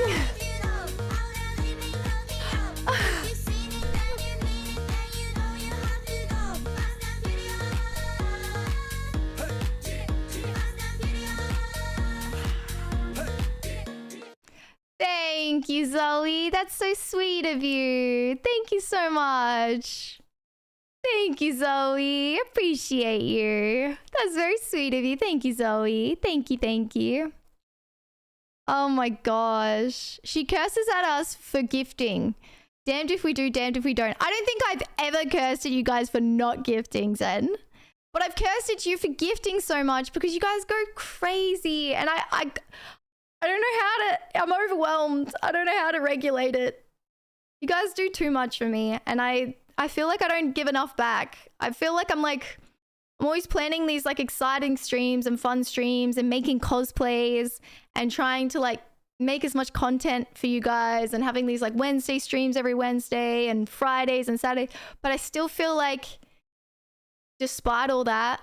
Thank you, Zoe. That's so sweet of you. Thank you so much. Thank you, Zoe. Appreciate you. That's very sweet of you. Thank you, Zoe. Thank you. Oh my gosh. She curses at us for gifting. Damned if we do, damned if we don't. I don't think I've ever cursed at you guys for not gifting, Zen. But I've cursed at you for gifting so much because you guys go crazy. And I don't know how to... I'm overwhelmed. I don't know how to regulate it. You guys do too much for me. And I feel like I don't give enough back. I feel like I'm always planning these like exciting streams and fun streams and making cosplays and trying to like make as much content for you guys and having these like Wednesday streams every Wednesday and Fridays and Saturdays. But I still feel like despite all that,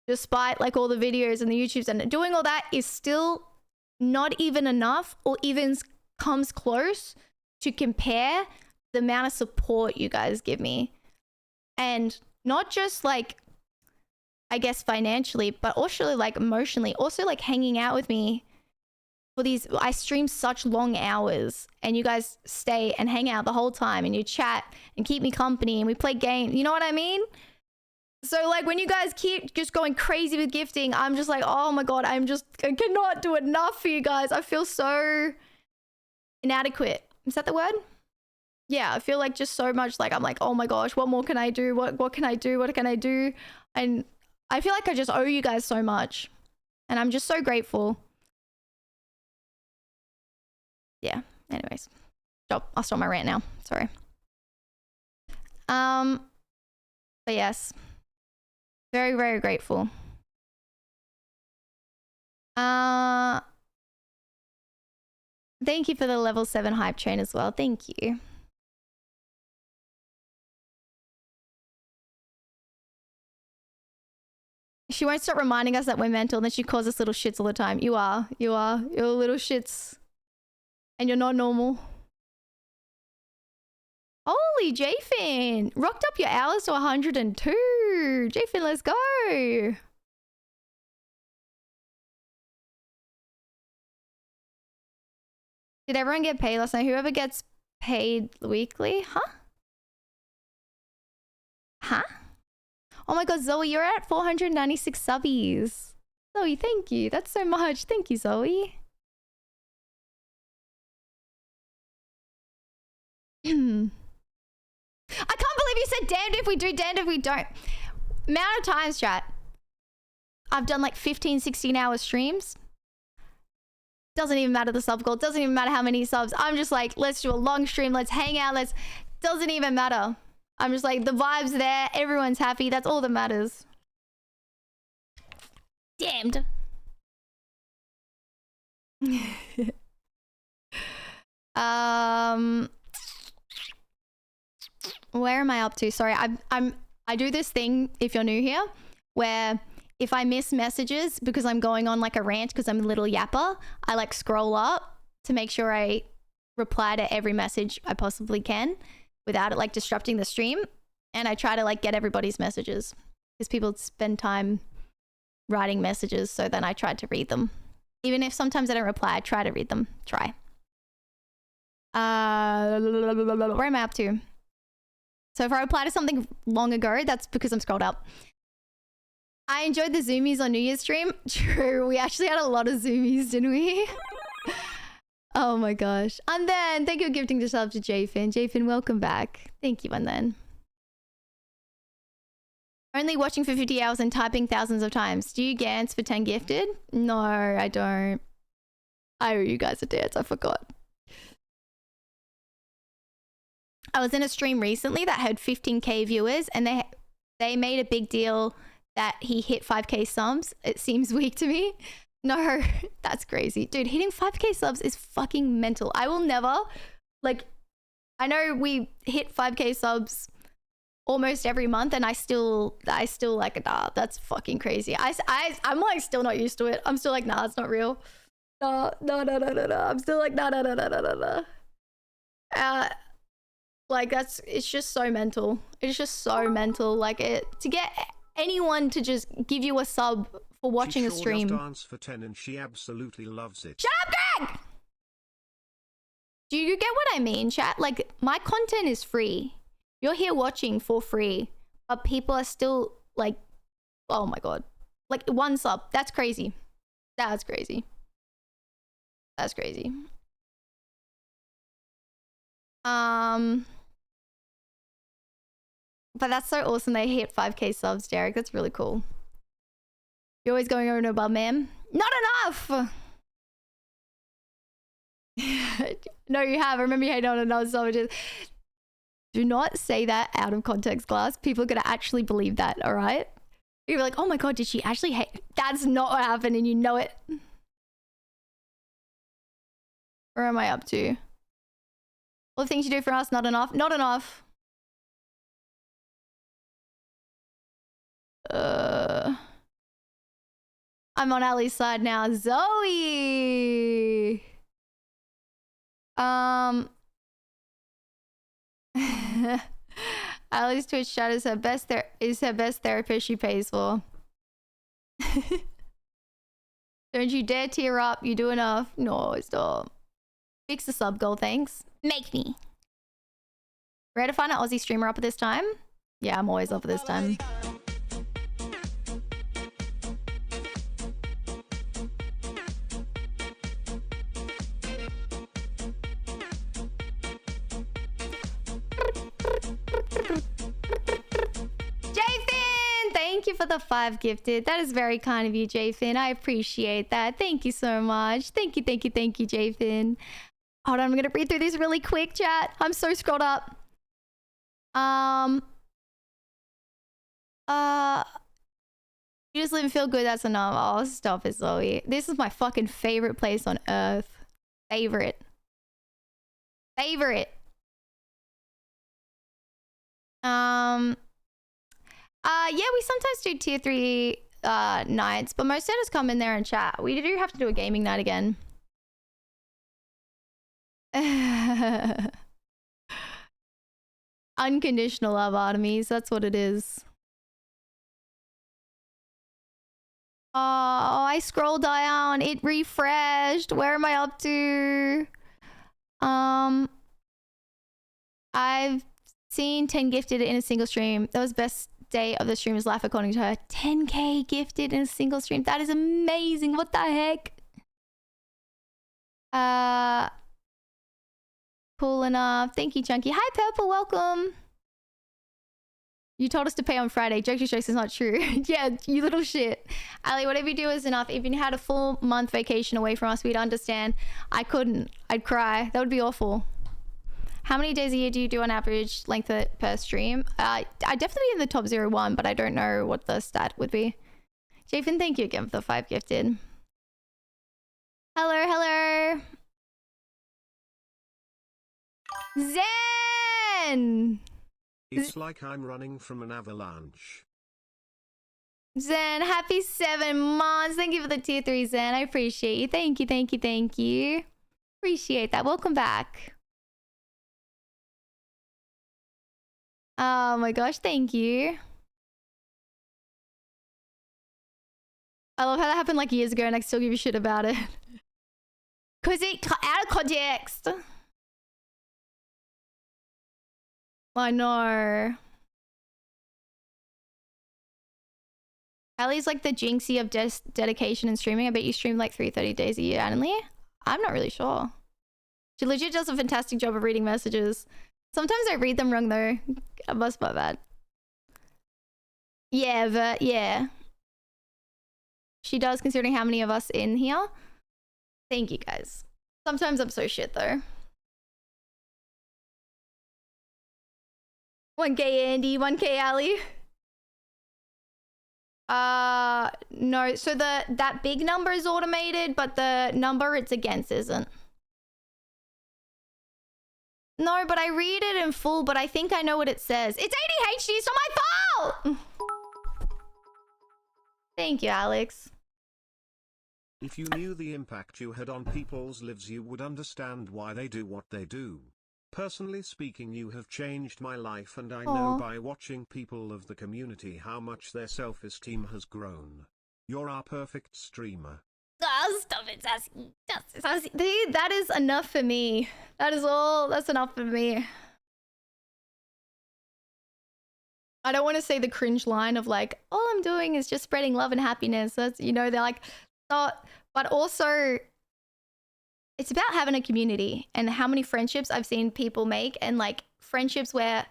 despite like all the videos and the YouTubes and doing all that is still not even enough or even comes close to compare the amount of support you guys give me. And not just like, I guess financially, but also like emotionally, also like hanging out with me for these. I stream such long hours and you guys stay and hang out the whole time and you chat and keep me company and we play games. You know what I mean? So like when you guys keep just going crazy with gifting, I'm just like, oh my God, I cannot do enough for you guys. I feel so inadequate. Is that the word? Yeah, I feel like just so much like, I'm like, oh my gosh, what more can I do? What can I do? What can I do? And I feel like I just owe you guys so much. And I'm just so grateful. Yeah, anyways. I'll stop my rant now. Sorry. But yes. Very, very grateful. Thank you for the level 7 hype train as well. Thank you. She won't stop reminding us that we're mental, and then she calls us little shits all the time. You are. You're little shits. And you're not normal. Holy Jfin! Rocked up your hours to 102. Jfin, let's go. Did everyone get paid last night? Whoever gets paid weekly? Huh? Huh? Oh my God, Zoe, you're at 496 subbies. Zoe, thank you. That's so much. Thank you, Zoe. I can't believe you said damned if we do, damned if we don't. Amount of times, chat. I've done like 15, 16 hour streams. Doesn't even matter the sub goal. Doesn't even matter how many subs. I'm just like, let's do a long stream. Let's hang out. Doesn't even matter. I'm just like, the vibe's there. Everyone's happy. That's all that matters. Damned. Where am I up to? Sorry, I do this thing, if you're new here, where if I miss messages because I'm going on like a rant because I'm a little yapper, I like scroll up to make sure I reply to every message I possibly can without it like disrupting the stream. And I try to like get everybody's messages because people spend time writing messages. So then I try to read them. Even if sometimes I don't reply, I try to read them. Try. Where am I up to? So if I reply to something long ago, that's because I'm scrolled up. I enjoyed the zoomies on New Year's stream. True, we actually had a lot of zoomies, didn't we? Oh my gosh. And then, thank you for gifting yourself to Jfin. Jfin, welcome back. Thank you, and then. Only watching for 50 hours and typing thousands of times. Do you dance for 10 gifted? No, I don't. I owe you guys a dance, I forgot. I was in a stream recently that had 15k viewers and they made a big deal that he hit 5k subs. It seems weak to me. No, that's crazy. Dude, hitting 5k subs is fucking mental. I will never, like, I know we hit 5k subs almost every month and I still like, nah, that's fucking crazy. I'm like still not used to it. I'm still like, nah, it's not real. No. I'm still like, no. Like it's just so mental. It's just so mental. Like to get anyone to just give you a sub for watching a stream. She dance for 10 and she absolutely loves it. Shut up, Greg! Do you get what I mean, chat? Like my content is free. You're here watching for free, but people are still like, oh my God. Like one sub. That's crazy. That's crazy. That's crazy. But that's so awesome they hit 5k subs, Derek. That's really cool. You're always going over and above, ma'am. Not enough! No, you have. I remember you hated on another sub. Do not say that out of context, Glass. People are going to actually believe that, all right? You're like, oh my God, did she actually hate? That's not what happened and you know it. Where am I up to? All the things you do for us, not enough. Not enough. I'm on Ali's side now. Zoe! Ali's Twitch chat is her best therapist she pays for. Don't you dare tear up. You do enough. No, stop. Fix the sub goal, thanks. Make me. Ready to find an Aussie streamer up at this time? Yeah, I'm always up at this time. Thank you for the 5 gifted. That is very kind of you, Jfin. I appreciate that. Thank you so much. Thank you, Jfin. Hold on, I'm gonna read through these really quick, chat. I'm so scrolled up. You just live and feel good, that's enough. Oh, stop it, Zoe. This is my fucking favorite place on earth. Favorite. Yeah, we sometimes do tier 3 nights, but most setters come in there and chat. We do have to do a gaming night again. Unconditional love, Artemis. That's what it is. Oh, I scrolled down. It refreshed. Where am I up to? I've seen 10 gifted in a single stream. That was best day of the streamer's life according to her. 10k gifted in a single stream. That is amazing. What the heck? Cool enough. Thank you, Chunky. Hi, Purple. Welcome. You told us to pay on Friday. Jokes is not true. Yeah, you little shit. Ali, whatever you do is enough. If you had a full month vacation away from us, we'd understand. I couldn't. I'd cry. That would be awful. How many days a year do you do on average length per stream? I definitely in the top 01, but I don't know what the stat would be. Jafin, thank you again for the 5 gifted. Hello. Zen! It's like I'm running from an avalanche. Zen, happy 7 months. Thank you for the tier 3, Zen. I appreciate you. Thank you. Appreciate that. Welcome back. Oh my gosh, thank you. I love how that happened like years ago and I still give you shit about it. Cause it out of context. I know. Ali's like the Jinxie of dedication and streaming. I bet you stream like 330 days a year, Annalie. I'm not really sure. She legit does a fantastic job of reading messages. Sometimes I read them wrong though. I must be bad. Yeah, but yeah. She does, considering how many of us in here. Thank you guys. Sometimes I'm so shit though. 1k Andy, 1k Ali. No, so that big number is automated, but the number it's against isn't. No, but I read it in full, but I think I know what it says. It's ADHD, it's not my fault! Thank you, Alex. If you knew the impact you had on people's lives, you would understand why they do what they do. Personally speaking, you have changed my life, and I know by watching people of the community how much their self-esteem has grown. You're our perfect streamer. Oh, stop it, Sassy. Dude, that is enough for me. That's enough for me. I don't want to say the cringe line of like, all I'm doing is just spreading love and happiness. That's, you know, they're like, not, but also it's about having a community and how many friendships I've seen people make, and like friendships where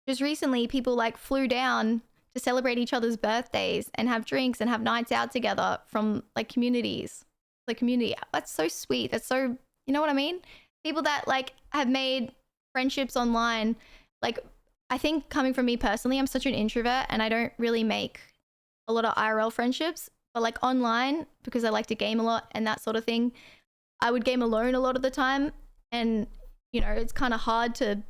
just recently people like flew down to celebrate each other's birthdays and have drinks and have nights out together from like communities. Like community. That's so sweet. That's so, you know what I mean? People that like have made friendships online. Like I think coming from me personally, I'm such an introvert and I don't really make a lot of IRL friendships, but like online, because I like to game a lot and that sort of thing, I would game alone a lot of the time. And, you know, it's kind of hard to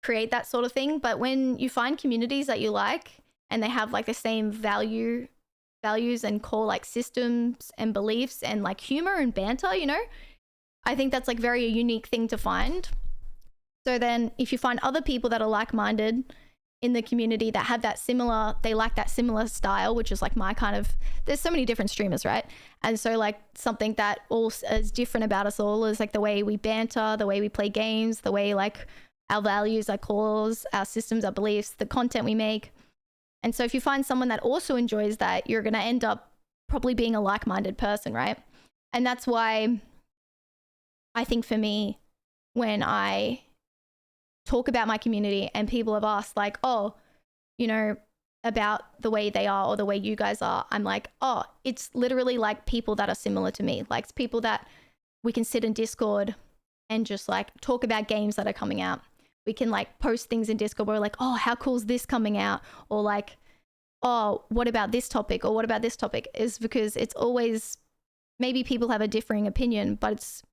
create that sort of thing. But when you find communities that you like and they have like the same values and core like systems and beliefs and like humor and banter, you know, I think that's like very a unique thing to find. So then if you find other people that are like-minded in the community that have that similar, they like that similar style, which is like my kind of, there's so many different streamers, right? And so like something that all is different about us all is like the way we banter, the way we play games, the way like our values, our cause, our systems, our beliefs, the content we make. And so if you find someone that also enjoys that, you're going to end up probably being a like-minded person, right? And that's why I think for me, when I talk about my community and people have asked like, oh, you know, about the way they are or the way you guys are, I'm like, oh, it's literally like people that are similar to me. Like it's people that we can sit in Discord and just like talk about games that are coming out. We can like post things in Discord where we're like, oh, how cool is this coming out? Or like, oh, what about this topic? Or what about this topic? Is because it's always, maybe people have a differing opinion, but it's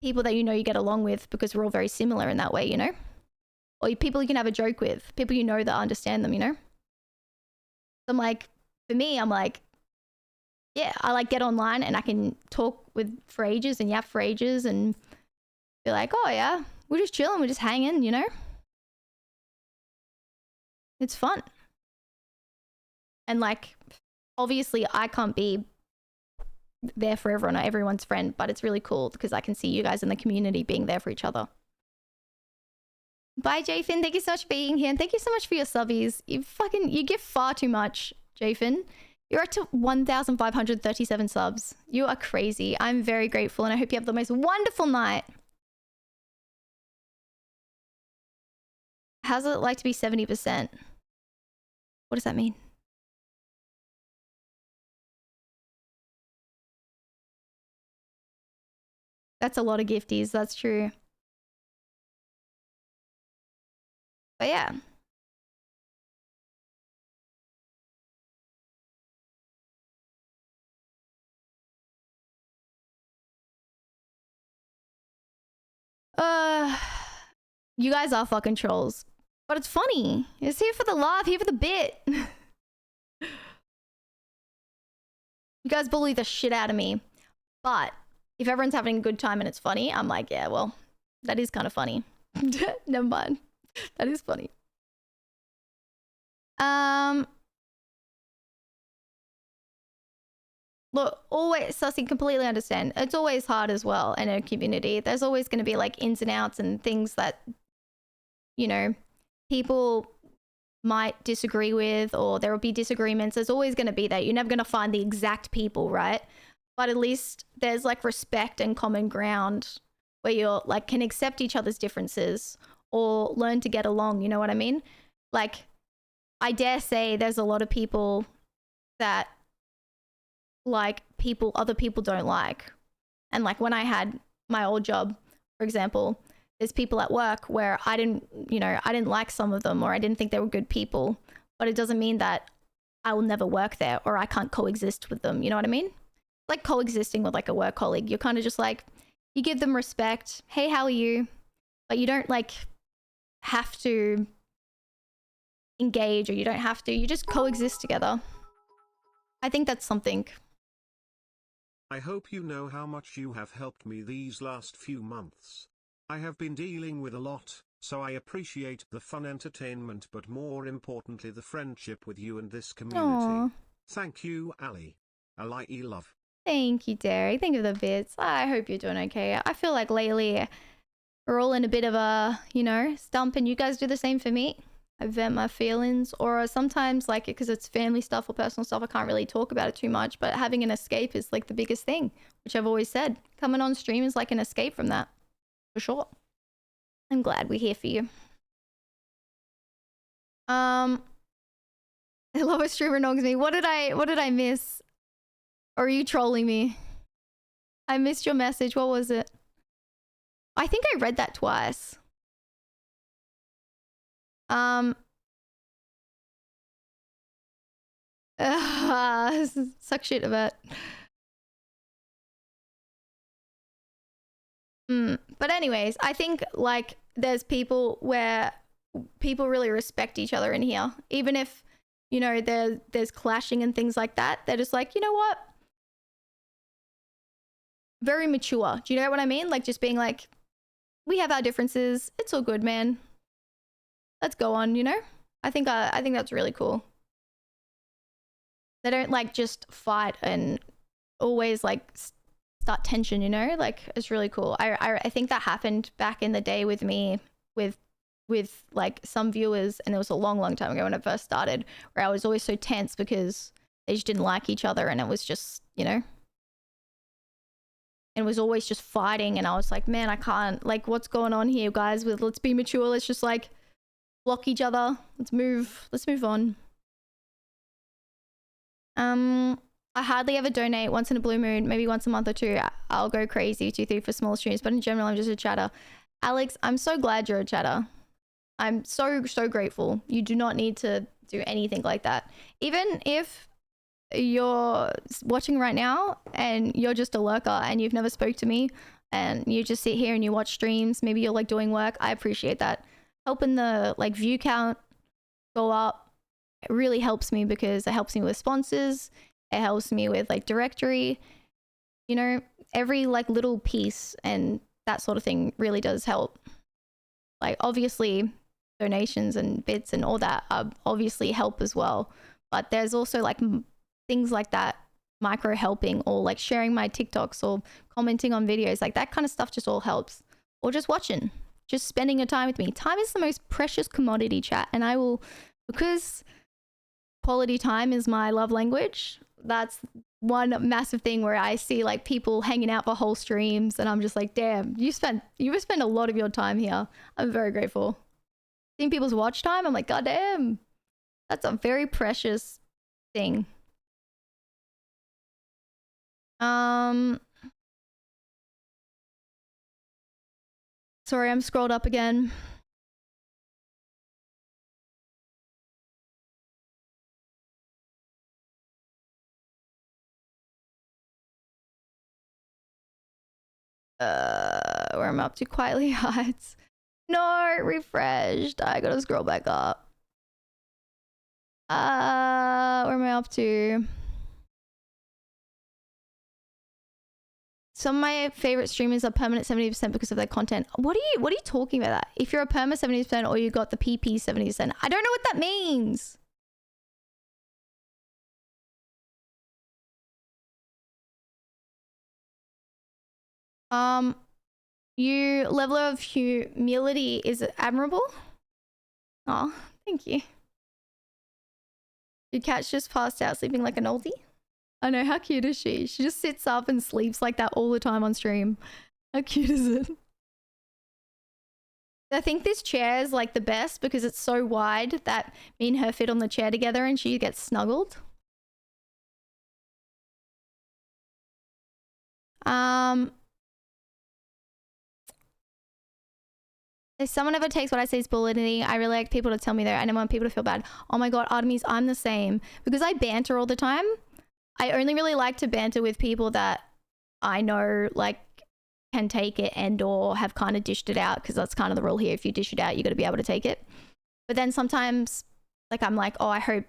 people that you know you get along with because we're all very similar in that way, you know? Or people you can have a joke with, people you know that understand them, you know? I'm like, for me, I'm like, yeah, I like get online and I can talk with for ages and yap for ages and be like, oh yeah, we're just chilling, we're just hanging, you know? It's fun. And like, obviously I can't be there for everyone or everyone's friend, but it's really cool because I can see you guys in the community being there for each other. Bye, Jafin. Thank you so much for being here. And thank you so much for your subbies. You give far too much, Jafin. You're up to 1,537 subs. You are crazy. I'm very grateful and I hope you have the most wonderful night. How's it like to be 70%? What does that mean? That's a lot of gifties, that's true. But yeah. You guys are fucking trolls. But it's funny. It's here for the laugh, here for the bit. You guys bully the shit out of me. But if everyone's having a good time and it's funny, I'm like, yeah, well, that is kind of funny. Never mind. That is funny. Look, always, Sussy, completely understand. It's always hard as well in a community. There's always going to be like ins and outs and things that, you know, people might disagree with, or there will be disagreements. There's always going to be that. You're never going to find the exact people, right? But at least there's like respect and common ground where you're like can accept each other's differences or learn to get along. You know what I mean? Like, I dare say there's a lot of people that like other people don't like. And like when I had my old job, for example, there's people at work where I didn't like some of them or I didn't think they were good people, but it doesn't mean that I will never work there or I can't coexist with them. You know what I mean? Like coexisting with like a work colleague. You're kind of just like, you give them respect. Hey, how are you? But you don't like have to engage or you don't have to. You just coexist together. I think that's something. I hope you know how much you have helped me these last few months. I have been dealing with a lot, so I appreciate the fun entertainment but more importantly the friendship with you and this community. Aww. Thank you, Ali. Ali love. Thank you, Derek. Thank you for the bits. I hope you're doing okay. I feel like lately we're all in a bit of a, you know, stump and you guys do the same for me. I vent my feelings, or sometimes like because it's family stuff or personal stuff, I can't really talk about it too much, but having an escape is like the biggest thing, which I've always said. Coming on stream is like an escape from that, for sure. I'm glad we're here for you. I love a streamer nogs me. What did I miss? Or are you trolling me? I missed your message. What was it? I think I read that twice. Suck shit about. But anyways, I think like there's people where people really respect each other in here. Even if, you know, there's clashing and things like that. They're just like, you know what? Very mature. Do you know what I mean? Like just being like, we have our differences. It's all good, man. let's go on, you know? I think that's really cool. They don't like just fight and always like start tension, you know? Like it's really cool. I think that happened back in the day with me with like some viewers, and it was a long time ago when I first started, where I was always so tense because they just didn't like each other, and it was just, you know, and it was always just fighting, and I was like, man, I can't, like, what's going on here, guys? Let's be mature. Let's just like block each other. Let's move on. I hardly ever donate. Once in a blue moon, maybe once a month or two. I'll go crazy 2-3 for small streams, but in general, I'm just a chatter. Alex, I'm so glad you're a chatter. I'm so grateful. You do not need to do anything like that. Even if you're watching right now and you're just a lurker and you've never spoke to me and you just sit here and you watch streams, maybe you're like doing work, I appreciate that. Helping the like view count go up, it really helps me because it helps me with sponsors. It helps me with like directory, you know, every like little piece and that sort of thing really does help. Like obviously donations and bits and all that obviously help as well. But there's also like things like that, micro helping or like sharing my TikToks or commenting on videos, like that kind of stuff just all helps. Or just watching, just spending your time with me. Time is the most precious commodity, chat. And I will, because quality time is my love language, that's one massive thing where I see like people hanging out for whole streams and I'm just like, damn, you spend a lot of your time here. I'm very grateful. Seeing people's watch time, I'm like, god damn, that's a very precious thing. Sorry, I'm scrolled up again. Where am I up to? Quietly Heights. No, refreshed. I gotta scroll back up. Where am I up to? Some of my favorite streamers are permanent 70% because of their content. What are you talking about that? If you're a perma 70% or you got the PP 70%, I don't know what that means. Your level of humility is admirable. Oh, thank you. Your cat's just passed out sleeping like an oldie. I know, how cute is she? She just sits up and sleeps like that all the time on stream. How cute is it? I think this chair is like the best because it's so wide that me and her fit on the chair together and she gets snuggled. If someone ever takes what I say as bullying, I really like people to tell me that. I don't want people to feel bad. Oh my god, Artemis, I'm the same. Because I banter all the time. I only really like to banter with people that I know like can take it and or have kind of dished it out, because that's kind of the rule here. If you dish it out, you got to be able to take it. But then sometimes like I'm like, oh, I hope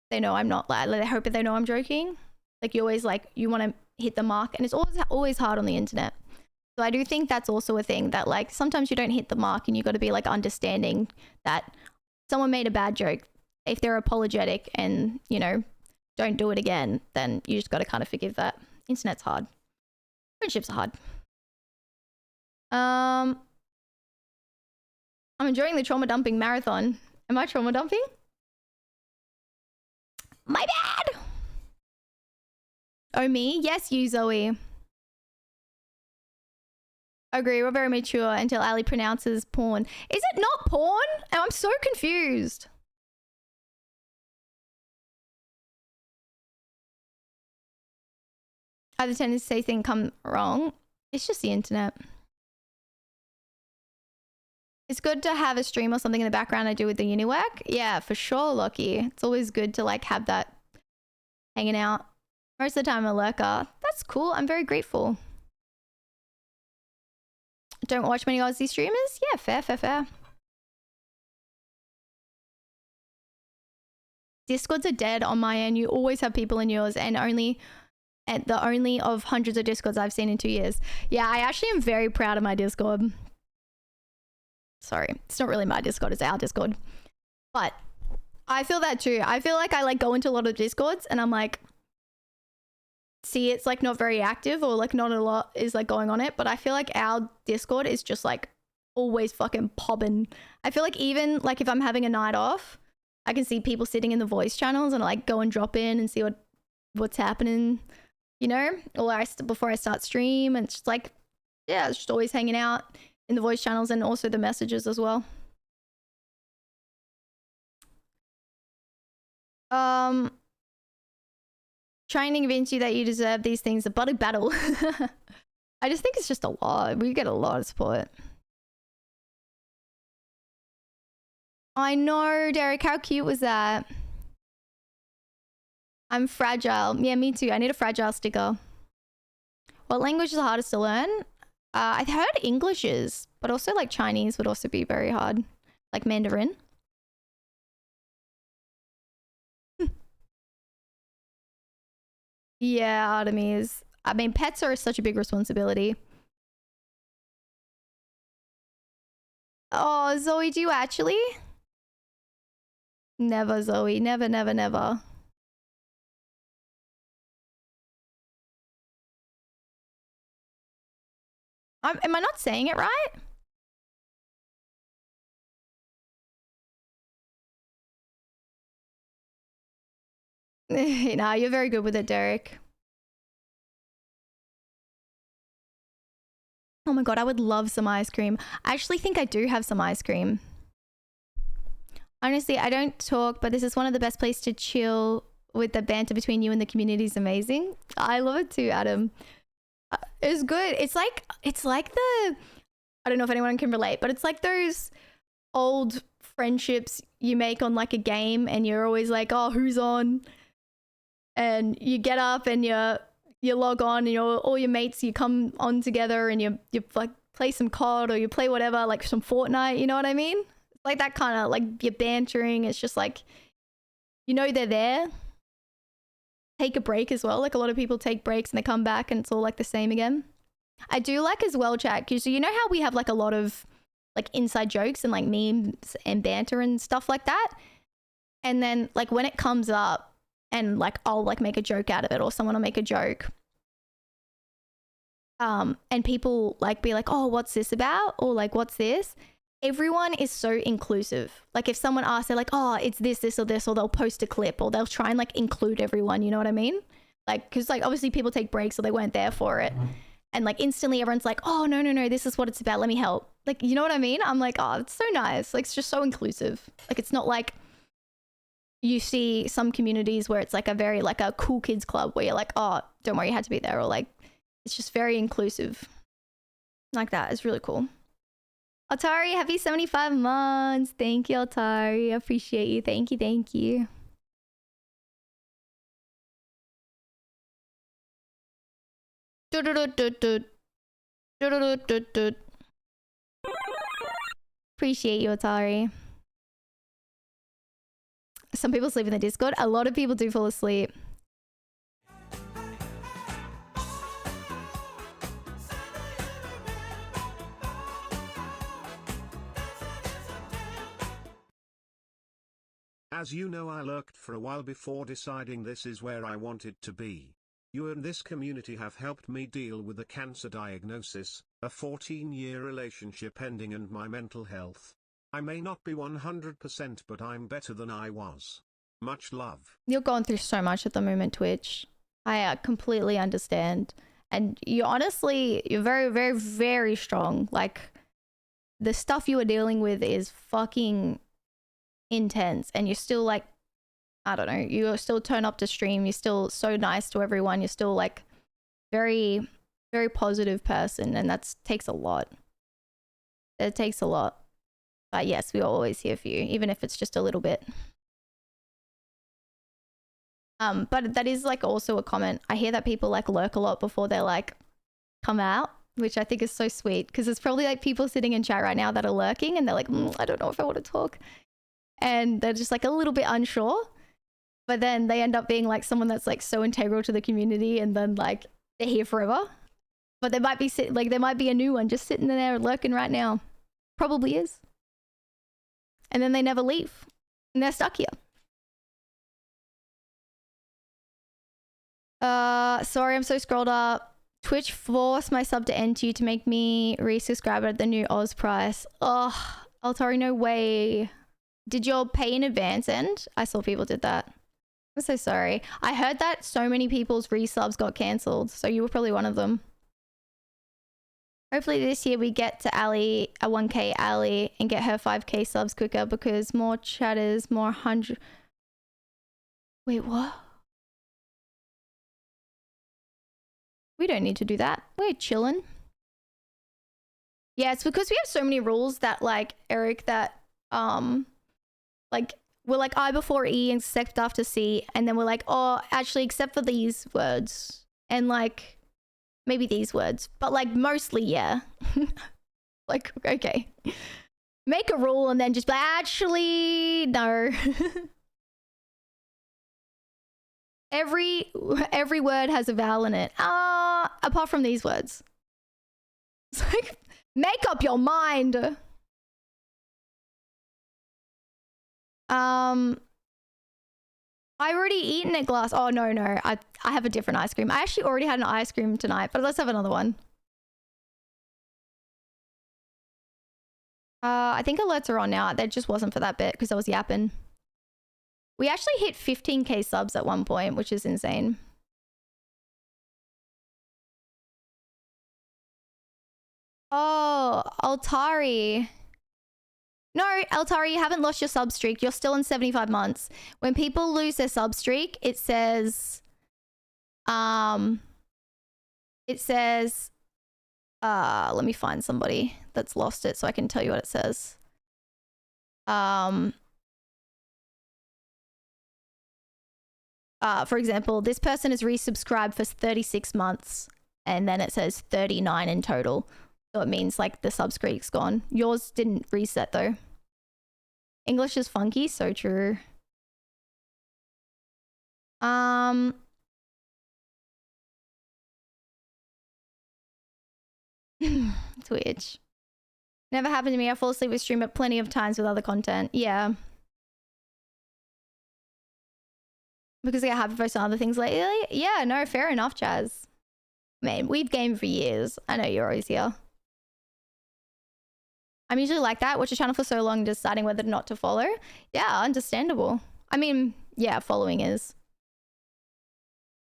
they know I'm not like, I hope that they know I'm joking. Like you always like, you want to hit the mark, and it's always hard on the internet. So I do think that's also a thing that like sometimes you don't hit the mark and you got to be like understanding that someone made a bad joke. If they're apologetic and, you know, don't do it again, then you just got to kind of forgive that. Internet's hard. Friendships are hard. I'm enjoying the trauma dumping marathon. Am I trauma dumping? My bad. Oh, me? Yes, you, Zoe. Agree, we're very mature until Ali pronounces porn. Is it not porn? Oh, I'm so confused. I have the tendency to say things come wrong. It's just the internet. It's good to have a stream or something in the background I do with the uni work. Yeah, for sure, Lockie. It's always good to like have that hanging out. Most of the time I'm a lurker. That's cool. I'm very grateful. Don't watch many Aussie streamers? Yeah, fair. Discords are dead on my end. You always have people in yours, and the only of hundreds of Discords I've seen in 2 years. Yeah, I actually am very proud of my Discord. Sorry, it's not really my Discord, it's our Discord. But I feel that too. I feel like I like go into a lot of Discords and I'm like, see, it's like not very active or like not a lot is like going on it. But I feel like our Discord is just like always fucking popping. I feel like even like if I'm having a night off, I can see people sitting in the voice channels and like go and drop in and see what's happening, you know, or before I start stream. And it's just like, yeah, it's just always hanging out in the voice channels and also the messages as well. Trying to convince you that you deserve these things, a bloody battle. I just think it's just a lot. We get a lot of support. I know, Derek, how cute was that? I'm fragile. Yeah, me too. I need a fragile sticker. What language is the hardest to learn? I've heard English is, but also like Chinese would also be very hard. Like Mandarin. Yeah, Artemis. I mean, pets are such a big responsibility. Oh, Zoe, do you actually? Never, Zoe. Never, never, never. Am I not saying it right? Nah, you're very good with it, Derek. Oh my god, I would love some ice cream. I actually think I do have some ice cream. Honestly, I don't talk, but this is one of the best places to chill with the banter between you and the community is amazing. I love it too, Adam. It's good. It's like the, I don't know if anyone can relate, but it's like those old friendships you make on like a game and you're always like, oh, who's on? And you get up and you log on and all your mates, you come on together and you like play some COD or you play whatever, like some Fortnite, you know what I mean? Like that kind of like you're bantering. It's just like, you know, they're there. Take a break as well. Like a lot of people take breaks and they come back and it's all like the same again. I do like as well, chat, because you know how we have like a lot of like inside jokes and like memes and banter and stuff like that. And then like when it comes up and like I'll like make a joke out of it or someone will make a joke. And people like be like, oh, what's this about? Or like, what's this? Everyone is so inclusive. Like if someone asks, they're like, oh, it's this, this, or this, or they'll post a clip or they'll try and like include everyone. You know what I mean? Like, cause like obviously people take breaks so they weren't there for it. And like instantly everyone's like, oh, no, no, no, this is what it's about. Let me help. Like, you know what I mean? I'm like, oh, it's so nice. Like, it's just so inclusive. Like, it's not like you see some communities where it's like a very like a cool kids club where you're like, oh, don't worry, you had to be there. Or like, it's just very inclusive. Like that. It's really cool. Atari, happy 75 months. Thank you, Atari. I appreciate you. Thank you. Thank you. Appreciate you, Atari. Some people sleep in the Discord. A lot of people do fall asleep. As you know, I lurked for a while before deciding this is where I wanted to be. You and this community have helped me deal with a cancer diagnosis, a 14-year relationship ending and my mental health. I may not be 100%, but I'm better than I was. Much love. You're going through so much at the moment, Twitch. I completely understand. And you're very, very, very strong. Like, the stuff you are dealing with is fucking intense. And you're still like, I don't know, you still turn up to stream. You're still so nice to everyone. You're still like very, very positive person. And that takes a lot. It takes a lot. But yes, we are always here for you, even if it's just a little bit. But that is like also a comment. I hear that people like lurk a lot before they like come out, which I think is so sweet because there's probably like people sitting in chat right now that are lurking and they're like, I don't know if I want to talk. And they're just like a little bit unsure. But then they end up being like someone that's like so integral to the community and then like they're here forever. But there might be there might be a new one just sitting there lurking right now. Probably is. and then they never leave. And they're stuck here. Sorry, I'm so scrolled up. Twitch forced my sub to end to you to make me resubscribe at the new Oz price. Oh, Altari, no way. Did your pay in advance end? I saw people did that. I'm so sorry. I heard that so many people's resubs got cancelled, so you were probably one of them. Hopefully this year we get to Ali, a 1K Ali, and get her 5K subs quicker because more chatters, more 100... Wait, what? We don't need to do that. We're chilling. Yeah, it's because we have so many rules that, like, Eric, that, like, we're like I before E and except after C, and then we're like, oh, actually, except for these words. And, like, maybe these words. But, like, mostly, yeah. Like, okay. Make a rule and then just be like, actually, no. Every word has a vowel in it. Apart from these words. It's like, make up your mind. I've already eaten at Glass. Oh, no. I have a different ice cream. I actually already had an ice cream tonight, but let's have another one. I think alerts are on now. That just wasn't for that bit because I was yapping. We actually hit 15k subs at one point, which is insane. Oh, Altari. No, Altari, you haven't lost your sub streak. You're still in 75 months. When people lose their sub streak, it says, let me find somebody that's lost it so I can tell you what it says. For example, this person is resubscribed for 36 months and then it says 39 in total. So it means like the sub streak's gone. Yours didn't reset though. English is funky, so true. Twitch. Never happened to me. I fall asleep with stream at plenty of times with other content. Yeah. Because I get happy post on other things lately. Yeah, no, fair enough, Jazz. Man, we've gamed for years. I know you're always here. I'm usually like that. Watch a channel for so long, deciding whether or not to follow. Yeah, understandable. I mean, yeah, following is.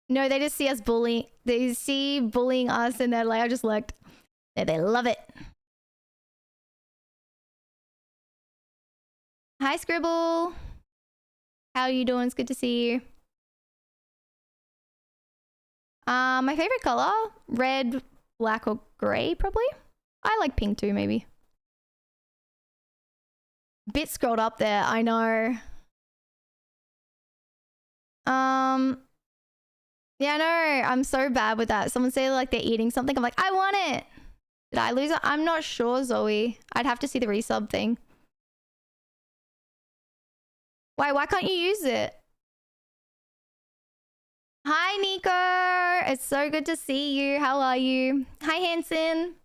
No, they just see us bullying. They see bullying us and they're like, I just looked. They love it. Hi, Scribble. How are you doing? It's good to see you. My favorite color? Red, black, or gray, probably. I like pink too, maybe. Bit scrolled up there, I know. Yeah, I know. I'm so bad with that. Someone say like they're eating something. I'm like, I want it. Did I lose it? I'm not sure, Zoe. I'd have to see the resub thing. Why can't you use it? Hi, Nico. It's so good to see you. How are you? Hi, Hanson.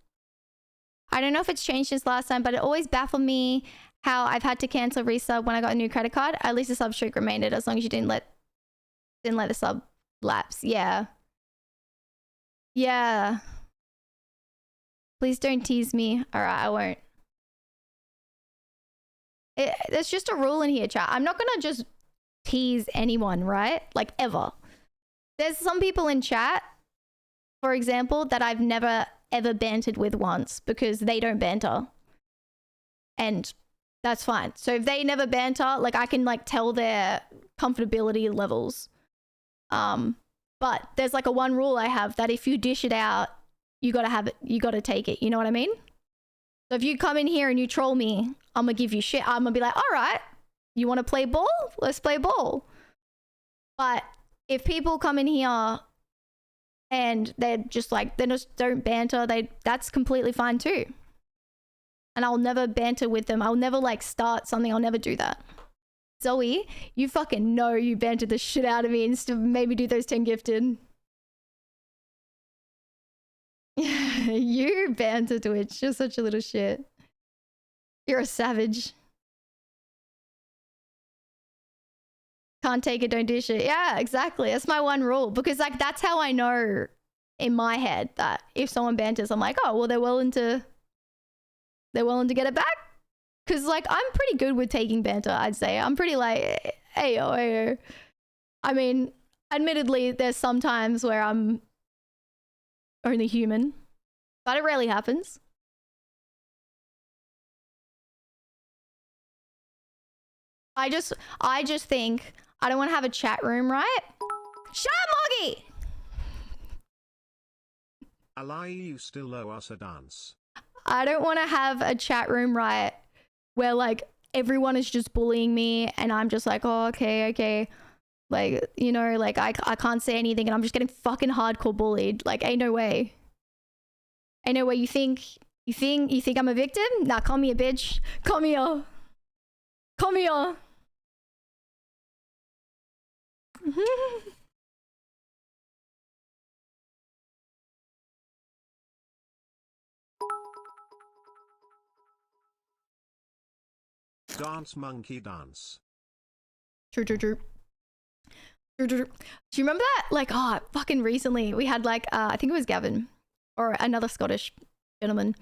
I don't know if it's changed since last time, but it always baffled me how I've had to cancel resub when I got a new credit card. At least the sub streak remained as long as you didn't let the sub lapse. Yeah. Yeah. Please don't tease me. All right, I won't. There's just a rule in here, chat. I'm not gonna just tease anyone, right? Like, ever. There's some people in chat, for example, that I've never ever bantered with once because they don't banter. And that's fine. So if they never banter, like I can like tell their comfortability levels. But there's like a one rule I have that if you dish it out, you gotta have it, you gotta take it. You know what I mean? So if you come in here and you troll me, I'm gonna give you shit. I'm gonna be like, all right, you wanna play ball? Let's play ball. But if people come in here and they're just like, they just don't banter, that's completely fine too. And I'll never banter with them. I'll never like start something. I'll never do that. Zoe, you fucking know you bantered the shit out of me and still made me do those 10 gifted. You banter Twitch. You're such a little shit. You're a savage. Can't take it, don't dish it. Yeah, exactly. That's my one rule. Because like that's how I know in my head that if someone banters, I'm like, oh well, they're willing to get it back. Cause like I'm pretty good with taking banter, I'd say. I'm pretty like, hey yo. I mean, admittedly, there's some times where I'm only human, but it rarely happens. I just think I don't want to have a chat room, right? Shut up, Moggy! Alai, you still owe us a dance. I don't want to have a chat room, right, where like everyone is just bullying me and I'm just like, oh, okay. Like, you know, like I can't say anything and I'm just getting fucking hardcore bullied. Like, ain't no way. Ain't no way. You think I'm a victim? Nah, call me a bitch. Call me a. Dance monkey dance. True. Do you remember that? Like, oh, fucking recently we had like, I think it was Gavin or another Scottish gentleman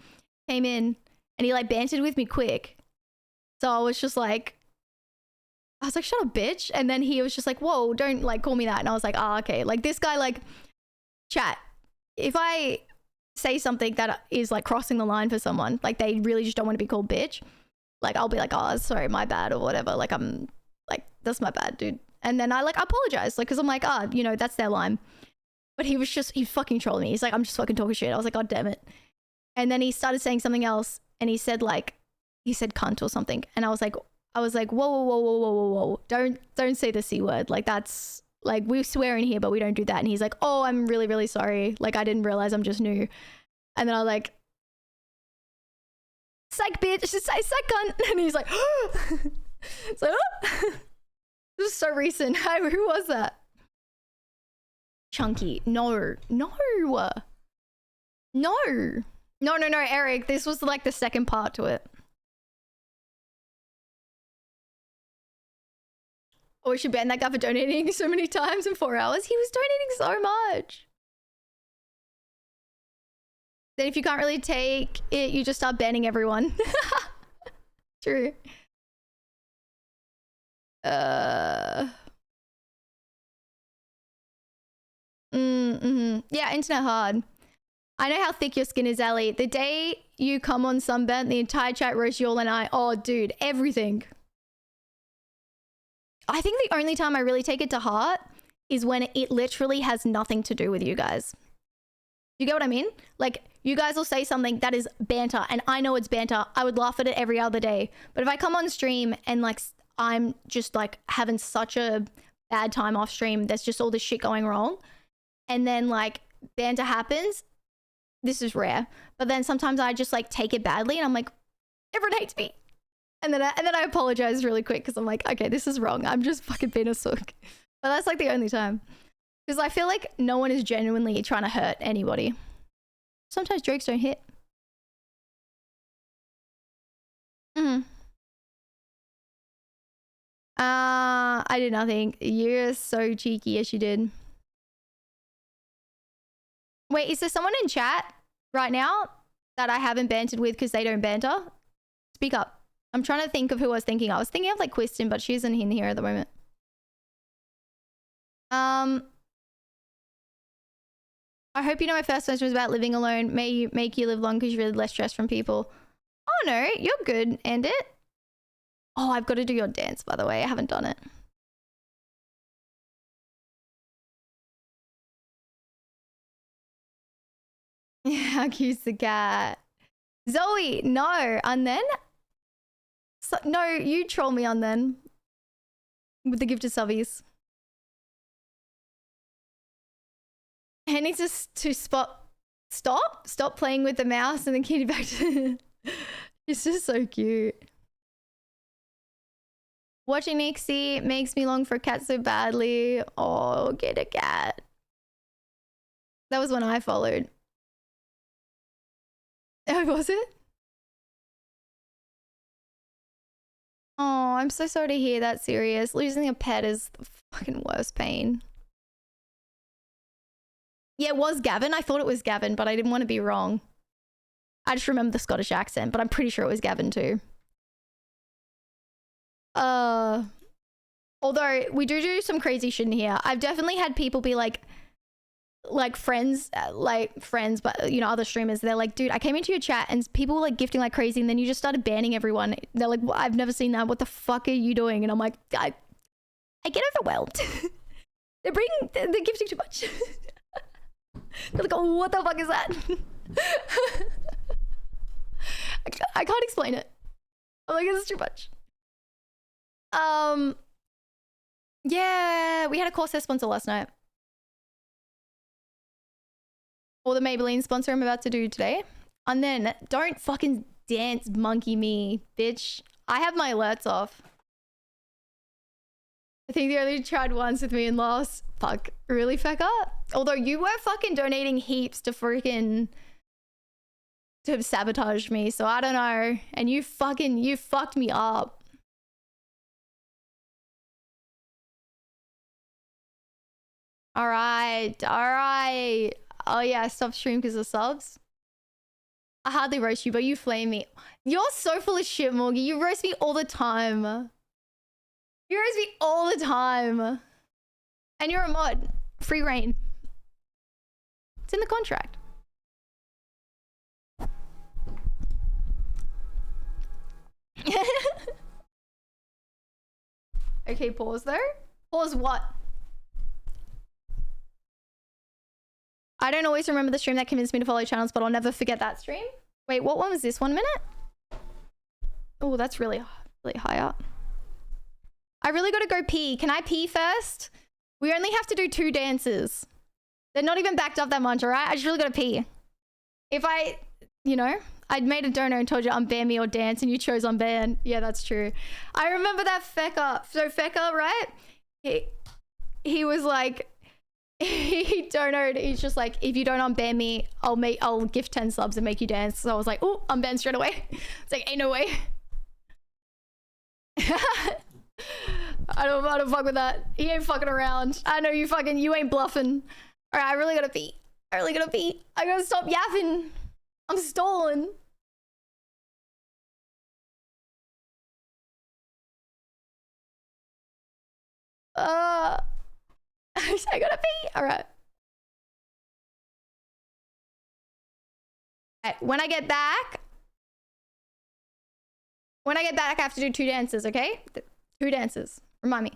came in and he like bantered with me quick. So I was like, shut up, bitch. And then he was just like, whoa, don't like call me that. And I was like, oh, okay. Like this guy, like, chat, if I say something that is like crossing the line for someone, like they really just don't want to be called bitch, like I'll be like, oh, sorry, my bad or whatever. Like I'm like, that's my bad, dude. And then I like apologize, like, cause I'm like, oh, you know, that's their line. But he fucking trolling me. He's like, I'm just fucking talking shit. I was like, God damn it. And then he started saying something else and he said cunt or something. And I was like, whoa. Don't say the C word. Like that's like, we swear in here, but we don't do that. And he's like, oh, I'm really, really sorry. Like I didn't realize I'm just new. And then I was like, psych bitch, just say psych cunt. And he's like, so this is so recent. Who was that? Chunky. No, Eric. This was like the second part to it. Or we should ban that guy for donating so many times in 4 hours. He was donating so much. Then if you can't really take it, you just start banning everyone. True. Yeah, internet hard. I know how thick your skin is, Ellie. The day you come on sunburnt, the entire chat roast you all and I. Oh, dude, everything. I think the only time I really take it to heart is when it literally has nothing to do with you guys. You get what I mean? Like, you guys will say something that is banter, and I know it's banter. I would laugh at it every other day. But if I come on stream and, like, I'm just, like, having such a bad time off stream, there's just all this shit going wrong, and then, like, banter happens, this is rare. But then sometimes I just, like, take it badly, and I'm like, everyone hates me. And then I apologize really quick because I'm like, okay, this is wrong. I'm just fucking being a sook. But that's, like, the only time. Because I feel like no one is genuinely trying to hurt anybody. Sometimes jokes don't hit. I did nothing. You're so cheeky. Yes, you did. Wait, is there someone in chat right now that I haven't bantered with because they don't banter? Speak up. I'm trying to think of who I was thinking. I was thinking of like Quiston, but she isn't in here at the moment. I hope you know my first semester was about living alone. May you make you live long because you're really less stressed from people. Oh no, you're good, end it. Oh, I've got to do your dance, by the way. I haven't done it. How cute's the cat? Zoe, no. And then? So, no, you troll me on then. With the gifted subbies. I need to stop playing with the mouse and then kitty back to it's just so cute. Watching Nixie makes me long for a cat so badly. Oh, get a cat. That was when I followed. Oh, was it? Oh, I'm so sorry to hear that, serious. Losing a pet is the fucking worst pain. Yeah, it was Gavin. I thought it was Gavin, but I didn't want to be wrong. I just remember the Scottish accent, but I'm pretty sure it was Gavin too. Although we do some crazy shit in here. I've definitely had people be like friends, but you know, other streamers, they're like, dude, I came into your chat and people were like gifting like crazy and then you just started banning everyone. They're like, well, I've never seen that. What the fuck are you doing? And I'm like, I get overwhelmed. they're gifting too much. They're like, oh, what the fuck is that? I can't explain it. I'm like, it's too much. Yeah, we had a Corsair sponsor last night. Or the Maybelline sponsor I'm about to do today. And then don't fucking dance monkey me, bitch. I have my alerts off. I think they only tried once with me and lost. Fuck, really fuck up. Although you were fucking donating heaps to freaking to sabotage me, so I don't know. And you fucked me up. All right. Oh yeah, stop stream because of subs. I hardly roast you, but you flame me. You're so full of shit, Morgie. You roast me all the time. You roast me all the time. And you're a mod. Free reign. It's in the contract. Okay, pause though. Pause what? I don't always remember the stream that convinced me to follow channels, but I'll never forget that stream. Wait, what one was this? 1 minute? Oh, that's really high up. I really gotta go pee. Can I pee first? We only have to do 2 dances. They're not even backed up that much, alright? I just really gotta pee. If I, you know, I'd made a dono and told you unban me or dance and you chose unban. Yeah, that's true. I remember that Feka. So Feka, right? He was like, he donoed. He's just like, if you don't unban me, I'll gift 10 subs and make you dance. So I was like, oh, unban straight away. It's like, ain't no way. I don't fuck with that. He ain't fucking around. I know you ain't bluffing. All right, I really gotta pee. I gotta stop yapping. I'm stolen. I gotta pee. All right. When I get back, I have to do 2 dances, okay? 2 dances. Remind me.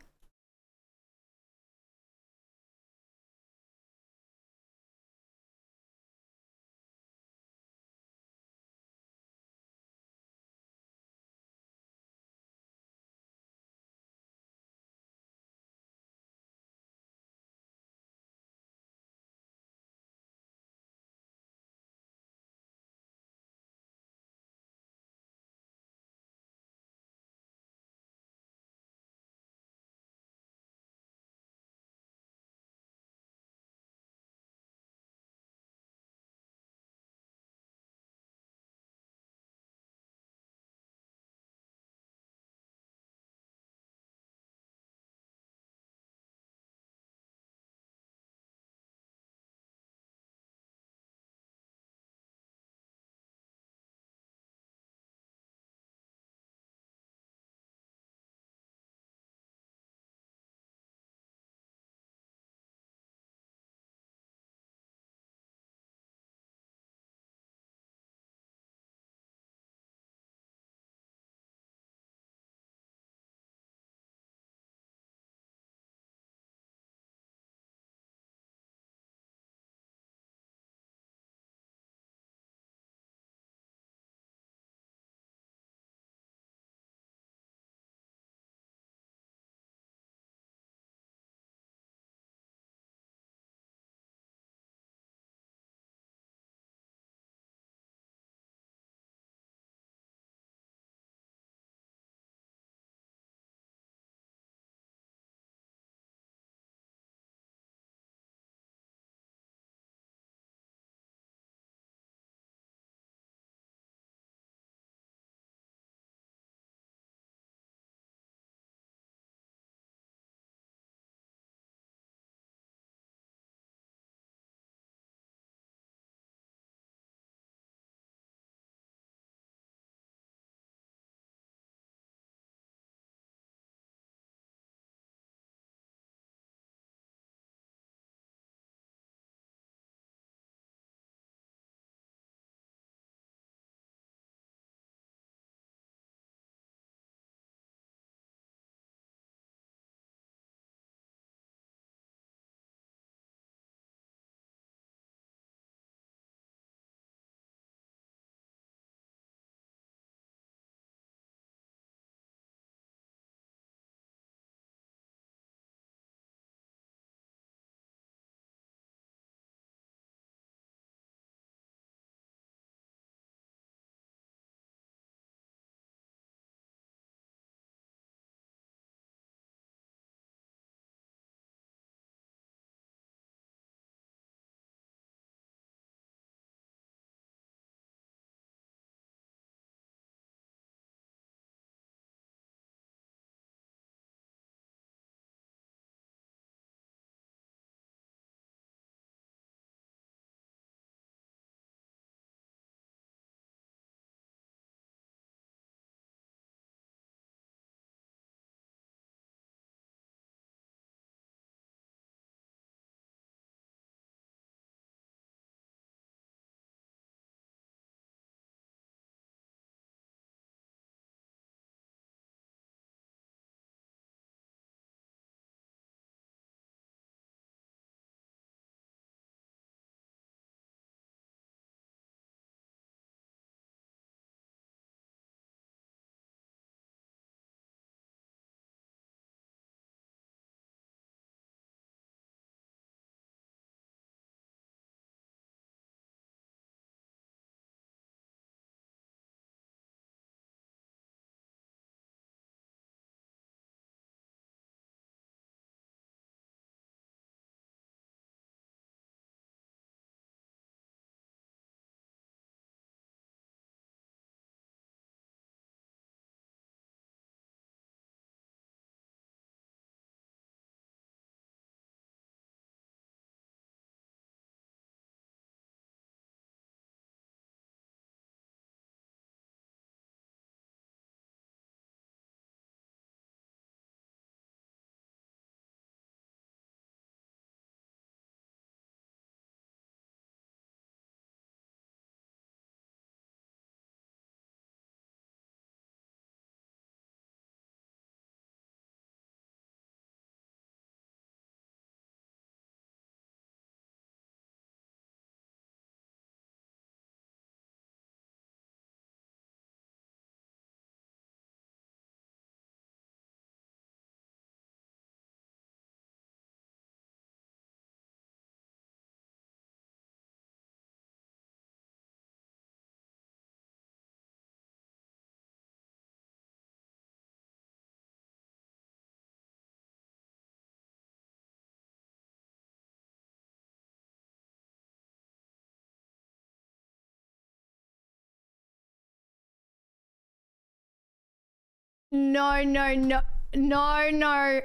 No, no, no, no, no.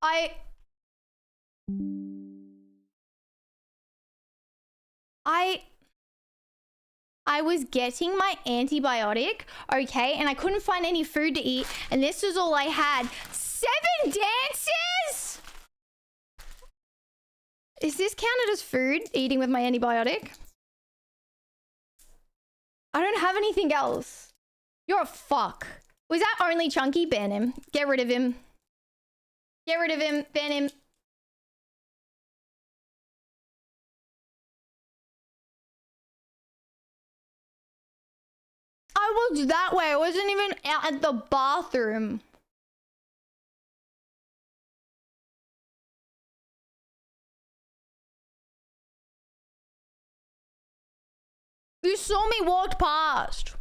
I was getting my antibiotic, okay, and I couldn't find any food to eat, and this was all I had. 7 dances? Is this counted as food, eating with my antibiotic? I don't have anything else. You're a fuck. Was that only Chunky? Ban him. Get rid of him. Get rid of him. Ban him. I was that way. I wasn't even out at the bathroom. You saw me walked past.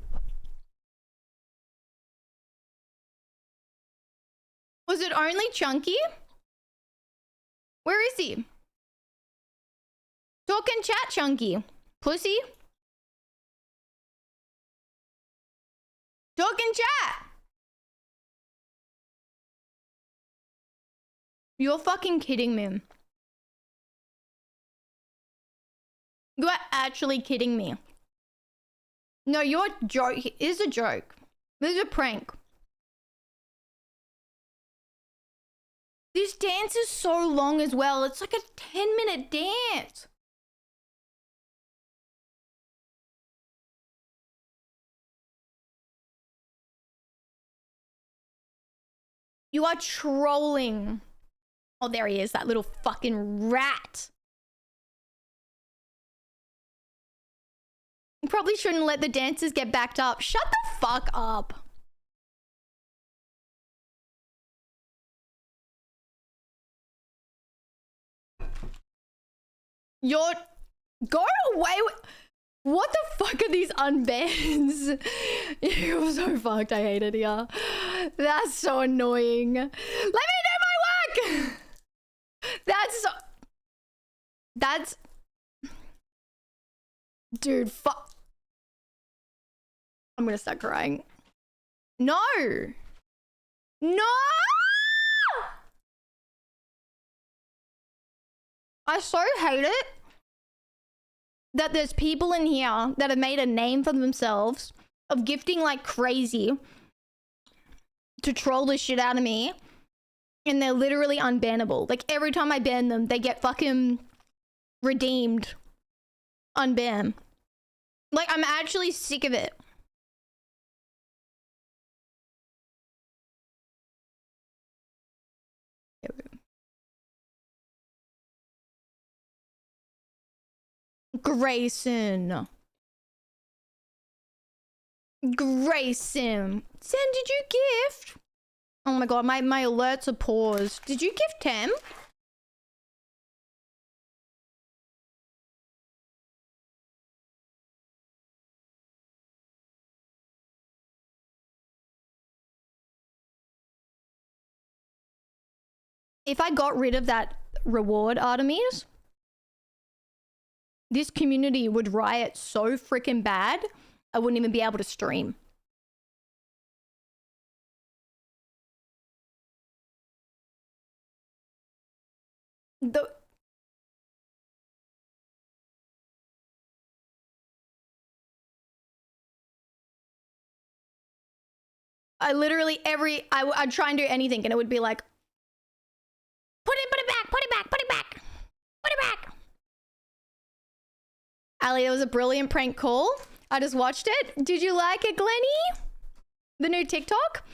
Was it only Chunky? Where is he? Talk and chat, Chunky. Pussy. Talk and chat. You're fucking kidding me. You are actually kidding me. No, you're joke. It is a joke. This is a prank. This dance is so long as well. It's like a 10-minute dance. You are trolling. Oh, there he is, that little fucking rat. You probably shouldn't let the dancers get backed up. Shut the fuck up. You're... Go away. What the fuck are these unbans? You're so fucked. I hate it here. That's so annoying. Let me do my work. That's... Dude, fuck. I'm gonna start crying. No. No! I so hate it that there's people in here that have made a name for themselves of gifting like crazy to troll the shit out of me, and they're literally unbannable. Like every time I ban them, they get fucking redeemed. Unban. Like I'm actually sick of it. Grayson. Grayson. Sen, did you gift? Oh my god, my alerts are paused. Did you gift Tem? If I got rid of that reward, Artemis, this community would riot so freaking bad, I wouldn't even be able to stream. I literally I'd try and do anything and it would be like, put it back, put it back, put it back, put it back. Ali, it was a brilliant prank call. I just watched it. Did you like it, Glenny? The new TikTok?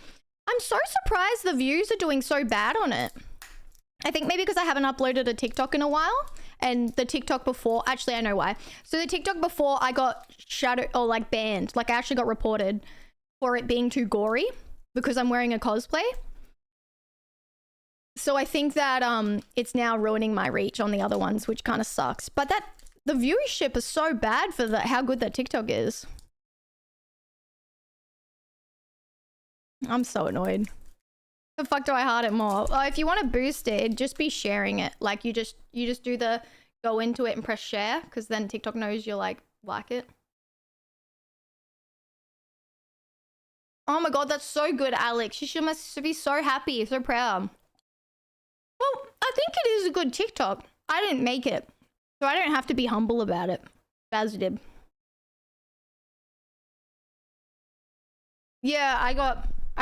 I'm so surprised the views are doing so bad on it. I think maybe because I haven't uploaded a TikTok in a while. And the TikTok before, actually I know why. So the TikTok before I got shadowed or like banned. Like I actually got reported for it being too gory because I'm wearing a cosplay. So I think that it's now ruining my reach on the other ones, which kind of sucks. But that the viewership is so bad for how good that TikTok is. I'm so annoyed. The fuck do I heart it more? Oh, if you want to boost it, just be sharing it. Like you just do the go into it and press share, because then TikTok knows you like it. Oh my god, that's so good, Alex. You must be so happy, so proud. Well, I think it is a good TikTok. I didn't make it, so I don't have to be humble about it. Baz did. Yeah, I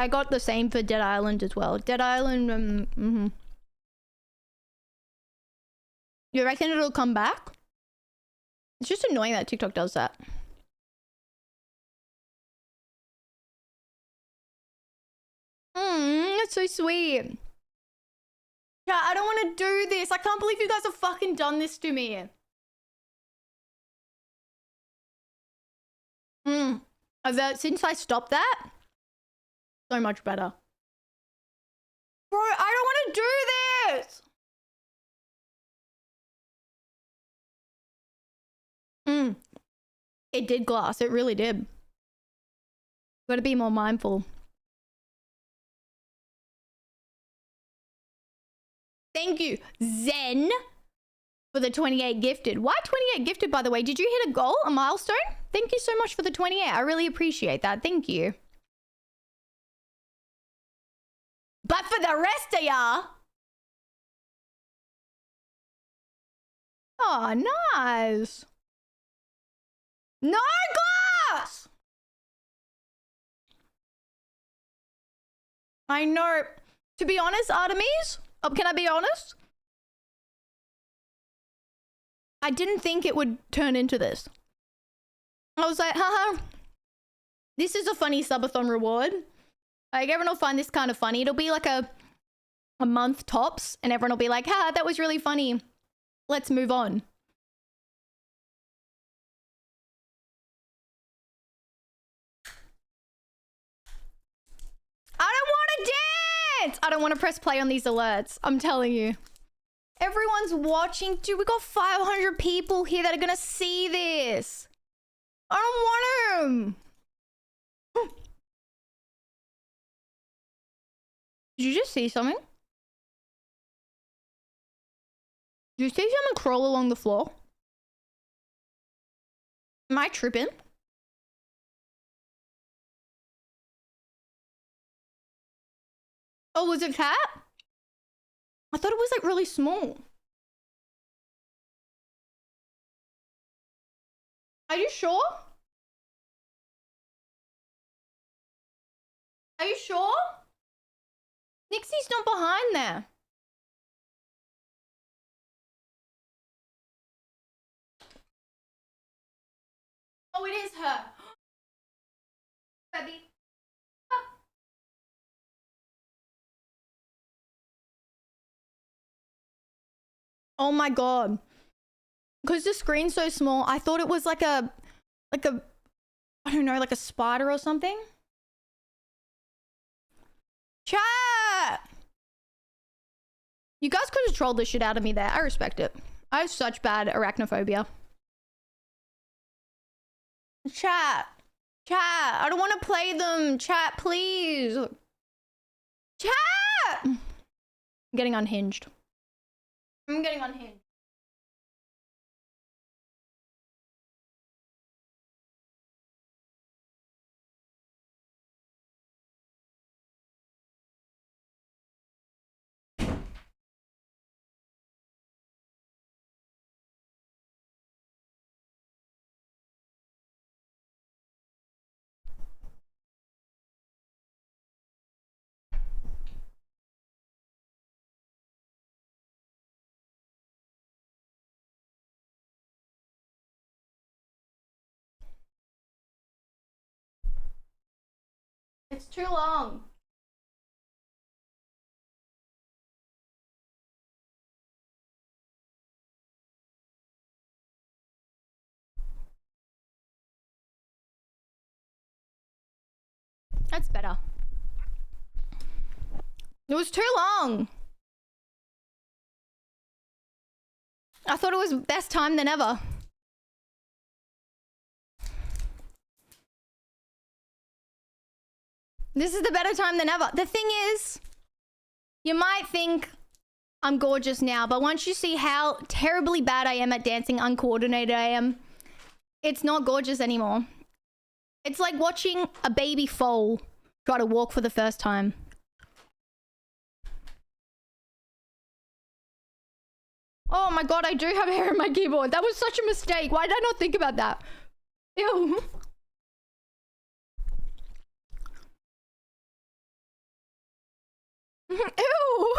got the same for Dead Island as well. Dead Island, You reckon it'll come back? It's just annoying that TikTok does that. That's so sweet. Yeah, I don't want to do this. I can't believe you guys have fucking done this to me. Since I stopped that, so much better. Bro, I don't want to do this. It did glass. It really did. Gotta be more mindful. Thank you, Zen, for the 28 gifted. Why 28 gifted, by the way? Did you hit a goal, a milestone? Thank you so much for the 28. I really appreciate that. Thank you. But for the rest of y'all. Oh, nice. No glass! I know. To be honest, Artemis, can I be honest? I didn't think it would turn into this. I was like, haha, this is a funny subathon reward. Like, everyone will find this kind of funny. It'll be like a month tops, and everyone will be like, ha, that was really funny. Let's move on. I don't want to dance! I don't want to press play on these alerts. I'm telling you. Everyone's watching. Dude, we got 500 people here that are going to see this. I don't want them. Did you just see something? Did you see someone crawl along the floor? Am I tripping? Oh, was it a cat? I thought it was like really small. Are you sure? Are you sure? Nixie's not behind there. Oh, it is her. Baby. Oh my god. Because the screen's so small, I thought it was like a, I don't know, like a spider or something. Chat! You guys could have trolled the shit out of me there. I respect it. I have such bad arachnophobia. Chat. Chat. I don't want to play them. Chat, please. Chat! I'm getting unhinged. I'm getting unhinged. It's too long. That's better. It was too long. I thought it was best time than ever. This is the better time than ever. The thing is, you might think I'm gorgeous now, but once you see how terribly bad I am at dancing, uncoordinated I am, it's not gorgeous anymore. It's like watching a baby foal Got to walk for the first time. Oh my god, I do have hair in my keyboard. That was such a mistake. Why did I not think about that? Ew. Ew.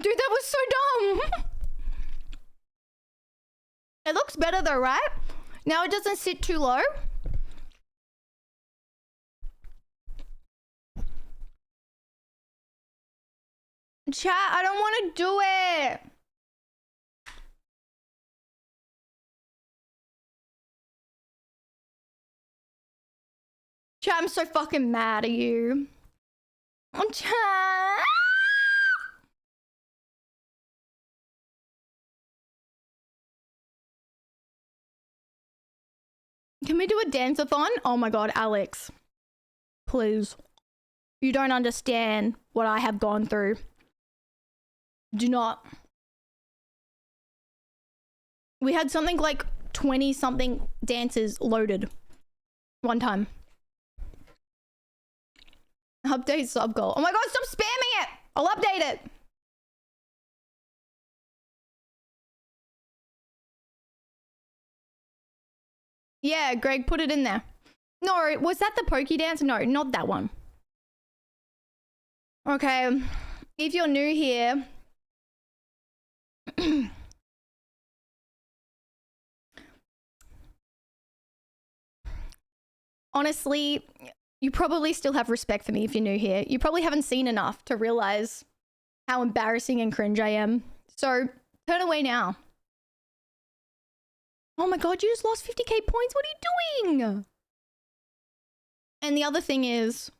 Dude, that was so dumb. It looks better though, right? Now it doesn't sit too low. Chat, I don't want to do it. Chat, I'm so fucking mad at you. Chat. Can we do a dance-a-thon? Oh my god, Alex. Please. You don't understand what I have gone through. Do not. We had something like 20-something dances loaded one time. Update sub goal. Oh my god, stop spamming it! I'll update it. Yeah, Greg, put it in there. No, was that the pokey dance? No, not that one. Okay, if you're new here, honestly, you probably still have respect for me if you're new here. You probably haven't seen enough to realize how embarrassing and cringe I am. So, turn away now. Oh my god, you just lost 50k points. What are you doing? And the other thing is,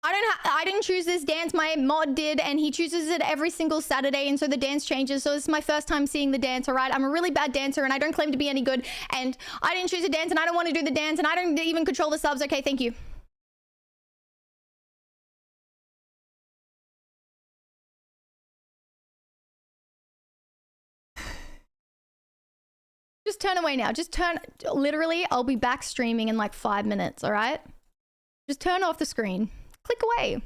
I didn't choose this dance. My mod did, and he chooses it every single Saturday, and so the dance changes. So this is my first time seeing the dance, all right? I'm a really bad dancer, and I don't claim to be any good, and I didn't choose a dance, and I don't want to do the dance, and I don't even control the subs. Okay, thank you. Just turn away now. Just turn, literally, I'll be back streaming in like 5 minutes, all right? Just turn off the screen. Click away.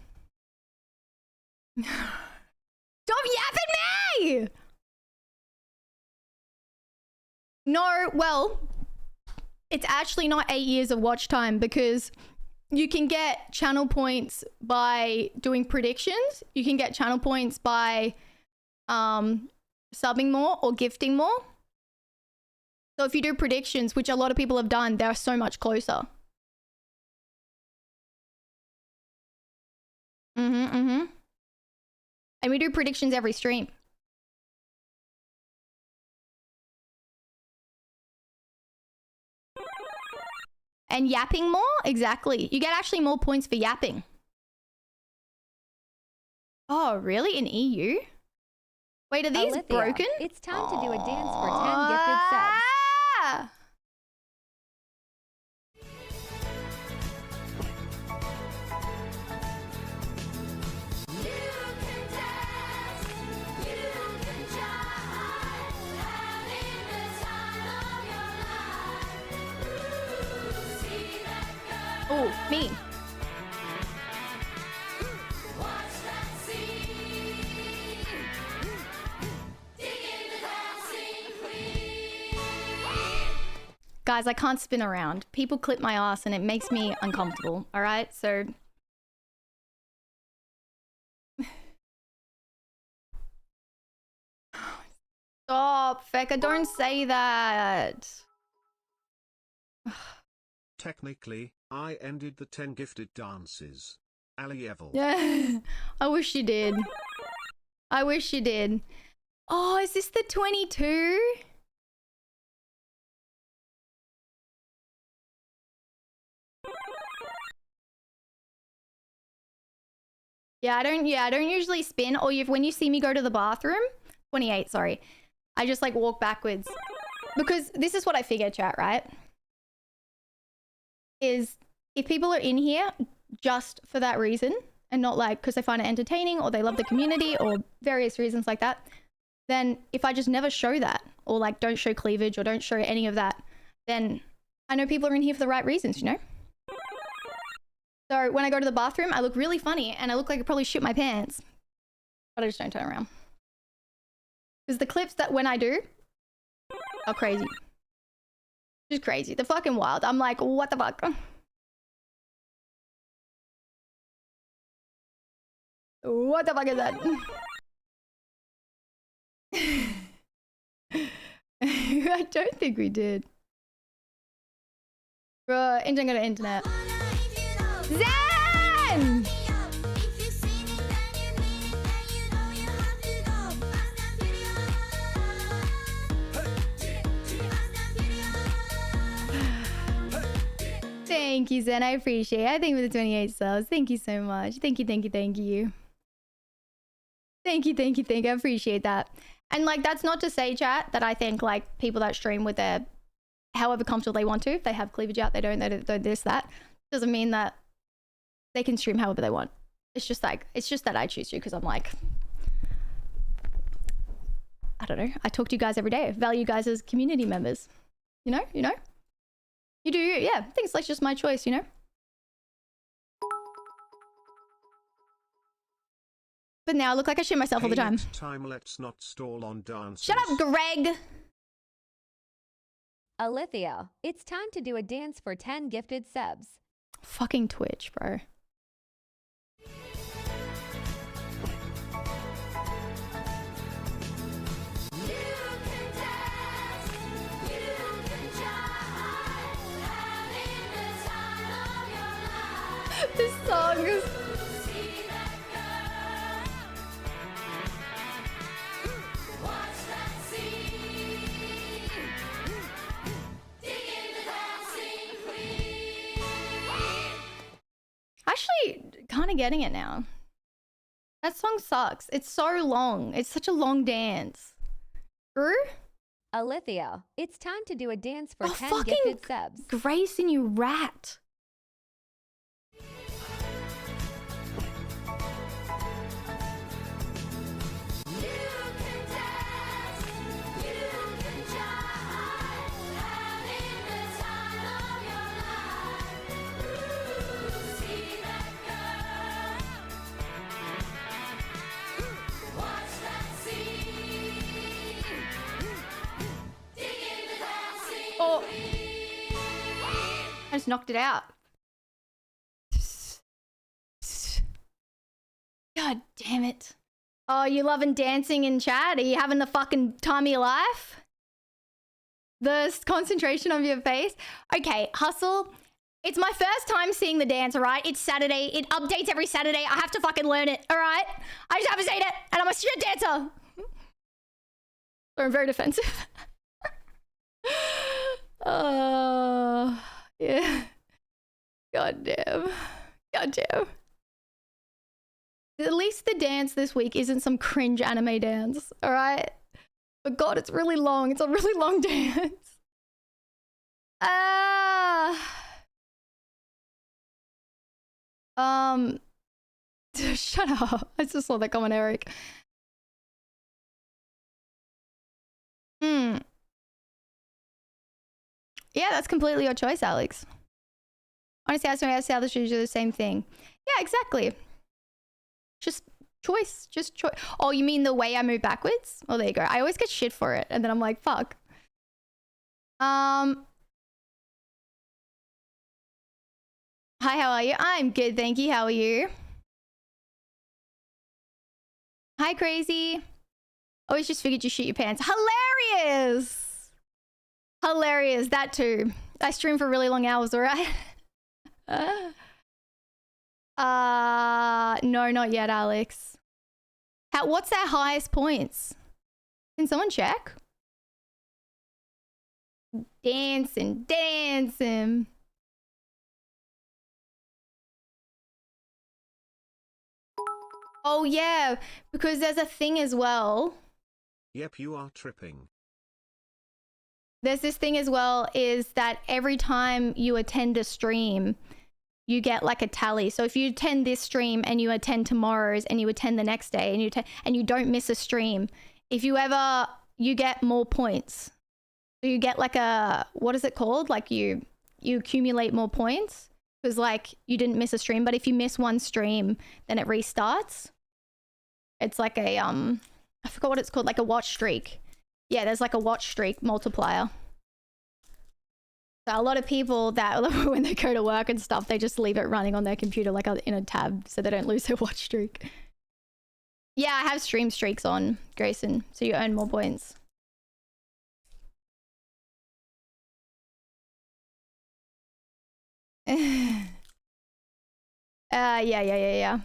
Stop yapping me! No, well, it's actually not 8 years of watch time because you can get channel points by doing predictions. You can get channel points by subbing more or gifting more. So if you do predictions, which a lot of people have done, they're so much closer. And we do predictions every stream. And yapping more? Exactly. You get actually more points for yapping. Oh, really? In EU? Wait, are these Alithia, broken? It's time to do a dance for 10 gifted subs. Oh, me. Guys, I can't spin around. People clip my ass and it makes me uncomfortable, all right? So... Stop, Feka, don't say that. Technically, I ended the 10 gifted dances. Ali Evil. Yeah, I wish you did. I wish you did. Oh, is this the 22? Yeah, I don't usually spin, or when you see me go to the bathroom, 28, sorry. I just like walk backwards. Because this is what I figure, chat, right? Is if people are in here just for that reason, and not like because they find it entertaining or they love the community or various reasons like that, then if I just never show that or like don't show cleavage or don't show any of that, then I know people are in here for the right reasons, you know? So when I go to the bathroom, I look really funny and I look like I probably shit my pants, but I just don't turn around. Because the clips that when I do are crazy. Just crazy. They're fucking wild. I'm like, what the fuck? What the fuck is that? I don't think we did. Bro, internet got internet. Zen! Thank you, Zen. I appreciate it. I thank you for the 28 subs. Thank you so much. Thank you, thank you, thank you. Thank you, thank you, thank you. I appreciate that. And like, that's not to say, chat, that I think like people that stream with their however comfortable they want to, if they have cleavage out, they don't this, that, doesn't mean that they can stream however they want. It's just like, it's just that I choose to because I'm like, I don't know. I talk to you guys every day. I value you guys as community members. You know? You know? You do, yeah. I think it's like just my choice, you know? But now I look like I shit myself all the time. Next time, let's not stall on dances. Shut up, Greg! Alithia, it's time to do a dance for 10 gifted subs. Fucking Twitch, bro. This song is... Actually, kind of getting it now. That song sucks. It's so long. It's such a long dance. Drew? Alithia, it's time to do a dance for 10 gifted subs. Grayson, you rat. Oh, I just knocked it out. God damn it. Oh, you loving dancing in chat? Are you having the fucking time of your life? The concentration on your face? Okay, Hustle. It's my first time seeing the dance, alright? It's Saturday. It updates every Saturday. I have to fucking learn it, alright? I just haven't seen it, and I'm a shit dancer. So I'm very defensive. Yeah. God damn. God damn. At least the dance this week isn't some cringe anime dance, alright? But God, it's really long. It's a really long dance. Shut up. I just saw that comment, Eric. Yeah, that's completely your choice, Alex. Honestly, I see how the shoes are the same thing. Yeah, exactly. Just choice. Just choice. Oh, you mean the way I move backwards? Oh, there you go. I always get shit for it. And then I'm like, fuck. Hi, how are you? I'm good, thank you. How are you? Hi, Crazy. Always just figured you shit your pants. Hilarious! Hilarious, that too. I stream for really long hours, alright? No, not yet, Alex. What's their highest points? Can someone check? Dancing, dancing. Oh yeah, because there's a thing as well. Yep, you are tripping. There's this thing as well, is that every time you attend a stream, you get like a tally. So if you attend this stream and you attend tomorrow's and you attend the next day and you don't miss a stream, if you ever, you get more points. So you get like a, what is it called? Like you accumulate more points because like you didn't miss a stream. But if you miss one stream, then it restarts. It's like a, I forgot what it's called, like a watch streak. Yeah, there's like a watch streak multiplier. So a lot of people that when they go to work and stuff, they just leave it running on their computer like in a tab so they don't lose their watch streak. Yeah, I have stream streaks on, Grayson, so you earn more points. Yeah.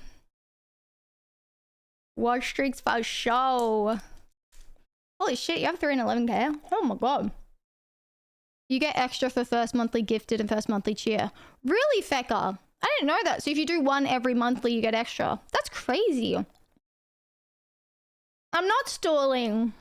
Watch streaks for show. Holy shit, you have 311k? Oh my god. You get extra for first monthly gifted and first monthly cheer. Really, Feka? I didn't know that. So if you do one every monthly, you get extra. That's crazy. I'm not stalling.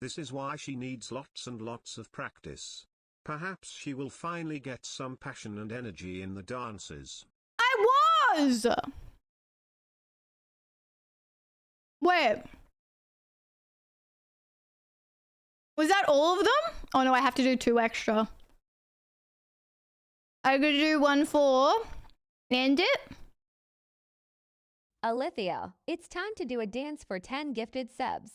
This is why she needs lots and lots of practice. Perhaps she will finally get some passion and energy in the dances. I was! Wait. Was that all of them? Oh no, I have to do 2 extra. I could do 1 for end it. Alithia, it's time to do a dance for 10 gifted subs.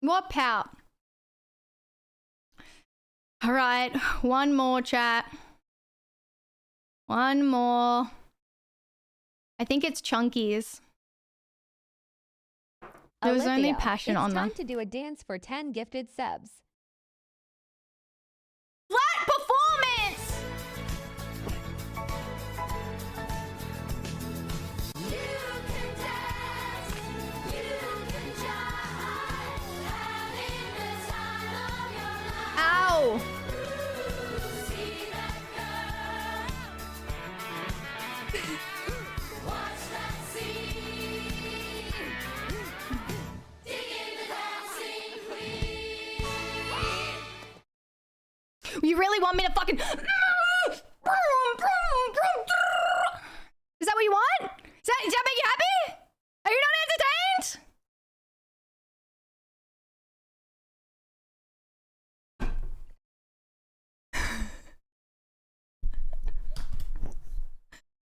What pout? All right, 1 more, chat. 1 more. I think it's Chunkies. There was only passion on them. It's time to do a dance for 10 gifted subs. Flat performance! Ow! You really want me to fucking... Is that what you want? Does that make you happy? Are you not entertained?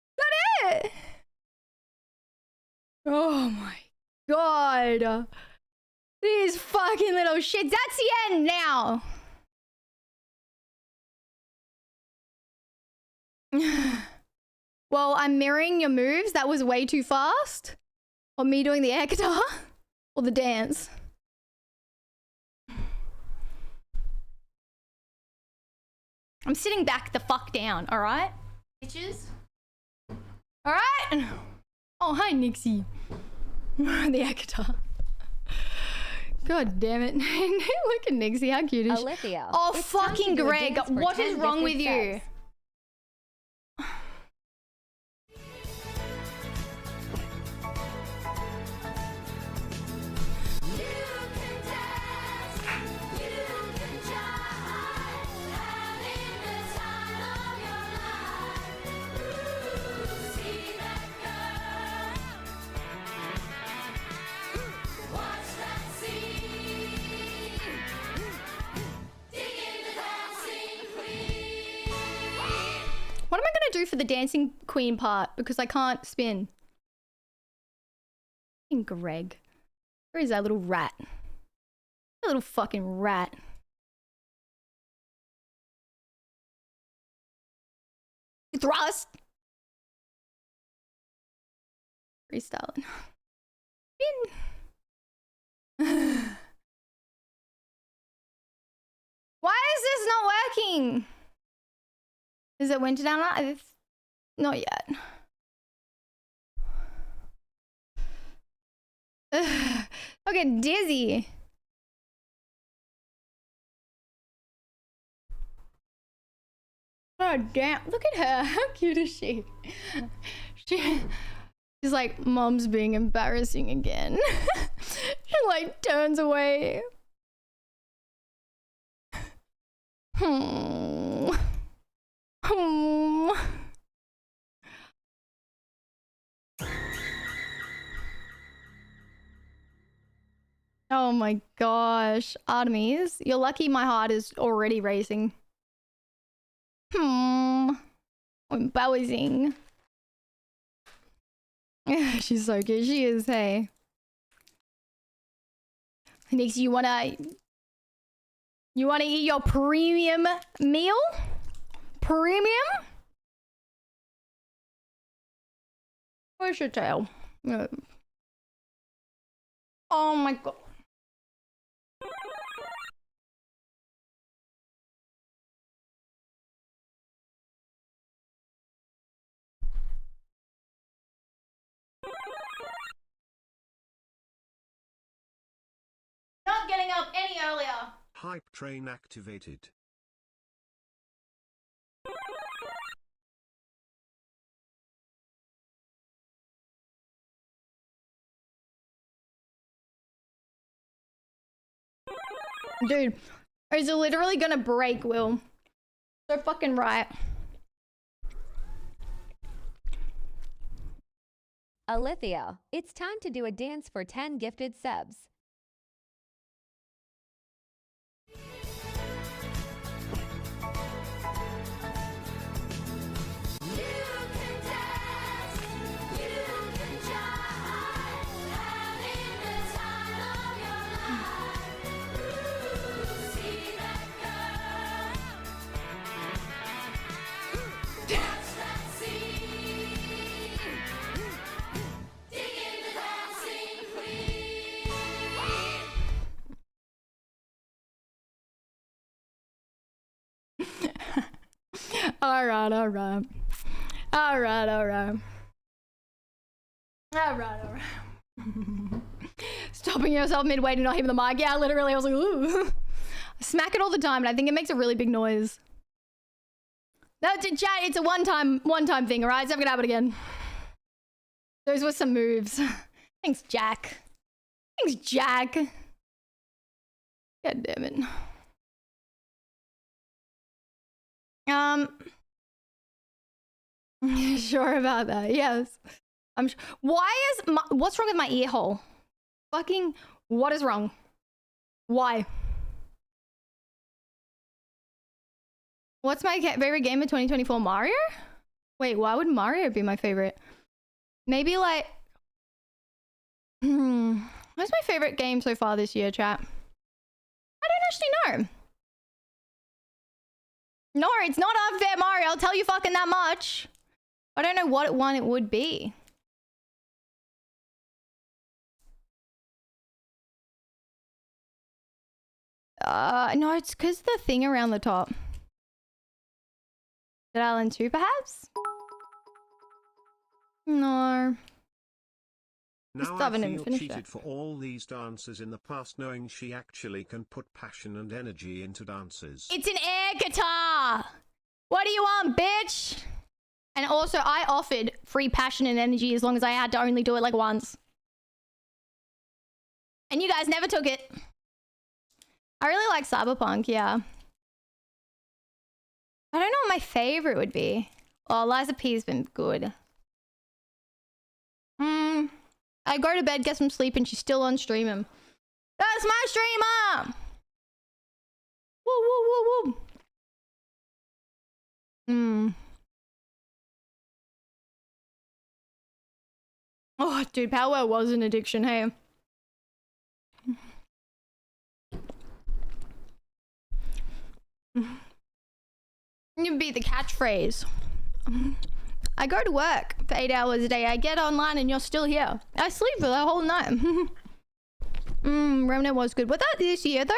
Is that it? Oh my god. These fucking little shits. That's the end now. Well, I'm mirroring your moves. That was way too fast. Or me doing the air guitar. Or the dance. I'm sitting back the fuck down, alright? Bitches? Alright? Oh, hi, Nixie. The air guitar. God damn it. Look at Nixie, how cute is she? Alithia, Oh, it's time to fucking do a Greg. dance for What is 10 wrong with gifted you? subs. What am I gonna do for the dancing queen part? Because I can't spin. Fucking Greg. Where is that little rat? That little fucking rat. Thrust! Freestyling. Spin! is this not working? Is it winter down there? Not yet. I get dizzy. Oh damn, look at her. How cute is she? She's like, Mom's being embarrassing again. She like turns away. Oh my gosh, Artemis, you're lucky my heart is already racing. Embarrassing. She's so cute. She is, hey. Next, you wanna eat your premium meal? Premium? Where's your tail? Oh my god. Not getting up any earlier. Hype train activated. Dude, is it literally gonna break, Will? So fucking right. Alithia, it's time to do a dance for 10 gifted subs. Alright. Stopping yourself midway to not hit the mic. Yeah, literally, I was like, ooh. I smack it all the time, and I think it makes a really big noise. No, chat, it's a one-time thing, alright? It's never gonna happen again. Those were some moves. Thanks, Jack. God damn it. Sure about that. Yes. I'm sure. What's wrong with my ear hole? Fucking, what is wrong? Why? What's my favorite game of 2024? Mario? Wait, why would Mario be my favorite? Maybe like, what's my favorite game so far this year, chat? I don't actually know. No, it's not Unfair Mario, I'll tell you fucking that much. I don't know what one it would be. No, it's because the thing around the top. Dead Island 2, perhaps? No. Now I feel cheated for all these dances in the past, knowing she actually can put passion and energy into dances. It's an air guitar! What do you want, bitch? And also, I offered free passion and energy as long as I had to only do it like once. And you guys never took it. I really like Cyberpunk, yeah. I don't know what my favorite would be. Oh, Liza P's been good. I go to bed, get some sleep, and she's still on streaming. That's my streamer! Woo, woo, woo, woo. Oh, dude, Power was an addiction, hey. You'd be the catchphrase. I go to work for 8 hours a day. I get online and you're still here. I sleep for the whole night. Remnant was good. Was that this year though?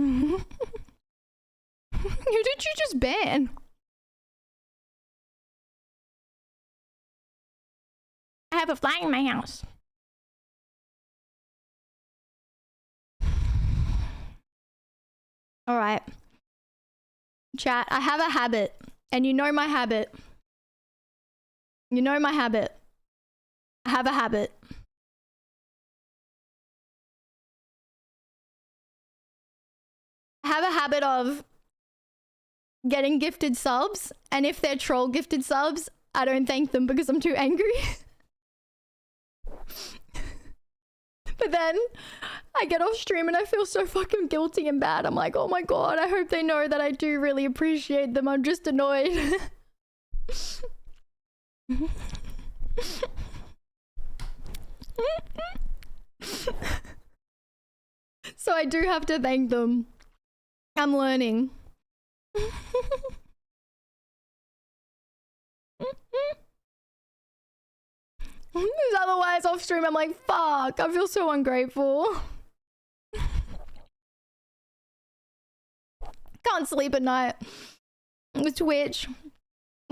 Who did you just ban? I have a fly in my house. All right. Chat, I have a habit, and you know my habit. You know my habit. I have a habit. I have a habit of getting gifted subs, and if they're troll gifted subs, I don't thank them because I'm too angry. But then I get off stream and I feel so fucking guilty and bad. I'm like, oh my god, I hope they know that I do really appreciate them. I'm just annoyed. So I do have to thank them. I'm learning. Because otherwise off stream I'm like, fuck, I feel so ungrateful. Can't sleep at night with Twitch.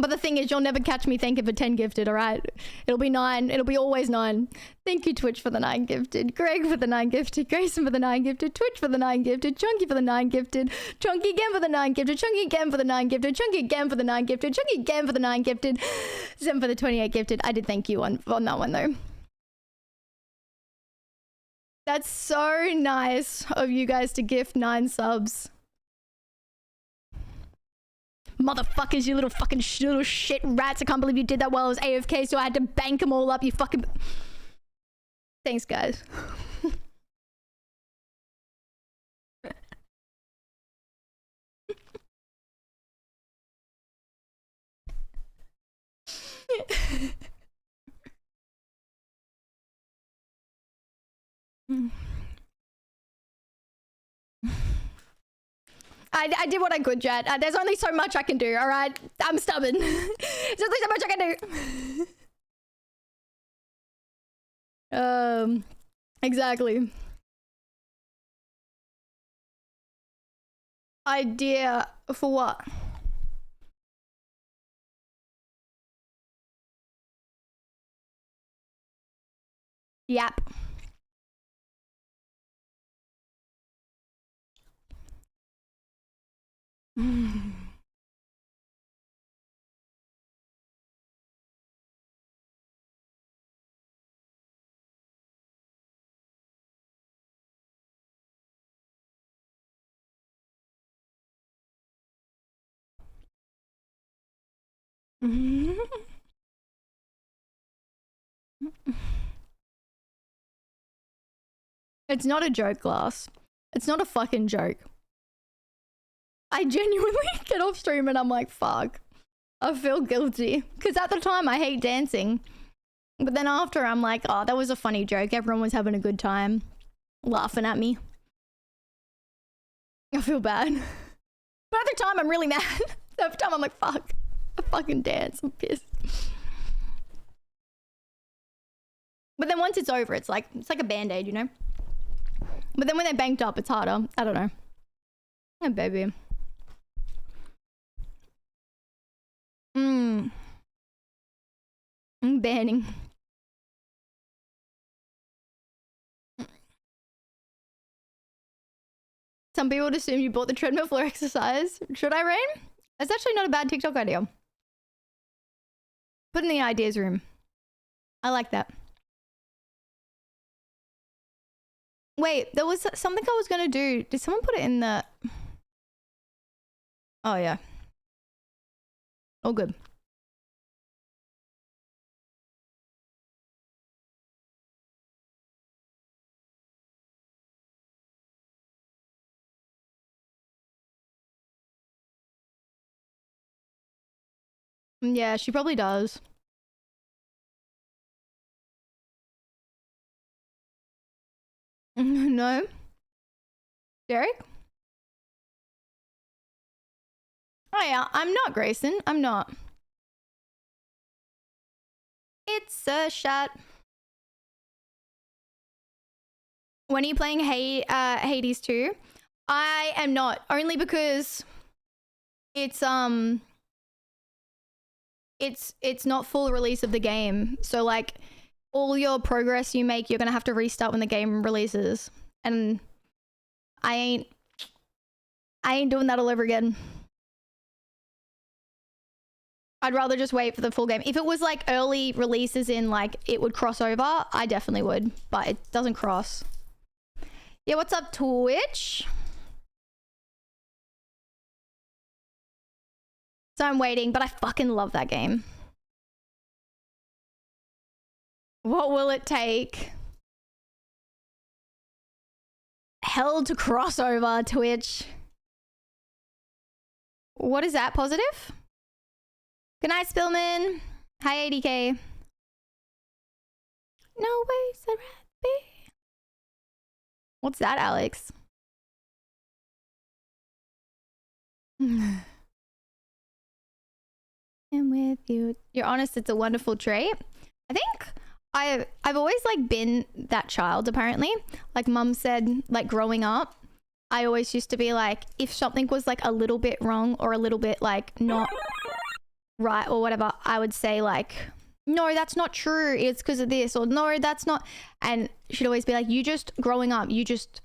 But the thing is, you'll never catch me thanking for 10 gifted, alright? It'll be 9. It'll be always 9. Thank you, Twitch, for the 9 gifted. Greg for the 9 gifted. Grayson for the 9 gifted. Twitch for the 9 gifted. Chunky for the 9 gifted. Chunky again for the 9 gifted. Chunky again for the 9 gifted. Chunky again for the 9 gifted. Chunky again for the 9 gifted. 7 for the 28 gifted. I did thank you on that one, though. That's so nice of you guys to gift 9 subs. Motherfuckers, you little fucking little shit rats. I can't believe you did that while I was AFK, so I had to bank them all up, you fucking... Thanks, guys. I did what I could, chat. There's only so much I can do, alright? I'm stubborn. There's only so much I can do. Exactly. Idea for what? Yep. It's not a joke, Glass. It's not a fucking joke. I genuinely get off stream and I'm like, fuck. I feel guilty. Because at the time, I hate dancing. But then after, I'm like, oh, that was a funny joke. Everyone was having a good time. Laughing at me. I feel bad. But at the time, I'm really mad. At the time, I'm like, fuck. I fucking dance. I'm pissed. But then once it's over, it's like a band-aid, you know? But then when they're banked up, it's harder. I don't know. Oh, baby. Banning. Some people would assume you bought the treadmill for exercise. Should I, Rain? That's actually not a bad TikTok idea. Put in the ideas room. I like that. Wait, there was something I was gonna do. Did someone put it in the... Oh, yeah. All good. Yeah, she probably does. No. Derek? Oh yeah, I'm not Grayson. I'm not. It's a shot. When are you playing Hades 2? I am not, only because it's not full release of the game. So like all your progress you make, you're gonna have to restart when the game releases. And I ain't doing that all over again. I'd rather just wait for the full game. If it was like early releases in like it would cross over, I definitely would, but it doesn't cross. Yeah, what's up, Twitch? So I'm waiting, but I fucking love that game. What will it take? Hell to cross over, Twitch. What is that, positive? Good night, Spillman. Hi, ADK. No way, Sarah. What's that, Alex? I'm with you. You're honest, it's a wonderful trait. I think I've always like been that child, apparently. Like mum said, like growing up, I always used to be like, if something was like a little bit wrong or a little bit like not right or whatever, I would say like, no, that's not true, it's because of this, or no, that's not. And she'd always be like, you just, growing up, you just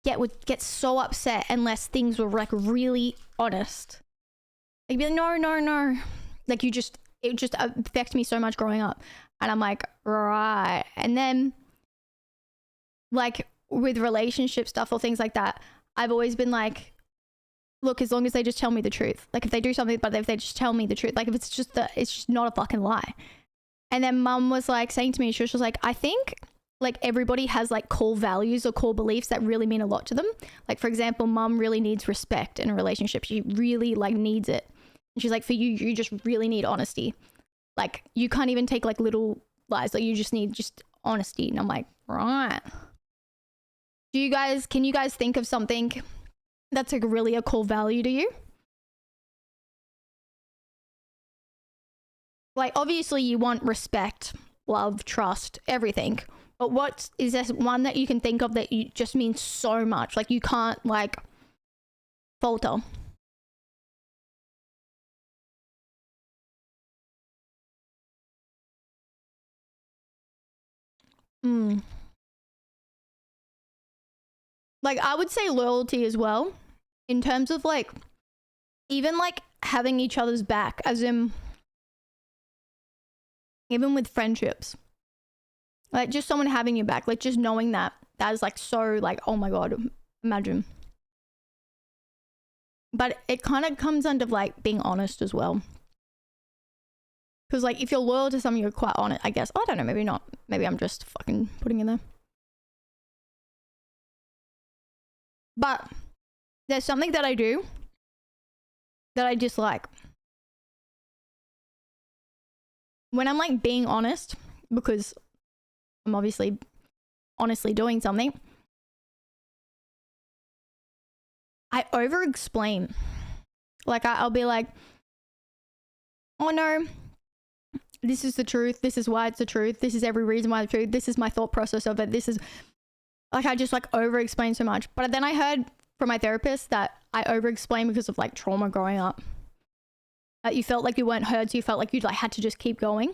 would get so upset unless things were like really honest. Like be like, no. Like it just affected me so much growing up. And I'm like, right. And then like with relationship stuff or things like that, I've always been like, look, as long as they just tell me the truth. Like if they do something, but if they just tell me the truth, like if it's just not a fucking lie. And then mum was like saying to me, she was like, I think like everybody has like core values or core beliefs that really mean a lot to them. Like for example, mum really needs respect in a relationship. She really like needs it. And she's like, for you, you just really need honesty. Like you can't even take like little lies. Like you just need just honesty. And I'm like, right. Can you guys think of something that's like really a core value to you? Like obviously you want respect, love, trust, everything. But what is this one that you can think of that you just means so much? Like you can't like falter. Like I would say loyalty as well, in terms of like even like having each other's back, as in even with friendships, like just someone having your back, like just knowing that is like so like, oh my god, imagine. But it kind of comes under like being honest as well, because like if you're loyal to someone, you're quite honest, I guess. I don't know, maybe not, maybe I'm just fucking putting it there. But there's something that I do that I dislike. When I'm like being honest, because I'm obviously honestly doing something, I over explain. Like I'll be like, oh no, this is the truth, this is why it's the truth, this is every reason why it's the truth, this is my thought process of it, this is like, I just like over explain so much. But then I heard from my therapist that I over explain because of like trauma growing up. You felt like you weren't heard, so you felt like you like had to just keep going.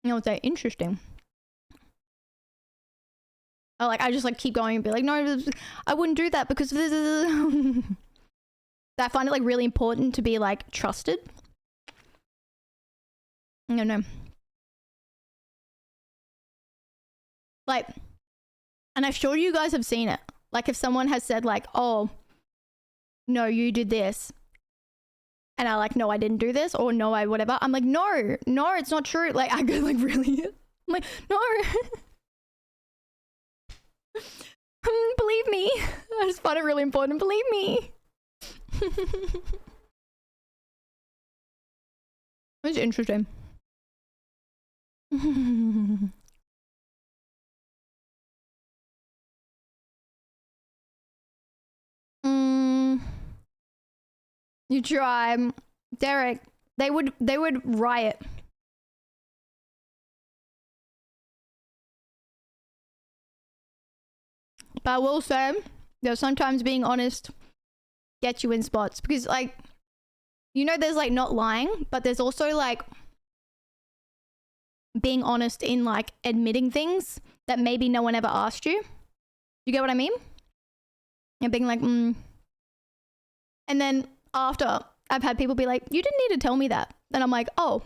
You know, it's like interesting. I just like keep going and be like, no, I wouldn't do that because of this. I find it like really important to be like trusted. No. Like, and I'm sure you guys have seen it. Like if someone has said like, oh, no, you did this. And I like, no, I didn't do this, or no, I whatever. I'm like, no, it's not true. Like I go like, really? I'm like, no. Believe me. I just find it really important. Believe me. It's interesting. You try, Derek. They would riot. But I will say that sometimes being honest gets you in spots, because like, you know, there's like not lying, but there's also like being honest in like admitting things that maybe no one ever asked you. You get what I mean? And being like, And then after, I've had people be like, you didn't need to tell me that. And I'm like, oh,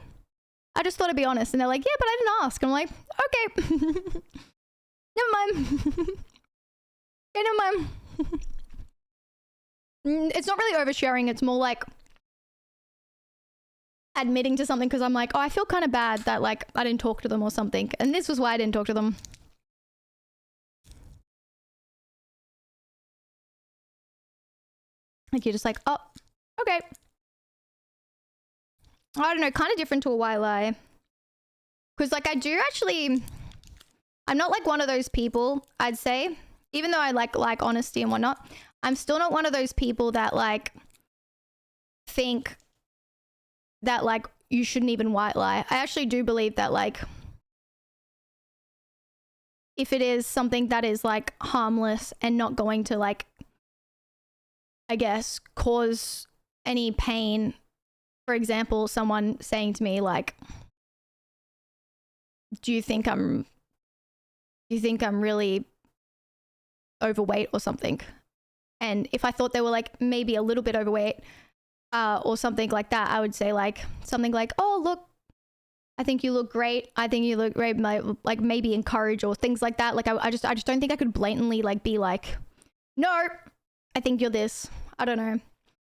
I just thought I'd be honest. And they're like, yeah, but I didn't ask. And I'm like, okay. Never mind. Yeah, never mind. It's not really oversharing. It's more like admitting to something, because I'm like, oh, I feel kind of bad that like I didn't talk to them or something. And this was why I didn't talk to them. Like you're just like, oh, okay. I don't know, kind of different to a white lie. Because like I do actually, I'm not like one of those people, I'd say, even though I like honesty and whatnot, I'm still not one of those people that like think that like you shouldn't even white lie. I actually do believe that like if it is something that is like harmless and not going to like, I guess, cause any pain. For example, someone saying to me like, do you think I'm really overweight or something? And if I thought they were like maybe a little bit overweight or something like that, I would say like something like, oh, look, I think you look great. I think you look great. Like maybe encourage or things like that. Like I just don't think I could blatantly like be like, no, I think you're this. I don't know.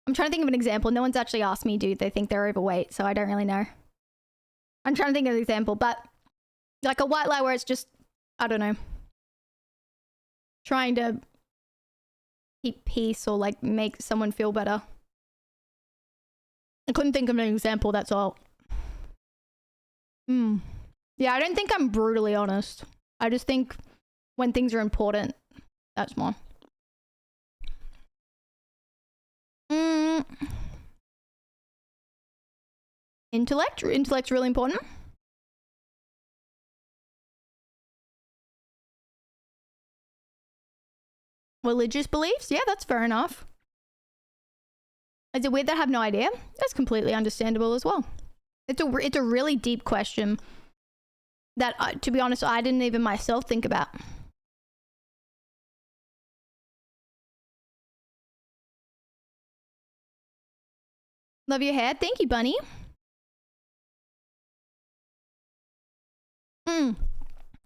I'm trying to think of an example. No one's actually asked me, do they think they're overweight? So I don't really know. I'm trying to think of an example, but like a white lie where it's just, I don't know, trying to keep peace or like make someone feel better. I couldn't think of an example, that's all. Yeah, I don't think I'm brutally honest. I just think when things are important, that's more. Intellect's really important. Religious beliefs, yeah, that's fair enough. Is it weird that I have no idea? That's completely understandable as well. It's a really deep question that, to be honest, I didn't even myself think about. Love your hair. Thank you, Bunny.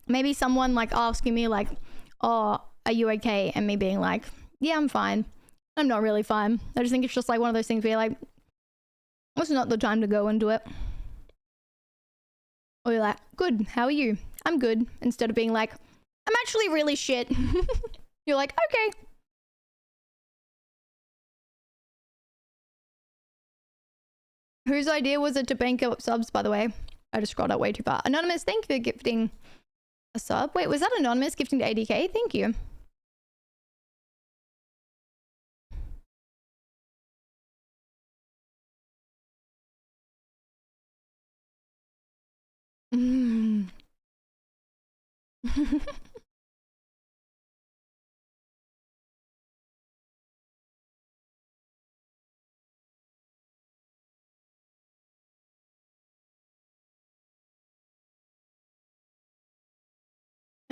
Maybe someone like asking me like, oh, are you okay? And me being like, yeah, I'm fine. I'm not really fine. I just think it's just like one of those things where you're like, it's not the time to go into it. Or you're like, good, how are you? I'm good. Instead of being like, I'm actually really shit. You're like, okay. Whose idea was it to bank up subs, by the way? I just scrolled out way too far. Anonymous, thank you for gifting a sub. Wait, was that Anonymous gifting to ADK? Thank you.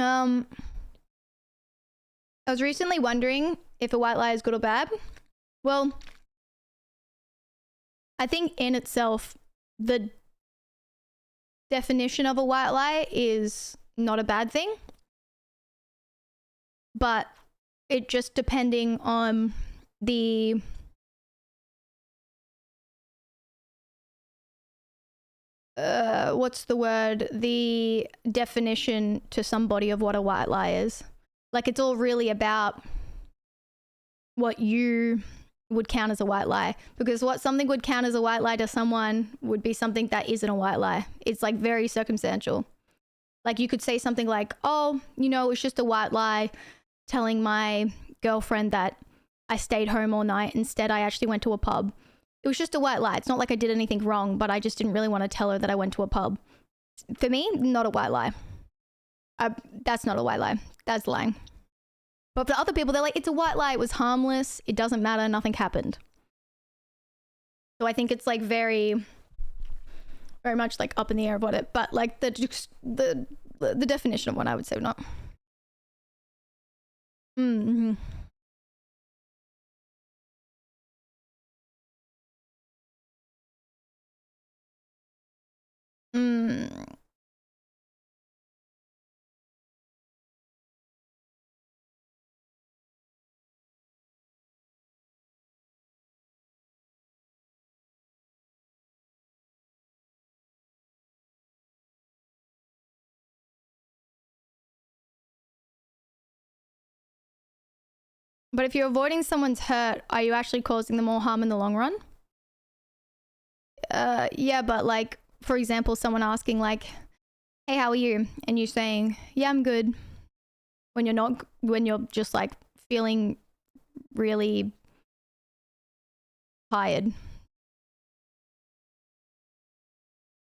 I was recently wondering if a white lie is good or bad. Well, I think in itself, the definition of a white lie is not a bad thing. But it just depending on the what's the word? The definition to somebody of what a white lie is. Like, it's all really about what you would count as a white lie. Because what something would count as a white lie to someone would be something that isn't a white lie. It's like very circumstantial. Like, you could say something like, oh, you know, it's just a white lie telling my girlfriend that I stayed home all night. Instead, I actually went to a pub. It was just a white lie. It's not like I did anything wrong, but I just didn't really want to tell her that I went to a pub. For me, not a white lie. That's not a white lie. That's lying. But for other people, they're like, it's a white lie. It was harmless. It doesn't matter. Nothing happened. So I think it's like very much like up in the air about it. But like the definition of one, I would say not. Mm-hmm. But if you're avoiding someone's hurt, are you actually causing them more harm in the long run? Yeah, but like, for example, someone asking like, hey, how are you? And you saying, yeah, I'm good. When you're just like feeling really tired.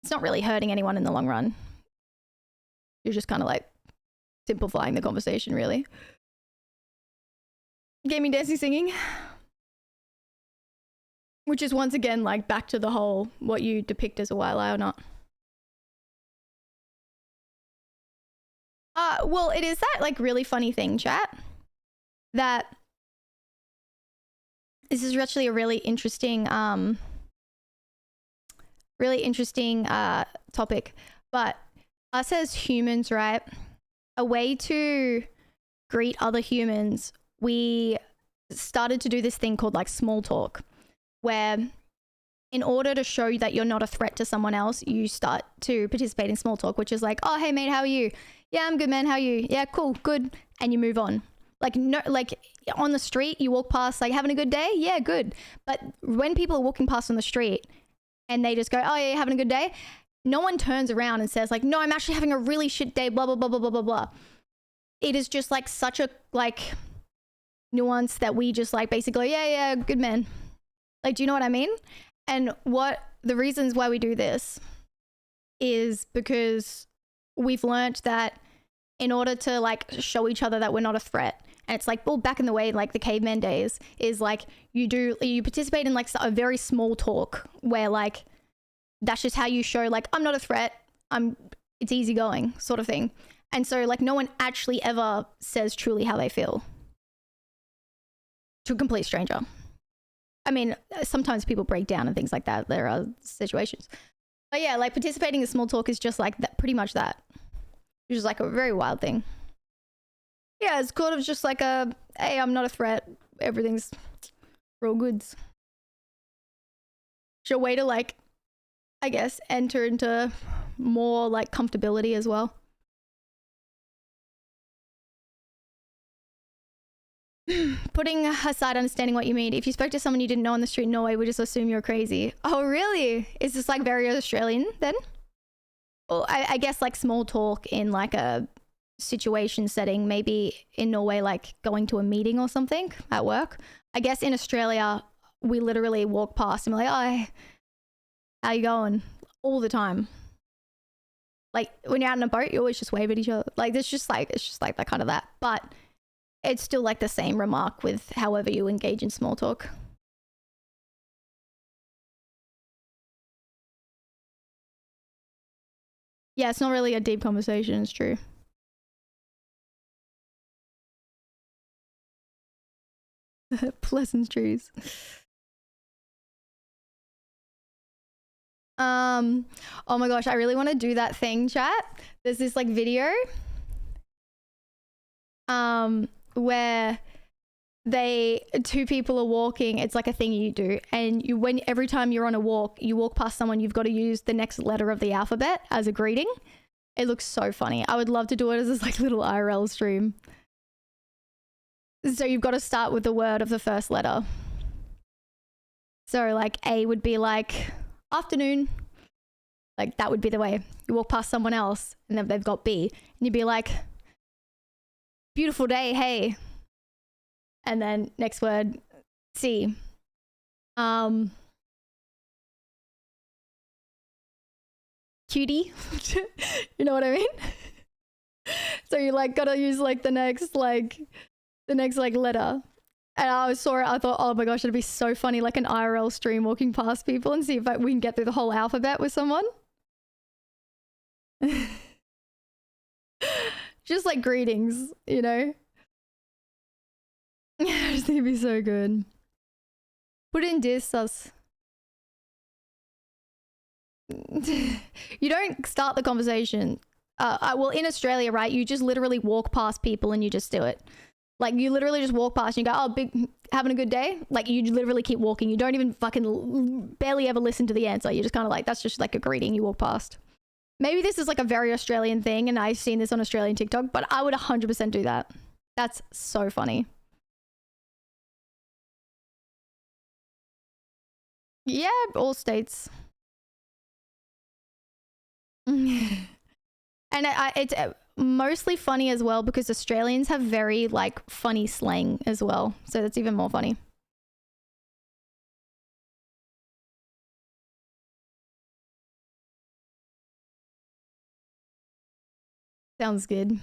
It's not really hurting anyone in the long run. You're just kind of like simplifying the conversation, really. Gaming, dancing, singing. Which is once again like back to the whole what you depict as a white lie or not. Well, it is that like really funny thing, chat, that this is actually a really interesting topic. But us as humans, right, a way to greet other humans, we started to do this thing called like small talk, where in order to show that you're not a threat to someone else, you start to participate in small talk, which is like, oh, hey mate, how are you? Yeah, I'm good, man. How are you? Yeah, cool, good. And you move on. Like, no, like on the street, you walk past, like, having a good day? Yeah, good. But when people are walking past on the street and they just go, oh yeah, having a good day? No one turns around and says like, no, I'm actually having a really shit day, blah, blah, blah, blah, blah, blah, blah. It is just like such a like nuance that we just like basically, yeah, good man. Like, do you know what I mean? And what the reasons why we do this is because we've learned that in order to like show each other that we're not a threat, and it's like, well, back in the way, like the caveman days, is like you participate in like a very small talk where like that's just how you show like I'm not a threat, it's easygoing sort of thing. And so like no one actually ever says truly how they feel to a complete stranger. I mean, sometimes people break down and things like that. There are situations. But yeah, like participating in small talk is just like that, pretty much that. Which is like a very wild thing. Yeah, it's kind of just like a, hey, I'm not a threat. Everything's real goods. It's a way to like, I guess, enter into more like comfortability as well. Putting aside understanding what you mean, if you spoke to someone you didn't know on the street in Norway, we just assume you're crazy. Oh, really? Is this like very Australian then? Well, I guess like small talk in like a situation setting, maybe in Norway, like going to a meeting or something at work. I guess in Australia, we literally walk past and we're like, oh, how you going? All the time. Like when you're out in a boat, you always just wave at each other. Like it's just like that kind of that. But it's still like the same remark with however you engage in small talk. Yeah, it's not really a deep conversation, it's true. Pleasantries. Oh my gosh, I really want to do that thing, chat. There's this like video where two people are walking. It's like a thing you do, and every time you're on a walk, you walk past someone, you've got to use the next letter of the alphabet as a greeting. It looks so funny. I would love to do it as this like little IRL stream. So you've got to start with the word of the first letter. So like A would be like afternoon. Like that would be the way. You walk past someone else and then they've got B, and you'd be like, beautiful day, hey. And then next word, C. Cutie. You know what I mean? So you like gotta use like the next like The next like letter. And I saw it, I thought, oh my gosh, it'd be so funny, like an IRL stream walking past people and see if we can get through the whole alphabet with someone. Just like greetings, you know? I just think it'd be so good. Put in diss us. You don't start the conversation. Well, in Australia, right, you just literally walk past people and you just do it. Like, you literally just walk past and you go, oh, big, having a good day? Like, you literally keep walking. You don't even fucking barely ever listen to the answer. You're just kind of like, that's just like a greeting. You walk past. Maybe this is like a very Australian thing and I've seen this on Australian TikTok, but I would 100% do that. That's so funny. Yeah, all states. And it's mostly funny as well because Australians have very like funny slang as well. So that's even more funny. Sounds good.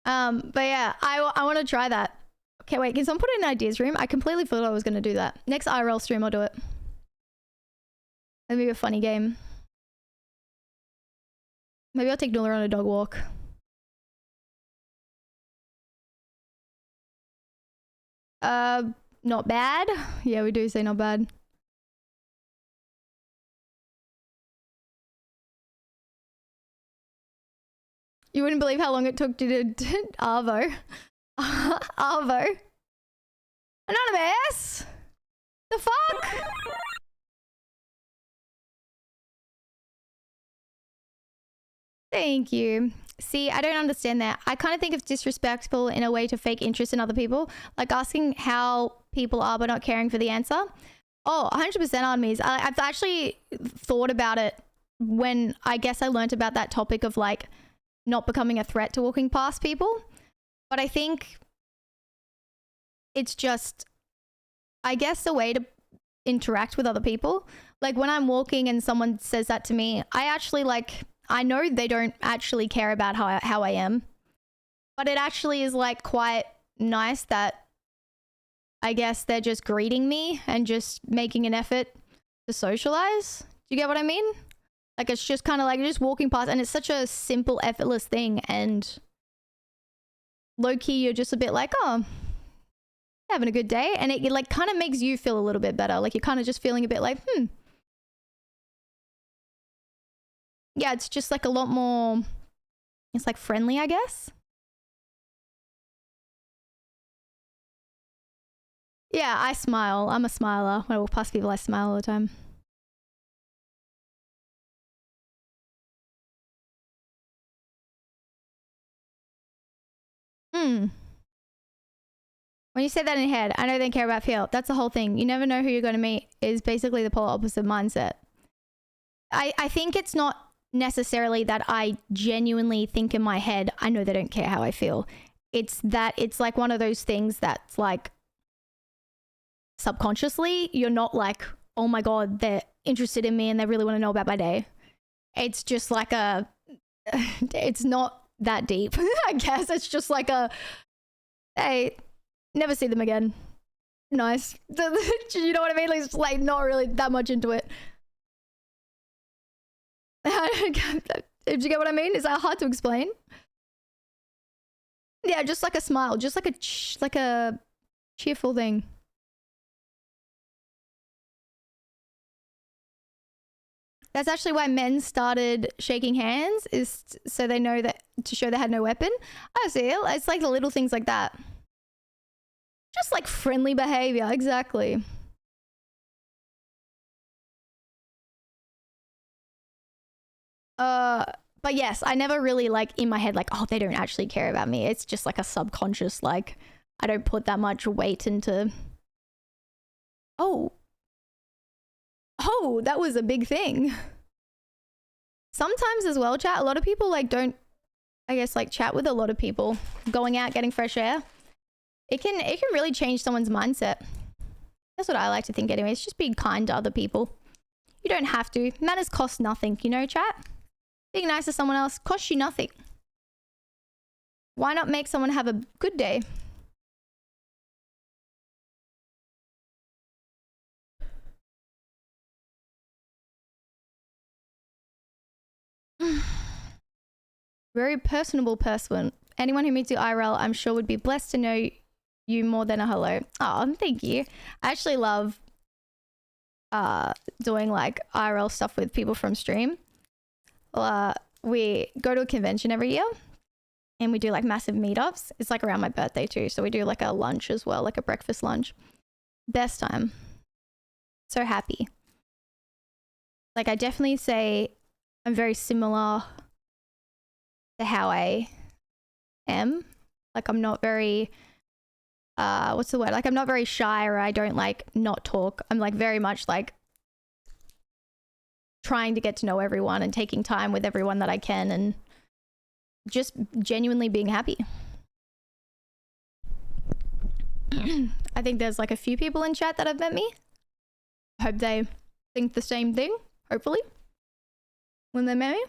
But yeah, I want to try that. Okay, wait, can someone put it in an ideas room? I completely forgot I was going to do that. Next IRL stream, I'll do it. That'll be a funny game. Maybe I'll take Nula on a dog walk. Not bad. Yeah, we do say not bad. You wouldn't believe how long it took to do Arvo. Arvo. Anonymous! The fuck? Thank you. See, I don't understand that. I kind of think it's disrespectful in a way to fake interest in other people. Like asking how people are but not caring for the answer. Oh, 100% on me. I've actually thought about it when I guess I learned about that topic of like not becoming a threat to walking past people. But I think it's just, I guess, a way to interact with other people. Like when I'm walking and someone says that to me, I actually like, I know they don't actually care about how I am, but it actually is like quite nice that I guess they're just greeting me and just making an effort to socialize. Do you get what I mean? Like it's just kind of like just walking past and it's such a simple, effortless thing. And low-key, you're just a bit like, oh, having a good day. And it like kind of makes you feel a little bit better. Like you're kind of just feeling a bit like, yeah, it's just like a lot more, it's like friendly, I guess. Yeah, I smile. I'm a smiler. When I walk past people, I smile all the time. When you say that in head, I know they care about feel. That's the whole thing. You never know who you're going to meet is basically the polar opposite mindset. I think it's not necessarily that I genuinely think in my head, I know they don't care how I feel. It's that it's like one of those things that's like subconsciously, you're not like, oh my God, they're interested in me and they really want to know about my day. It's just like it's not that deep. I guess it's just like hey, never see them again. Nice. You know what I mean? Like, it's like not really that much into it. Do you get what I mean? Is that hard to explain? Yeah, just like a smile, just like a cheerful thing. That's actually why men started shaking hands, is so they know that, to show they had no weapon. I see. It's like the little things like that. Just like friendly behavior, exactly. But yes, I never really like in my head like, oh, they don't actually care about me. It's just like a subconscious, like I don't put that much weight into. Oh, that was a big thing. Sometimes as well, chat, a lot of people like don't, I guess, like chat with a lot of people. Going out, getting fresh air. It can really change someone's mindset. That's what I like to think anyway. It's just being kind to other people. You don't have to. Manners cost nothing, you know, chat? Being nice to someone else costs you nothing. Why not make someone have a good day? Very personable person. Anyone who meets you IRL, I'm sure would be blessed to know you more than a hello. Oh, thank you. I actually love doing like IRL stuff with people from stream. We go to a convention every year and we do like massive meetups. It's like around my birthday too. So we do like a lunch as well, like a breakfast lunch. Best time. So happy. Like I definitely say I'm very similar to how I am. Like I'm not very what's the word? Like I'm not very shy, or I don't like not talk. I'm like very much like trying to get to know everyone and taking time with everyone that I can and just genuinely being happy. I think there's like a few people in chat that have met me. Hope they think the same thing, hopefully, when they met me.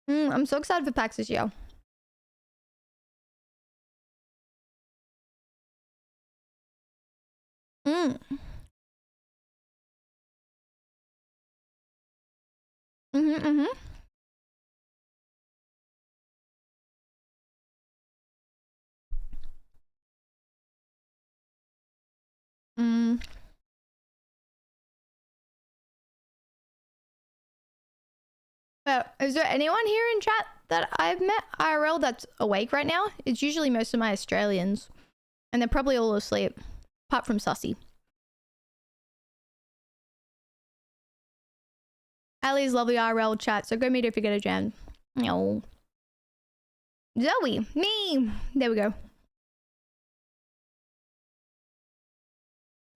I'm so excited for PAX this year. Well, is there anyone here in chat that I've met IRL that's awake right now? It's usually most of my Australians. And they're probably all asleep. Apart from Sussy. Ali's lovely IRL chat, so go meet her if you get a jam. No. Zoe, me. There we go.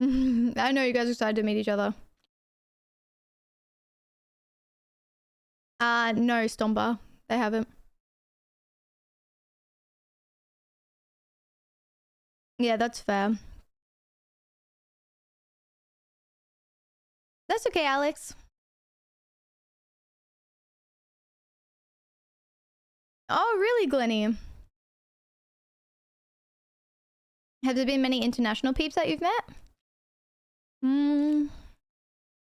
I know you guys are excited to meet each other. No, Stomba. They haven't. Yeah, that's fair. That's okay, Alex. Oh, really, Glennie? Have there been many international peeps that you've met?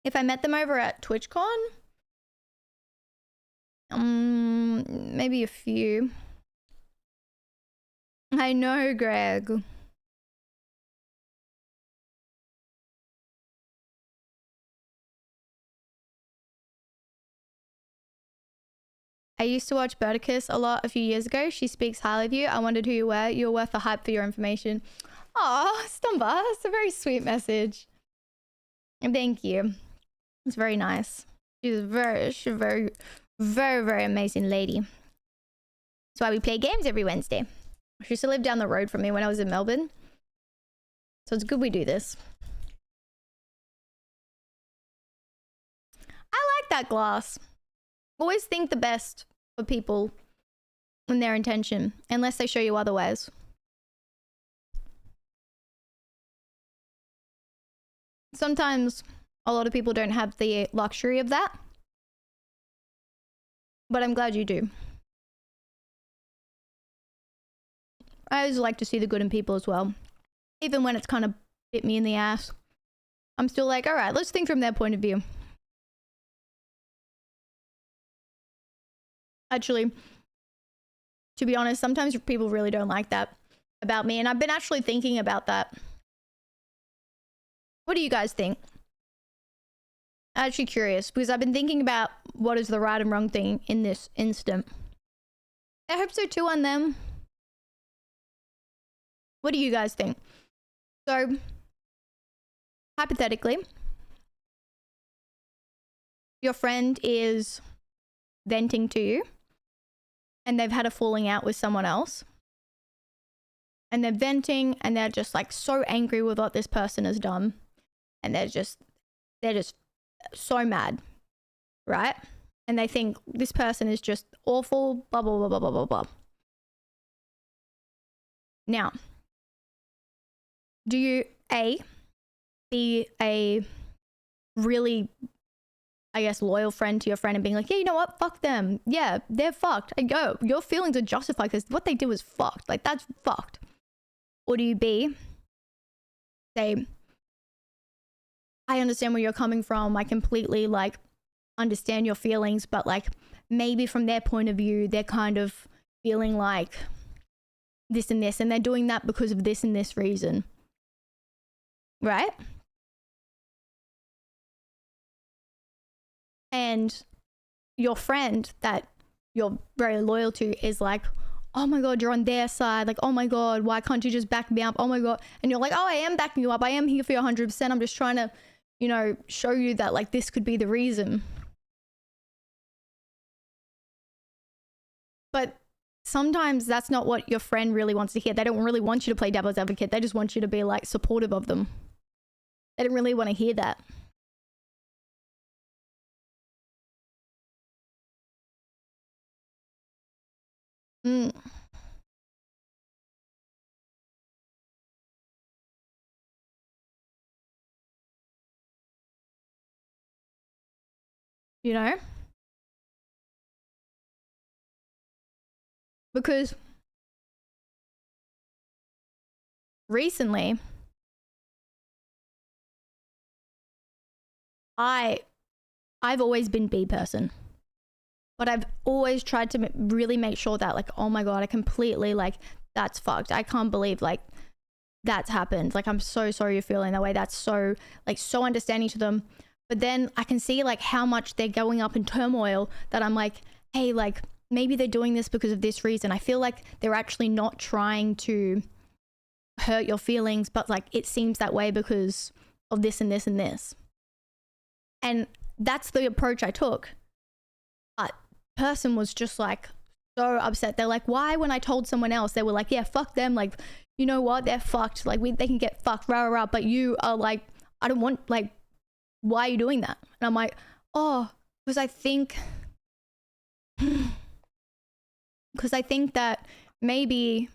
If I met them over at TwitchCon? Maybe a few. I know, Greg. I used to watch Birdicus a lot a few years ago. She speaks highly of you. I wondered who you were. You're worth the hype for your information. Aw, Stumba. That's a very sweet message. Thank you. It's very nice. She's a very, very amazing lady. That's why we play games every Wednesday. She used to live down the road from me when I was in Melbourne. So it's good we do this. I like that glass. Always think the best for people in their intention, unless they show you otherwise. Sometimes a lot of people don't have the luxury of that. But I'm glad you do. I always like to see the good in people as well. Even when it's kind of bit me in the ass. I'm still like, all right, let's think from their point of view. Actually, to be honest, sometimes people really don't like that about me. And I've been actually thinking about that. What do you guys think? I'm actually curious because I've been thinking about what is the right and wrong thing in this instant. I hope so too on them. What do you guys think? So, hypothetically, your friend is venting to you and they've had a falling out with someone else. And they're venting and they're just like so angry with what this person has done. And they're just so mad, right? And they think this person is just awful, blah, blah, blah, blah, blah, blah, blah. Now, do you, A, be a really I guess, loyal friend to your friend and being like, yeah, you know what? Fuck them. Yeah, they're fucked. I go. Your feelings are justified because what they did was fucked. Like, that's fucked. Or do you B, say, I understand where you're coming from. I completely, like, understand your feelings, but, like, maybe from their point of view, they're kind of feeling like this and this, and they're doing that because of this and this reason. Right? And your friend that you're very loyal to is like, oh my God, you're on their side. Like, oh my God, why can't you just back me up? Oh my God. And you're like, oh, I am backing you up. I am here for you 100%. I'm just trying to, you know, show you that, like, this could be the reason. But sometimes that's not what your friend really wants to hear. They don't really want you to play devil's advocate. They just want you to be, like, supportive of them. They don't really want to hear that. Mm. You know? Because recently, I've always been B person. But I've always tried to really make sure that, like, oh my God, I completely, like, that's fucked. I can't believe, like, that's happened. Like, I'm so sorry you're feeling that way. That's so, like, so understanding to them. But then I can see, like, how much they're going up in turmoil that I'm like, hey, like, maybe they're doing this because of this reason. I feel like they're actually not trying to hurt your feelings, but, like, it seems that way because of this and this and this. And that's the approach I took. But person was just, like, so upset. They're like, why, when I told someone else, they were like, yeah, fuck them. Like, you know what? They're fucked. Like, they can get fucked, rah, rah, rah. But you are like, I don't want, like, why are you doing that? And I'm like, oh, because I think that maybe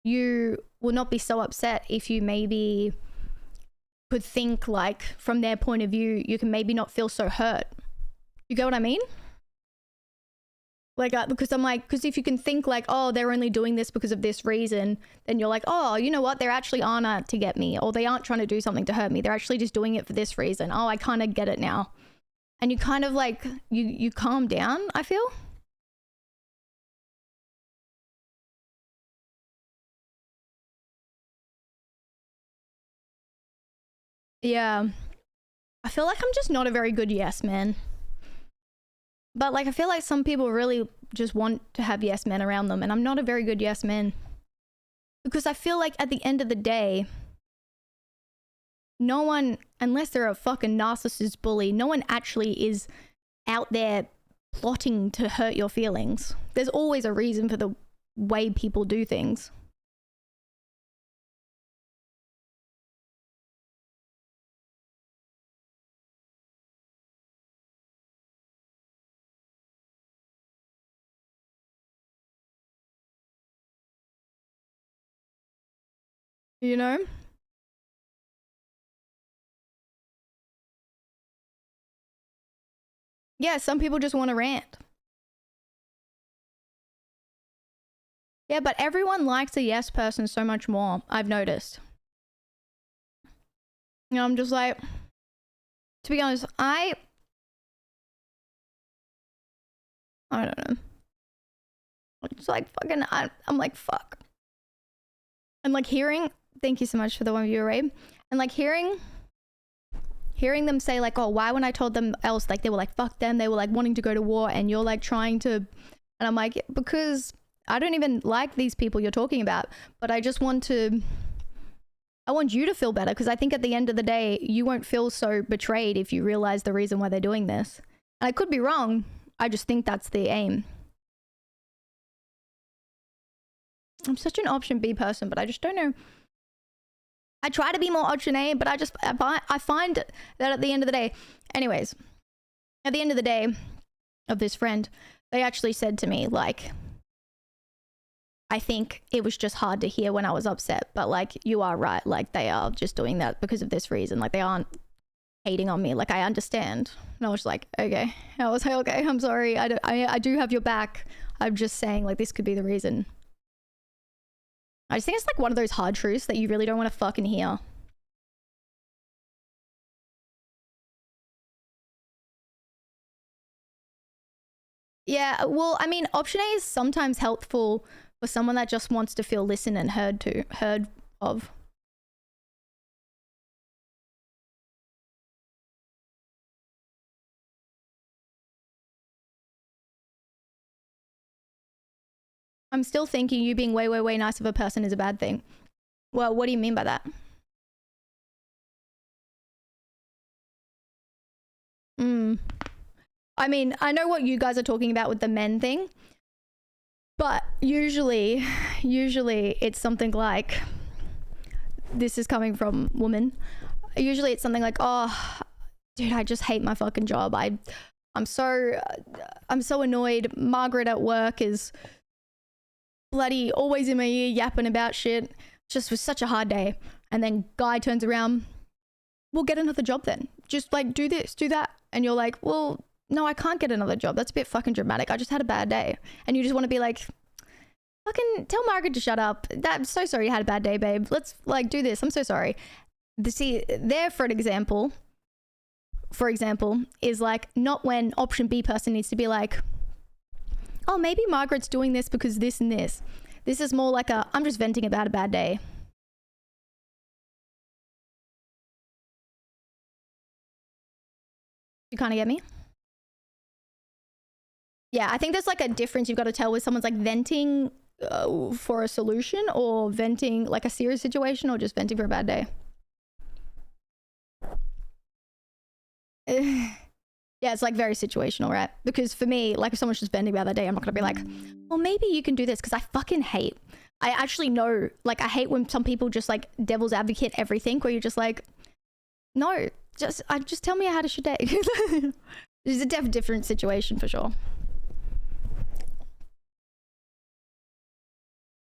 you will not be so upset if you maybe could think, like, from their point of view, you can maybe not feel so hurt. You get what I mean? Like, because I'm like, because if you can think like, oh, they're only doing this because of this reason, then you're like, oh, you know what? They're actually aren't out to get me, or they aren't trying to do something to hurt me. They're actually just doing it for this reason. Oh, I kind of get it now. And you kind of like, you calm down, I feel. Yeah. I feel like I'm just not a very good yes man. But, like, I feel like some people really just want to have yes men around them, and I'm not a very good yes man. Because I feel like at the end of the day, no one, unless they're a fucking narcissist bully, no one actually is out there plotting to hurt your feelings. There's always a reason for the way people do things. You know? Yeah, some people just want to rant. Yeah, but everyone likes a yes person so much more, I've noticed. You know, I'm just like, to be honest, I don't know. It's like fucking, I'm like, fuck. And like hearing, thank you so much for the 1 viewer, Rabe. And like hearing them say like, oh, why when I told them else, like they were like, fuck them. They were like wanting to go to war and you're like trying to, and I'm like, yeah, because I don't even like these people you're talking about, but I just want you to feel better, because I think at the end of the day, you won't feel so betrayed if you realize the reason why they're doing this. And I could be wrong. I just think that's the aim. I'm such an option B person, but I just don't know. I try to be more option A, but I find that at the end of the day, anyways, at the end of the day of this friend, they actually said to me, like, I think it was just hard to hear when I was upset, but like, you are right. Like, they are just doing that because of this reason. Like, they aren't hating on me. Like, I understand. And I was like, okay. I was like, okay, I'm sorry. I do have your back. I'm just saying, like, this could be the reason. I just think it's like one of those hard truths that you really don't want to fucking hear. Yeah, well, I mean, option A is sometimes helpful for someone that just wants to feel listened and heard of. I'm still thinking you being way, way, way nice of a person is a bad thing. Well, what do you mean by that? I mean, I know what you guys are talking about with the men thing, but usually it's something like, this is coming from women. Usually it's something like, oh, dude, I just hate my fucking job. I'm so annoyed. Margaret at work is bloody always in my ear yapping about shit. Just was such a hard day. And then guy turns around, we'll get another job then. Just like do this, do that. And you're like, well, no, I can't get another job. That's a bit fucking dramatic. I just had a bad day. And you just want to be like, fucking tell Margaret to shut up. I'm so sorry you had a bad day, babe. Let's like do this. I'm so sorry. See, there for example, is like not when option B person needs to be like, oh, maybe Margaret's doing this because this and this. This is more like a, I'm just venting about a bad day. You kind of get me? Yeah, I think there's like a difference you've got to tell with someone's like venting for a solution or venting like a serious situation or just venting for a bad day. Yeah, it's like very situational, right? Because for me, like if someone's just venting about that day, I'm not gonna be like, well, maybe you can do this, because I fucking hate. I actually know, like I hate when some people just like devil's advocate everything, where you're just like, no, just tell me how to should day. It's a different situation for sure.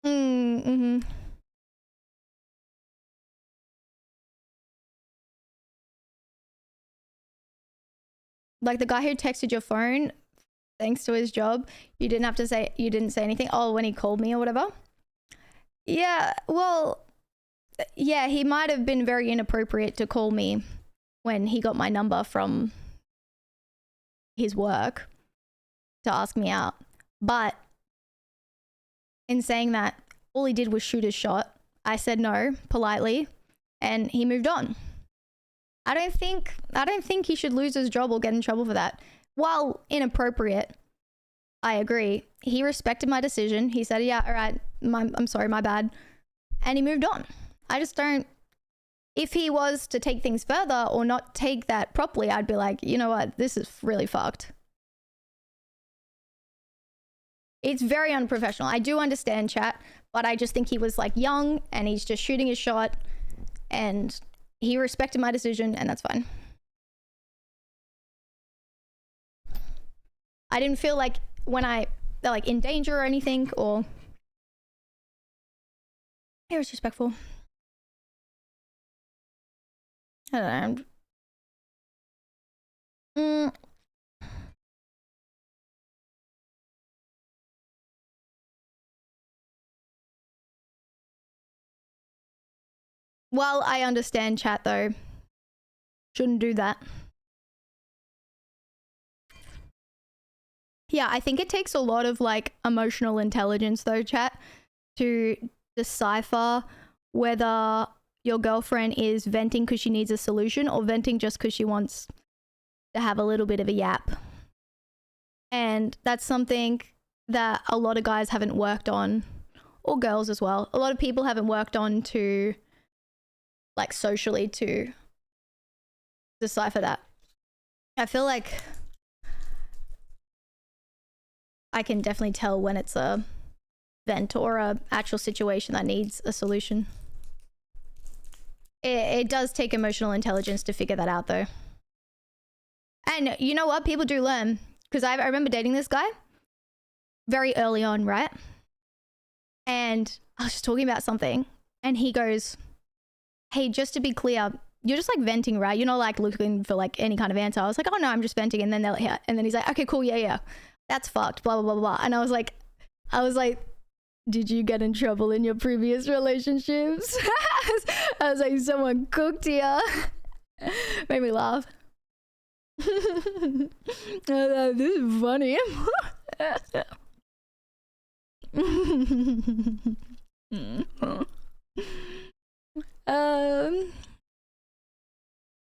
Mm-hmm. Like the guy who texted your phone, thanks to his job, you didn't say anything. Oh, when he called me or whatever. Yeah, well, yeah, he might have been very inappropriate to call me when he got my number from his work to ask me out. But in saying that, all he did was shoot his shot. I said no politely, and he moved on. I don't think he should lose his job or get in trouble for that. While inappropriate, I agree. He respected my decision. He said, yeah, all right, I'm sorry, my bad. And he moved on. I just don't, if he was to take things further or not take that properly, I'd be like, you know what, this is really fucked. It's very unprofessional. I do understand, chat, but I just think he was like young and he's just shooting his shot and he respected my decision, and that's fine. I didn't feel like they're like in danger or anything, or it was respectful. I don't know. Well, I understand, chat, though. Shouldn't do that. Yeah, I think it takes a lot of like emotional intelligence, though, chat, to decipher whether your girlfriend is venting because she needs a solution or venting just because she wants to have a little bit of a yap. And that's something that a lot of guys haven't worked on, or girls as well. A lot of people haven't worked on to, like, socially to decipher that. I feel like I can definitely tell when it's a vent or a actual situation that needs a solution. It does take emotional intelligence to figure that out, though. And you know what? People do learn. Because I remember dating this guy very early on, right? And I was just talking about something. And he goes, hey, just to be clear, you're just like venting, right? You're not like looking for like any kind of answer. I was like, oh no, I'm just venting. And then they're like, yeah. And then he's like, okay, cool. Yeah. That's fucked. Blah, blah, blah, blah. And I was like, did you get in trouble in your previous relationships? I was like, someone cooked here. Made me laugh. I was like, this is funny.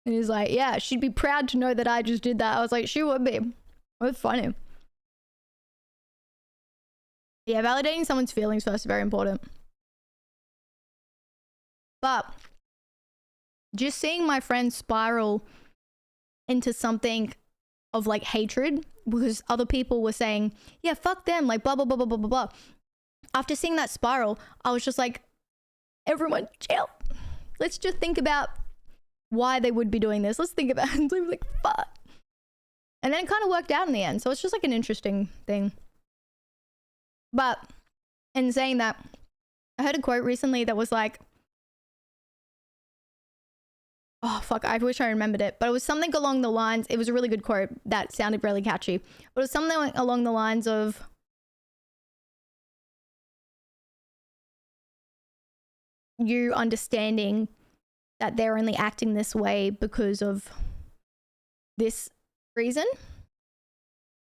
And he's like, yeah, she'd be proud to know that I just did that. I was like, she would be. It was funny. Yeah, validating someone's feelings first is very important. But just seeing my friend spiral into something of like hatred because other people were saying, yeah, fuck them, like blah, blah, blah, blah, blah, blah, blah. After seeing that spiral, I was just like, everyone chill. Let's just think about why they would be doing this. Let's think about it. Like, fuck. And then it kind of worked out in the end. So it's just like an interesting thing. But in saying that, I heard a quote recently that was like, oh, fuck, I wish I remembered it. But it was something along the lines, it was a really good quote that sounded really catchy. But it was something along the lines of, you understanding that they're only acting this way because of this reason.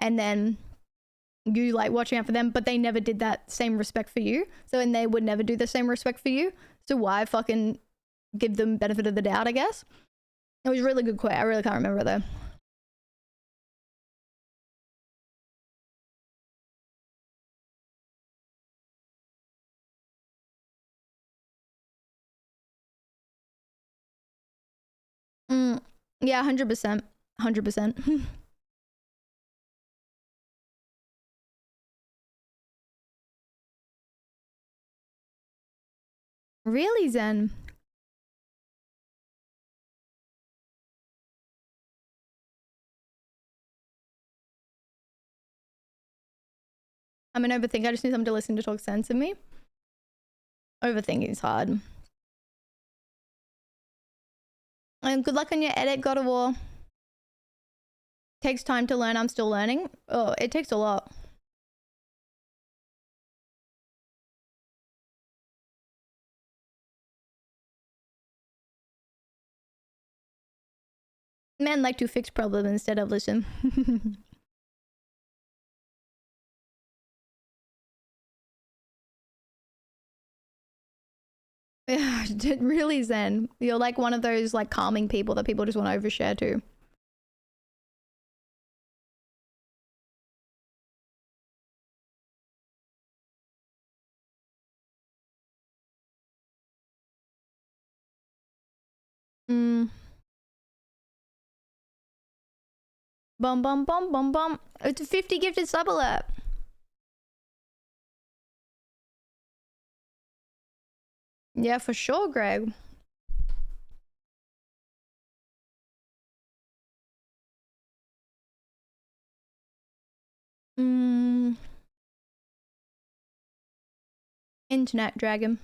And then you like watching out for them, but they never did that same respect for you. So, and they would never do the same respect for you. So why fucking give them benefit of the doubt, I guess? It was a really good quote. I really can't remember it though. Yeah, 100%. 100%. Really, Zen? I'm an overthinker. I just need someone to listen to talk sense of me. Overthinking is hard. And good luck on your edit, God of War. Takes time to learn. I'm still learning. Oh, it takes a lot. Men like to fix problems instead of listen. Yeah, really, Zen. You're like one of those like calming people that people just want to overshare to. Bum bum bum bum bum. It's a 50 gifted sub alert. Yeah, for sure, Greg. Internet dragon.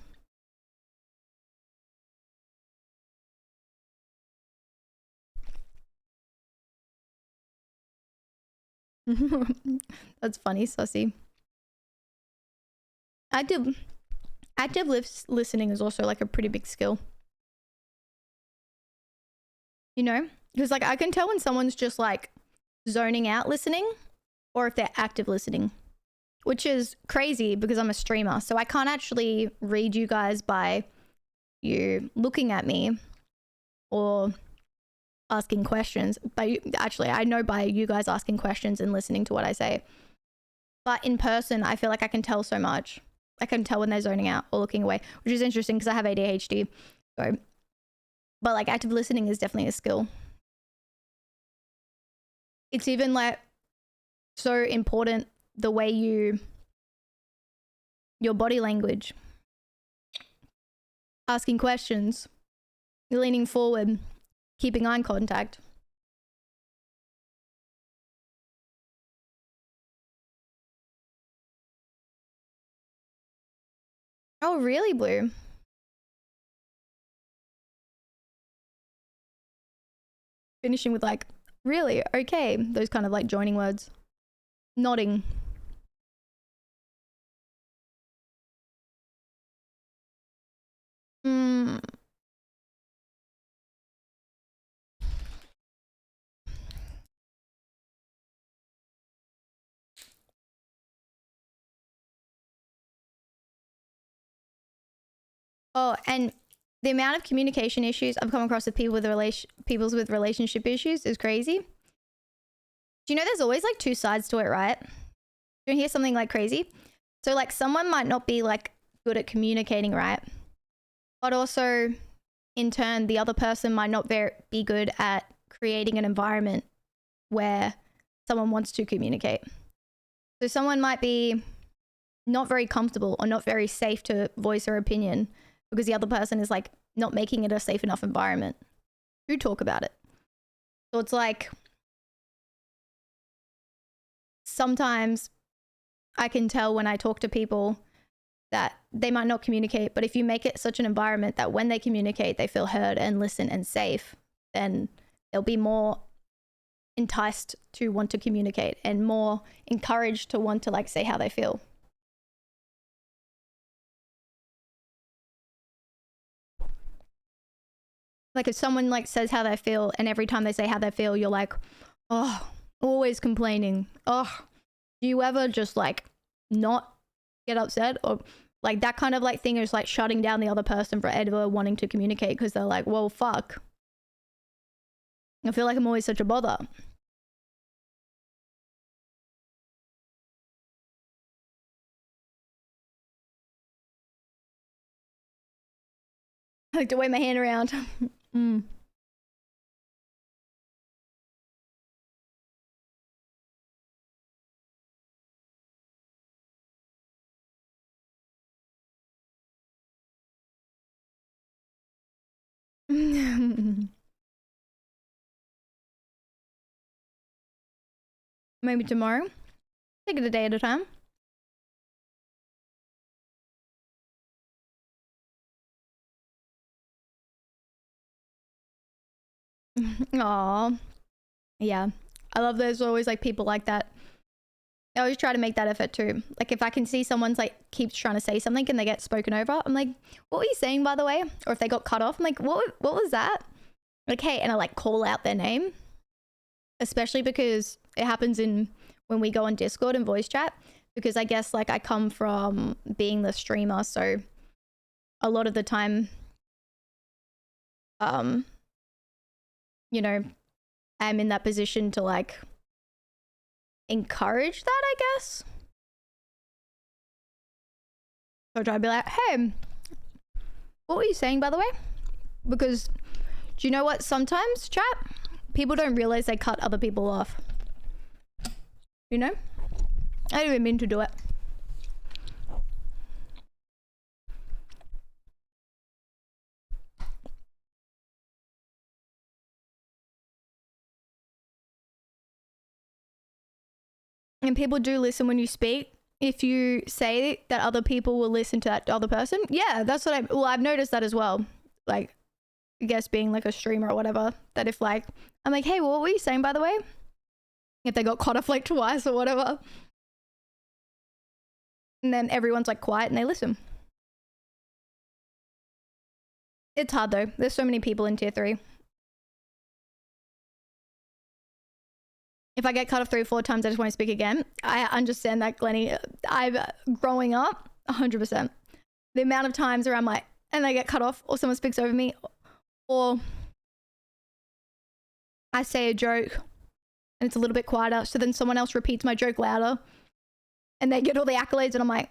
That's funny, Sussy. Active listening is also like a pretty big skill. You know? Because like I can tell when someone's just like zoning out listening or if they're active listening, which is crazy because I'm a streamer. So I can't actually read you guys by you looking at me or asking questions. But actually, I know by you guys asking questions and listening to what I say. But in person, I feel like I can tell so much. I can tell when they're zoning out or looking away, which is interesting because I have ADHD. So, but like active listening is definitely a skill. It's even like so important the way your body language, asking questions, leaning forward, keeping eye contact. Oh, really, Blue? finishing with like, really? Okay. Those kind of like joining words. Nodding. Mm. Oh, and the amount of communication issues I've come across with people with relationship issues is crazy. Do you know there's always like two sides to it, right? Do you hear something like crazy? So like someone might not be like good at communicating, right? But also in turn, the other person might not be good at creating an environment where someone wants to communicate. So someone might be not very comfortable or not very safe to voice their opinion because the other person is like not making it a safe enough environment to talk about it. So it's like sometimes I can tell when I talk to people that they might not communicate, but if you make it such an environment that when they communicate, they feel heard and listen and safe, then they'll be more enticed to want to communicate and more encouraged to want to like say how they feel. Like if someone like says how they feel and every time they say how they feel, you're like, oh, always complaining. Oh, do you ever just like not get upset? Or like that kind of like thing is like shutting down the other person for ever wanting to communicate because they're like, well, fuck. I feel like I'm always such a bother. I like to wave my hand around. Mm. Maybe tomorrow. Take it a day at a time. Aw. Yeah. I love there's always like people like that. I always try to make that effort too. Like if I can see someone's like keeps trying to say something and they get spoken over, I'm like, what were you saying by the way? Or if they got cut off, I'm like, what was that? Like, hey, and I like call out their name. Especially because it happens when we go on Discord and voice chat. Because I guess like I come from being the streamer, so a lot of the time, you know, I'm in that position to like encourage that, I guess. So I try to be like, hey, what were you saying by the way? Because do you know what? Sometimes, chat, people don't realize they cut other people off. You know? I didn't even mean to do it. And people do listen when you speak. If you say that other people will listen to that other person. Yeah, that's what I've noticed that as well. Like, I guess being like a streamer or whatever. That if like, I'm like, hey, what were you saying by the way? If they got cut off like twice or whatever. And then everyone's like quiet and they listen. It's hard though. There's so many people in tier 3. If I get cut off 3 or 4 times, I just want to speak again. I understand that, Glennie. Growing up, 100%. The amount of times where I'm like, and I get cut off or someone speaks over me or I say a joke and it's a little bit quieter. So then someone else repeats my joke louder and they get all the accolades and I'm like,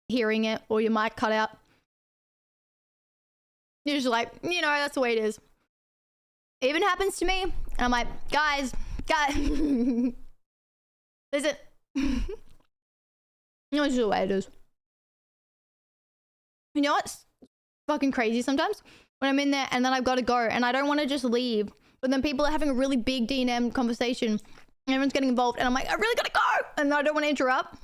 hearing it or your mic cut out. You're just like, you know, that's the way it is. It even happens to me. And I'm like, guys, listen. You know, it's just the way it is. You know what's fucking crazy sometimes? When I'm in there and then I've got to go and I don't want to just leave. But then people are having a really big D&M conversation. And everyone's getting involved and I'm like, I really gotta go! And I don't want to interrupt.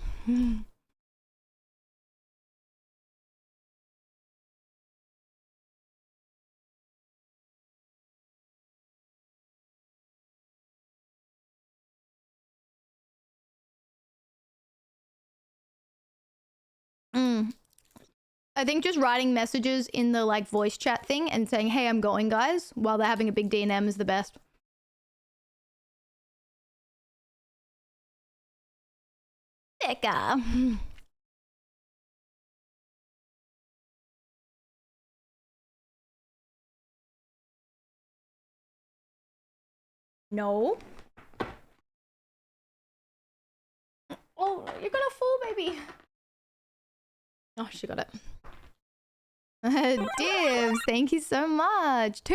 I think just writing messages in the like voice chat thing and saying, hey, I'm going, guys, while they're having a big D&M is the best. Becca. No. Oh, you're gonna fall, baby. Oh, she got it. Dibs, thank you so much. $2.50.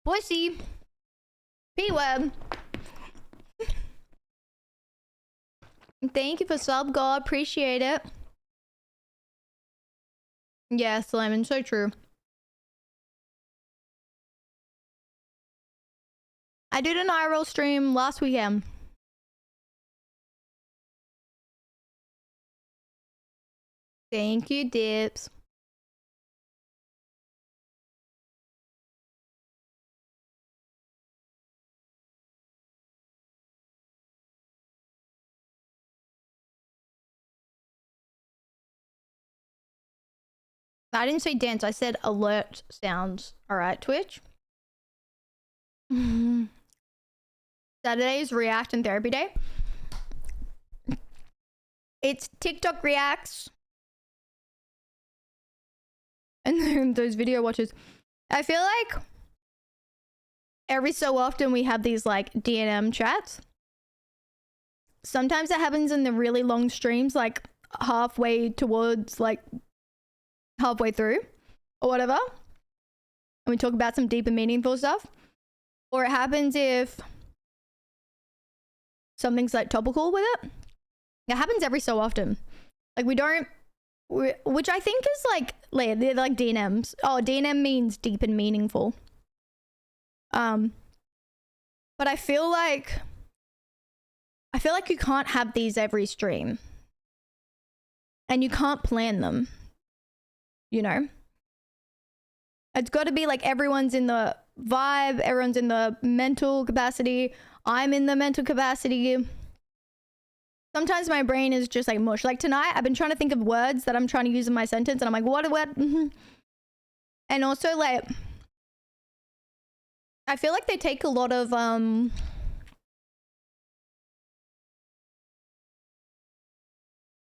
Pussy. P-web. Thank you for sub, God. Appreciate it. Yes, Lemon, so true. I did an IRL stream last weekend. Thank you, Dips. I didn't say dance, I said alert sounds. Alright, Twitch. Saturday is React and Therapy Day. It's TikTok Reacts. And then those video watchers. I feel like every so often we have these like D&M chats. Sometimes it happens in the really long streams, like halfway towards like halfway through or whatever. And we talk about some deep and meaningful stuff. Or it happens if something's like topical with it. It happens every so often. Like we don't, which I think is like, they're like D&Ms. Oh, D&M means deep and meaningful. But I feel like you can't have these every stream. And you can't plan them. You know? It's got to be like everyone's in the vibe, everyone's in the mental capacity. I'm in the mental capacity. Sometimes my brain is just like mush. Like tonight, I've been trying to think of words that I'm trying to use in my sentence, and I'm like, what a word? And also, like, I feel like they take a lot of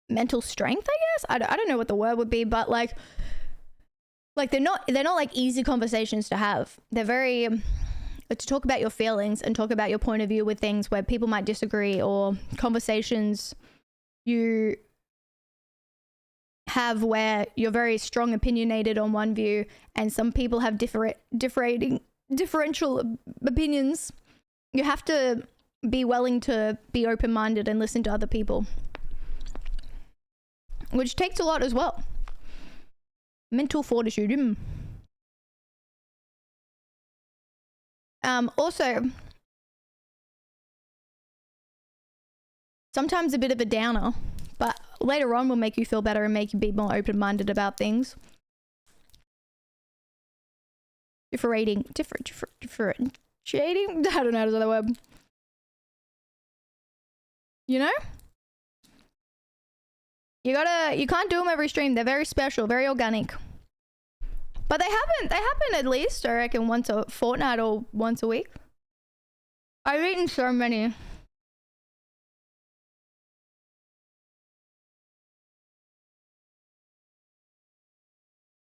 mental strength, I guess. I don't know what the word would be, but like they're not like easy conversations to have. They're very to talk about your feelings and talk about your point of view with things where people might disagree, or conversations you have where you're very strong opinionated on one view and some people have differential opinions. You have to be willing to be open-minded and listen to other people, which takes a lot as well. Mental fortitude. Also, sometimes a bit of a downer, but later on will make you feel better and make you be more open-minded about things. Differentiating. I don't know how to say that word. You know? You can't do them every stream. They're very special, very organic. But they happen at least, I reckon, once a fortnight or once a week. I've eaten so many.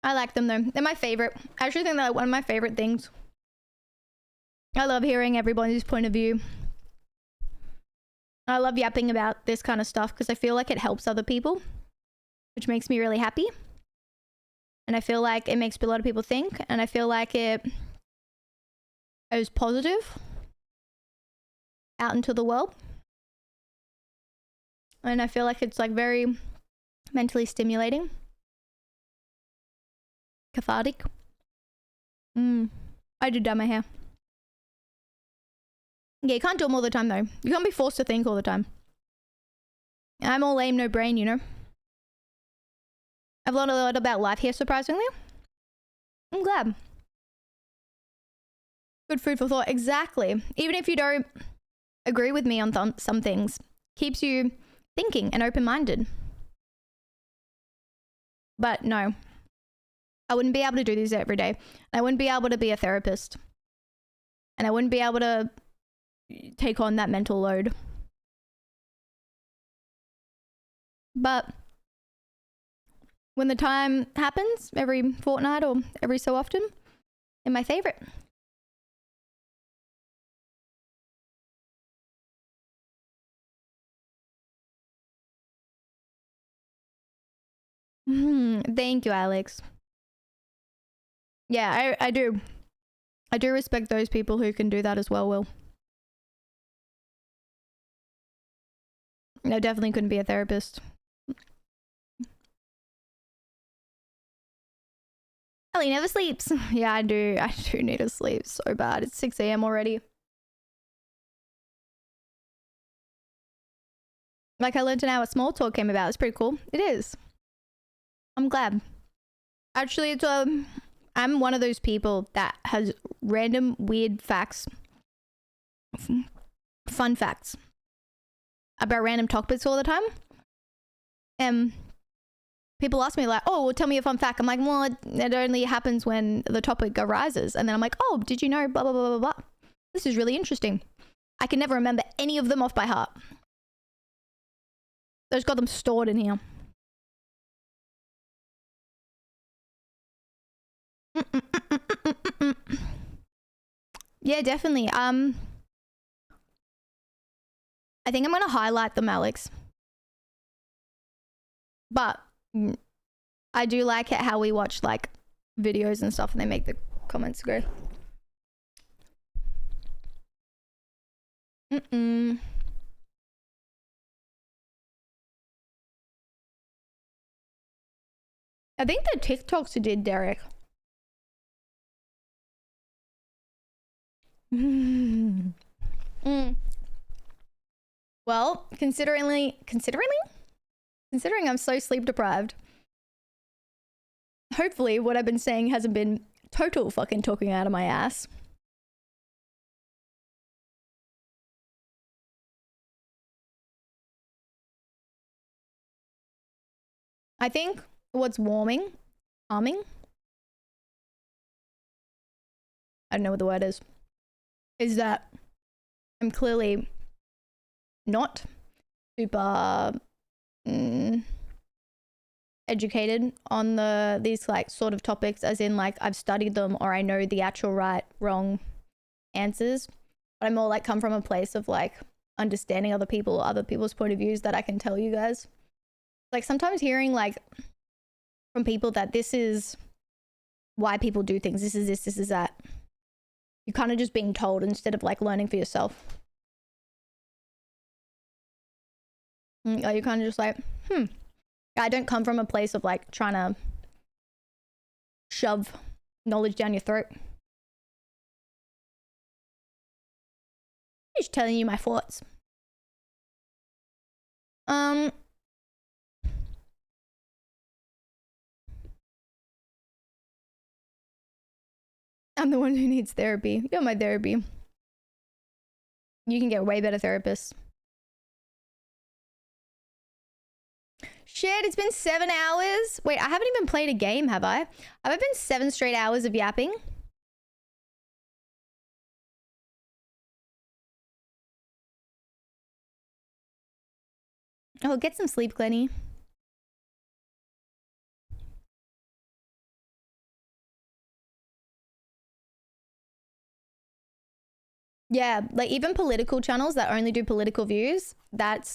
I like them though. They're my favorite. I actually think they're like one of my favorite things. I love hearing everybody's point of view. I love yapping about this kind of stuff because I feel like it helps other people, which makes me really happy. And I feel like it makes a lot of people think, and I feel like it is positive out into the world. And I feel like it's like very mentally stimulating. Cathartic. I do dye my hair. Yeah, you can't do them all the time though. You can't be forced to think all the time. I'm all lame, no brain, you know. I've learned a lot about life here, surprisingly. I'm glad. Good food for thought. Exactly. Even if you don't agree with me on some things, keeps you thinking and open-minded. But no, I wouldn't be able to do this every day. I wouldn't be able to be a therapist. And I wouldn't be able to take on that mental load. But when the time happens, every fortnight or every so often, they're my favorite. Thank you, Alex. Yeah, I do. I do respect those people who can do that as well, Will. I definitely couldn't be a therapist. Ellie never sleeps. Yeah, I do. I do need to sleep so bad. It's 6 a.m. already. Like, I learned an hour small talk came about. It's pretty cool. It is. I'm glad. Actually, it's I'm one of those people that has random weird facts, fun facts about random topics all the time. And people ask me like, oh, well, tell me a fun fact. I'm like, well, it only happens when the topic arises. And then I'm like, oh, did you know blah, blah, blah, blah, blah. This is really interesting. I can never remember any of them off by heart. I just got them stored in here. Yeah, definitely. I think I'm gonna highlight them, Alex. But I do like it how we watch like videos and stuff and they make the comments go. I think the TikToks did, Derek. Well, considering I'm so sleep deprived, hopefully what I've been saying hasn't been total fucking talking out of my ass. I think what's calming, I don't know what the word is that I'm clearly not super educated on these like sort of topics, as in like I've studied them or I know the actual right, wrong answers, but I more like come from a place of like understanding other people or other people's point of views that I can tell you guys. Like sometimes hearing like from people that this is why people do things, this is this, this is that. You're kind of just being told instead of like learning for yourself. You're kind of just like, I don't come from a place of like trying to shove knowledge down your throat. I'm just telling you my thoughts. I'm the one who needs therapy. You're my therapy. You can get way better therapists. Shit, it's been 7 hours. Wait, I haven't even played a game, have I? Have it been 7 straight hours of yapping? Oh, get some sleep, Glenny. Yeah, like even political channels that only do political views, that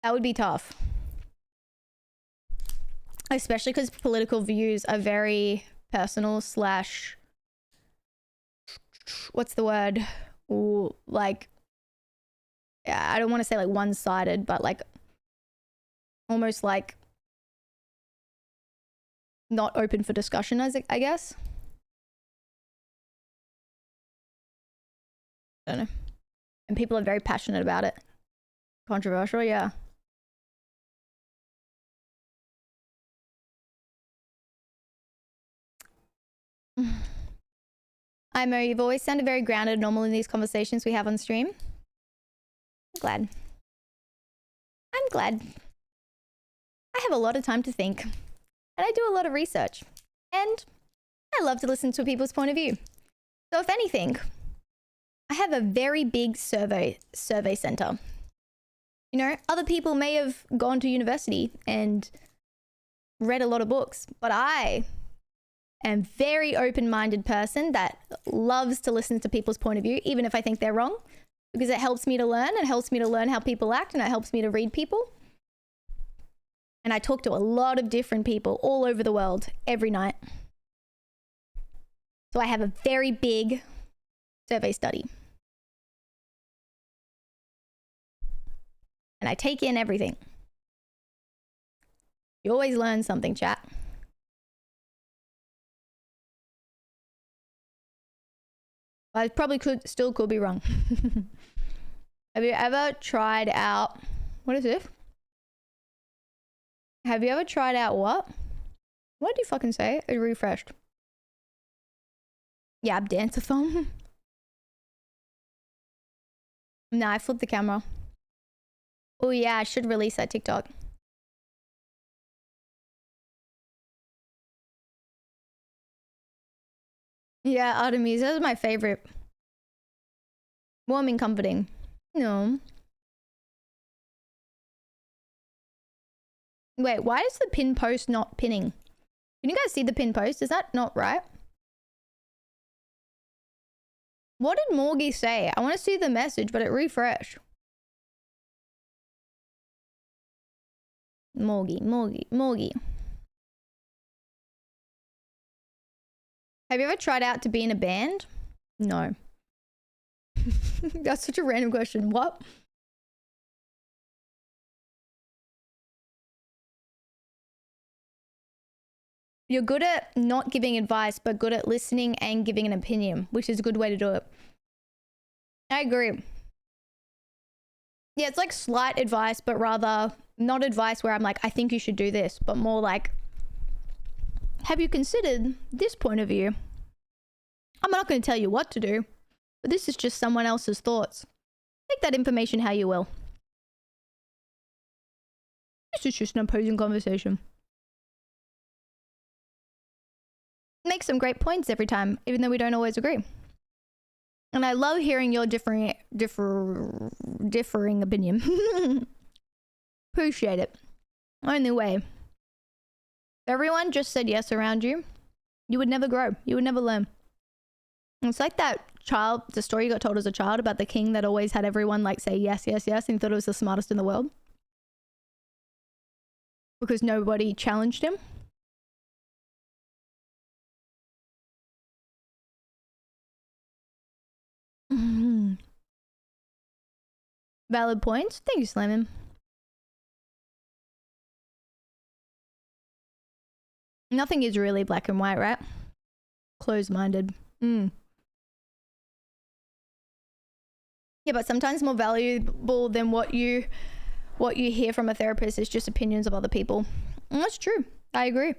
would be tough. Especially because political views are very personal slash, what's the word? Ooh, like, yeah, I don't want to say like one-sided, but like almost like not open for discussion, I guess. I don't know. And people are very passionate about it. Controversial, yeah. Mo, you've always sounded very grounded and normal in these conversations we have on stream. I'm glad. I'm glad. I have a lot of time to think. And I do a lot of research. And I love to listen to people's point of view. So if anything, I have a very big survey center. You know, other people may have gone to university and read a lot of books, but I am a very open-minded person that loves to listen to people's point of view, even if I think they're wrong, because it helps me to learn. It helps me to learn how people act, and it helps me to read people. And I talk to a lot of different people all over the world every night. So I have a very big survey study. And I take in everything. You always learn something, chat. I probably still could be wrong. Have you ever tried out, what is this? Have you ever tried out what? What did you fucking say? It refreshed. Yeah, dance-a-thon. Nah, I flipped the camera. Oh yeah, I should release that TikTok. Yeah, Artemisia is my favorite. Warming, comforting. No. Wait, why is the pin post not pinning? Can you guys see the pin post? Is that not right? What did Morgie say? I want to see the message, but it refreshed. Morgie. Have you ever tried out to be in a band? No. That's such a random question. What? You're good at not giving advice, but good at listening and giving an opinion, which is a good way to do it. I agree. Yeah, it's like slight advice, but rather not advice where I'm like, I think you should do this, but more like, have you considered this point of view? I'm not going to tell you what to do, but this is just someone else's thoughts. Take that information how you will. This is just an opposing conversation. Make some great points every time, even though we don't always agree. And I love hearing your differing opinion. Appreciate it. Only way. If everyone just said yes around you, you would never grow. You would never learn. It's like that child, the story you got told as a child about the king that always had everyone like say yes, yes, yes, and he thought it was the smartest in the world. Because nobody challenged him. Valid points. Thank you, Slammin. Nothing is really black and white, right? Closed-minded. Yeah, but sometimes more valuable than what you hear from a therapist is just opinions of other people. And that's true. I agree.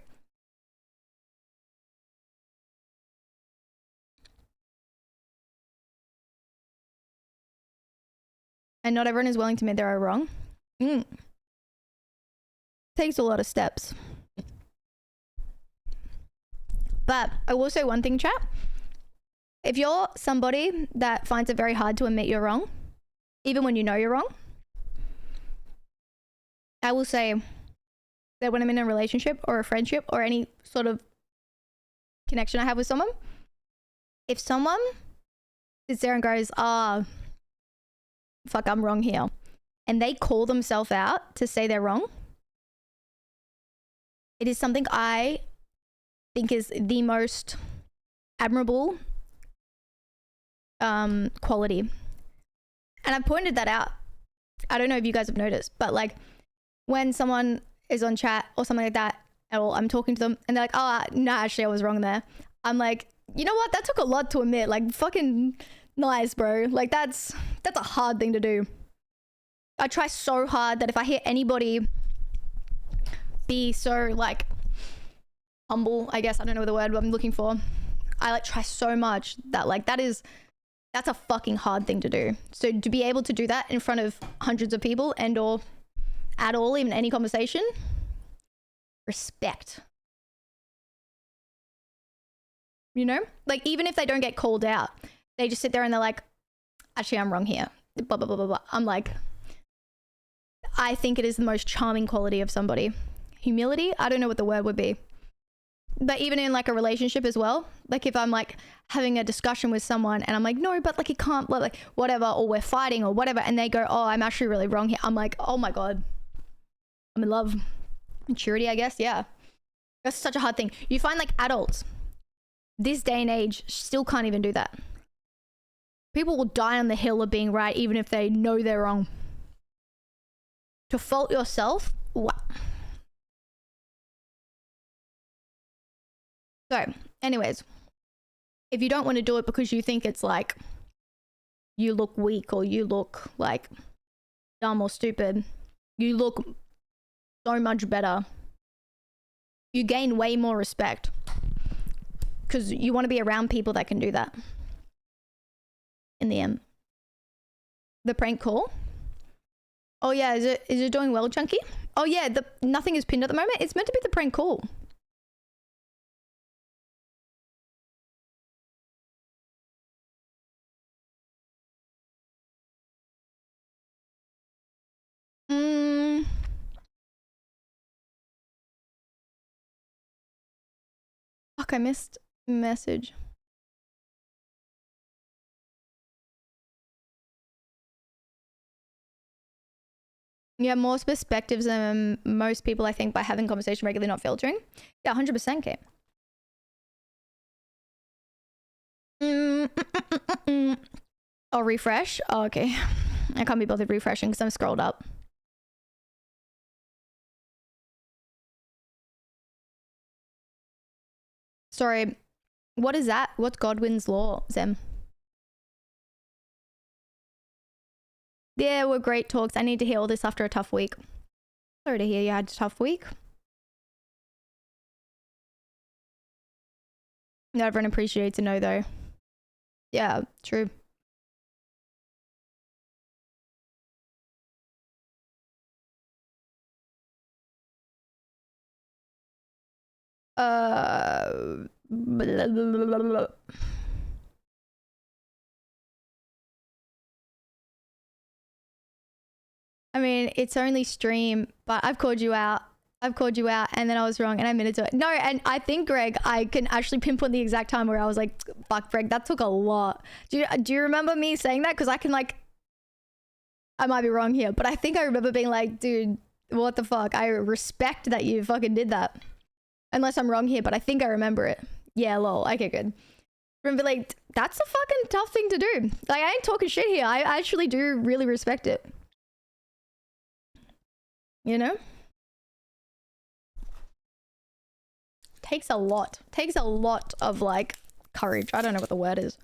And not everyone is willing to admit they're wrong. Takes a lot of steps. But I will say one thing, chat. If you're somebody that finds it very hard to admit you're wrong, even when you know you're wrong, I will say that when I'm in a relationship or a friendship or any sort of connection I have with someone, if someone sits there and goes, fuck, I'm wrong here. And they call themselves out to say they're wrong. It is something I think is the most admirable quality. And I pointed that out. I don't know if you guys have noticed, but like when someone is on chat or something like that, or I'm talking to them and they're like, oh, no, actually I was wrong there. I'm like, you know what? That took a lot to admit. Like, fucking nice, bro. Like, that's a hard thing to do. I try so hard that if I hear anybody be so like humble, I guess, I don't know the word I'm looking for. I like try so much that like that's a fucking hard thing to do. So to be able to do that in front of hundreds of people and or at all, even any conversation, respect. You know, like even if they don't get called out, they just sit there and they're like, actually, I'm wrong here. Blah, blah, blah, blah, blah. I'm like, I think it is the most charming quality of somebody. Humility? I don't know what the word would be. But even in like a relationship as well, like if I'm like having a discussion with someone and I'm like, no, but like it can't, like whatever, or we're fighting or whatever, and they go, oh, I'm actually really wrong here. I'm like, oh my God, I'm in love. Maturity, I guess. Yeah. That's such a hard thing. You find like adults this day and age still can't even do that. People will die on the hill of being right even if they know they're wrong. To fault yourself? Wow. So, anyways, if you don't want to do it because you think it's like you look weak or you look like dumb or stupid, you look so much better. You gain way more respect because you want to be around people that can do that. In the end, the prank call. Oh yeah, is it doing well, Chunky? Oh yeah, nothing is pinned at the moment. It's meant to be the prank call. Fuck, I missed a message. Yeah, more perspectives than most people, I think, by having conversation regularly, not filtering. Yeah, 100%, Kate. Oh, refresh? Oh, okay. I can't be bothered refreshing because I'm scrolled up. Sorry, what is that? What's Godwin's Law, Zem? Yeah, we're great talks. I need to hear all this after a tough week. Sorry to hear you had a tough week. Not everyone appreciates to know though. Yeah, true. Blah, blah, blah, blah. I mean, it's only stream, but I've called you out. And then I was wrong and I admitted to it. No, and I think, Greg, I can actually pinpoint the exact time where I was like, fuck, Greg, that took a lot. Do you remember me saying that? Because I can like, I might be wrong here, but I think I remember being like, dude, what the fuck? I respect that you fucking did that. Unless I'm wrong here, but I think I remember it. Yeah, lol. Okay, good. Remember, like, that's a fucking tough thing to do. Like, I ain't talking shit here. I actually do really respect it. You know? Takes a lot of like courage. I don't know what the word is.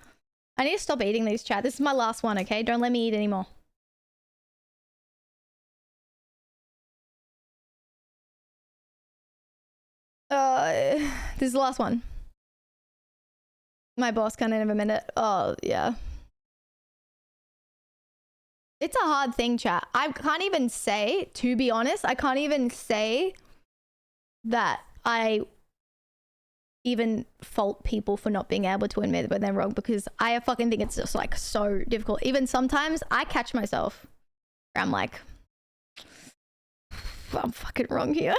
I need to stop eating these, chat. This is my last one, okay? Don't let me eat anymore. This is the last one. My boss can't have a minute. Oh, yeah. It's a hard thing, chat. I can't even say, to be honest, I can't even say that I even fault people for not being able to admit when they're wrong, because I fucking think it's just like so difficult. Even sometimes I catch myself where I'm like, I'm fucking wrong here.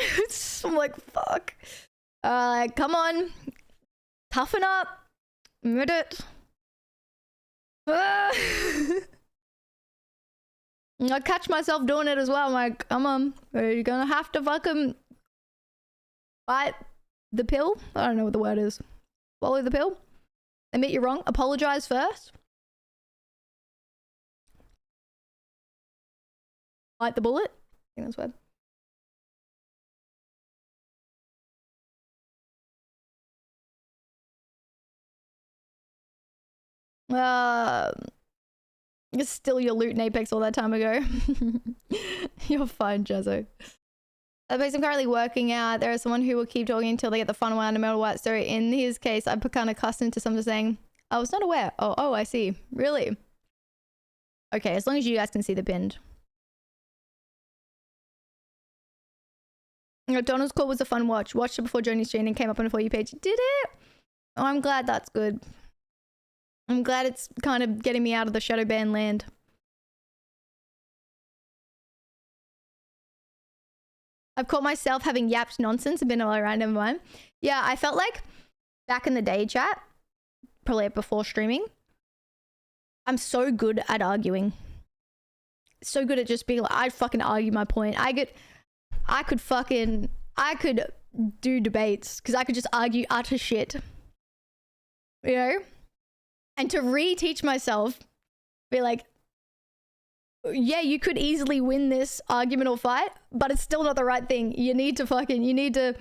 I'm like, fuck. Come on. Toughen up. Admit it. I catch myself doing it as well. I'm like, come on, you're gonna have to fucking bite the pill. I don't know what the word is. Swallow the pill. Admit you're wrong. Apologize first. Bite the bullet. I think that's the word. You steal your loot in Apex all that time ago. You're fine, Jezzo. I'm currently working out. There is someone who will keep talking until they get the fun one no matter what. So in his case, I've kind of accustomed to someone saying, I was not aware. Oh, I see. Really? Okay, as long as you guys can see the pinned. Donald's Call was a fun watch. Watched it before Joni's stream and came up on a For You page. Did it? Oh, I'm glad that's good. I'm glad it's kind of getting me out of the shadow ban land. I've caught myself having yapped nonsense and been all right, never mind. Yeah, I felt like back in the day, chat, probably before streaming, I'm so good at arguing. So good at just being like, I'd fucking argue my point. I could do debates because I could just argue utter shit. You know? And to reteach myself, be like, yeah, you could easily win this argument or fight, but it's still not the right thing. You need to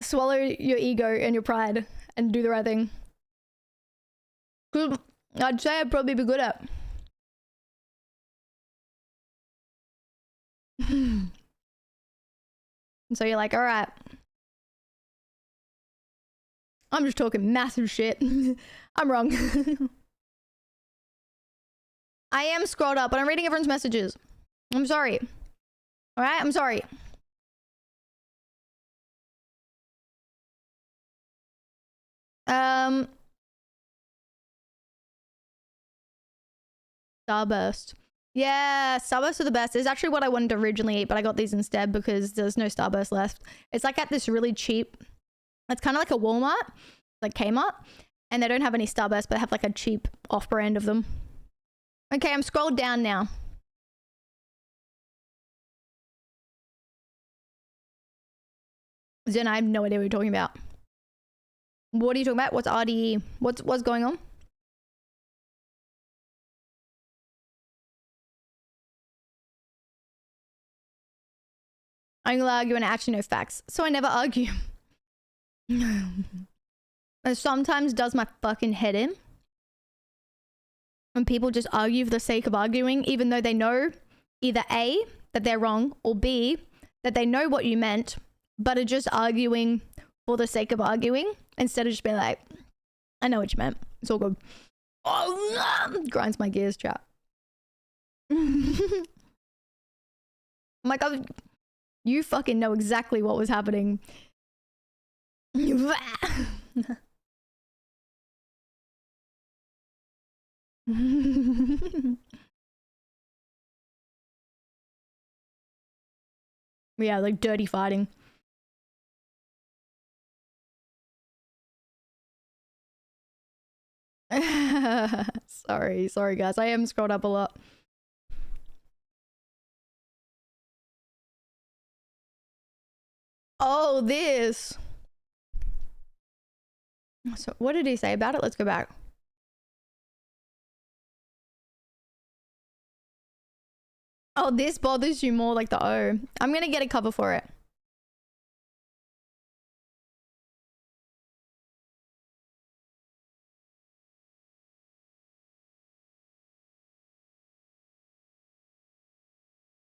swallow your ego and your pride and do the right thing. I'd say I'd probably be good at. And so you're like, all right. I'm just talking massive shit. I'm wrong. I am scrolled up, but I'm reading everyone's messages. I'm sorry. All right, I'm sorry. Starburst. Yeah, Starburst are the best. It's actually what I wanted to originally eat, but I got these instead because there's no Starburst left. It's like at this really cheap, it's kind of like a Walmart, like Kmart, and they don't have any Starburst, but they have like a cheap off-brand of them. Okay, I'm scrolled down now. Zen, I have no idea what you're talking about. What are you talking about? What's RDE? What's going on? I'm gonna argue and I actually know facts, so I never argue. It sometimes does my fucking head in when people just argue for the sake of arguing, even though they know either A, that they're wrong, or B, that they know what you meant, but are just arguing for the sake of arguing instead of just being like, I know what you meant. It's all good. Oh, no! Grinds my gears, chat. I'm like, you fucking know exactly what was happening. Yeah, like dirty fighting. Sorry guys, I am scrolled up a lot. Oh, this. So what did he say about it? Let's go back. Oh, this bothers you more, like the O. I'm gonna get a cover for it.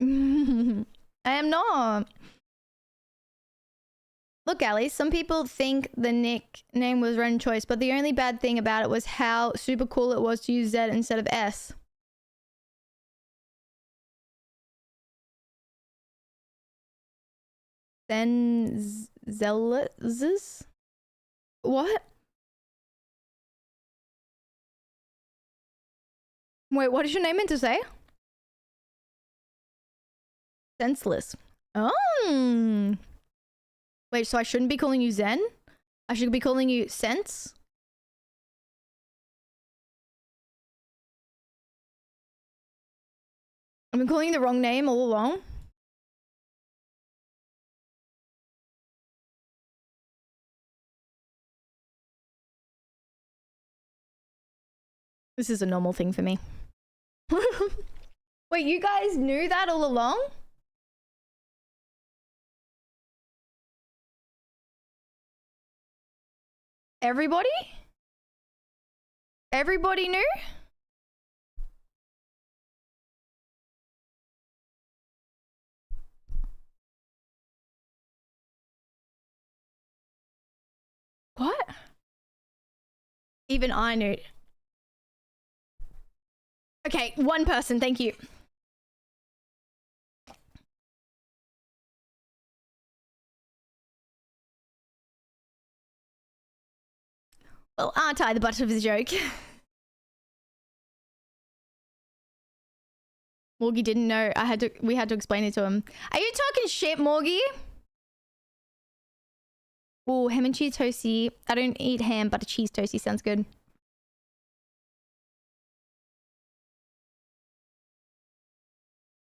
I am not. Look, Ali, some people think the nickname was Ren Choice, but the only bad thing about it was how super cool it was to use Z instead of S. Then zealous? What? Wait, what is your name meant to say? Senseless. Oh. Wait, so I shouldn't be calling you Zen? I should be calling you Sense? I've been calling you the wrong name all along. This is a normal thing for me. Wait, you guys knew that all along? Everybody? Everybody knew? What? Even I knew. Okay, one person, thank you. Well, aren't I the butt of the joke? Morgie didn't know. We had to explain it to him. Are you talking shit, Morgie? Oh, ham and cheese toasty. I don't eat ham, but a cheese toasty sounds good.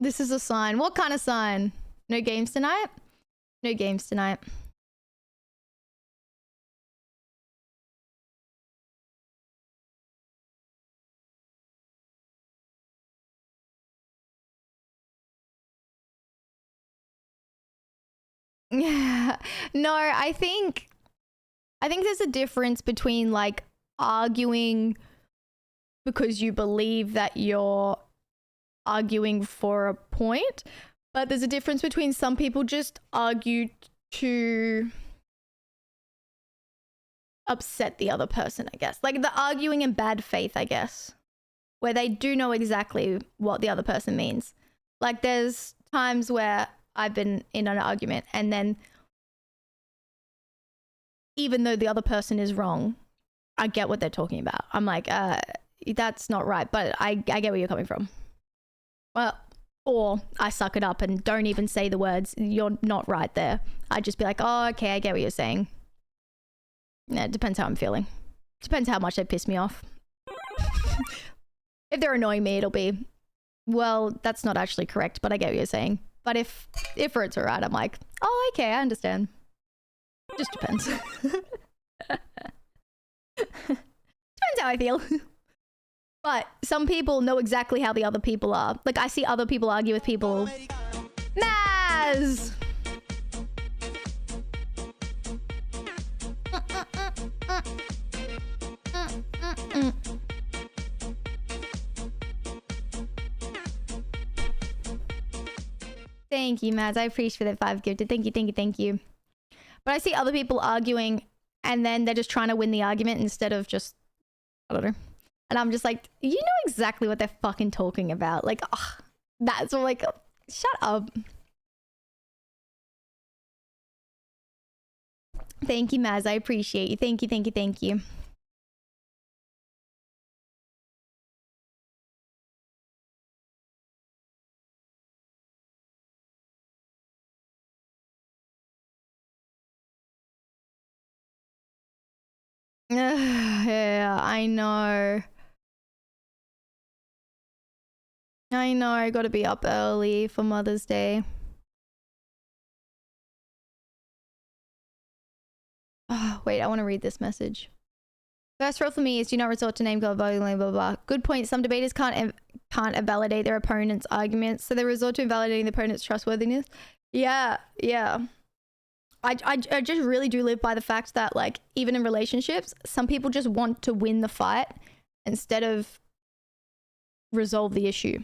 This is a sign. What kind of sign? No games tonight? No games tonight. Yeah. No, I think there's a difference between like arguing because you believe that you're arguing for a point, but there's a difference between some people just argue to upset the other person, I guess. Like the arguing in bad faith, I guess, where they do know exactly what the other person means. Like there's times where I've been in an argument and then even though the other person is wrong, I get what they're talking about. I'm like, that's not right, but I get where you're coming from. Well, or I suck it up and don't even say the words, you're not right there. I'd just be like, oh, okay, I get what you're saying. Yeah, it depends how I'm feeling. Depends how much they piss me off. If they're annoying me, it'll be, well, that's not actually correct, but I get what you're saying. But if it's alright, I'm like, oh, okay, I understand. Just depends. Depends how I feel. But some people know exactly how the other people are. Like, I see other people argue with people. Maz! Thank you, Maz. I appreciate the 5 gifted. Thank you, thank you, thank you. But I see other people arguing and then they're just trying to win the argument instead of just, I don't know. And I'm just like, you know exactly what they're fucking talking about. Like, ugh, that's like, shut up. Thank you, Maz. I appreciate you. Thank you, thank you, thank you. Yeah, I know. I know, I gotta be up early for Mother's Day. Oh, wait, I want to read this message. First rule for me is do not resort to name call, blah, blah, blah, blah. Good point. Some debaters can't invalidate their opponent's arguments, so they resort to invalidating the opponent's trustworthiness. Yeah, yeah. I just really do live by the fact that, like, even in relationships, some people just want to win the fight instead of resolve the issue.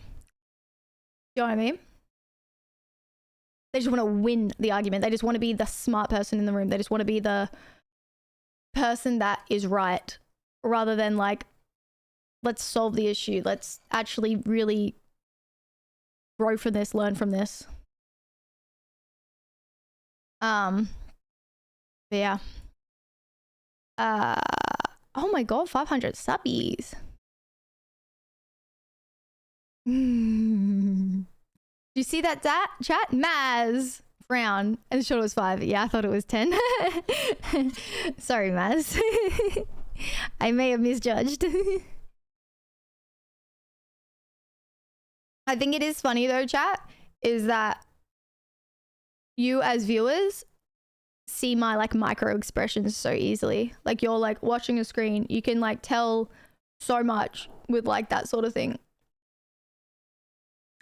You know what I mean? They just want to win the argument. They just want to be the smart person in the room. They just want to be the person that is right rather than, like, let's solve the issue. Let's actually really grow from this, learn from this. But yeah. Oh my god, 500 subbies. Do you see that chat? Maz frown and thought it was 5. Yeah, I thought it was 10. Sorry, Maz. I may have misjudged. I think it is funny though, chat, is that you as viewers see my like micro expressions so easily. Like you're like watching a screen, you can like tell so much with like that sort of thing.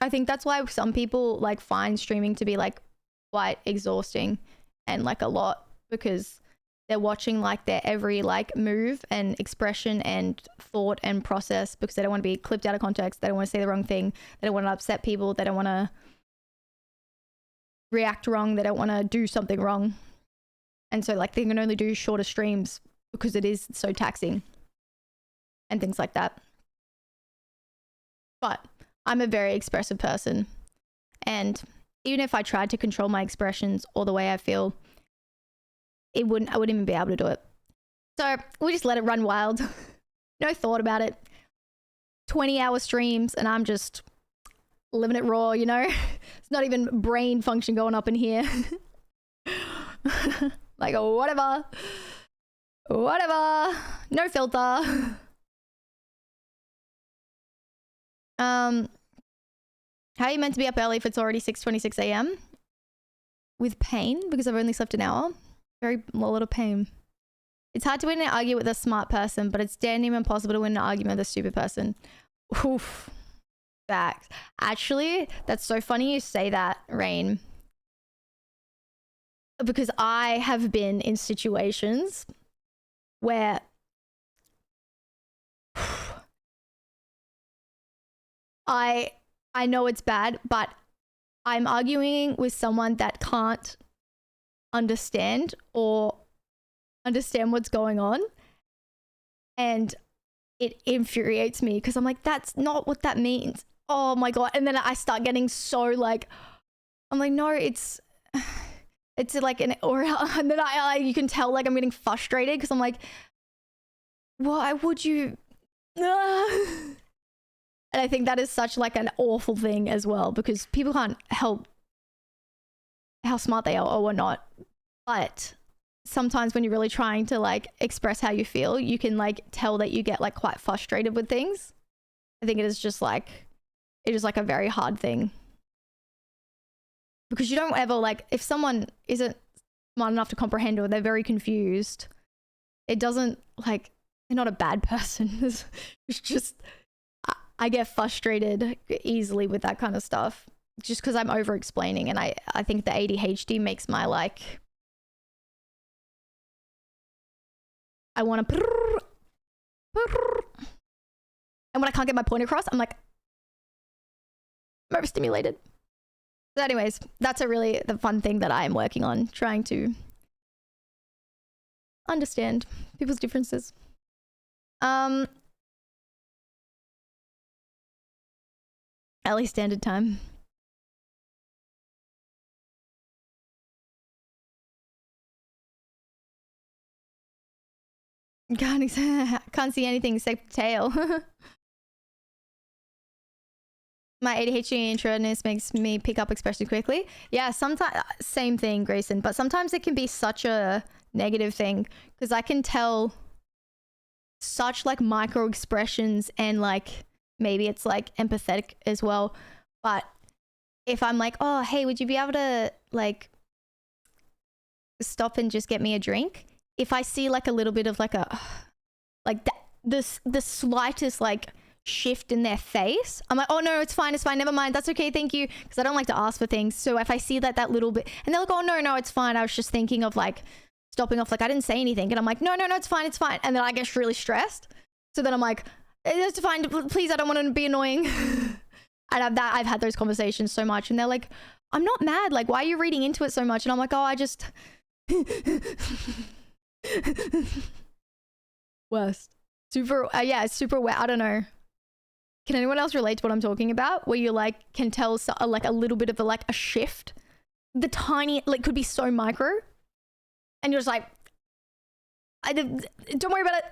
I think that's why some people like find streaming to be like quite exhausting and like a lot, because they're watching like their every like move and expression and thought and process, because they don't want to be clipped out of context. They don't want to say the wrong thing. They don't want to upset people. They don't want to react wrong. They don't want to do something wrong. And so like they can only do shorter streams because it is so taxing and things like that. But I'm a very expressive person, and even if I tried to control my expressions or the way I feel, I wouldn't even be able to do it. So we just let it run wild. No thought about it. 20-hour streams and I'm just living it raw, you know? It's not even brain function going up in here. Like, whatever. Whatever. No filter. How are you meant to be up early if it's already 6:26 a.m.? With pain, because I've only slept an hour. Very lot of pain. It's hard to win an argument with a smart person, but it's damn near impossible to win an argument with a stupid person. Oof. Facts. Actually, that's so funny you say that, Rain. Because I have been in situations where I know it's bad, but I'm arguing with someone that can't understand what's going on, and it infuriates me because I'm like, that's not what that means. Oh my god. And then I start getting so like, I'm like, no, it's like an or and then I you can tell like I'm getting frustrated because I'm like, why would you and I think that is such like an awful thing as well, because people can't help how smart they are or whatnot. But sometimes when you're really trying to like express how you feel, you can like tell that you get like quite frustrated with things. I think it is like a very hard thing. Because you don't ever like, if someone isn't smart enough to comprehend or they're very confused, it doesn't like, they're not a bad person. It's just, I get frustrated easily with that kind of stuff just because I'm over explaining, and I think the ADHD makes my like, I want to, and when I can't get my point across, I'm like, I'm overstimulated. So anyways, that's the fun thing that I am working on, trying to understand people's differences. Early standard time. Can't see anything except tail. My ADHD introvertness makes me pick up expressions quickly. Yeah, sometimes, same thing, Grayson, but sometimes it can be such a negative thing because I can tell such like micro expressions, and like maybe it's like empathetic as well. But if I'm like, oh, hey, would you be able to like stop and just get me a drink? If I see like a little bit of like the slightest like shift in their face, I'm like, oh no, it's fine, never mind, that's okay, thank you, because I don't like to ask for things. So if I see that little bit, and they're like, oh no, it's fine, I was just thinking of like stopping off, like I didn't say anything, and I'm like, no, it's fine, and then I get really stressed. So then I'm like, it's fine, please, I don't want to be annoying. And I've had those conversations so much, and they're like, I'm not mad, like why are you reading into it so much? And I'm like, oh, I just worst. Super super wet. I don't know. Can anyone else relate to what I'm talking about? Where you like can tell like a little bit of a shift, the tiny, like could be so micro, and you're just like, don't worry about it.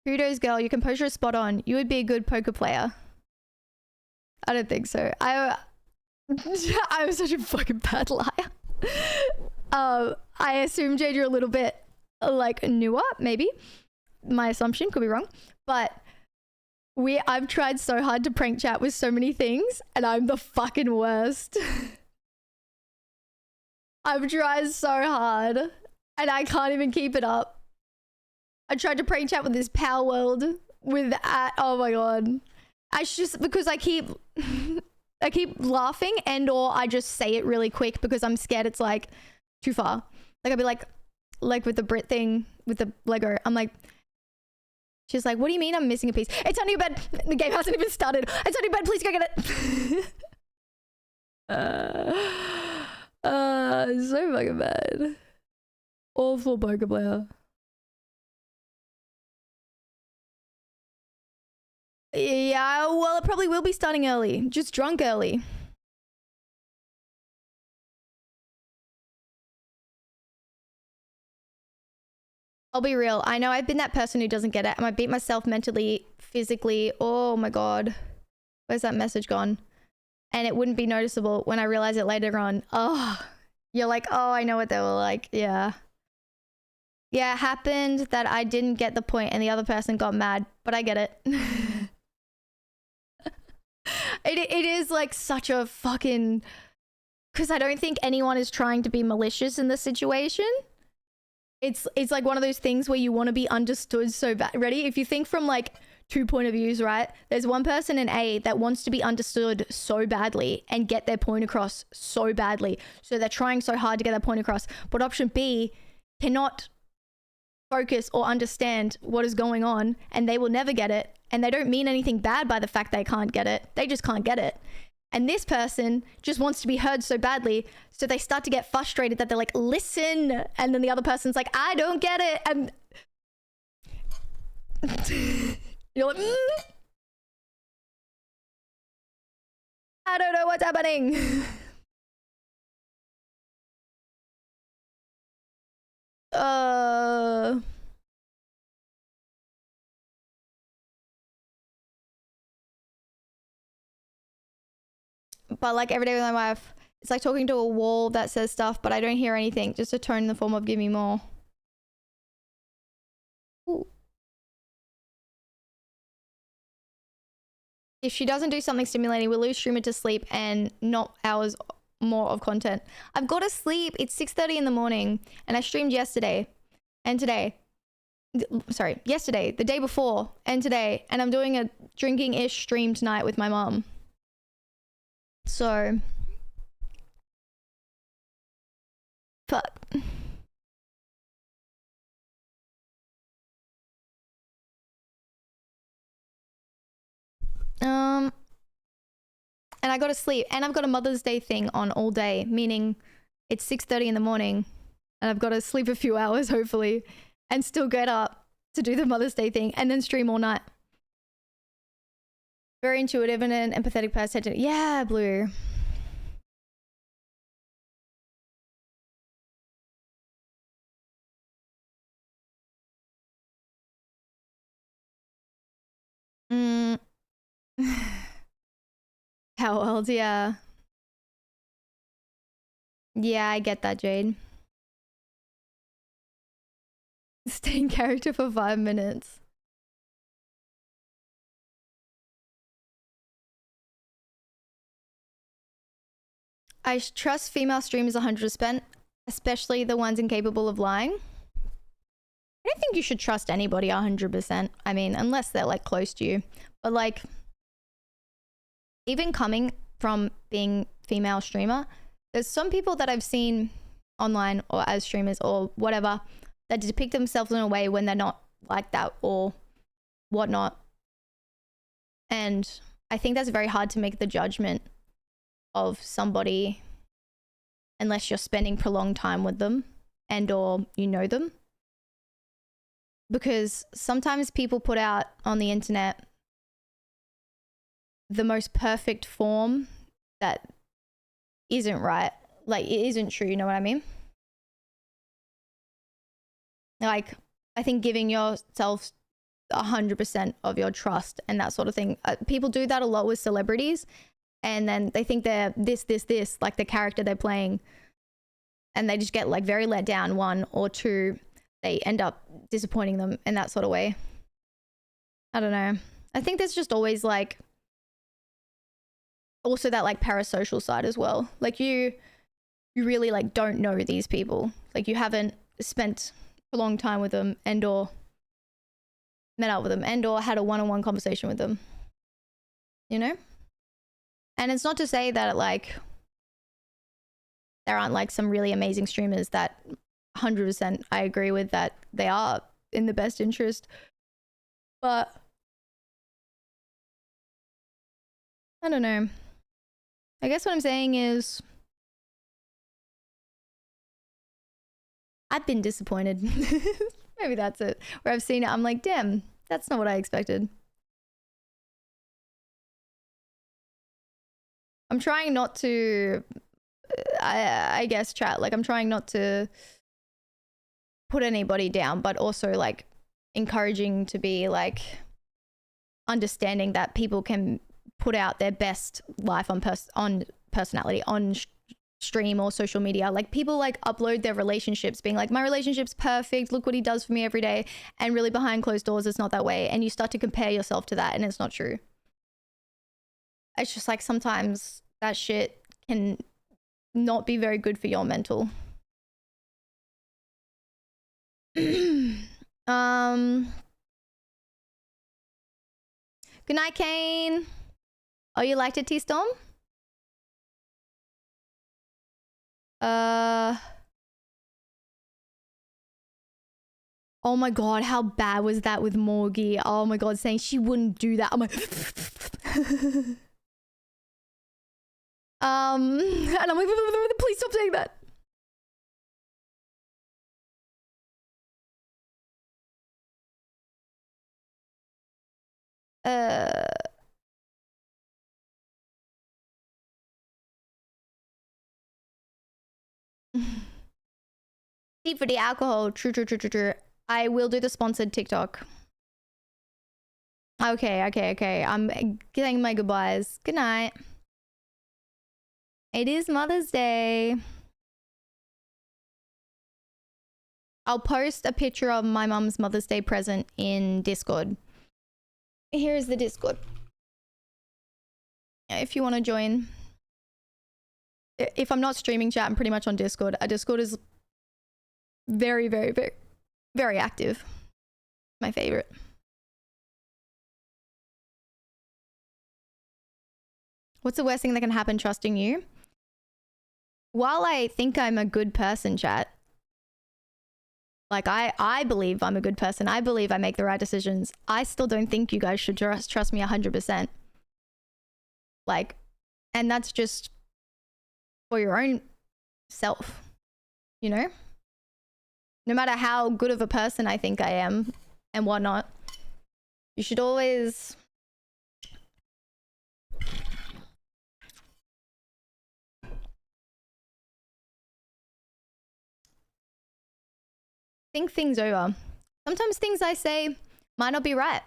Kudos, girl. Your composure is spot on. You would be a good poker player. I don't think so. I'm such a fucking bad liar. I assume, Jade, you're a little bit like newer, maybe. My assumption, could be wrong. But I've tried so hard to prank chat with so many things, and I'm the fucking worst. I've tried so hard, and I can't even keep it up. I tried to prank chat with this Power World with oh my god. It's just because I keep laughing, and or I just say it really quick because I'm scared it's like too far. Like I'll be like with the Brit thing with the Lego. I'm like, she's like, what do you mean I'm missing a piece? It's under your bed. The game hasn't even started. It's under your bed. Please go get it. So fucking bad. Awful poker player. Yeah, well, it probably will be starting early. Just drunk early. I'll be real. I know I've been that person who doesn't get it. I might beat myself mentally, physically. Oh my god. Where's that message gone? And it wouldn't be noticeable when I realize it later on. Oh, you're like, oh, I know what they were like. Yeah. Yeah, it happened that I didn't get the point and the other person got mad, but I get it. It is like such a fucking... Because I don't think anyone is trying to be malicious in this situation. It's like one of those things where you want to be understood so bad. Ready? If you think from like 2 point of views, right? There's one person in A that wants to be understood so badly and get their point across so badly. So they're trying so hard to get their point across. But option B cannot focus or understand what is going on, and they will never get it. And they don't mean anything bad by the fact they can't get it. They just can't get it. And this person just wants to be heard so badly, so they start to get frustrated that they're like, listen. And then the other person's like, I don't get it. And you're like, I don't know what's happening. But like every day with my wife, it's like talking to a wall that says stuff, but I don't hear anything. Just a tone in the form of give me more. Ooh. If she doesn't do something stimulating, we'll lose streamer to sleep and not hours more of content. I've got to sleep. It's 6:30 in the morning and I streamed yesterday and today. Sorry, yesterday, the day before and today. And I'm doing a drinking-ish stream tonight with my mom. So, fuck. And I got to sleep, and I've got a Mother's Day thing on all day, meaning it's 6:30 in the morning, and I've got to sleep a few hours, hopefully, and still get up to do the Mother's Day thing, and then stream all night. Very intuitive and an empathetic person. Yeah, Blue. How old? Yeah. Yeah, I get that, Jade. Stay in character for 5 minutes. I trust female streamers 100%, especially the ones incapable of lying. I don't think you should trust anybody 100%. I mean, unless they're like close to you. But like, even coming from being female streamer, there's some people that I've seen online or as streamers or whatever that depict themselves in a way when they're not like that or whatnot. And I think that's very hard to make the judgment of somebody unless you're spending prolonged time with them and or you know them. Because sometimes people put out on the internet the most perfect form that isn't right. Like, it isn't true, you know what I mean? Like, I think giving yourself 100% of your trust and that sort of thing. People do that a lot with celebrities. and then they think they're this, like the character they're playing, and they just get like very let down, one, or two, they end up disappointing them in that sort of way. I don't know. I think there's just always like also that like parasocial side as well. Like you really like don't know these people. Like you haven't spent a long time with them and or met up with them and or had a one-on-one conversation with them. You know? And it's not to say that like there aren't like some really amazing streamers that 100% I agree with that they are in the best interest. But I don't know. I guess what I'm saying is I've been disappointed. Maybe that's it. Where I've seen it, I'm like, damn, that's not what I expected. I'm trying not to, I guess, chat. Like, I'm trying not to put anybody down, but also like encouraging to be like understanding that people can put out their best life on personality on stream or social media. Like people like upload their relationships being like, my relationship's perfect, look what he does for me every day, and really behind closed doors it's not that way, and you start to compare yourself to that and it's not true. It's just like sometimes that shit can not be very good for your mental. Good night, Kane. Oh, you liked it, T-Storm? Oh my god, how bad was that with Morgie? Oh my god, saying she wouldn't do that. I'm like and I'm like, please stop saying that. Deep for the alcohol. True. I will do the sponsored TikTok. Okay. I'm getting my goodbyes. Good night. It is Mother's Day. I'll post a picture of my mum's Mother's Day present in Discord. Here's the Discord. If you want to join. If I'm not streaming chat, I'm pretty much on Discord. Discord is very active. My favorite. What's the worst thing that can happen trusting you? While I think I'm a good person, chat, like I believe I'm a good person. I believe I make the right decisions. I still don't think you guys should trust me 100%. Like, and that's just for your own self, you know? No matter how good of a person I think I am and whatnot, you should always think things over. Sometimes things I say might not be right.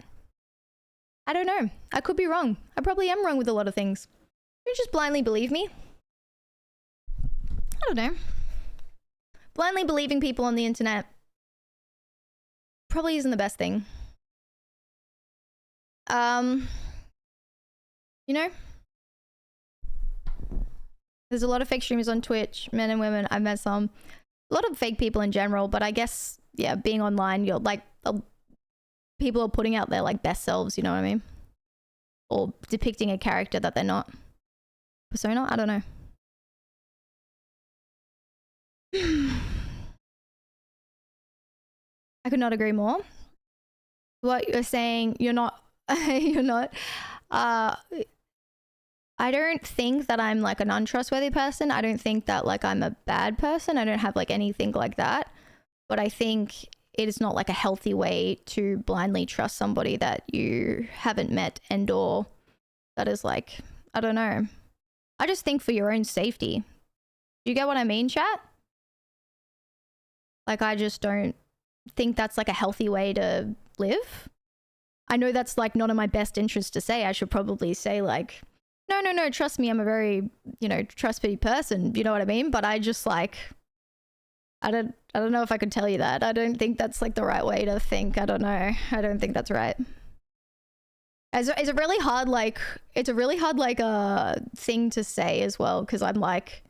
I don't know. I could be wrong. I probably am wrong with a lot of things. You just blindly believe me. I don't know. Blindly believing people on the internet probably isn't the best thing. You know? There's a lot of fake streamers on Twitch, men and women. I've met some. A lot of fake people in general, but I guess, yeah, being online, you're like, people are putting out their like best selves, you know what I mean? Or depicting a character that they're not. Persona? I don't know. I could not agree more. What you're saying, you're not, you're not, I don't think that I'm like an untrustworthy person. I don't think that like I'm a bad person. I don't have like anything like that. But I think it is not like a healthy way to blindly trust somebody that you haven't met and or that is like, I don't know. I just think for your own safety. Do you get what I mean, chat? Like, I just don't think that's like a healthy way to live. I know that's like not in my best interest to say. I should probably say like, No, trust me, I'm a very, trustworthy person, you know what I mean? But I just like, I don't know if I could tell you that. I don't think that's like the right way to think. I don't know. I don't think that's right. It's a really hard, like, thing to say as well, because I'm like,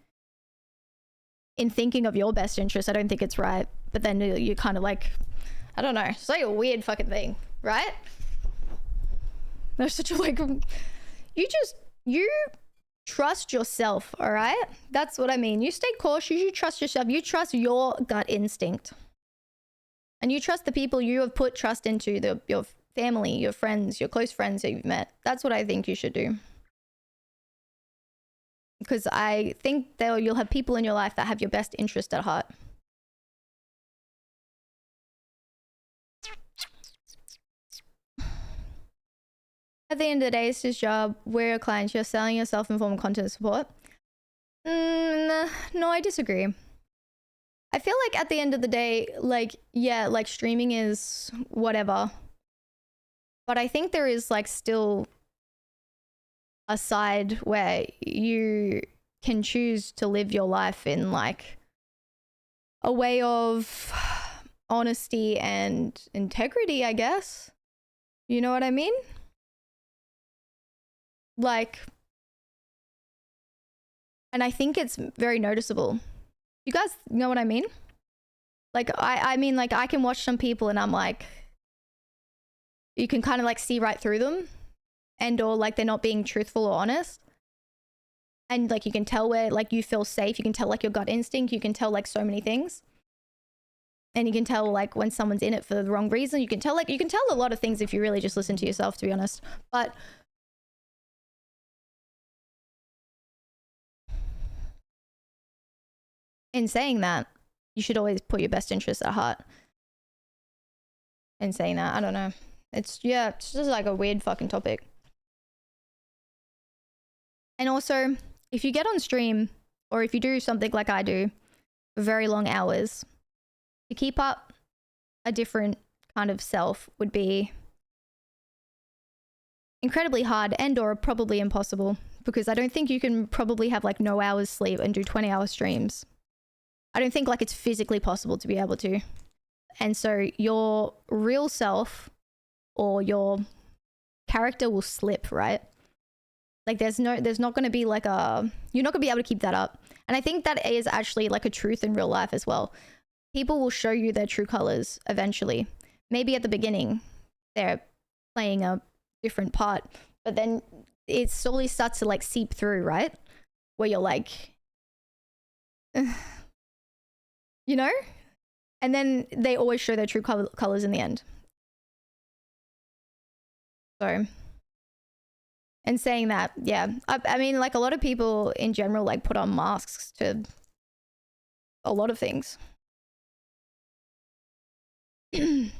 in thinking of your best interest, I don't think it's right. But then you kind of like, I don't know. It's like a weird fucking thing, right? There's such a like, you trust yourself, all right? That's what I mean. You stay cautious, you trust yourself, you trust your gut instinct. And you trust the people you have put trust into, your family, your friends, your close friends that you've met. That's what I think you should do. Because I think that you'll have people in your life that have your best interest at heart. At the end of the day, it's his job. We're clients. You're selling yourself in form of content support. No, I disagree. I feel like at the end of the day, like, yeah, like streaming is whatever. But I think there is like still a side where you can choose to live your life in like a way of honesty and integrity, I guess. You know what I mean? Like, and I think it's very noticeable. You guys know what I mean? Like, I mean, like, I can watch some people and I'm like, you can kind of like see right through them, and or like they're not being truthful or honest. And like you can tell where like you feel safe, you can tell like your gut instinct, you can tell like so many things. And you can tell like when someone's in it for the wrong reason. You can tell a lot of things if you really just listen to yourself, to be honest. But in saying that, you should always put your best interests at heart. In saying that, I don't know. It's just like a weird fucking topic. And also, if you get on stream, or if you do something like I do, for very long hours, to keep up a different kind of self would be incredibly hard and or probably impossible, because I don't think you can probably have like no hours sleep and do 20-hour streams. I don't think like it's physically possible to be able to. And so your real self or your character will slip, right? Like there's not going to be like you're not going to be able to keep that up. And I think that is actually like a truth in real life as well. People will show you their true colors eventually. Maybe at the beginning they're playing a different part, but then it slowly starts to like seep through, right? Where you're like, you know? And then they always show their true colors in the end. So, and saying that, yeah, I mean, like a lot of people in general, like put on masks to a lot of things. I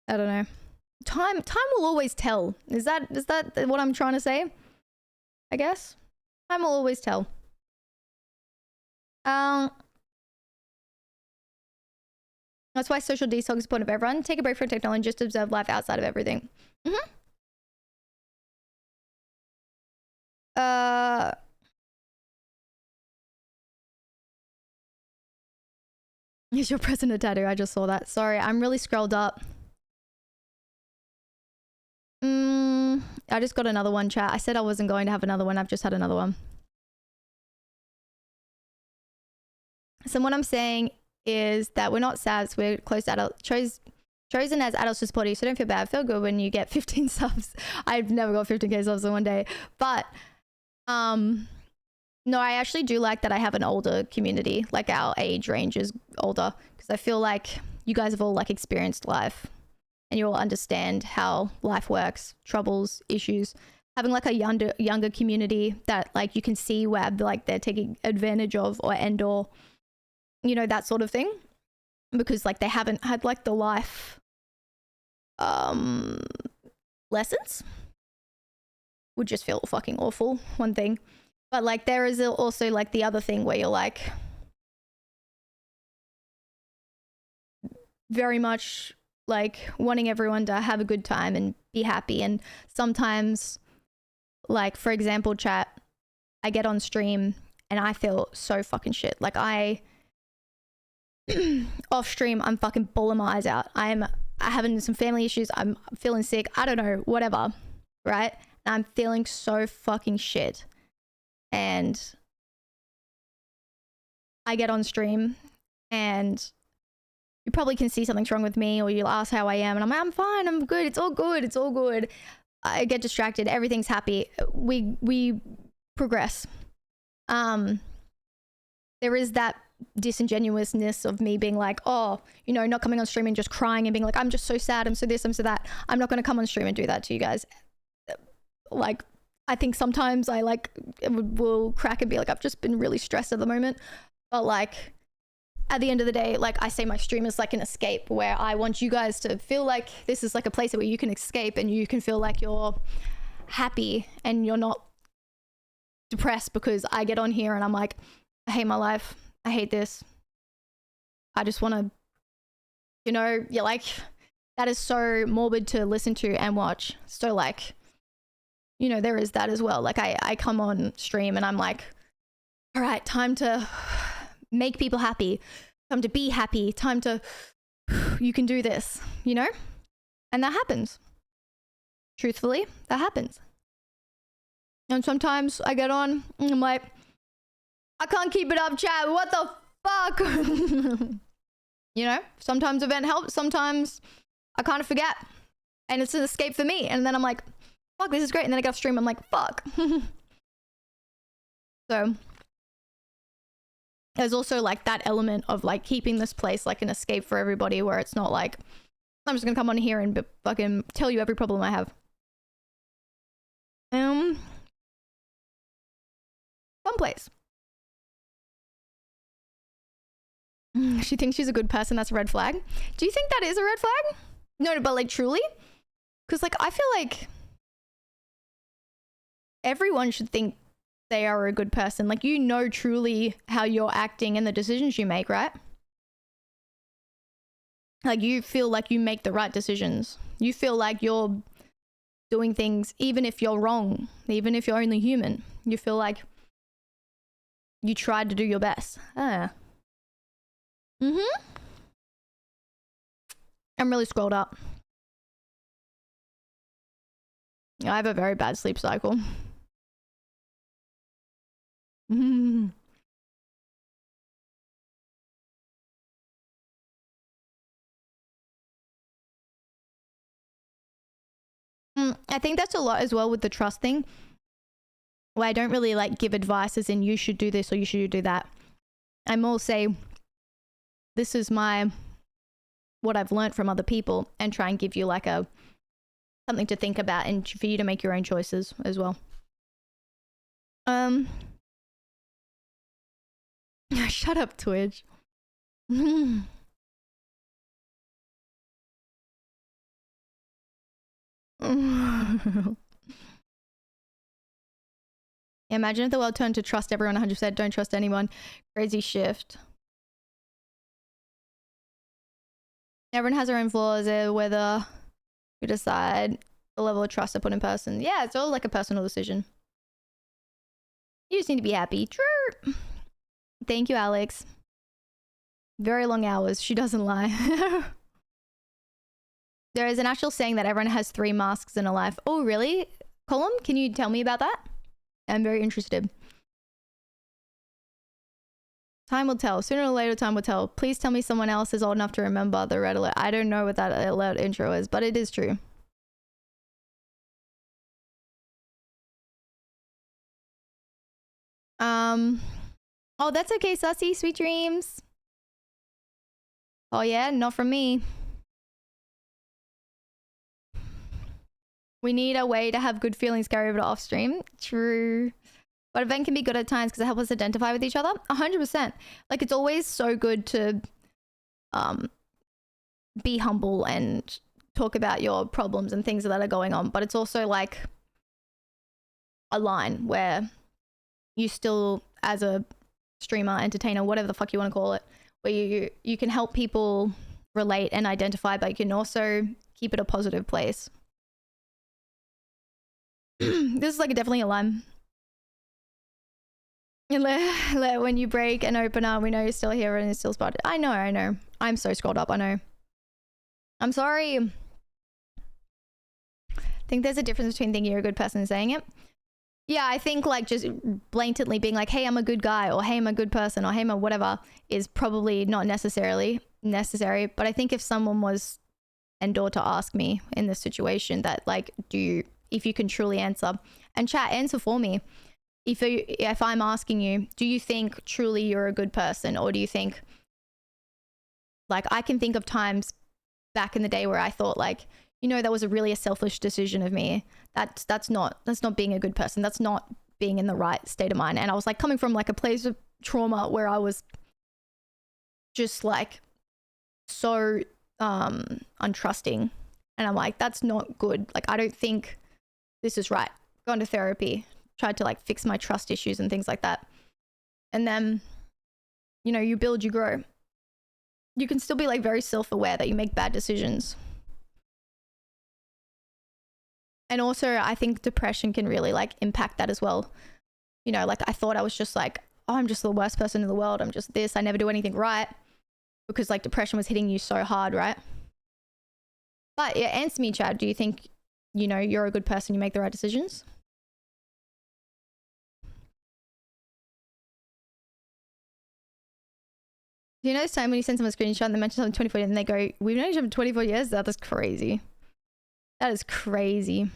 don't know. Time will always tell. Is that what I'm trying to say? I guess. Time will always tell. That's why social detox is important for everyone. Take a break from technology and just observe life outside of everything. Is your president tattoo? I just saw that. Sorry, I'm really scrolled up. I just got another one, chat. I said I wasn't going to have another one. I've just had another one. So what I'm saying is that we're not SADs, we're close to adult, chosen as adults to support you, so don't feel bad. Feel good when you get 15 subs. I've never got 15k subs in one day. But no, I actually do like that I have an older community, like our age range is older, because I feel like you guys have all like experienced life and you all understand how life works, troubles, issues. Having like a younger community that like you can see where like they're taking advantage of or you know, that sort of thing, because like they haven't had like the life lessons, would just feel fucking awful, one thing. But like there is also like the other thing where you're like very much like wanting everyone to have a good time and be happy, and sometimes Like, for example, chat, I get on stream and I feel so fucking shit. Like off stream, I'm fucking bawling my eyes out. I'm having some family issues. I'm feeling sick. I don't know, whatever, right? And I'm feeling so fucking shit. And I get on stream and you probably can see something's wrong with me, or you'll ask how I am. And I'm like, I'm fine. I'm good. It's all good. It's all good. I get distracted. Everything's happy. We progress. There is that disingenuousness of me being like, oh, you know, not coming on stream and just crying and being like, I'm just so sad, I'm so this, I'm so that. I'm not going to come on stream and do that to you guys. Like, I think sometimes I like will crack and be like, I've just been really stressed at the moment. But like, at the end of the day, like, I say my stream is like an escape, where I want you guys to feel like this is like a place where you can escape and you can feel like you're happy and you're not depressed, because I get on here and I'm like, I hate my life. I hate this. I just want to, you know, you're like, that is so morbid to listen to and watch. So like, you know, there is that as well. Like I come on stream and I'm like, all right, time to make people happy, time to be happy, time to, you can do this, you know? And that happens. Truthfully, that happens. And sometimes I get on and I'm like, I can't keep it up, chat. What the fuck? You know, sometimes event helps. Sometimes I kind of forget. And it's an escape for me. And then I'm like, fuck, this is great. And then I get off stream. I'm like, fuck. So there's also like that element of like keeping this place like an escape for everybody, where it's not like, I'm just going to come on here and fucking tell you every problem I have. Fun place. She thinks she's a good person. That's a red flag. Do you think that is a red flag? No, but like truly? Because like I feel like everyone should think they are a good person. Like, you know truly how you're acting and the decisions you make, right? Like, you feel like you make the right decisions. You feel like you're doing things even if you're wrong, even if you're only human. You feel like you tried to do your best. I'm really scrolled up. I have a very bad sleep cycle. I think that's a lot as well with the trust thing, where I don't really like give advice as in you should do this or you should do that. I more say, this is what I've learned from other people, and try and give you like something to think about and for you to make your own choices as well. Shut up, Twitch. Imagine if the world turned to trust everyone 100%, don't trust anyone. Crazy shift. Everyone has their own flaws, whether you decide the level of trust to put in person. Yeah, it's all like a personal decision. You just need to be happy. True. Thank you, Alex. Very long hours. She doesn't lie. There is an actual saying that everyone has 3 masks in a life. Oh, really? Colum, can you tell me about that? I'm very interested. Time will tell. Sooner or later, time will tell. Please tell me someone else is old enough to remember the red alert. I don't know what that alert intro is, but it is true. Oh, that's okay, Sussy. Sweet dreams. Oh yeah, not from me. We need a way to have good feelings carry over to off stream. True. But event can be good at times because it helps us identify with each other. 100%. Like, it's always so good to be humble and talk about your problems and things that are going on. But it's also like a line where you still, as a streamer, entertainer, whatever the fuck you want to call it, where you can help people relate and identify, but you can also keep it a positive place. This is like definitely a line. When you break and open up, we know you're still here and it's still spotted. I know. I'm so scrolled up, I know. I'm sorry. I think there's a difference between thinking you're a good person and saying it. Yeah, I think like just blatantly being like, hey, I'm a good guy, or hey, I'm a good person, or hey, I'm a whatever, is probably not necessarily necessary. But I think if someone was and/or to ask me in this situation that like, if you can truly answer, and chat, answer for me. If I'm asking you, do you think truly you're a good person, or do you think, like, I can think of times back in the day where I thought like, you know, that was a selfish decision of me. That's not being a good person. That's not being in the right state of mind. And I was like coming from like a place of trauma where I was just like so untrusting, and I'm like, that's not good. Like, I don't think this is right. Gone to therapy, tried to like fix my trust issues and things like that. And then, you know, you build, you grow. You can still be like very self-aware that you make bad decisions. And also I think depression can really like impact that as well. You know, like I thought I was just like, oh, I'm just the worst person in the world. I'm just this. I never do anything right, because like depression was hitting you so hard, right? But yeah, answer me, Chad. Do you think, you know, you're a good person, you make the right decisions? Do you know this time when you send someone a screenshot and they mention something 24 years and they go, we've known each other for 24 years? That is crazy. That is crazy.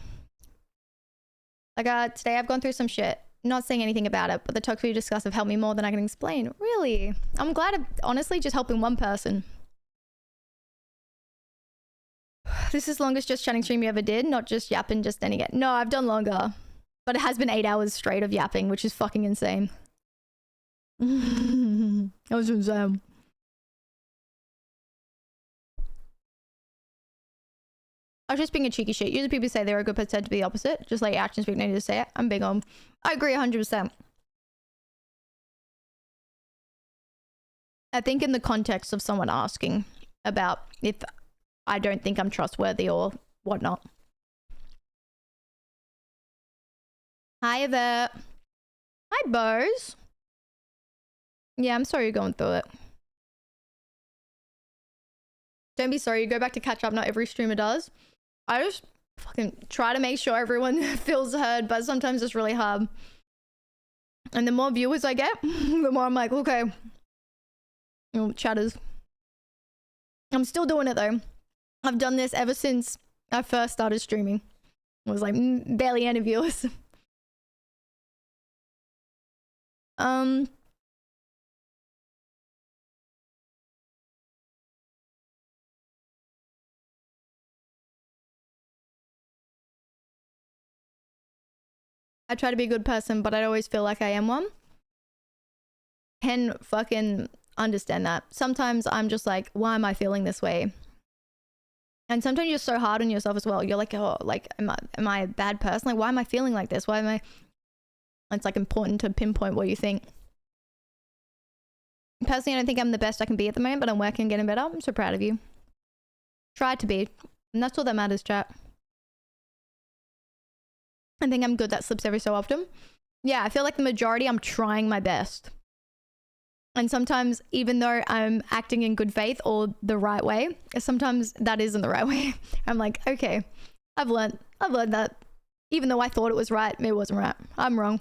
Like today I've gone through some shit. Not saying anything about it, but the topics we discussed have helped me more than I can explain. Really? I'm glad I'm honestly just helping one person. This is longest just chatting stream you ever did, not just yapping just any get. No, I've done longer. But it has been 8 hours straight of yapping, which is fucking insane. That was insane. I was just being a cheeky shit. Usually people say they're a good person to be the opposite. Just like actions speak, need to say it. I'm big on. I agree 100%. I think in the context of someone asking about if I don't think I'm trustworthy or whatnot. Hi there. Hi, Bose. Yeah, I'm sorry you're going through it. Don't be sorry. You go back to catch up. Not every streamer does. I just fucking try to make sure everyone feels heard, but sometimes it's really hard. And the more viewers I get, the more I'm like, okay. You know, chatters. I'm still doing it though. I've done this ever since I first started streaming. It was like barely any viewers. I try to be a good person, but I always feel like I am one. Can fucking understand that. Sometimes I'm just like, why am I feeling this way? And sometimes you're so hard on yourself as well. You're like, oh, like, am I a bad person? Like, why am I feeling like this? Why am I? It's like important to pinpoint what you think. Personally, I don't think I'm the best I can be at the moment, but I'm working on getting better. I'm so proud of you. Try to be. And that's all that matters, chat. I think I'm good. That slips every so often. Yeah, I feel like the majority, I'm trying my best. And sometimes, even though I'm acting in good faith or the right way, sometimes that isn't the right way. I'm like, okay, I've learned that even though I thought it was right, it wasn't right. I'm wrong.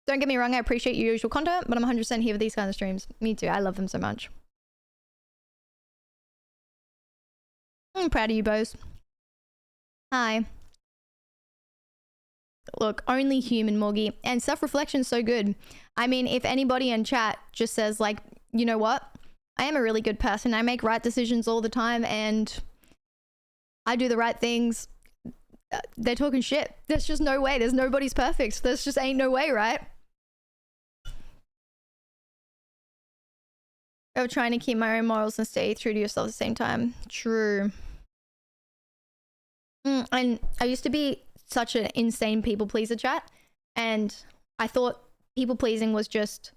Don't get me wrong, I appreciate your usual content, but I'm 100% here for these kinds of streams. Me too, I love them so much. I'm proud of you, Bose. Hi. Look, only human, Morgie. And self-reflection's so good. I mean, if anybody in chat just says like, you know what? I am a really good person. I make right decisions all the time and I do the right things. They're talking shit. There's just no way. There's nobody's perfect. There's just ain't no way, right? Of trying to keep my own morals and stay true to yourself at the same time. True. And I used to be such an insane people pleaser, chat, and I thought people pleasing was just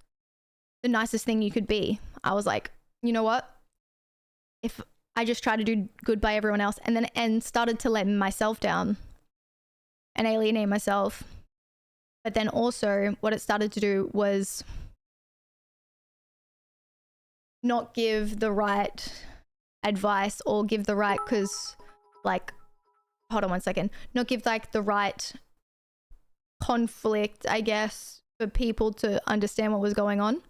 the nicest thing you could be. I was like, you know what? If I just try to do good by everyone else, and started to let myself down and alienate myself. But then also what it started to do was not give the right advice or give the right, because like, hold on one second, not give like the right conflict, I guess, for people to understand what was going on.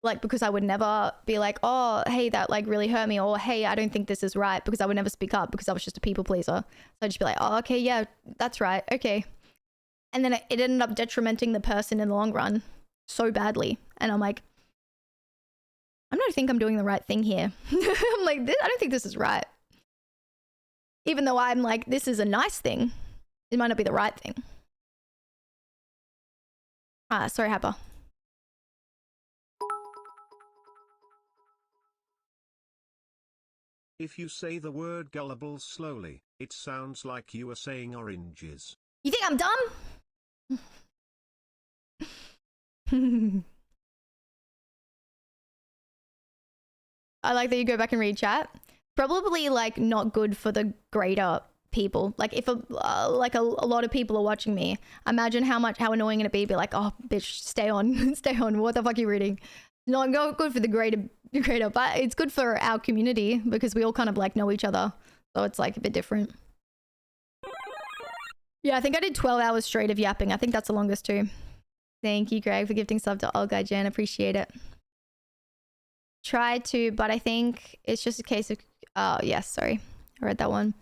Like, because I would never be like, oh, hey, that like really hurt me, or hey, I don't think this is right, because I would never speak up because I was just a people pleaser. So I'd just be like, oh, okay, yeah, that's right, okay. And then it ended up detrimenting the person in the long run so badly. And I'm like, I don't think I'm doing the right thing here. I'm like, I don't think this is right. Even though I'm like, this is a nice thing, it might not be the right thing. Sorry, Happer. If you say the word gullible slowly, it sounds like you are saying oranges. You think I'm dumb? I like that you go back and read chat. Probably like not good for the greater people. Like if a lot of people are watching me, imagine how annoying it'd be like, oh bitch, stay on, stay on. What the fuck are you reading? Not good for the greater, but it's good for our community because we all kind of like know each other. So it's like a bit different. Yeah, I think I did 12 hours straight of yapping. I think that's the longest too. Thank you, Greg, for gifting sub to Olga Jen. Appreciate it. Try to, but I think it's just a case of, oh yes, sorry. I read that one.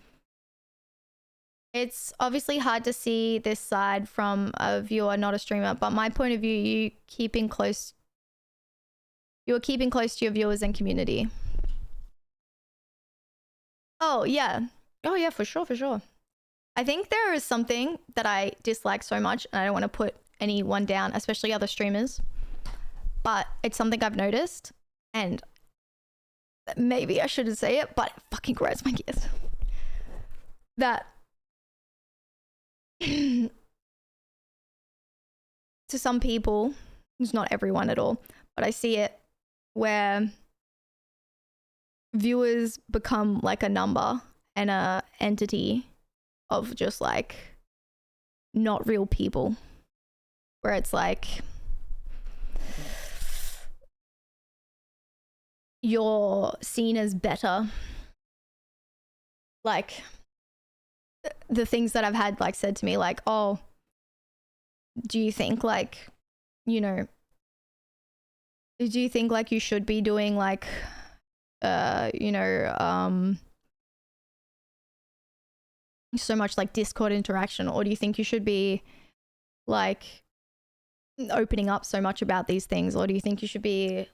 It's obviously hard to see this side from a viewer, not a streamer, but my point of view, you are keeping close to your viewers and community. Oh yeah. Oh yeah, for sure, for sure. I think there is something that I dislike so much, and I don't want to put anyone down, especially other streamers, but it's something I've noticed, and maybe I shouldn't say it, but it fucking grinds my gears. That to some people, it's not everyone at all, but I see it where viewers become like a number and a entity of just like not real people, where it's like you're seen as better. Like the things that I've had like said to me, like, oh, do you think like, you know, do you think like you should be doing like you know, so much like Discord interaction, or do you think you should be like opening up so much about these things, or do you think you should be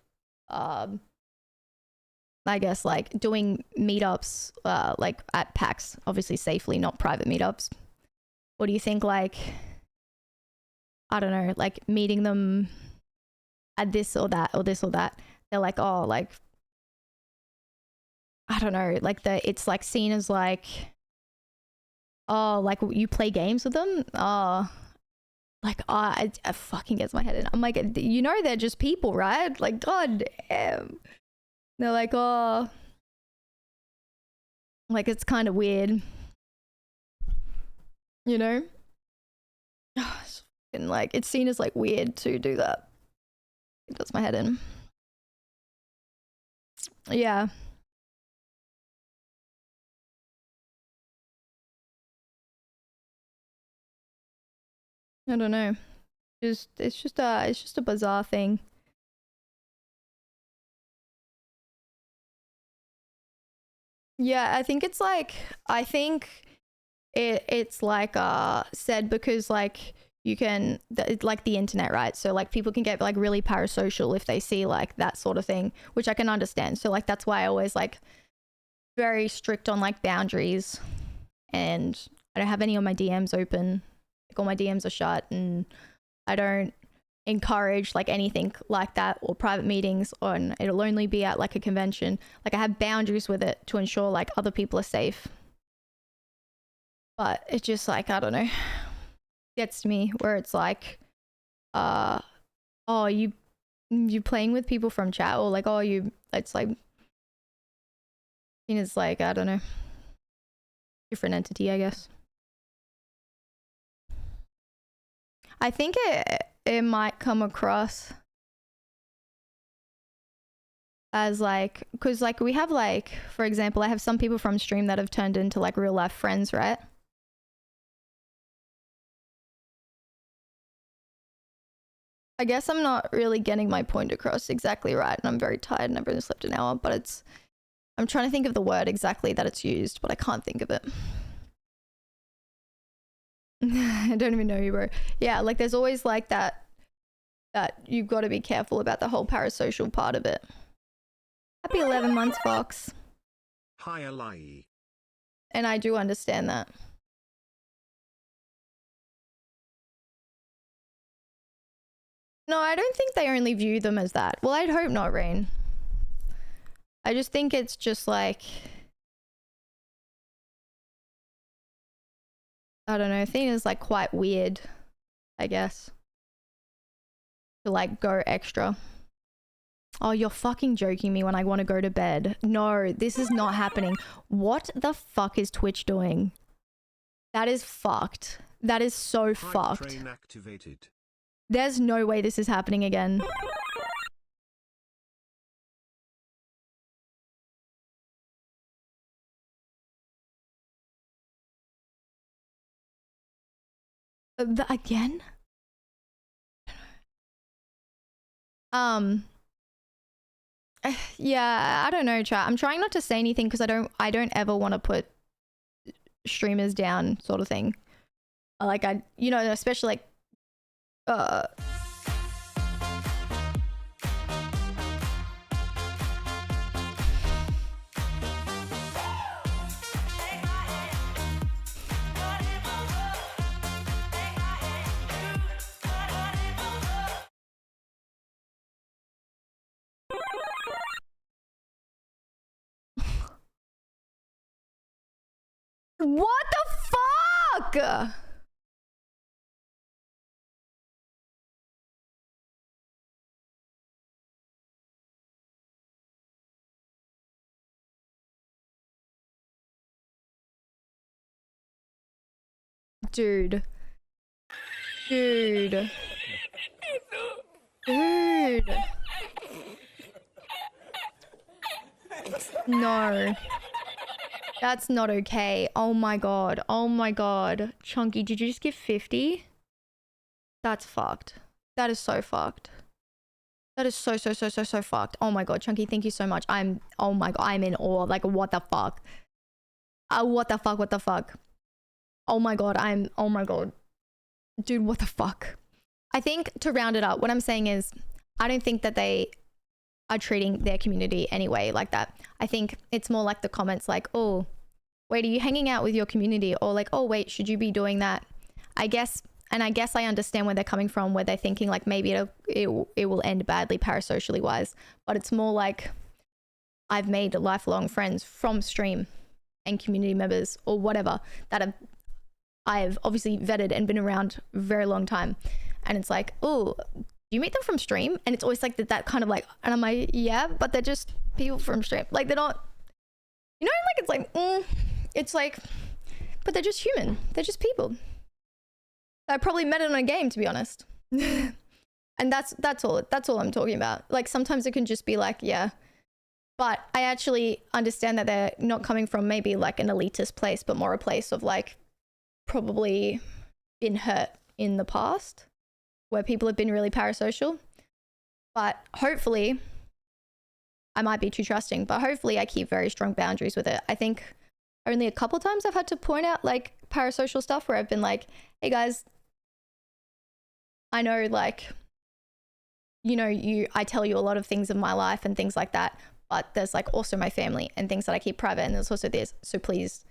I guess like doing meetups like at PAX, obviously safely, not private meetups, or do you think like, I don't know, like meeting them at this or that or this or that? They're like, oh, like I don't know, like it's like seen as like, oh, like you play games with them? Oh, like, oh, it fucking gets my head in. I'm like, you know, they're just people, right? Like, god damn. They're like, oh, like it's kind of weird, you know? And like, it's seen as like weird to do that. It does my head in. Yeah. I don't know. It's just a bizarre thing. Yeah, I think it's like, it's like said because like you can, it's like the internet, right? So like people can get like really parasocial if they see like that sort of thing, which I can understand. So like that's why I always like very strict on like boundaries, and I don't have any of my DMs open. Like all my DMs are shut, and I don't encourage like anything like that or private meetings, or it'll only be at like a convention. Like I have boundaries with it to ensure like other people are safe. But it's just like, I don't know, gets to me where it's like oh, you playing with people from chat, or like, oh, it's like, Tina's like, I don't know, different entity, I guess. I think it might come across as like, because like we have like, for example, I have some people from stream that have turned into like real life friends, right? I guess I'm not really getting my point across exactly right, and I'm very tired and I've only slept an hour, but it's, I'm trying to think of the word exactly that it's used, but I can't think of it. I don't even know you, bro. Yeah, like there's always like that you've got to be careful about the whole parasocial part of it. Happy 11 months, Fox. Hi, Alai. And I do understand that. No, I don't think they only view them as that. Well, I'd hope not, Rain. I just think it's just like, I don't know, Athena's like quite weird, I guess. To like go extra. Oh, you're fucking joking me when I want to go to bed. No, this is not happening. What the fuck is Twitch doing? That is fucked. That is so fucked. Train activated. There's no way this is happening again. Again? Yeah, I don't know, chat. I'm trying not to say anything because I don't ever want to put streamers down, sort of thing. Like you know, especially like what the fuck? Dude. Dude. Dude. No. That's not okay. Oh my god. Oh my god. Chunky, did you just give 50? That's fucked. That is so fucked. That is so fucked. Oh my god, Chunky, thank you so much. Oh my god, I'm in awe. Like, what the fuck? What the fuck? What the fuck? Oh my god, oh my god. Dude, what the fuck? I think to round it up, what I'm saying is, I don't think that they are treating their community anyway like that. I think it's more like the comments like, oh, wait, are you hanging out with your community? Or like, oh, wait, should you be doing that? I guess I understand where they're coming from, where they're thinking like maybe it will end badly parasocially wise. But it's more like, I've made lifelong friends from stream and community members or whatever that I've obviously vetted and been around a very long time. And it's like, oh, do you meet them from stream? And it's always like that kind of like, and I'm like, yeah, but they're just people from stream. Like they're not, you know, like it's like, but they're just human. They're just people. I probably met in a game, to be honest. And that's all I'm talking about. Like sometimes it can just be like, yeah. But I actually understand that they're not coming from maybe like an elitist place, but more a place of like probably been hurt in the past where people have been really parasocial. But hopefully, I might be too trusting, but hopefully I keep very strong boundaries with it. I think only a couple times I've had to point out like parasocial stuff where I've been like, hey guys, I know like, you know, I tell you a lot of things in my life and things like that, but there's like also my family and things that I keep private, and there's also this, so please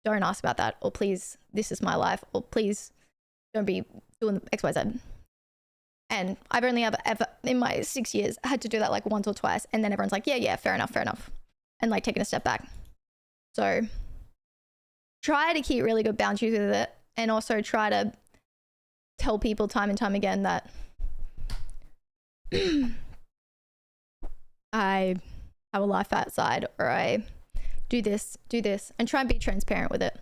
don't ask about that, or please, this is my life, or please don't be doing XYZ. And I've only ever in my 6 years had to do that like once or twice, and then everyone's like, yeah, fair enough, and like taking a step back. So try to keep really good boundaries with it, and also try to tell people time and time again that I have a life outside, or I do this, and try and be transparent with it.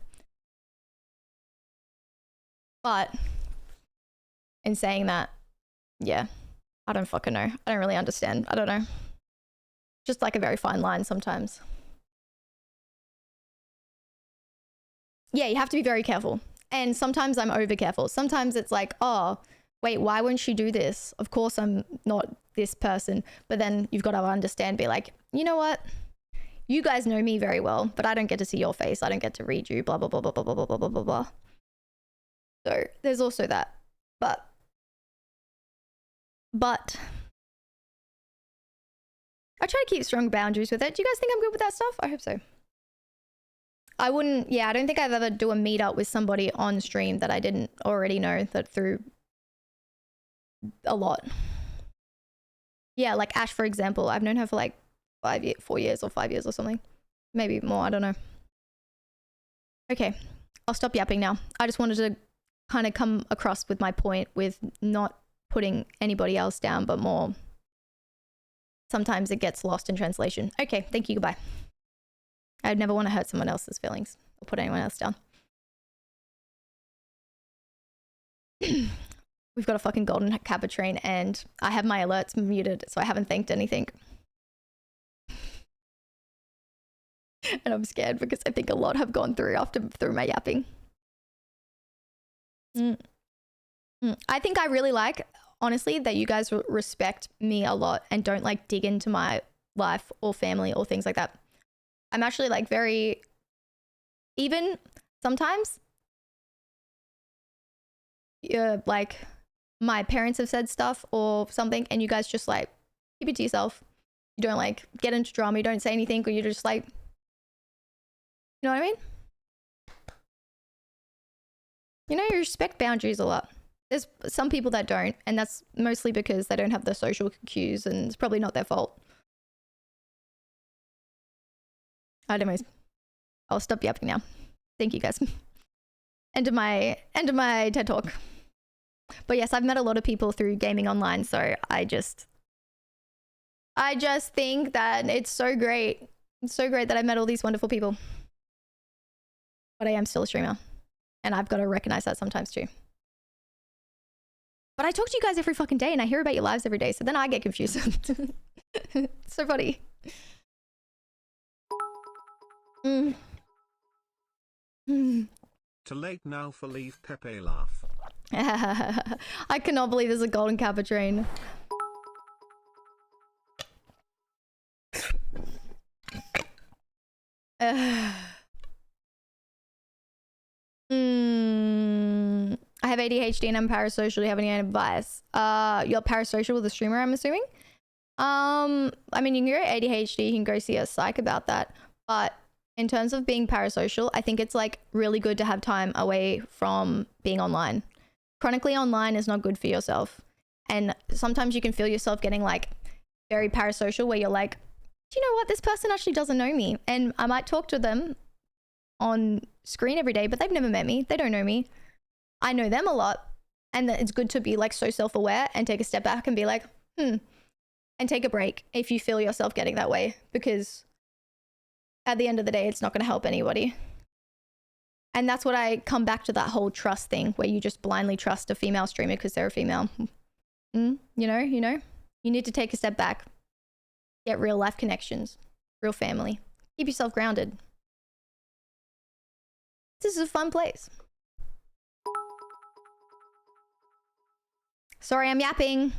But in saying that, yeah, I don't fucking know. I don't really understand. I don't know. Just like a very fine line sometimes. Yeah, you have to be very careful. And sometimes I'm over careful. Sometimes it's like, oh, wait, why wouldn't she do this? Of course I'm not this person. But then you've got to understand, be like, you know what? You guys know me very well, but I don't get to see your face. I don't get to read you, blah, blah, blah, blah, blah, blah, blah, blah, blah, blah. So there's also that. But I try to keep strong boundaries with it. Do you guys think I'm good with that stuff? I hope so. I wouldn't, yeah, I don't think I've ever do a meetup with somebody on stream that I didn't already know that through a lot. Yeah, like Ash, for example. I've known her for like 4 years or 5 years or something. Maybe more, I don't know. Okay, I'll stop yapping now. I just wanted to kind of come across with my point with not putting anybody else down, but more sometimes it gets lost in translation. Okay, thank you, goodbye. I'd never want to hurt someone else's feelings or put anyone else down. We've got a fucking golden Kappa train and I have my alerts muted, so I haven't thanked anything. And I'm scared because I think a lot have gone through through my yapping. I think I really like, honestly, that you guys respect me a lot and don't like dig into my life or family or things like that. I'm actually like very, even sometimes, like my parents have said stuff or something and you guys just like keep it to yourself. You don't like get into drama, you don't say anything, or you're just like, you know what I mean? You know, you respect boundaries a lot. There's some people that don't, and that's mostly because they don't have the social cues and it's probably not their fault. Anyways, I'll stop yapping now. Thank you guys. End of my TED talk. But yes, I've met a lot of people through gaming online, so I just think that it's so great. It's so great that I've met all these wonderful people. But I am still a streamer, and I've got to recognize that sometimes too. But I talk to you guys every fucking day and I hear about your lives every day, so then I get confused. It's so funny. Too late now for leave Pepe laugh. I cannot believe there's a golden Kappa train. I have ADHD and I'm parasocial. Do you have any advice? You're parasocial with a streamer, I'm assuming? I mean, you can go ADHD, you can go see a psych about that. But in terms of being parasocial, I think it's like really good to have time away from being online. Chronically online is not good for yourself. And sometimes you can feel yourself getting like very parasocial where you're like, do you know what? This person actually doesn't know me. And I might talk to them on screen every day, but they've never met me. They don't know me. I know them a lot. And it's good to be like so self-aware and take a step back and be like, and take a break if you feel yourself getting that way, because at the end of the day, it's not going to help anybody. And that's what I come back to, that whole trust thing where you just blindly trust a female streamer because they're a female. You know, you need to take a step back, get real life connections, real family, keep yourself grounded. This is a fun place. Sorry, I'm yapping.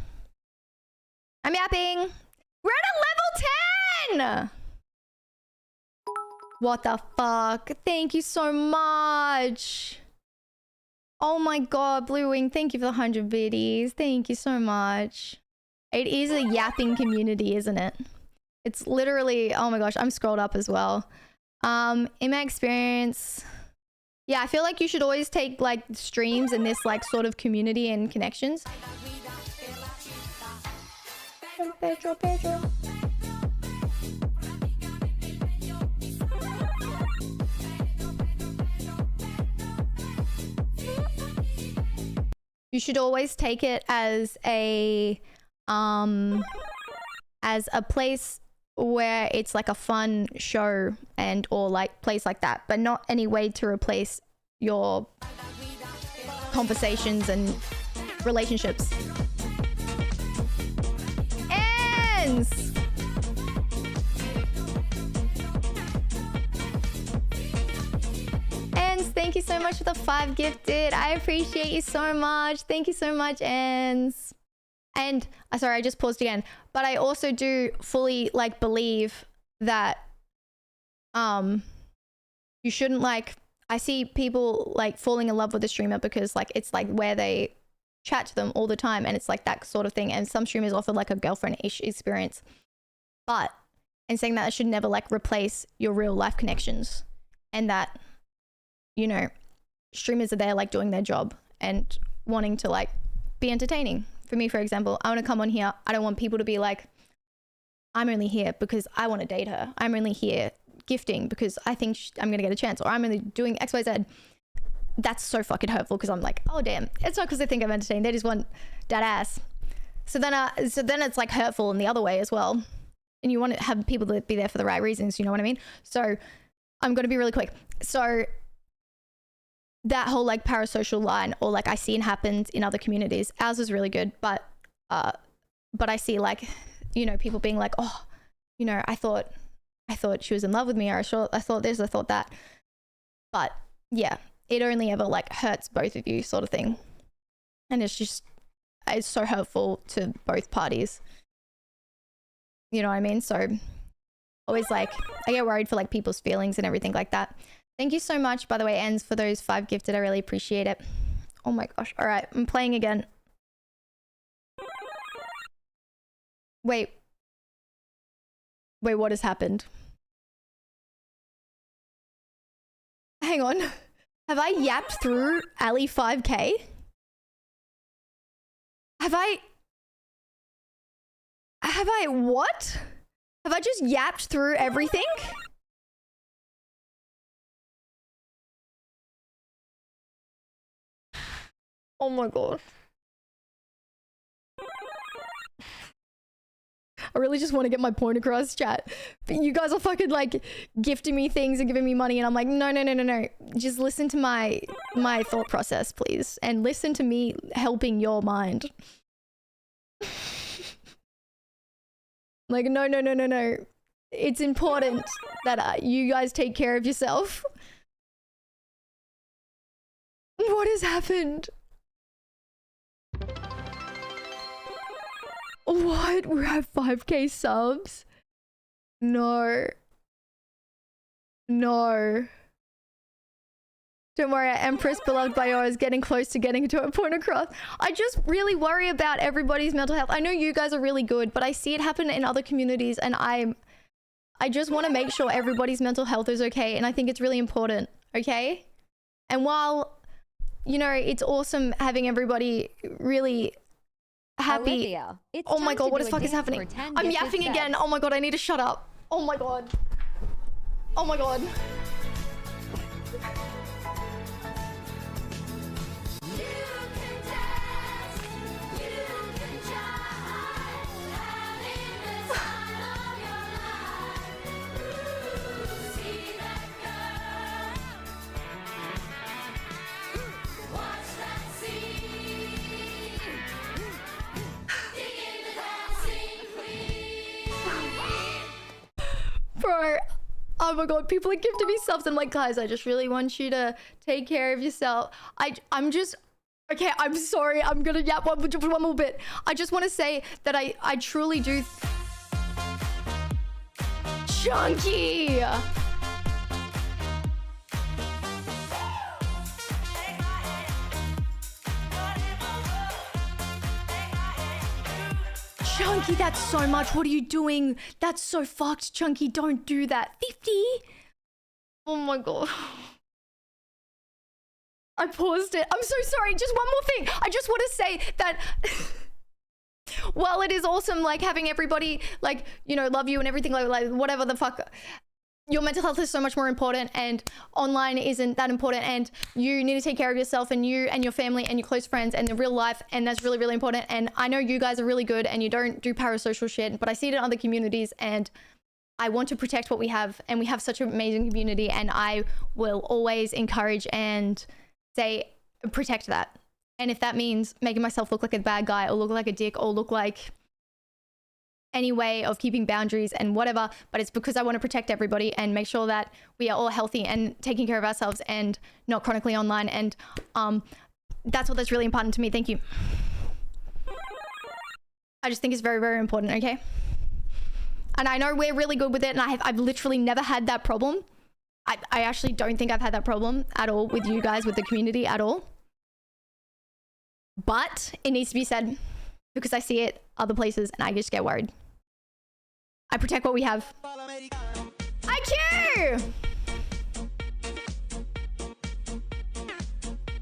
I'm yapping. We're at a level 10. What the fuck? Thank you so much. Oh my god, Blue Wing, thank you for the 100 biddies. Thank you so much. It is a yapping community, isn't it? It's literally, oh my gosh, I'm scrolled up as well. In my experience, yeah, I feel like you should always take like streams in this like sort of community and connections. Pedro. You should always take it as a place where it's like a fun show and or like place like that, but not any way to replace your conversations and relationships. Ends! Ends, thank you so much for the 5 gifted. I appreciate you so much. Thank you so much, Ends. And sorry, I just paused again. But I also do fully like believe that you shouldn't like, I see people like falling in love with a streamer because like it's like where they chat to them all the time and it's like that sort of thing. And some streamers offer like a girlfriend-ish experience. But in saying that, it should never like replace your real life connections, and that, you know, streamers are there like doing their job and wanting to like be entertaining. For me, for example, I want to come on here. I don't want people to be like, I'm only here because I want to date her. I'm only here gifting because I think I'm going to get a chance, or I'm only doing X, Y, Z. That's so fucking hurtful because I'm like, oh damn, it's not because they think I'm entertaining. They just want that ass. So then it's like hurtful in the other way as well. And you want to have people that be there for the right reasons. You know what I mean? So I'm going to be really quick. So that whole like parasocial line, or like I see it happens in other communities. Ours is really good, but I see like, you know, people being like, oh, you know, I thought she was in love with me, or I thought this, I thought that. But yeah, it only ever like hurts both of you, sort of thing. And it's so hurtful to both parties. You know what I mean? So always like, I get worried for like people's feelings and everything like that. Thank you so much, by the way, Ends, for those 5 gifted. I really appreciate it. Oh my gosh. All right, I'm playing again. Wait, what has happened? Hang on. Have I yapped through Ali 5K? Have I what? Have I just yapped through everything? Oh my god. I really just want to get my point across, chat. But you guys are fucking like gifting me things and giving me money, and I'm like, no. Just listen to my thought process, please. And listen to me helping your mind. Like, no. It's important that you guys take care of yourself. What has happened? What? We have 5K subs? No. Don't worry, Empress, beloved by yours, getting close to getting to a point across. I just really worry about everybody's mental health. I know you guys are really good, but I see it happen in other communities, and I just want to make sure everybody's mental health is okay, and I think it's really important, okay? And while, you know, it's awesome having everybody really happy. Olivia, Oh my god, what the fuck is happening? I'm yapping again. Oh my god, I need to shut up. Oh my god. Oh my god. Bro, oh my god, people are gifting me subs. I'm like, guys, I just really want you to take care of yourself. I'm just, okay, I'm sorry. I'm gonna yap one more bit. I just want to say that I truly do. Chunky! Chunky, that's so much. What are you doing? That's so fucked, Chunky. Don't do that. 50? Oh my god. I paused it. I'm so sorry. Just one more thing. I just want to say that while it is awesome, like, having everybody, like, you know, love you and everything, like whatever the fuck, your mental health is so much more important, and online isn't that important, and you need to take care of yourself and you and your family and your close friends and the real life, and that's really, really important. And I know you guys are really good and you don't do parasocial shit, but I see it in other communities, and I want to protect what we have, and we have such an amazing community, and I will always encourage and say, protect that. And if that means making myself look like a bad guy or look like a dick or look like any way of keeping boundaries and whatever, but it's because I want to protect everybody and make sure that we are all healthy and taking care of ourselves and not chronically online. And that's what's really important to me. Thank you. I just think it's very, very important, okay? And I know we're really good with it, and I've literally never had that problem. I actually don't think I've had that problem at all with you guys, with the community at all. But it needs to be said because I see it other places and I just get worried. I protect what we have. IQ!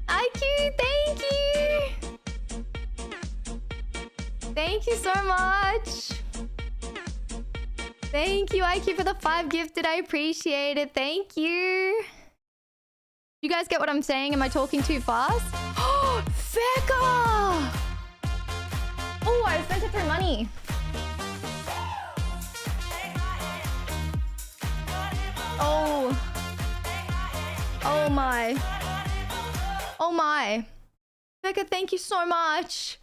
IQ, thank you! Thank you so much! Thank you, IQ, for the 5 gifted. I appreciate it. Thank you. You guys get what I'm saying? Am I talking too fast? Oh, Feka! Oh, I was meant to throw money. Oh. Oh my. Oh my. Feka, thank you so much.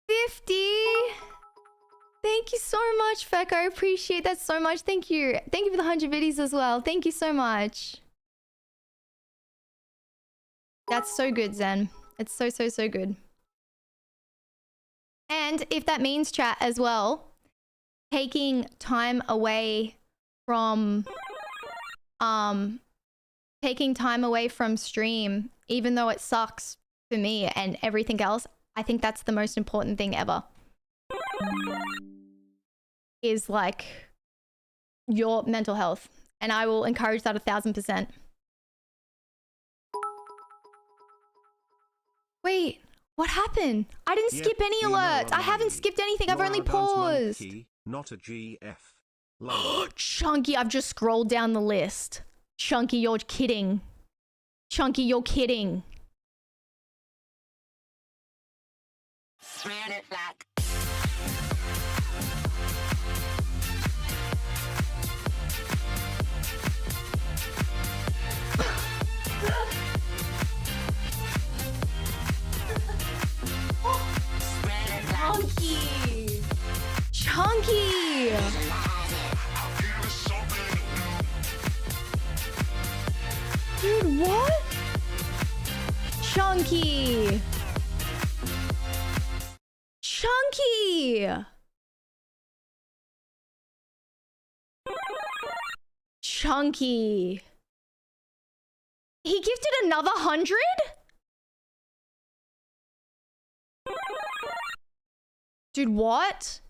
50. Thank you so much, Feka. I appreciate that so much. Thank you. Thank you for the 100 biddies as well. Thank you so much. That's so good, Zen. It's so, so, so good. And if that means, chat, as well, taking time away from stream, even though it sucks for me and everything else, I think that's the most important thing ever. Is like your mental health, and I will encourage that 1000%. Wait, what happened? I didn't skip any alerts. I haven't skipped anything. I've only paused. Not a GF. Chunky, I've just scrolled down the list. Chunky, you're kidding. Chunky, you're kidding. Spread it like Chunky! Chunky! Dude, what? Chunky! Chunky! Chunky! He gifted another 100? Dude, what?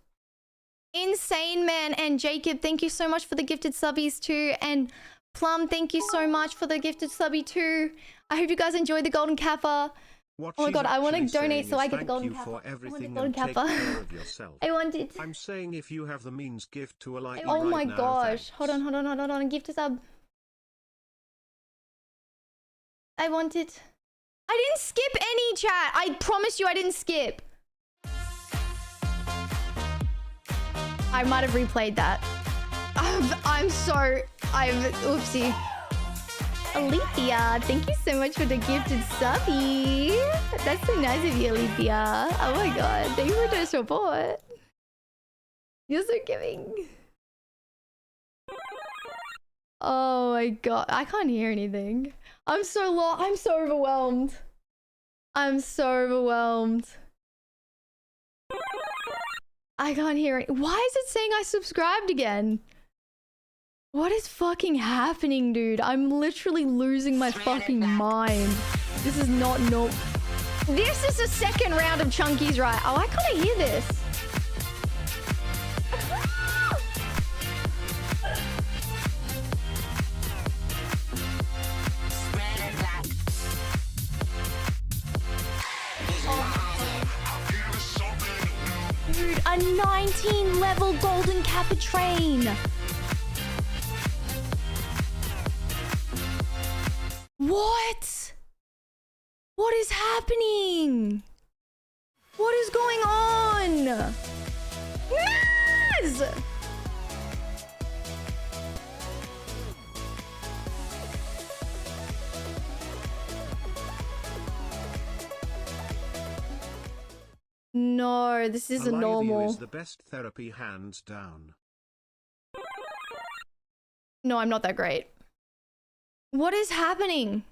Insane Man and Jacob, thank you so much for the gifted subbies too. And Plum, thank you so much for the gifted subby too. I hope you guys enjoy the golden kappa. What oh my god, I want to she's donate saying so is I get the thank golden you kappa. for I want the everything golden and take kappa. care of yourself. I want it. I'm saying if you have the means, gift to a like. Oh right my now, gosh. thanks. Hold on. Gift a sub. I want it. I didn't skip any, chat. I promise you I didn't skip. I might have replayed that. Oopsie. Alethea, thank you so much for the gifted subby. That's so nice of you, Alethea. Oh my god, thank you for the support. You're so giving. Oh my god, I can't hear anything. I'm so lost. I'm so overwhelmed. I'm so overwhelmed. I can't hear it. Why is it saying I subscribed again? What is fucking happening, dude? I'm literally losing my fucking mind. This is not normal. This is the second round of Chunky's, right? Oh, I kind of hear this. Dude, a 19 level golden kappa train. What? What is happening? What is going on? Naz! no, this isn't A live you normal. is the best therapy, hands down. No, I'm not that great. What is happening?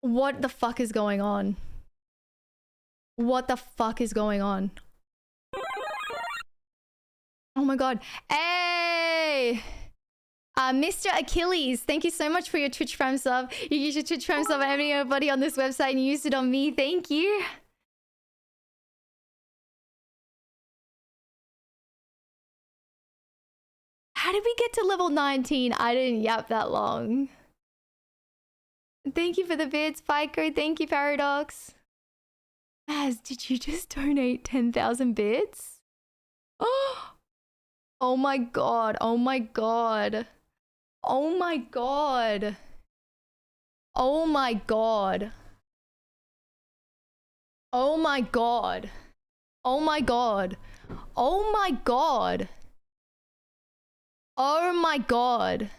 What the fuck is going on? What the fuck is going on? Oh my god. Hey! Mr. Achilles, thank you so much for your Twitch Prime sub. You use your Twitch Prime sub on everybody on this website and you used it on me. Thank you. How did we get to level 19? I didn't yap that long. Thank you for the vids, Fico. Thank you, Paradox. Maz, did you just donate 10,000 bits? Oh my god. Oh my god. Oh my god. Oh my god. Oh my god. Oh my god. Oh my god. Oh my god.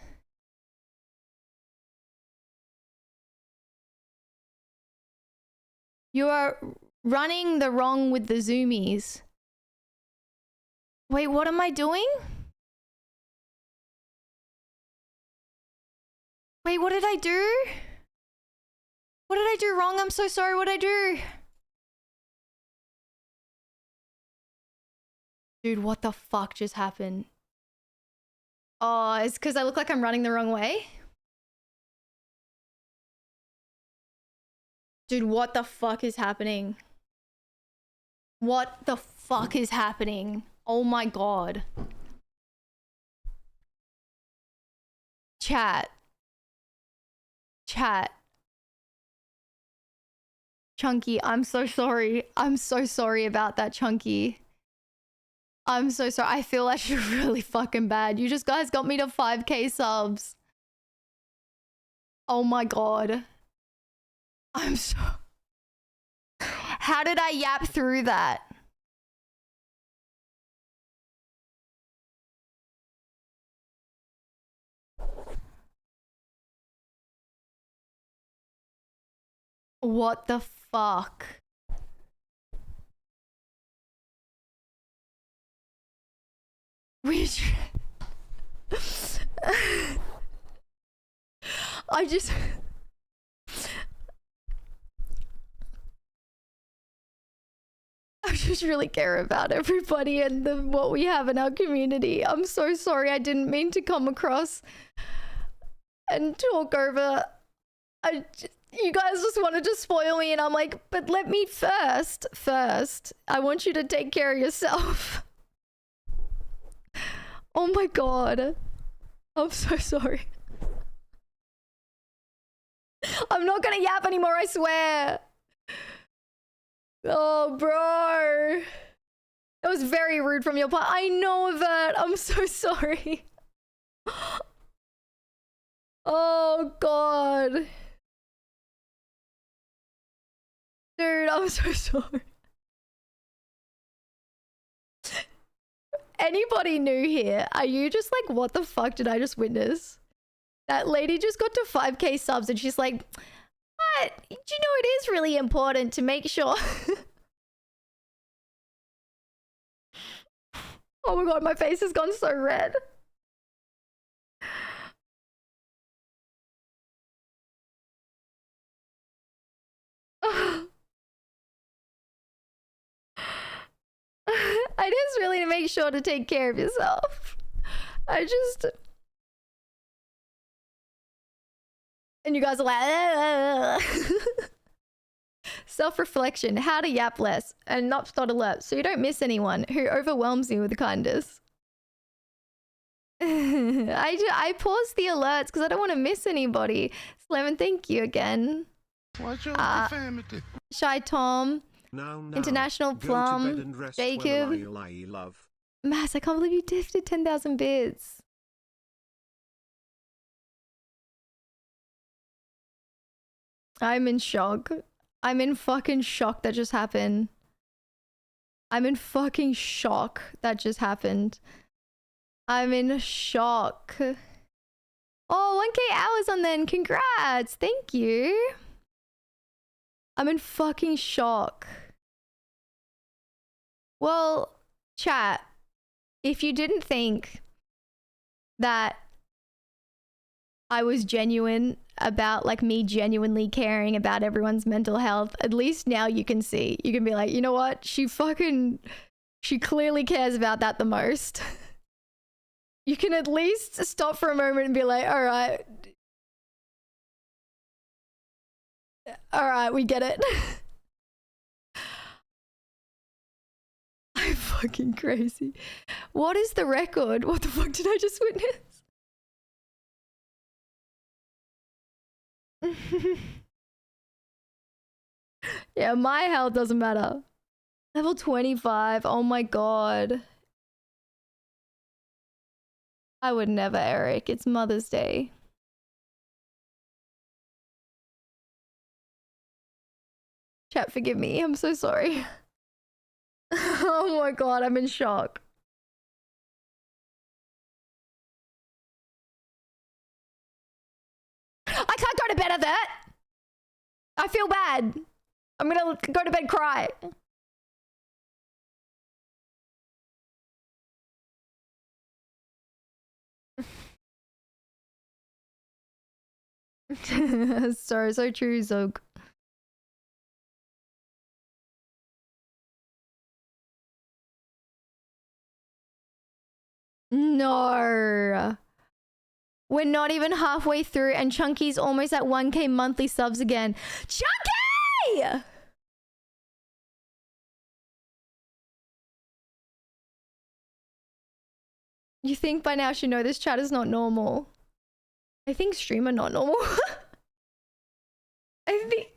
You are running the wrong with the zoomies. Wait, what am I doing? Wait, what did I do? What did I do wrong? I'm so sorry. What did I do? Dude, what the fuck just happened? Oh, it's because I look like I'm running the wrong way? Dude, what the fuck is happening? What the fuck is happening? Oh my god. Chat. Chat. Chunky, I'm so sorry. I'm so sorry about that, Chunky. I'm so sorry. I feel actually really fucking bad. You just guys got me to 5k subs. Oh my god. I'm so... How did I yap through that? What the fuck? Which... I just... I just really care about everybody and what we have in our community. I'm so sorry. I didn't mean to come across and talk over. You guys just wanted to spoil me and I'm like, but let me first, I want you to take care of yourself. Oh my god. I'm so sorry. I'm not gonna yap anymore, I swear. Oh, bro. That was very rude from your part. I know that. I'm so sorry. Oh, God. Dude, I'm so sorry. Anybody new here? Are you just like, what the fuck did I just witness? That lady just got to 5k subs and she's like, but do you know it is really important to make sure... Oh my god, my face has gone so red. It is really to make sure to take care of yourself. And you guys are like... Self-reflection, how to yap less and not start alert so you don't miss anyone who overwhelms you with kindness. I pause the alerts because I don't want to miss anybody. Slemon, thank you again. What's your family? Shy Tom, Now, International go to bed Plum, and rest Jacob. well, I love. Mass, I can't believe you gifted 10,000 bits. I'm in shock. I'm in fucking shock that just happened. I'm in fucking shock that just happened. I'm in shock. Oh, 1K hours on then. Congrats. Thank you. I'm in fucking shock. Well, chat, if you didn't think that I was genuine about like me genuinely caring about everyone's mental health, at least now you can see. You can be like, you know what? She clearly cares about that the most. You can at least stop for a moment and be like, all right, we get it. I'm fucking crazy. What is the record? What the fuck did I just witness? Yeah, my health doesn't matter. Level 25. Oh my god. I would never, Eric. It's Mother's Day. Chat, forgive me. I'm so sorry. Oh my god, I'm in shock. I can't go to bed at that. I feel bad. I'm gonna go to bed cry. So true, Zog. No. We're not even halfway through and Chunky's almost at 1K monthly subs again. Chunky! You think by now she know this chat is not normal. I think streamer not normal. I think...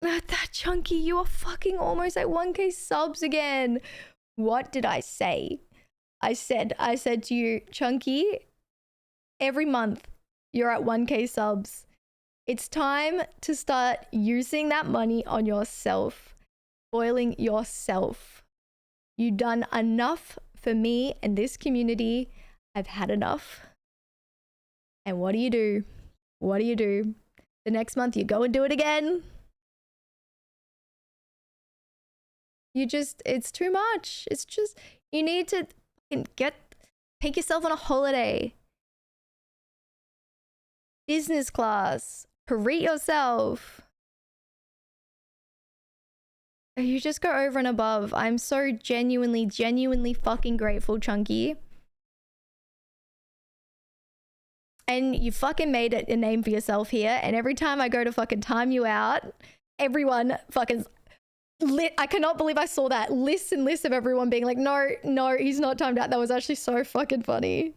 That Chunky, you are fucking almost at 1K subs again. What did I say? I said to you, Chunky, every month you're at 1K subs. It's time to start using that money on yourself, spoiling yourself. You've done enough for me and this community. I've had enough. And what do? What do? The next month you go and do it again. It's too much. It's just, you need to take yourself on a holiday. Business class. Treat yourself. You just go over and above. I'm so genuinely fucking grateful, Chunky. And you fucking made it a name for yourself here. And every time I go to fucking time you out, everyone fucking... I cannot believe I saw that. Lists and lists of everyone being like, no, he's not timed out. That was actually so fucking funny.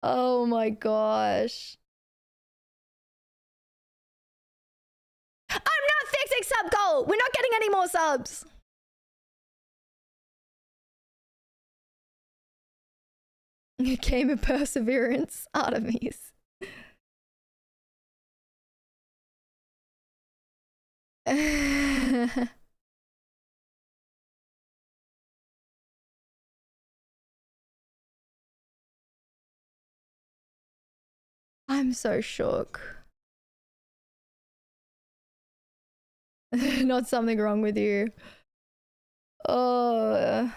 Oh my gosh. I'm not fixing sub goal. We're not getting any more subs. Game of perseverance, Artemis. I'm so shook. Not something wrong with you. Oh.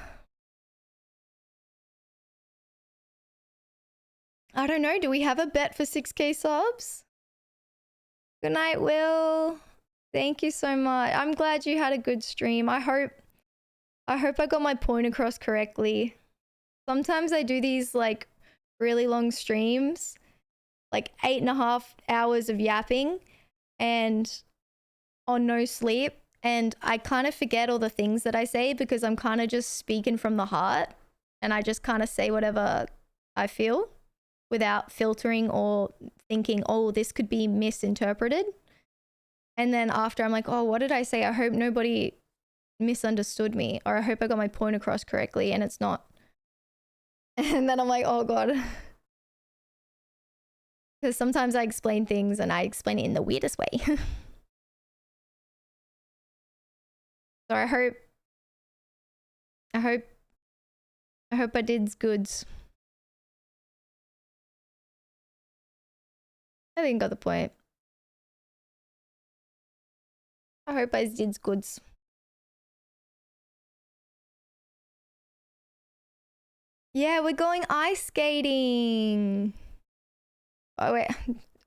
I don't know. Do we have a bet for 6K subs? Good night, Will. Thank you so much. I'm glad you had a good stream. I hope I got my point across correctly. Sometimes I do these like really long streams, like 8.5 hours of yapping and on no sleep. And I kind of forget all the things that I say because I'm kind of just speaking from the heart and I just kind of say whatever I feel without filtering or thinking, oh, this could be misinterpreted. And then after I'm like, oh, what did I say? I hope nobody misunderstood me, or I hope I got my point across correctly and it's not. And then I'm like, oh God. Because sometimes I explain things and I explain it in the weirdest way. So I hope I did goods. I think got the point. I hope I did goods. Yeah, we're going ice skating. Oh wait,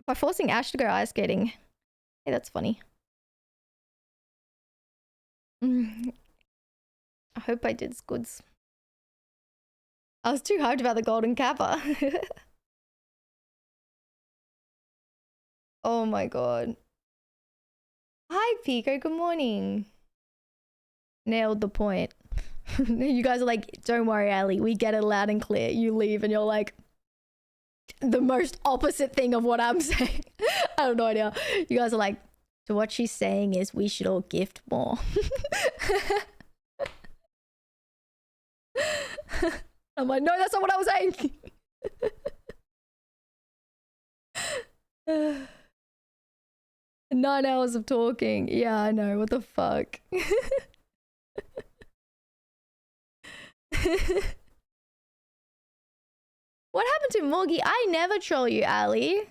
by forcing Ash to go ice skating. Hey, that's funny. I hope I did goods. I was too hyped about the golden kappa. Oh my god. Hi Pico, good morning. Nailed the point. You guys are like, don't worry, Ali, we get it loud and clear. You leave and you're like, the most opposite thing of what I'm saying. I have no idea. You guys are like, so what she's saying is we should all gift more. I'm like, no, that's not what I was saying. 9 hours of talking. Yeah, I know. What the fuck? What happened to Morgie? I never troll you, Ali.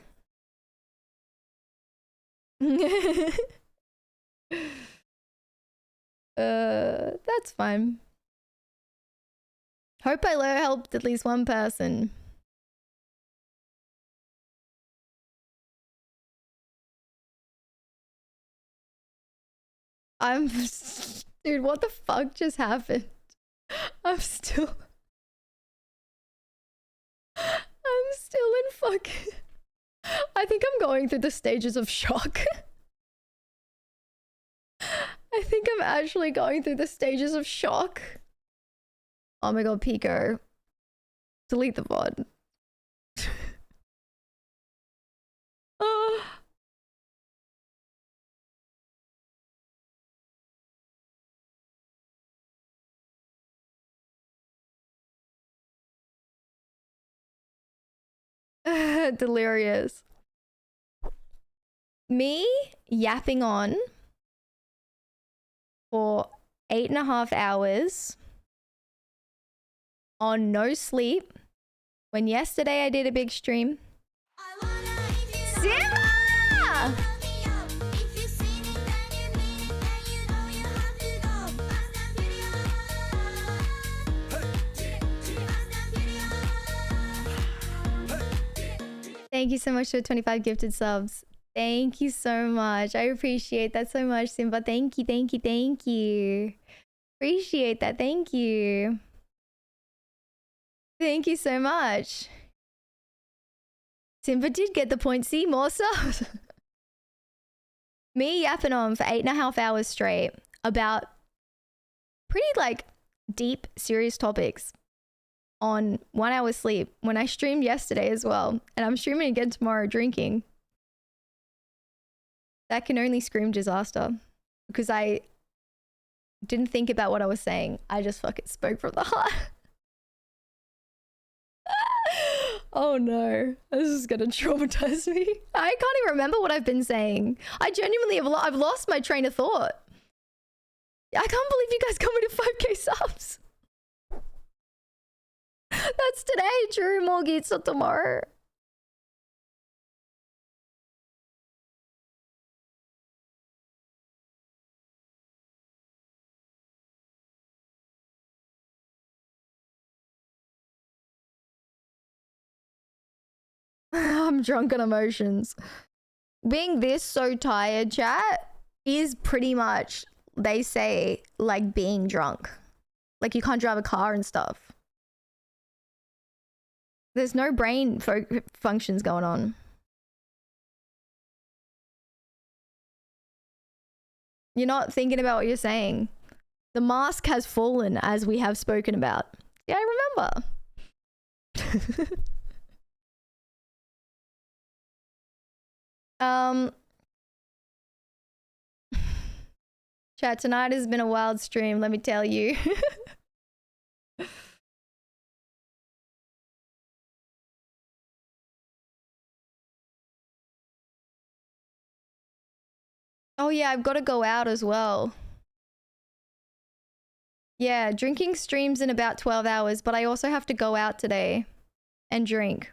That's fine. Hope I helped at least one person. Dude, what the fuck just happened? I'm still in fucking... I think I'm going through the stages of shock. I think I'm actually going through the stages of shock. Oh my god, Pico. Delete the VOD. Oh. Delirious. Me yapping on for 8.5 hours on no sleep when yesterday I did a big stream. Simba! Thank you so much for 25 gifted subs. Thank you so much. I appreciate that so much, Simba. Thank you, thank you, thank you. Appreciate that. Thank you. Thank you so much. Simba did get the point. See, more subs. Me yapping on for 8.5 hours straight about pretty like deep, serious topics on 1 hour sleep when I streamed yesterday as well. And I'm streaming again tomorrow drinking. That can only scream disaster because I didn't think about what I was saying. I just fucking spoke from the heart. Oh no, this is gonna traumatize me. I can't even remember what I've been saying. I genuinely have I've lost my train of thought. I can't believe you guys coming to 5k subs. That's today, Drew Morgie. It's not tomorrow. I'm drunk on emotions. Being this so tired, chat, is pretty much, they say, like being drunk. Like you can't drive a car and stuff. There's no brain functions going on. You're not thinking about what you're saying. The mask has fallen, as we have spoken about. Yeah, I remember. Chat, tonight has been a wild stream, let me tell you. Oh yeah, I've got to go out as well. Yeah, drinking streams in about 12 hours, but I also have to go out today and drink.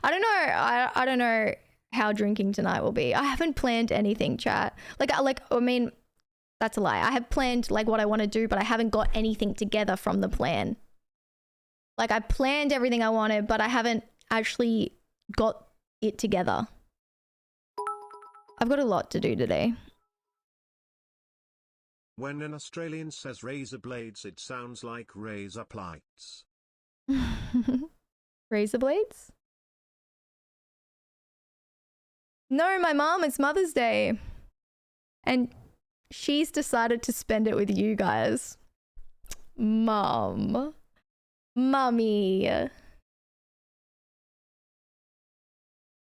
I don't know. I don't know how drinking tonight will be. I haven't planned anything, chat. I mean, that's a lie. I have planned like what I want to do, but I haven't got anything together from the plan. Like I planned everything I wanted, but I haven't actually got it together. I've got a lot to do today. When an Australian says razor blades, it sounds like razor plights. Razor blades? No, my mom, it's Mother's Day. And she's decided to spend it with you guys. Mom. Mummy.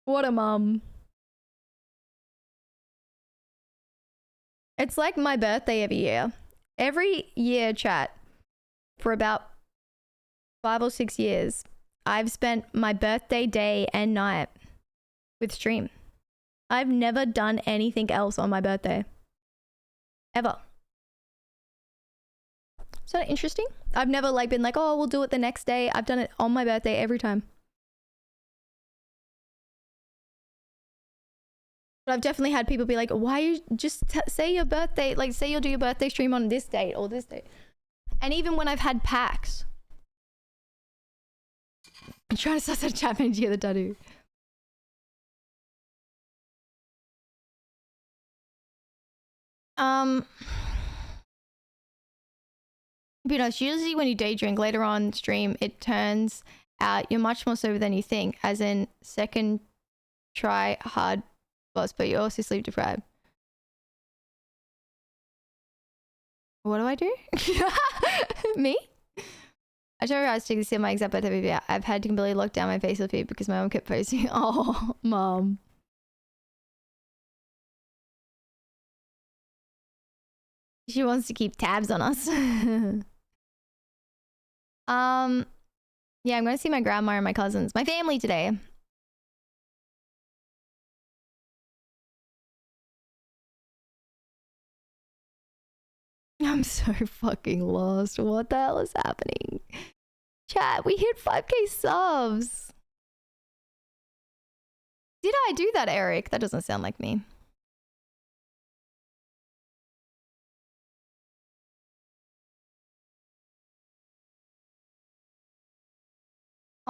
What a mum. It's like my birthday every year. Every year, chat, for about 5 or 6 years, I've spent my birthday day and night with stream. I've never done anything else on my birthday. Ever. Is that interesting? I've never like been like, oh, we'll do it the next day. I've done it on my birthday every time. But I've definitely had people be like, why you just say your birthday, like say you'll do your birthday stream on this date or this date. And even when I've had packs. I'm trying to suss out chat manager to get the tattoo. Be honest, usually when you day drink later on stream, it turns out you're much more sober than you think, as in second try hard boss, but you're also sleep deprived. What do I do? Me? I tried to take this in my exact birthday video. I've had to completely lock down my Facebook feed because my mom kept posting. Oh, mom. She wants to keep tabs on us. Yeah, I'm going to see my grandma and my cousins. My family today. I'm so fucking lost. What the hell is happening? Chat, we hit 5k subs. Did I do that, Eric? That doesn't sound like me.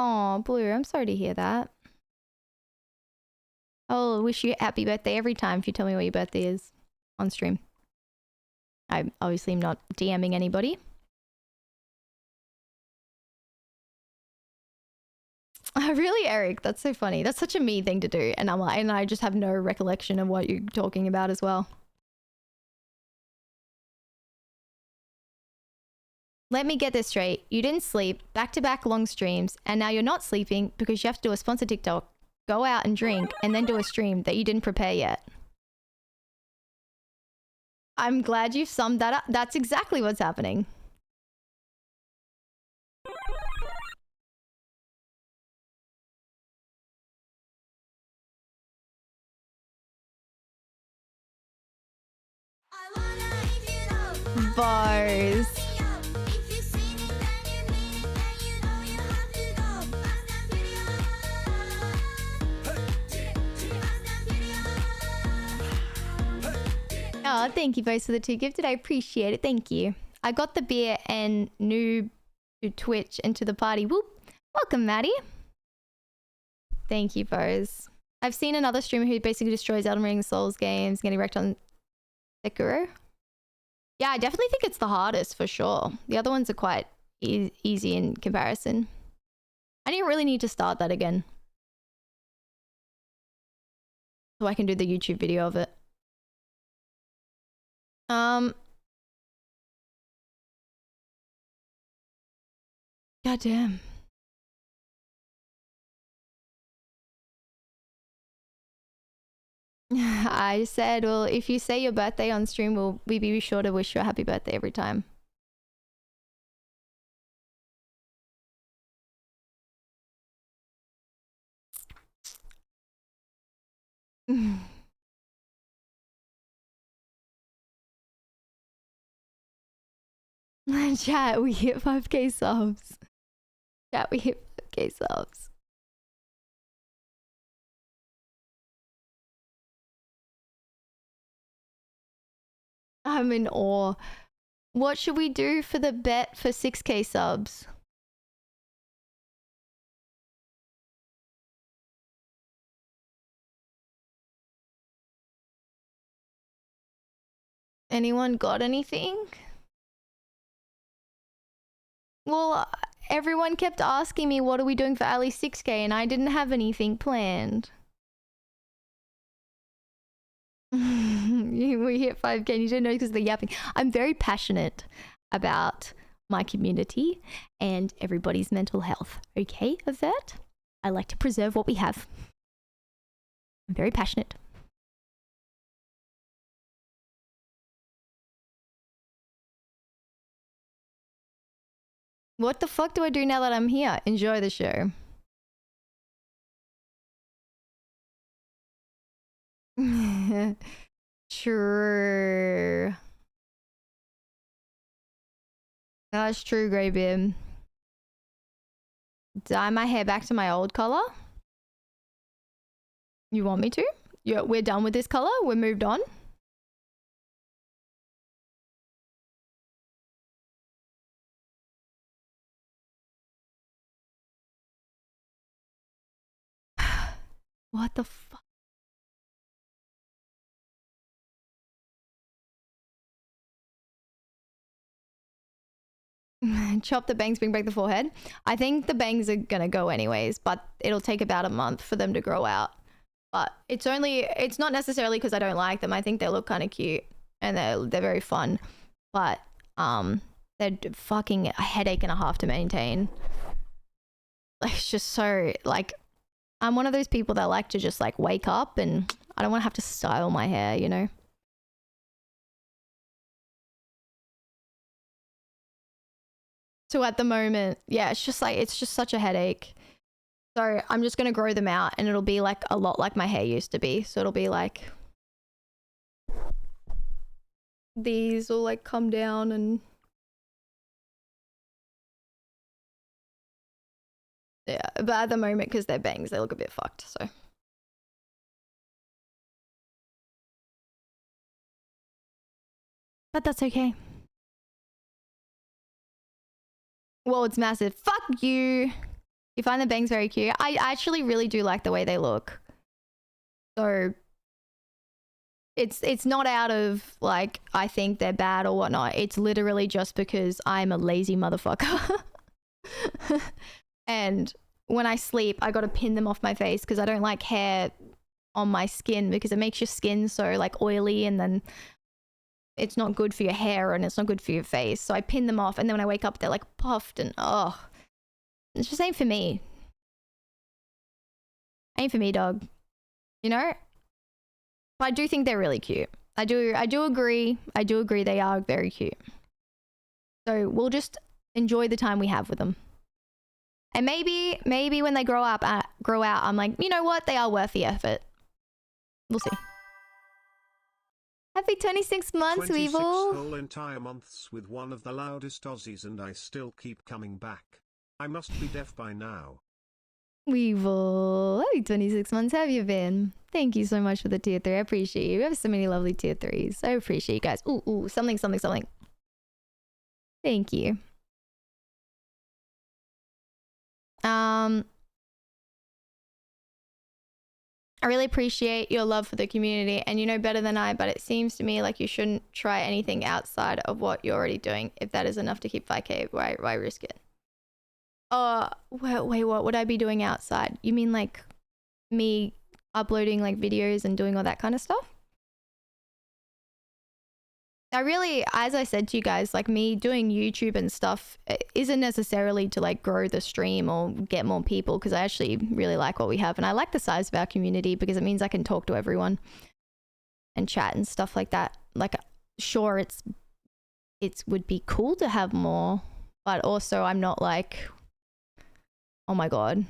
Oh, Blue, I'm sorry to hear that. I'll wish you a happy birthday every time if you tell me what your birthday is on stream. I obviously am not DMing anybody. Really, Eric? That's so funny. That's such a me thing to do. And I just have no recollection of what you're talking about as well. Let me get this straight. You didn't sleep, back-to-back long streams, and now you're not sleeping because you have to do a sponsor TikTok, go out and drink, and then do a stream that you didn't prepare yet. I'm glad you summed that up. That's exactly what's happening. Bars. Oh, thank you both for the 2 gifted. I appreciate it. Thank you. I got the beer and new to Twitch and to the party. Whoop. Welcome, Maddie. Thank you, Bose. I've seen another streamer who basically destroys Elden Ring, Souls games, getting wrecked on Sekiro. Yeah, I definitely think it's the hardest for sure. The other ones are quite easy in comparison. I didn't really need to start that again. So I can do the YouTube video of it. God damn. I said, well, if you say your birthday on stream, we'll be sure to wish you a happy birthday every time. Chat, we hit 5k subs. Chat, we hit 5k subs. I'm in awe. What should we do for the bet for 6k subs? Anyone got anything? Well, everyone kept asking me what are we doing for Ali 6k and I didn't have anything planned. We hit 5k and you didn't know because of the yapping. I'm very passionate about my community and everybody's mental health. Okay, Avert? I like to preserve what we have. I'm very passionate. What the fuck do I do now that I'm here? Enjoy the show. True. That's true, Greybeard. Dye my hair back to my old color? You want me to? Yeah, we're done with this color? We're moved on? What the fuck? Chop the bangs, bring back the forehead. I think the bangs are gonna go anyways, but it'll take about a month for them to grow out. But it's not necessarily because I don't like them. I think they look kind of cute and they're very fun. But they're fucking a headache and a half to maintain. Like, it's just so, like, I'm one of those people that like to just like wake up and I don't want to have to style my hair, you know? So at the moment, yeah, it's just such a headache. So I'm just going to grow them out and it'll be like a lot like my hair used to be. So it'll be like, these will like come down and yeah, but at the moment, because they're bangs, they look a bit fucked, so. But that's okay. Well, it's massive. Fuck you. You find the bangs very cute. I actually really do like the way they look. So it's not out of like I think they're bad or whatnot. It's literally just because I'm a lazy motherfucker. And when I sleep, I got to pin them off my face because I don't like hair on my skin because it makes your skin so like oily and then it's not good for your hair and it's not good for your face. So I pin them off and then when I wake up, they're like puffed and oh, it's just ain't for me. Ain't for me, dog. You know? But I do think they're really cute. I do agree. I do agree they are very cute. So we'll just enjoy the time we have with them. And maybe when they grow out, I'm like, you know what? They are worth the effort. We'll see. Happy 26 months, 26 Weevil. whole entire months with one of the loudest Aussies and I still keep coming back. I must be deaf by now. Weevil. Happy 26 months. How have you been? Thank you so much for the tier 3. I appreciate you. We have so many lovely tier 3s. I appreciate you guys. Ooh, something. Thank you. I really appreciate your love for the community and you know better than I, but it seems to me like you shouldn't try anything outside of what you're already doing. If that is enough to keep 5k, why risk it? Wait, what would I be doing outside? You mean like me uploading like videos and doing all that kind of stuff? I really, as I said to you guys, like me doing YouTube and stuff isn't necessarily to like grow the stream or get more people because I actually really like what we have and I like the size of our community because it means I can talk to everyone and chat and stuff like that. Like, sure, it would be cool to have more, but also I'm not like, oh my God,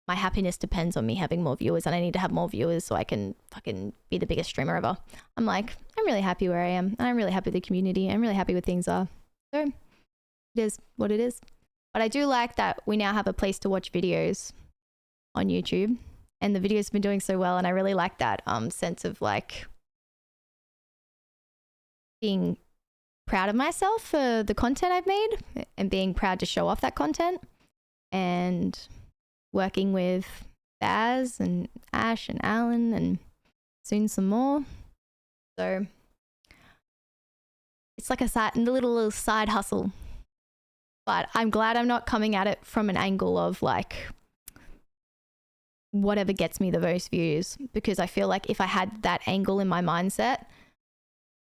my happiness depends on me having more viewers and I need to have more viewers so I can fucking be the biggest streamer ever. I'm like, I'm really happy where I am and I'm really happy with the community. I'm really happy with things are. So it is what it is. But I do like that we now have a place to watch videos on YouTube, and the videos have been doing so well, and I really like that sense of like being proud of myself for the content I've made and being proud to show off that content, and working with Baz and Ash and Alan and soon some more. So it's like a little side hustle. But I'm glad I'm not coming at it from an angle of like whatever gets me the most views, because I feel like if I had that angle in my mindset,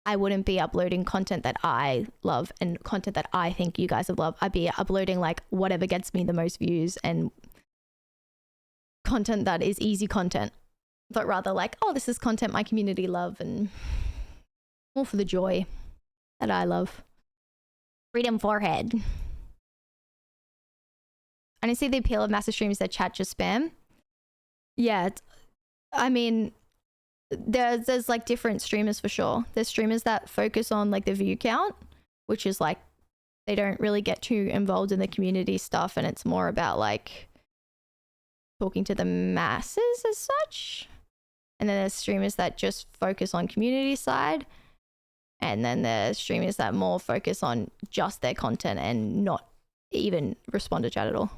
I wouldn't be uploading content that I love and content that I think you guys have loved. I'd be uploading like whatever gets me the most views and content that is easy content, but rather like, oh, this is content my community love, and more for the joy that I love. Freedom forehead. I didn't see the appeal of massive streams that chat just spam. Yeah, I mean, there's like different streamers for sure. There's streamers that focus on like the view count, which is like they don't really get too involved in the community stuff, and it's more about like talking to the masses as such. And then there's streamers that just focus on community side, and then there's streamers that more focus on just their content and not even respond to chat at all.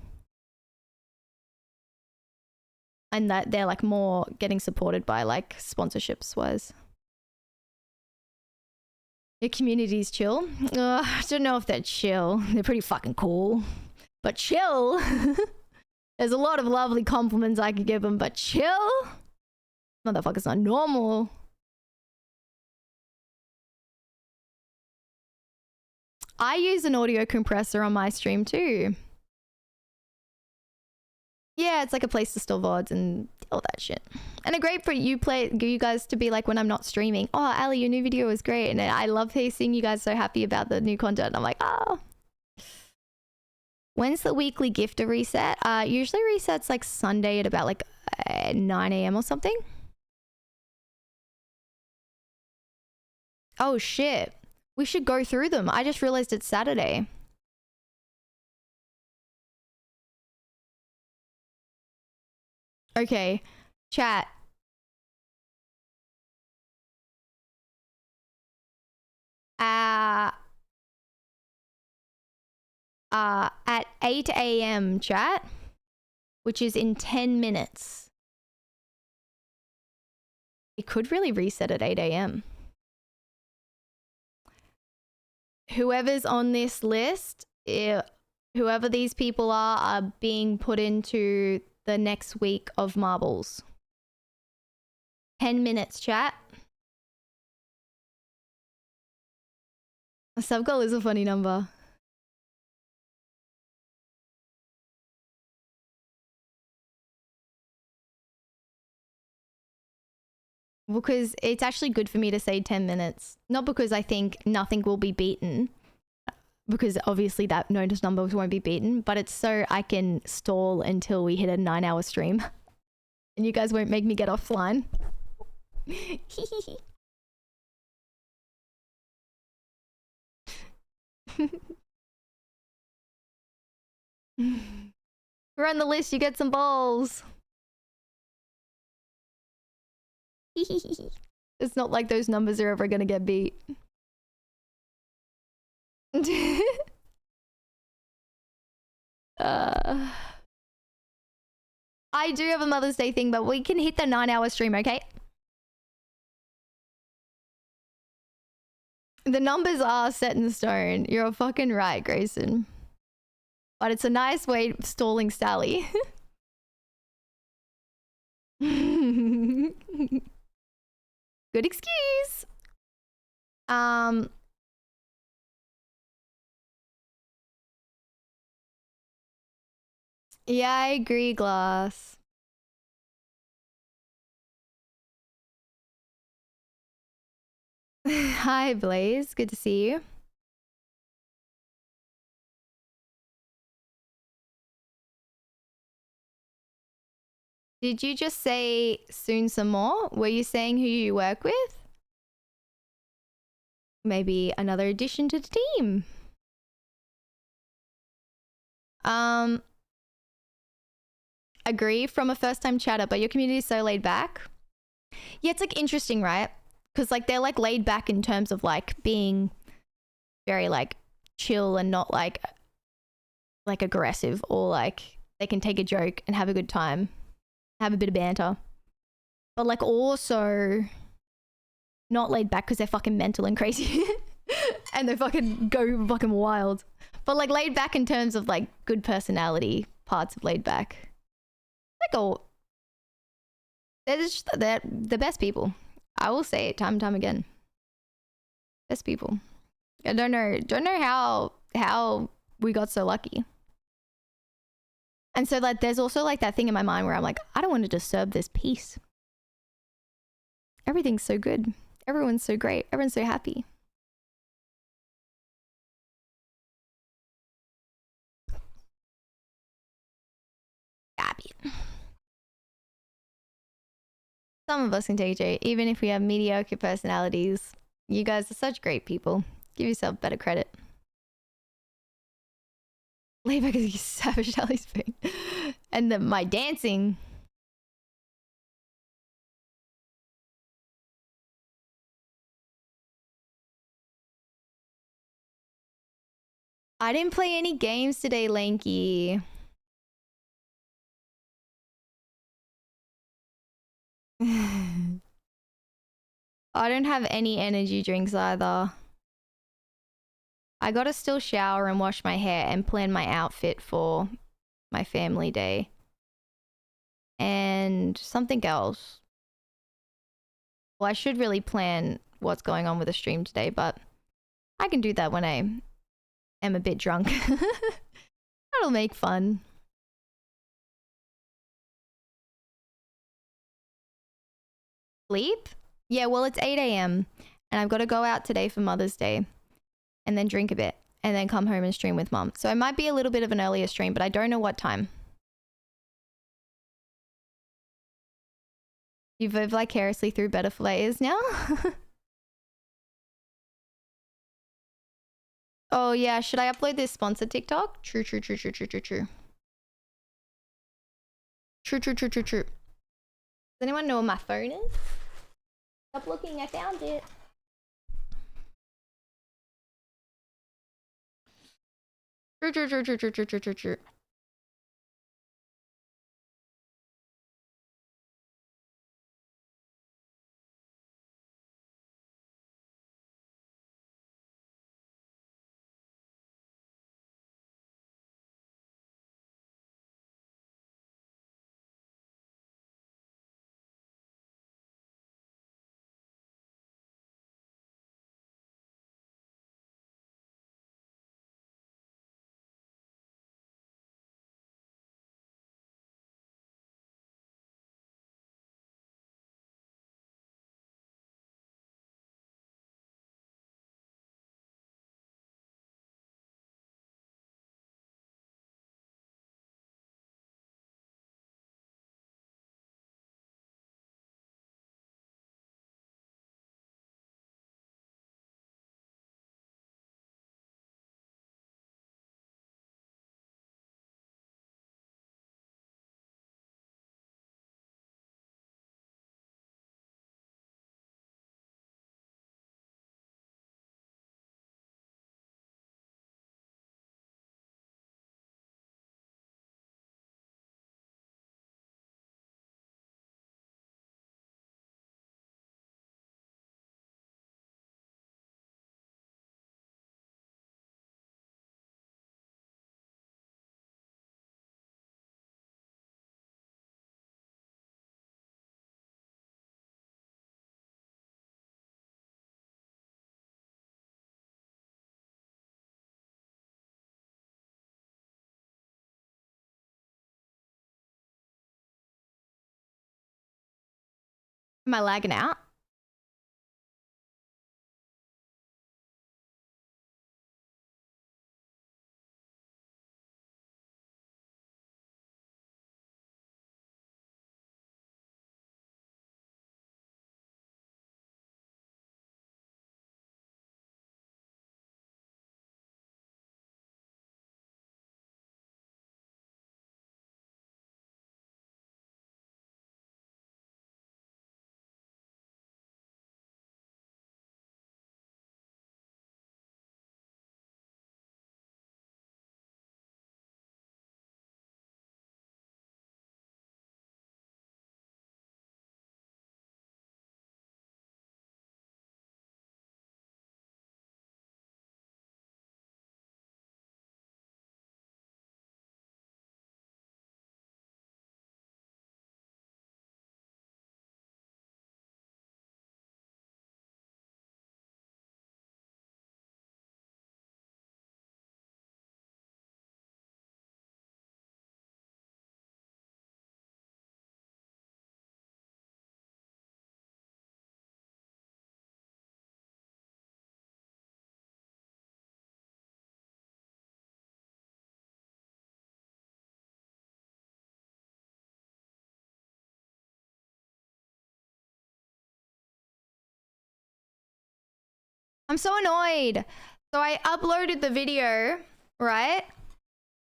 And that they're like more getting supported by like sponsorships wise. Your community's chill. I don't know if they're chill. They're pretty fucking cool. But chill. There's a lot of lovely compliments I could give them, but chill? Motherfuckers not normal. I use an audio compressor on my stream too. Yeah, it's like a place to store VODs and all that shit. And a great for you guys to be like when I'm not streaming, oh, Ali, your new video was great. And I love seeing you guys so happy about the new content. I'm like, oh. When's the weekly gifter reset? Usually resets like Sunday at about like 9 a.m. or something. Oh shit. We should go through them. I just realized it's Saturday. Okay, chat. At 8 a.m. chat, which is in 10 minutes. It could really reset at 8 a.m. Whoever's on this list, whoever these people are being put into the next week of marbles. 10 minutes, chat. A sub goal is a funny number. Because it's actually good for me to say 10 minutes. Not because I think nothing will be beaten, because obviously that notice numbers won't be beaten, but it's so I can stall until we hit a 9-hour stream. And you guys won't make me get offline. We're on the list, you get some balls. It's not like those numbers are ever gonna get beat. I do have a Mother's Day thing, but we can hit the 9-hour stream, okay? The numbers are set in stone. You're fucking right, Grayson. But it's a nice way of stalling Sally. Good excuse. Yeah, I agree, Glass. Hi, Blaze. Good to see you. Did you just say soon some more? Were you saying who you work with? Maybe another addition to the team. Agree from a first-time chatter, but your community is so laid back. Yeah, it's like interesting, right? Because like they're like laid back in terms of like being very like chill and not like aggressive, or like they can take a joke and have a good time, have a bit of banter, but like also not laid back because they're fucking mental and crazy and they fucking go fucking wild, but like laid back in terms of like good personality parts of laid back. Like, oh, they're the best people. I will say it time and time again. Best people. I don't know how we got so lucky. And so like there's also like that thing in my mind where I'm like, I don't want to disturb this peace. Everything's so good. Everyone's so great. Everyone's so happy. Happy. Some of us can take it, even if we have mediocre personalities. You guys are such great people. Give yourself better credit. Layback is savage Ali's thing. And my dancing. I didn't play any games today, Lanky. I don't have any energy drinks either. I gotta still shower and wash my hair and plan my outfit for my family day. And something else. Well, I should really plan what's going on with the stream today, but I can do that when I am a bit drunk. That'll make fun. Sleep? Yeah, well, it's 8 a.m. and I've got to go out today for Mother's Day and then drink a bit and then come home and stream with Mum. So it might be a little bit of an earlier stream, but I don't know what time. You've lived vicariously through better flavors now? Oh yeah, should I upload this sponsored TikTok? True. True. True. Does anyone know where my phone is? Stop looking, I found it. True. Am I lagging out? I'm so annoyed. So I uploaded the video, right?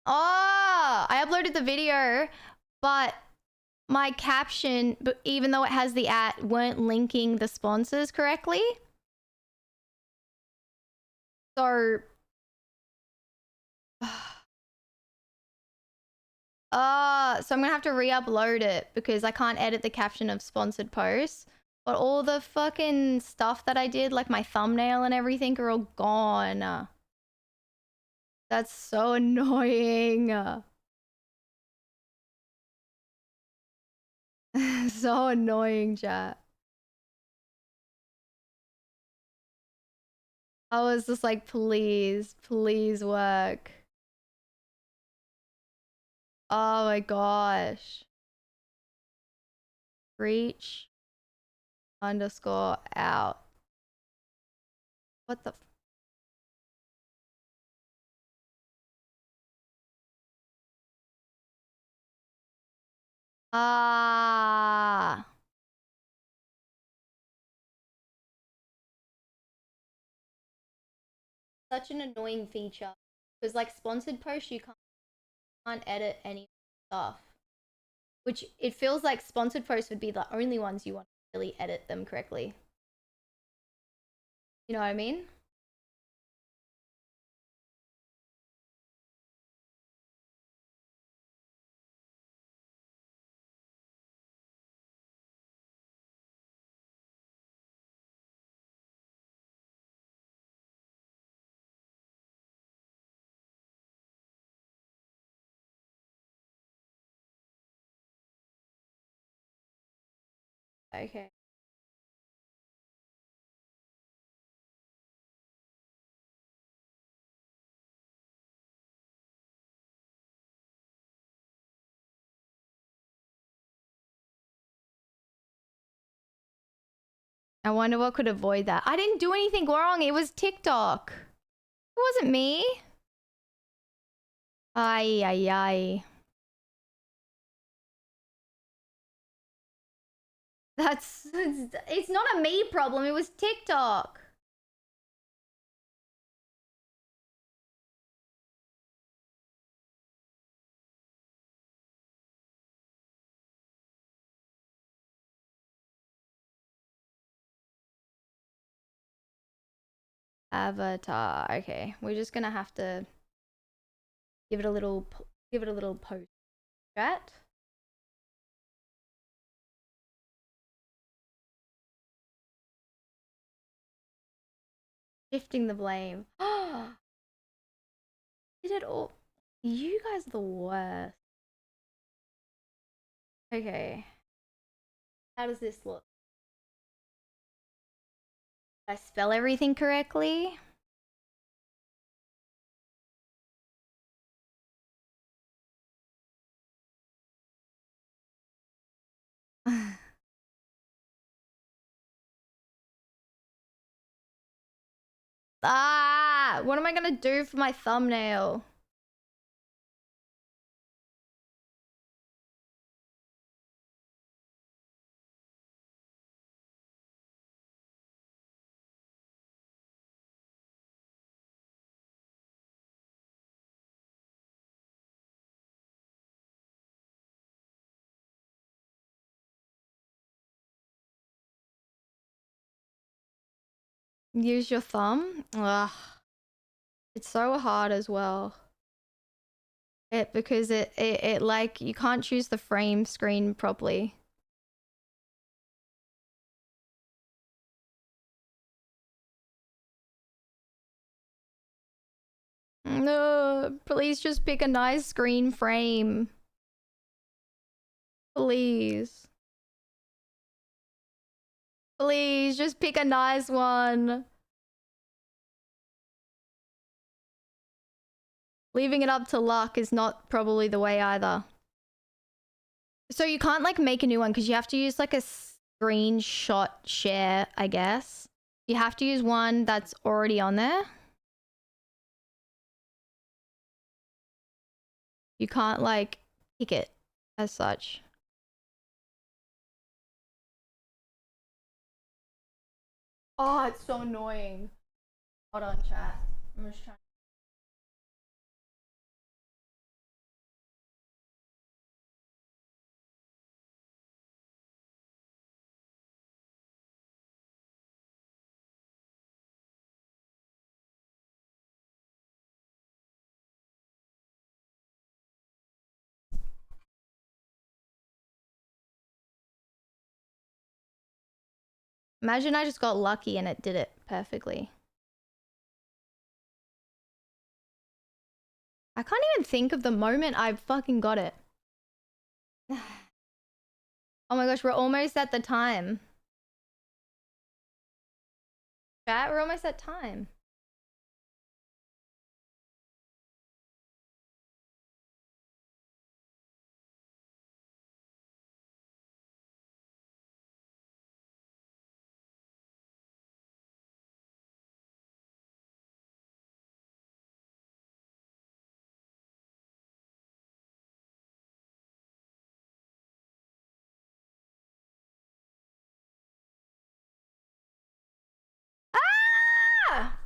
Oh, I uploaded the video, but my caption, even though it has the at, weren't linking the sponsors correctly. So, so I'm gonna have to re-upload it because I can't edit the caption of sponsored posts. But all the fucking stuff that I did, like my thumbnail and everything, are all gone. That's so annoying. So annoying, chat. I was just like, please, please work. Oh my gosh. Reach _ out. What the? Ah. Such an annoying feature. Because like sponsored posts, you can't edit any stuff. Which it feels like sponsored posts would be the only ones you want to really edit them correctly. You know what I mean? Okay. I wonder what could avoid that. I didn't do anything wrong. It was TikTok. It wasn't me. Ay, ay, ay. It's not a me problem. It was TikTok. Avatar. Okay, we're just gonna have to give it a little post. Chat. Shifting the blame. Did it all? You guys are the worst. Okay. How does this look? Did I spell everything correctly? Ah, what am I gonna do for my thumbnail? Use your thumb? Ugh. It's so hard as well. Because it like you can't choose the frame screen properly. No, please just pick a nice screen frame. Please. Please just pick a nice one. Leaving it up to luck is not probably the way either. So you can't like make a new one because you have to use like a screenshot share, I guess. You have to use one that's already on there. You can't like pick it as such. Oh, it's so annoying. Hold on, chat. I'm just trying. Imagine I just got lucky and it did it perfectly. I can't even think of the moment I fucking got it. Oh my gosh, we're almost at the time. Chat, we're almost at time. Ah!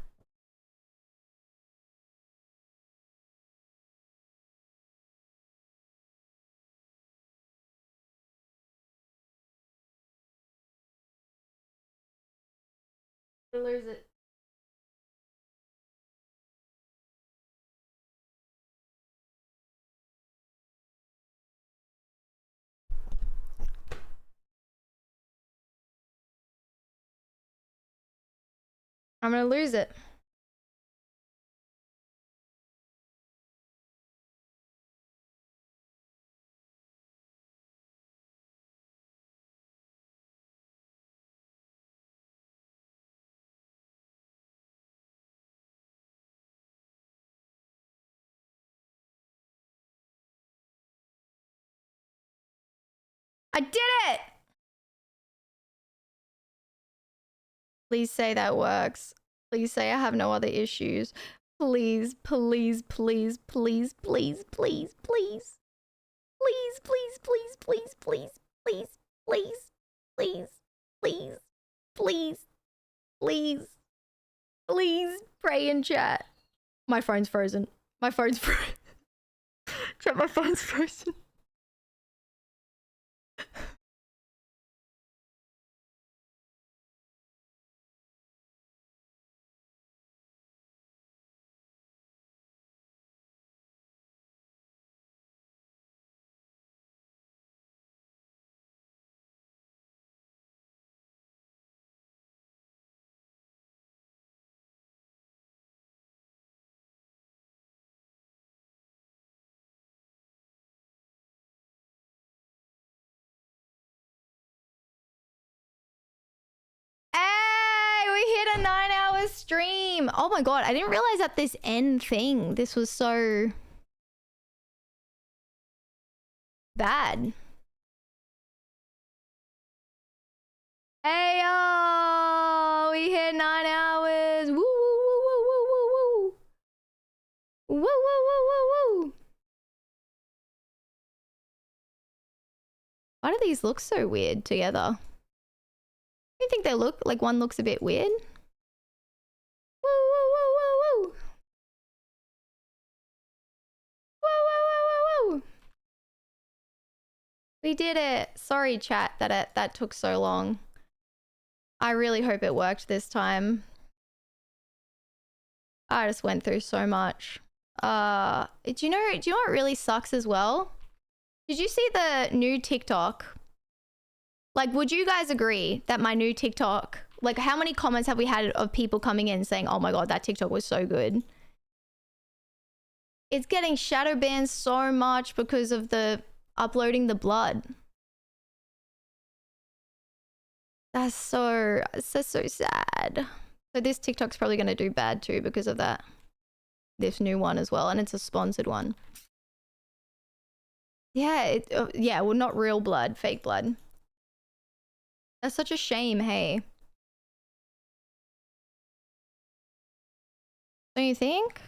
Lose it. I'm gonna lose it. I did it! Please say that works. Please say I have no other issues. Please, please, please, please, please, please, please. Please, please, please, please, please, please, please, please, please, please, please, please, pray in chat. My phone's frozen. My phone's frozen. Chat, my phone's frozen. Hey, we hit a 9-hour stream. Oh my god, I didn't realize that this end thing, this was so bad. Hey yo, we hit 9 hours. Woo woo woo woo woo woo woo. Woo woo woo woo woo. Why do these look so weird together? You think they look like one looks a bit weird? Woo woo woo woo woo. Woo woo woo woo woo. We did it. Sorry chat that took so long. I really hope it worked this time. I just went through so much. Do you know what really sucks as well? Did you see the new TikTok? Like, would you guys agree that my new TikTok, like how many comments have we had of people coming in saying, oh my god, that TikTok was so good? It's getting shadow banned so much because of the uploading the blood. That's so sad. So this TikTok's probably going to do bad too because of that. This new one as well, and it's a sponsored one. Yeah, yeah, well, not real blood, fake blood. That's such a shame, hey. Don't you think?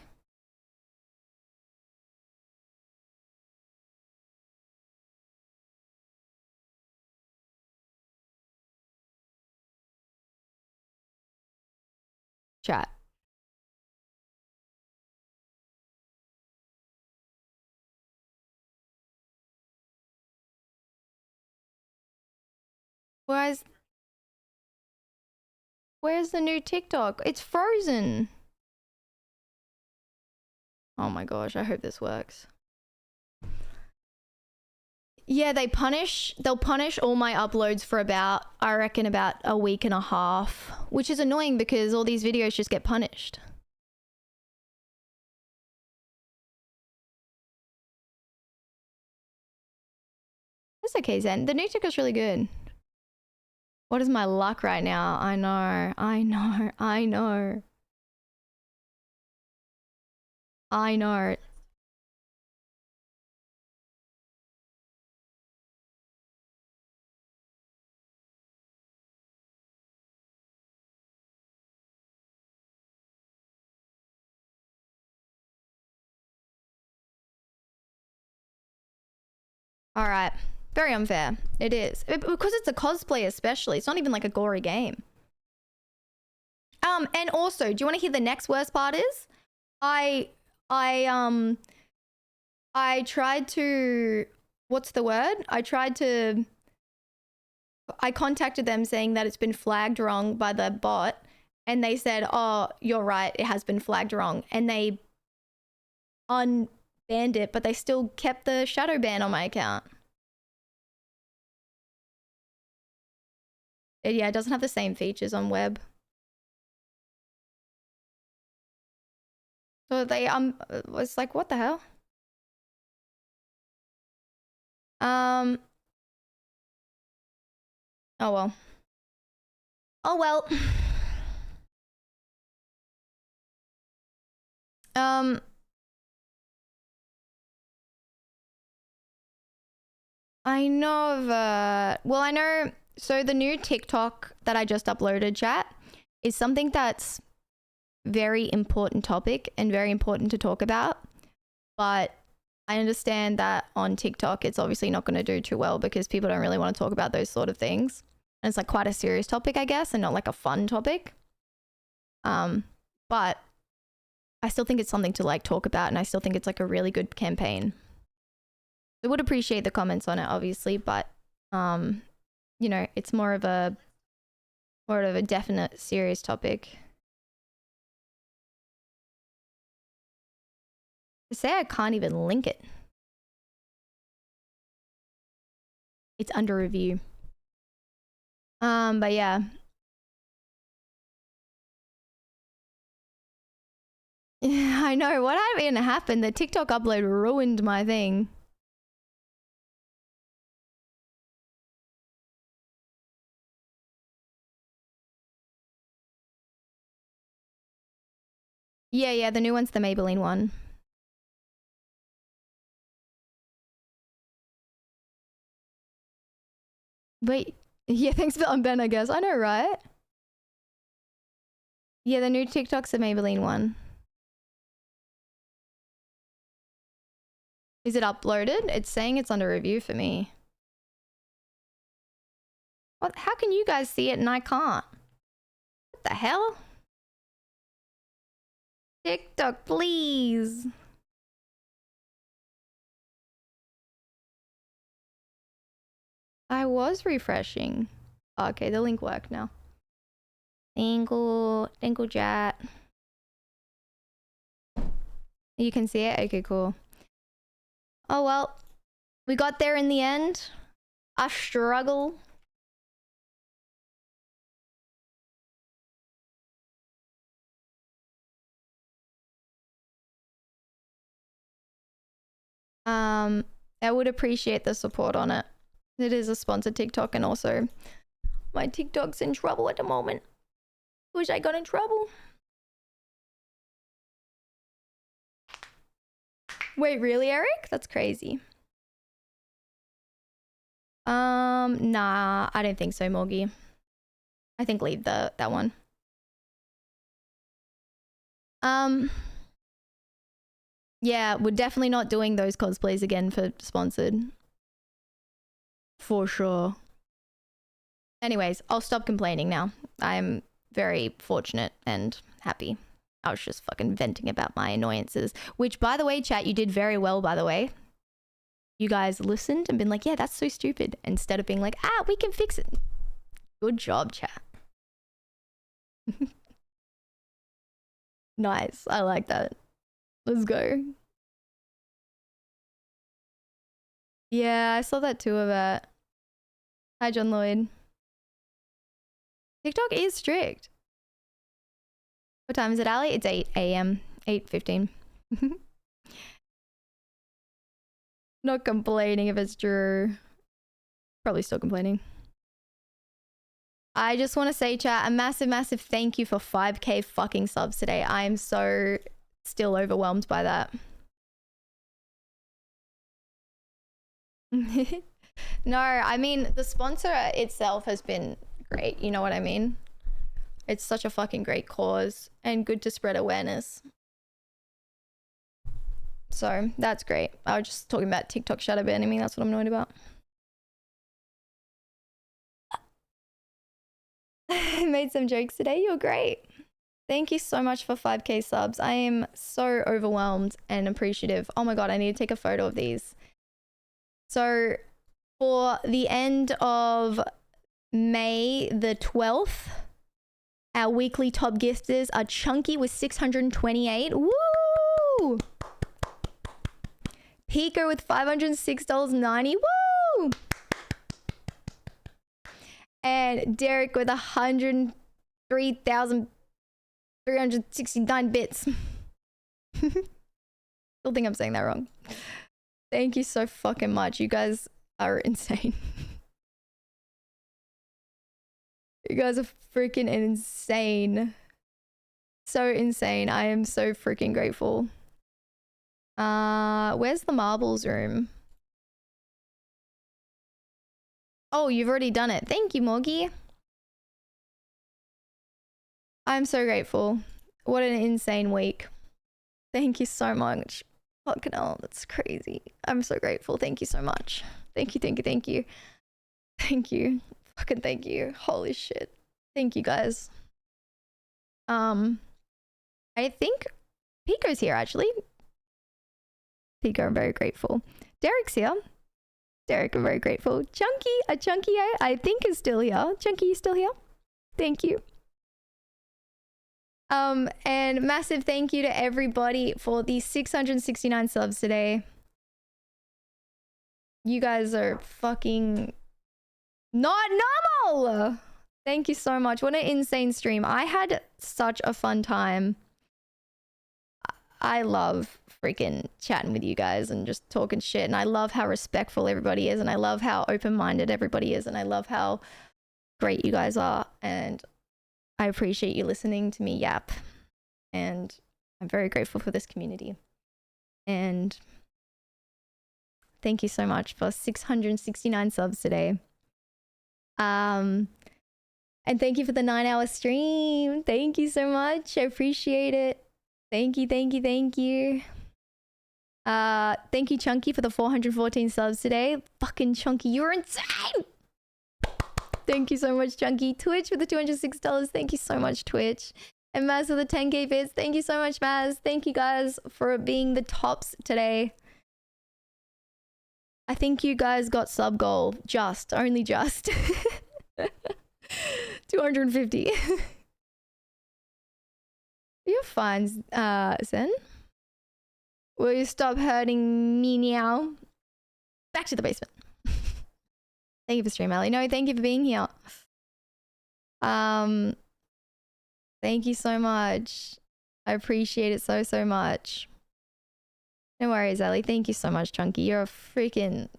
Chat. Where's the new TikTok? It's frozen. Oh my gosh, I hope this works. Yeah, they'll punish all my uploads for about, I reckon, about a week and a half, which is annoying because all these videos just get punished. That's okay, Zen. The new TikTok's really good. What is my luck right now? I know. All right. Very unfair. It is. Because it's a cosplay especially. It's not even like a gory game. And also, do you want to hear the next worst part is? I tried to, what's the word? I contacted them saying that it's been flagged wrong by the bot, and they said, oh, you're right, it has been flagged wrong. And they unbanned it, but they still kept the shadow ban on my account. Yeah, it doesn't have the same features on web. So they was like, what the hell? Oh well. Oh well. I know that. Well, I know. So the new TikTok that I just uploaded, chat, is something that's very important topic and very important to talk about. But I understand that on TikTok, it's obviously not going to do too well because people don't really want to talk about those sort of things. And it's like quite a serious topic, I guess, and not like a fun topic. But I still think it's something to like talk about, and I still think it's like a really good campaign. I would appreciate the comments on it, obviously, but you know, it's more of a definite serious topic. To say I can't even link it. It's under review. But yeah. Yeah, I know. What even happened? The TikTok upload ruined my thing. Yeah, the new one's the Maybelline one. Wait, yeah, thanks for unban, I guess. I know, right? Yeah, the new TikTok's the Maybelline one. Is it uploaded? It's saying it's under review for me. What? How can you guys see it and I can't? What the hell? TikTok, please. I was refreshing. Okay, the link worked now. Thank you, chat. You can see it? Okay, cool. Oh well, we got there in the end. A struggle. I would appreciate the support on it. It is a sponsored TikTok, and also my TikTok's in trouble at the moment. Wish I got in trouble. Wait, really, Eric? That's crazy. Nah, I don't think so, Morgie. I think leave that one. Yeah, we're definitely not doing those cosplays again for sponsored. For sure. Anyways, I'll stop complaining now. I'm very fortunate and happy. I was just fucking venting about my annoyances. Which, by the way, chat, you did very well, by the way. You guys listened and been like, yeah, that's so stupid. Instead of being like, we can fix it. Good job, chat. Nice. I like that. Let's go. Yeah, I saw that too of that. Hi, John Lloyd. TikTok is strict. What time is it, Ali? It's 8 a.m. 8:15. Not complaining if it's true. Probably still complaining. I just want to say, chat, a massive, massive thank you for 5K fucking subs today. I am so still overwhelmed by that. No, I mean, the sponsor itself has been great. You know what I mean? It's such a fucking great cause and good to spread awareness. So that's great. I was just talking about TikTok shadow banning me. That's what I'm annoyed about. I made some jokes today. You're great. Thank you so much for 5K subs. I am so overwhelmed and appreciative. Oh my God, I need to take a photo of these. So for the end of May the 12th, our weekly top gifters are Chunky with 628. Woo! Pico with $506.90. Woo! And Derek with 103,369 bits. Still think I'm saying that wrong. Thank you so fucking much. You guys are insane. You guys are freaking insane. So insane. I am so freaking grateful. Where's the marbles room? Oh, you've already done it. Thank you, Morgie. I'm so grateful. What an insane week. Thank you so much. Fucking hell, that's crazy. I'm so grateful. Thank you so much. Thank you, thank you, thank you. Thank you. Fucking thank you. Holy shit. Thank you, guys. I think Pico's here, actually. Pico, I'm very grateful. Derek's here. Derek, I'm very grateful. Chunky, I think is still here. Chunky, you still here? Thank you. And massive thank you to everybody for the 669 subs today. You guys are fucking not normal. Thank you so much. What an insane stream. I had such a fun time. I love freaking chatting with you guys and just talking shit. And I love how respectful everybody is. And I love how open-minded everybody is. And I love how great you guys are. And I appreciate you listening to me yap. And I'm very grateful for this community. And thank you so much for 669 subs today. And thank you for the 9-hour stream. Thank you so much. I appreciate it. Thank you, thank you, thank you. Thank you, Chunky, for the 414 subs today. Fucking Chunky, you're insane! Thank you so much, Chunky. Twitch with the $206. Thank you so much, Twitch. And Maz for the 10K bits. Thank you so much, Maz. Thank you guys for being the tops today. I think you guys got sub goal. Only just. 250. You're fine, Zen. Will you stop hurting me now? Back to the basement. Thank you for stream, Ellie. No, thank you for being here. Thank you so much. I appreciate it so, so much. No worries, Ellie. Thank you so much, Chunky. You're a freaking...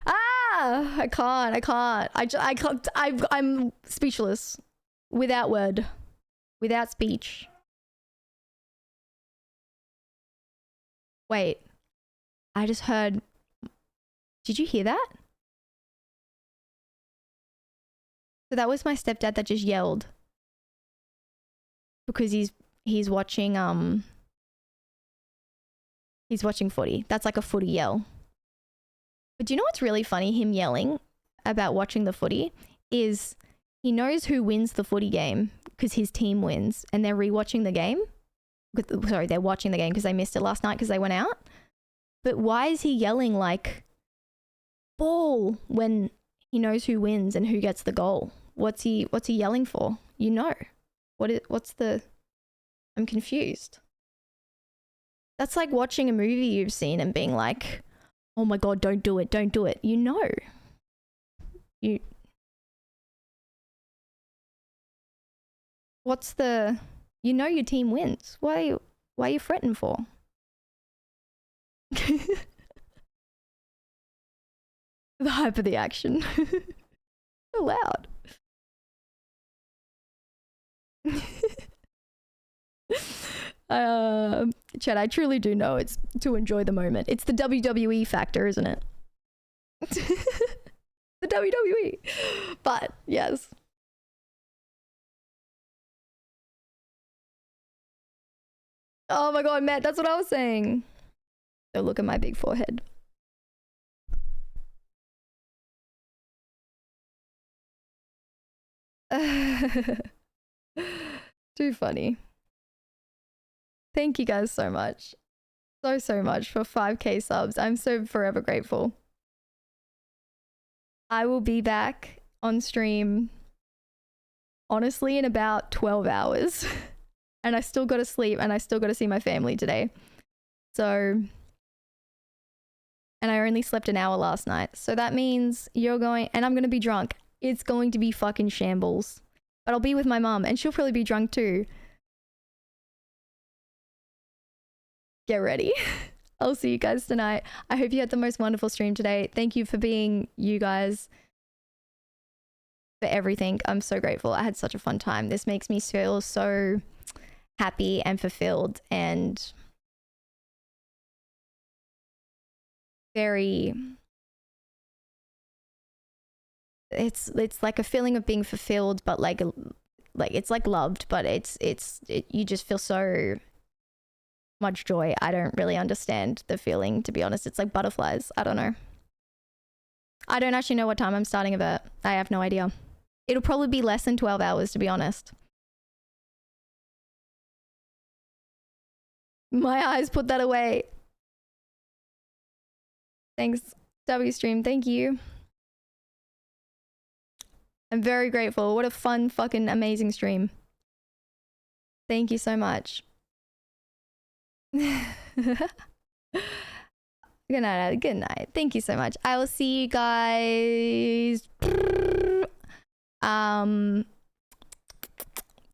Ah! I can't. I'm speechless. Without word. Without speech. Wait. I just heard... Did you hear that? So that was my stepdad that just yelled. Because he's watching he's watching footy. That's like a footy yell. But do you know what's really funny? Him yelling about watching the footy is he knows who wins the footy game because his team wins and they're rewatching the game. Sorry, they're watching the game because they missed it last night because they went out. But why is he yelling like ball when He knows who wins and who gets the goal. What's he yelling for? You know. What's the... I'm confused. That's like watching a movie you've seen and being like, oh my God, don't do it, don't do it. You know. What's the... You know your team wins. Why are you fretting for? The hype of the action. So loud. Chad, I truly do know it's to enjoy the moment. It's the WWE factor, isn't it? The WWE. But yes. Oh my God, Matt, that's what I was saying. So look at my big forehead. Too funny. Thank you guys so much. So much for 5K subs. I'm so forever grateful. I will be back on stream, honestly, in about 12 hours. And I still got to sleep and I still got to see my family today. So, and I only slept an hour last night. So that means you're going, and I'm going to be drunk. It's going to be fucking shambles. But I'll be with my mum and she'll probably be drunk too. Get ready. I'll see you guys tonight. I hope you had the most wonderful stream today. Thank you for being you guys. For everything. I'm so grateful. I had such a fun time. This makes me feel so happy and fulfilled and very... It's like a feeling of being fulfilled, but like it's like loved, but you just feel so much joy. I don't really understand the feeling, to be honest. It's like butterflies. I don't know. I don't actually know what time I'm starting about. I have no idea. It'll probably be less than 12 hours, to be honest. My eyes, put that away. Thanks, WStream. Thank you. I'm very grateful. What a fun, fucking amazing stream. Thank you so much. Good night. Good night. Thank you so much. I will see you guys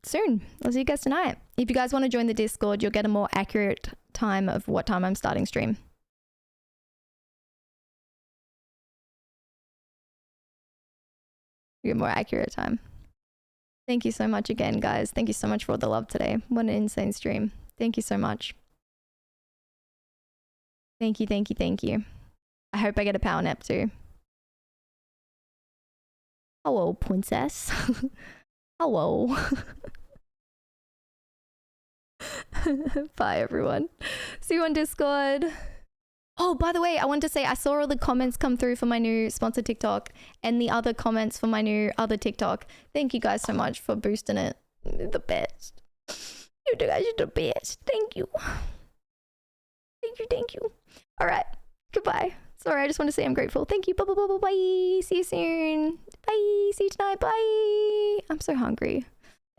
soon. I'll see you guys tonight. If you guys want to join the Discord, you'll get a more accurate time of what time I'm starting stream. You get more accurate time. Thank you so much again, guys. Thank you so much for all the love today. What an insane stream. Thank you so much. Thank you, thank you, thank you. I hope I get a power nap too. Hello, princess. Hello. Bye, everyone. See you on Discord. Oh, by the way, I wanted to say I saw all the comments come through for my new sponsored TikTok and the other comments for my new other TikTok. Thank you guys so much for boosting it. The best. You guys are the best. Thank you. Thank you, thank you. All right. Goodbye. Sorry, I just want to say I'm grateful. Thank you. Bye, bye, bye, bye, bye. See you soon. Bye. See you tonight. Bye. I'm so hungry.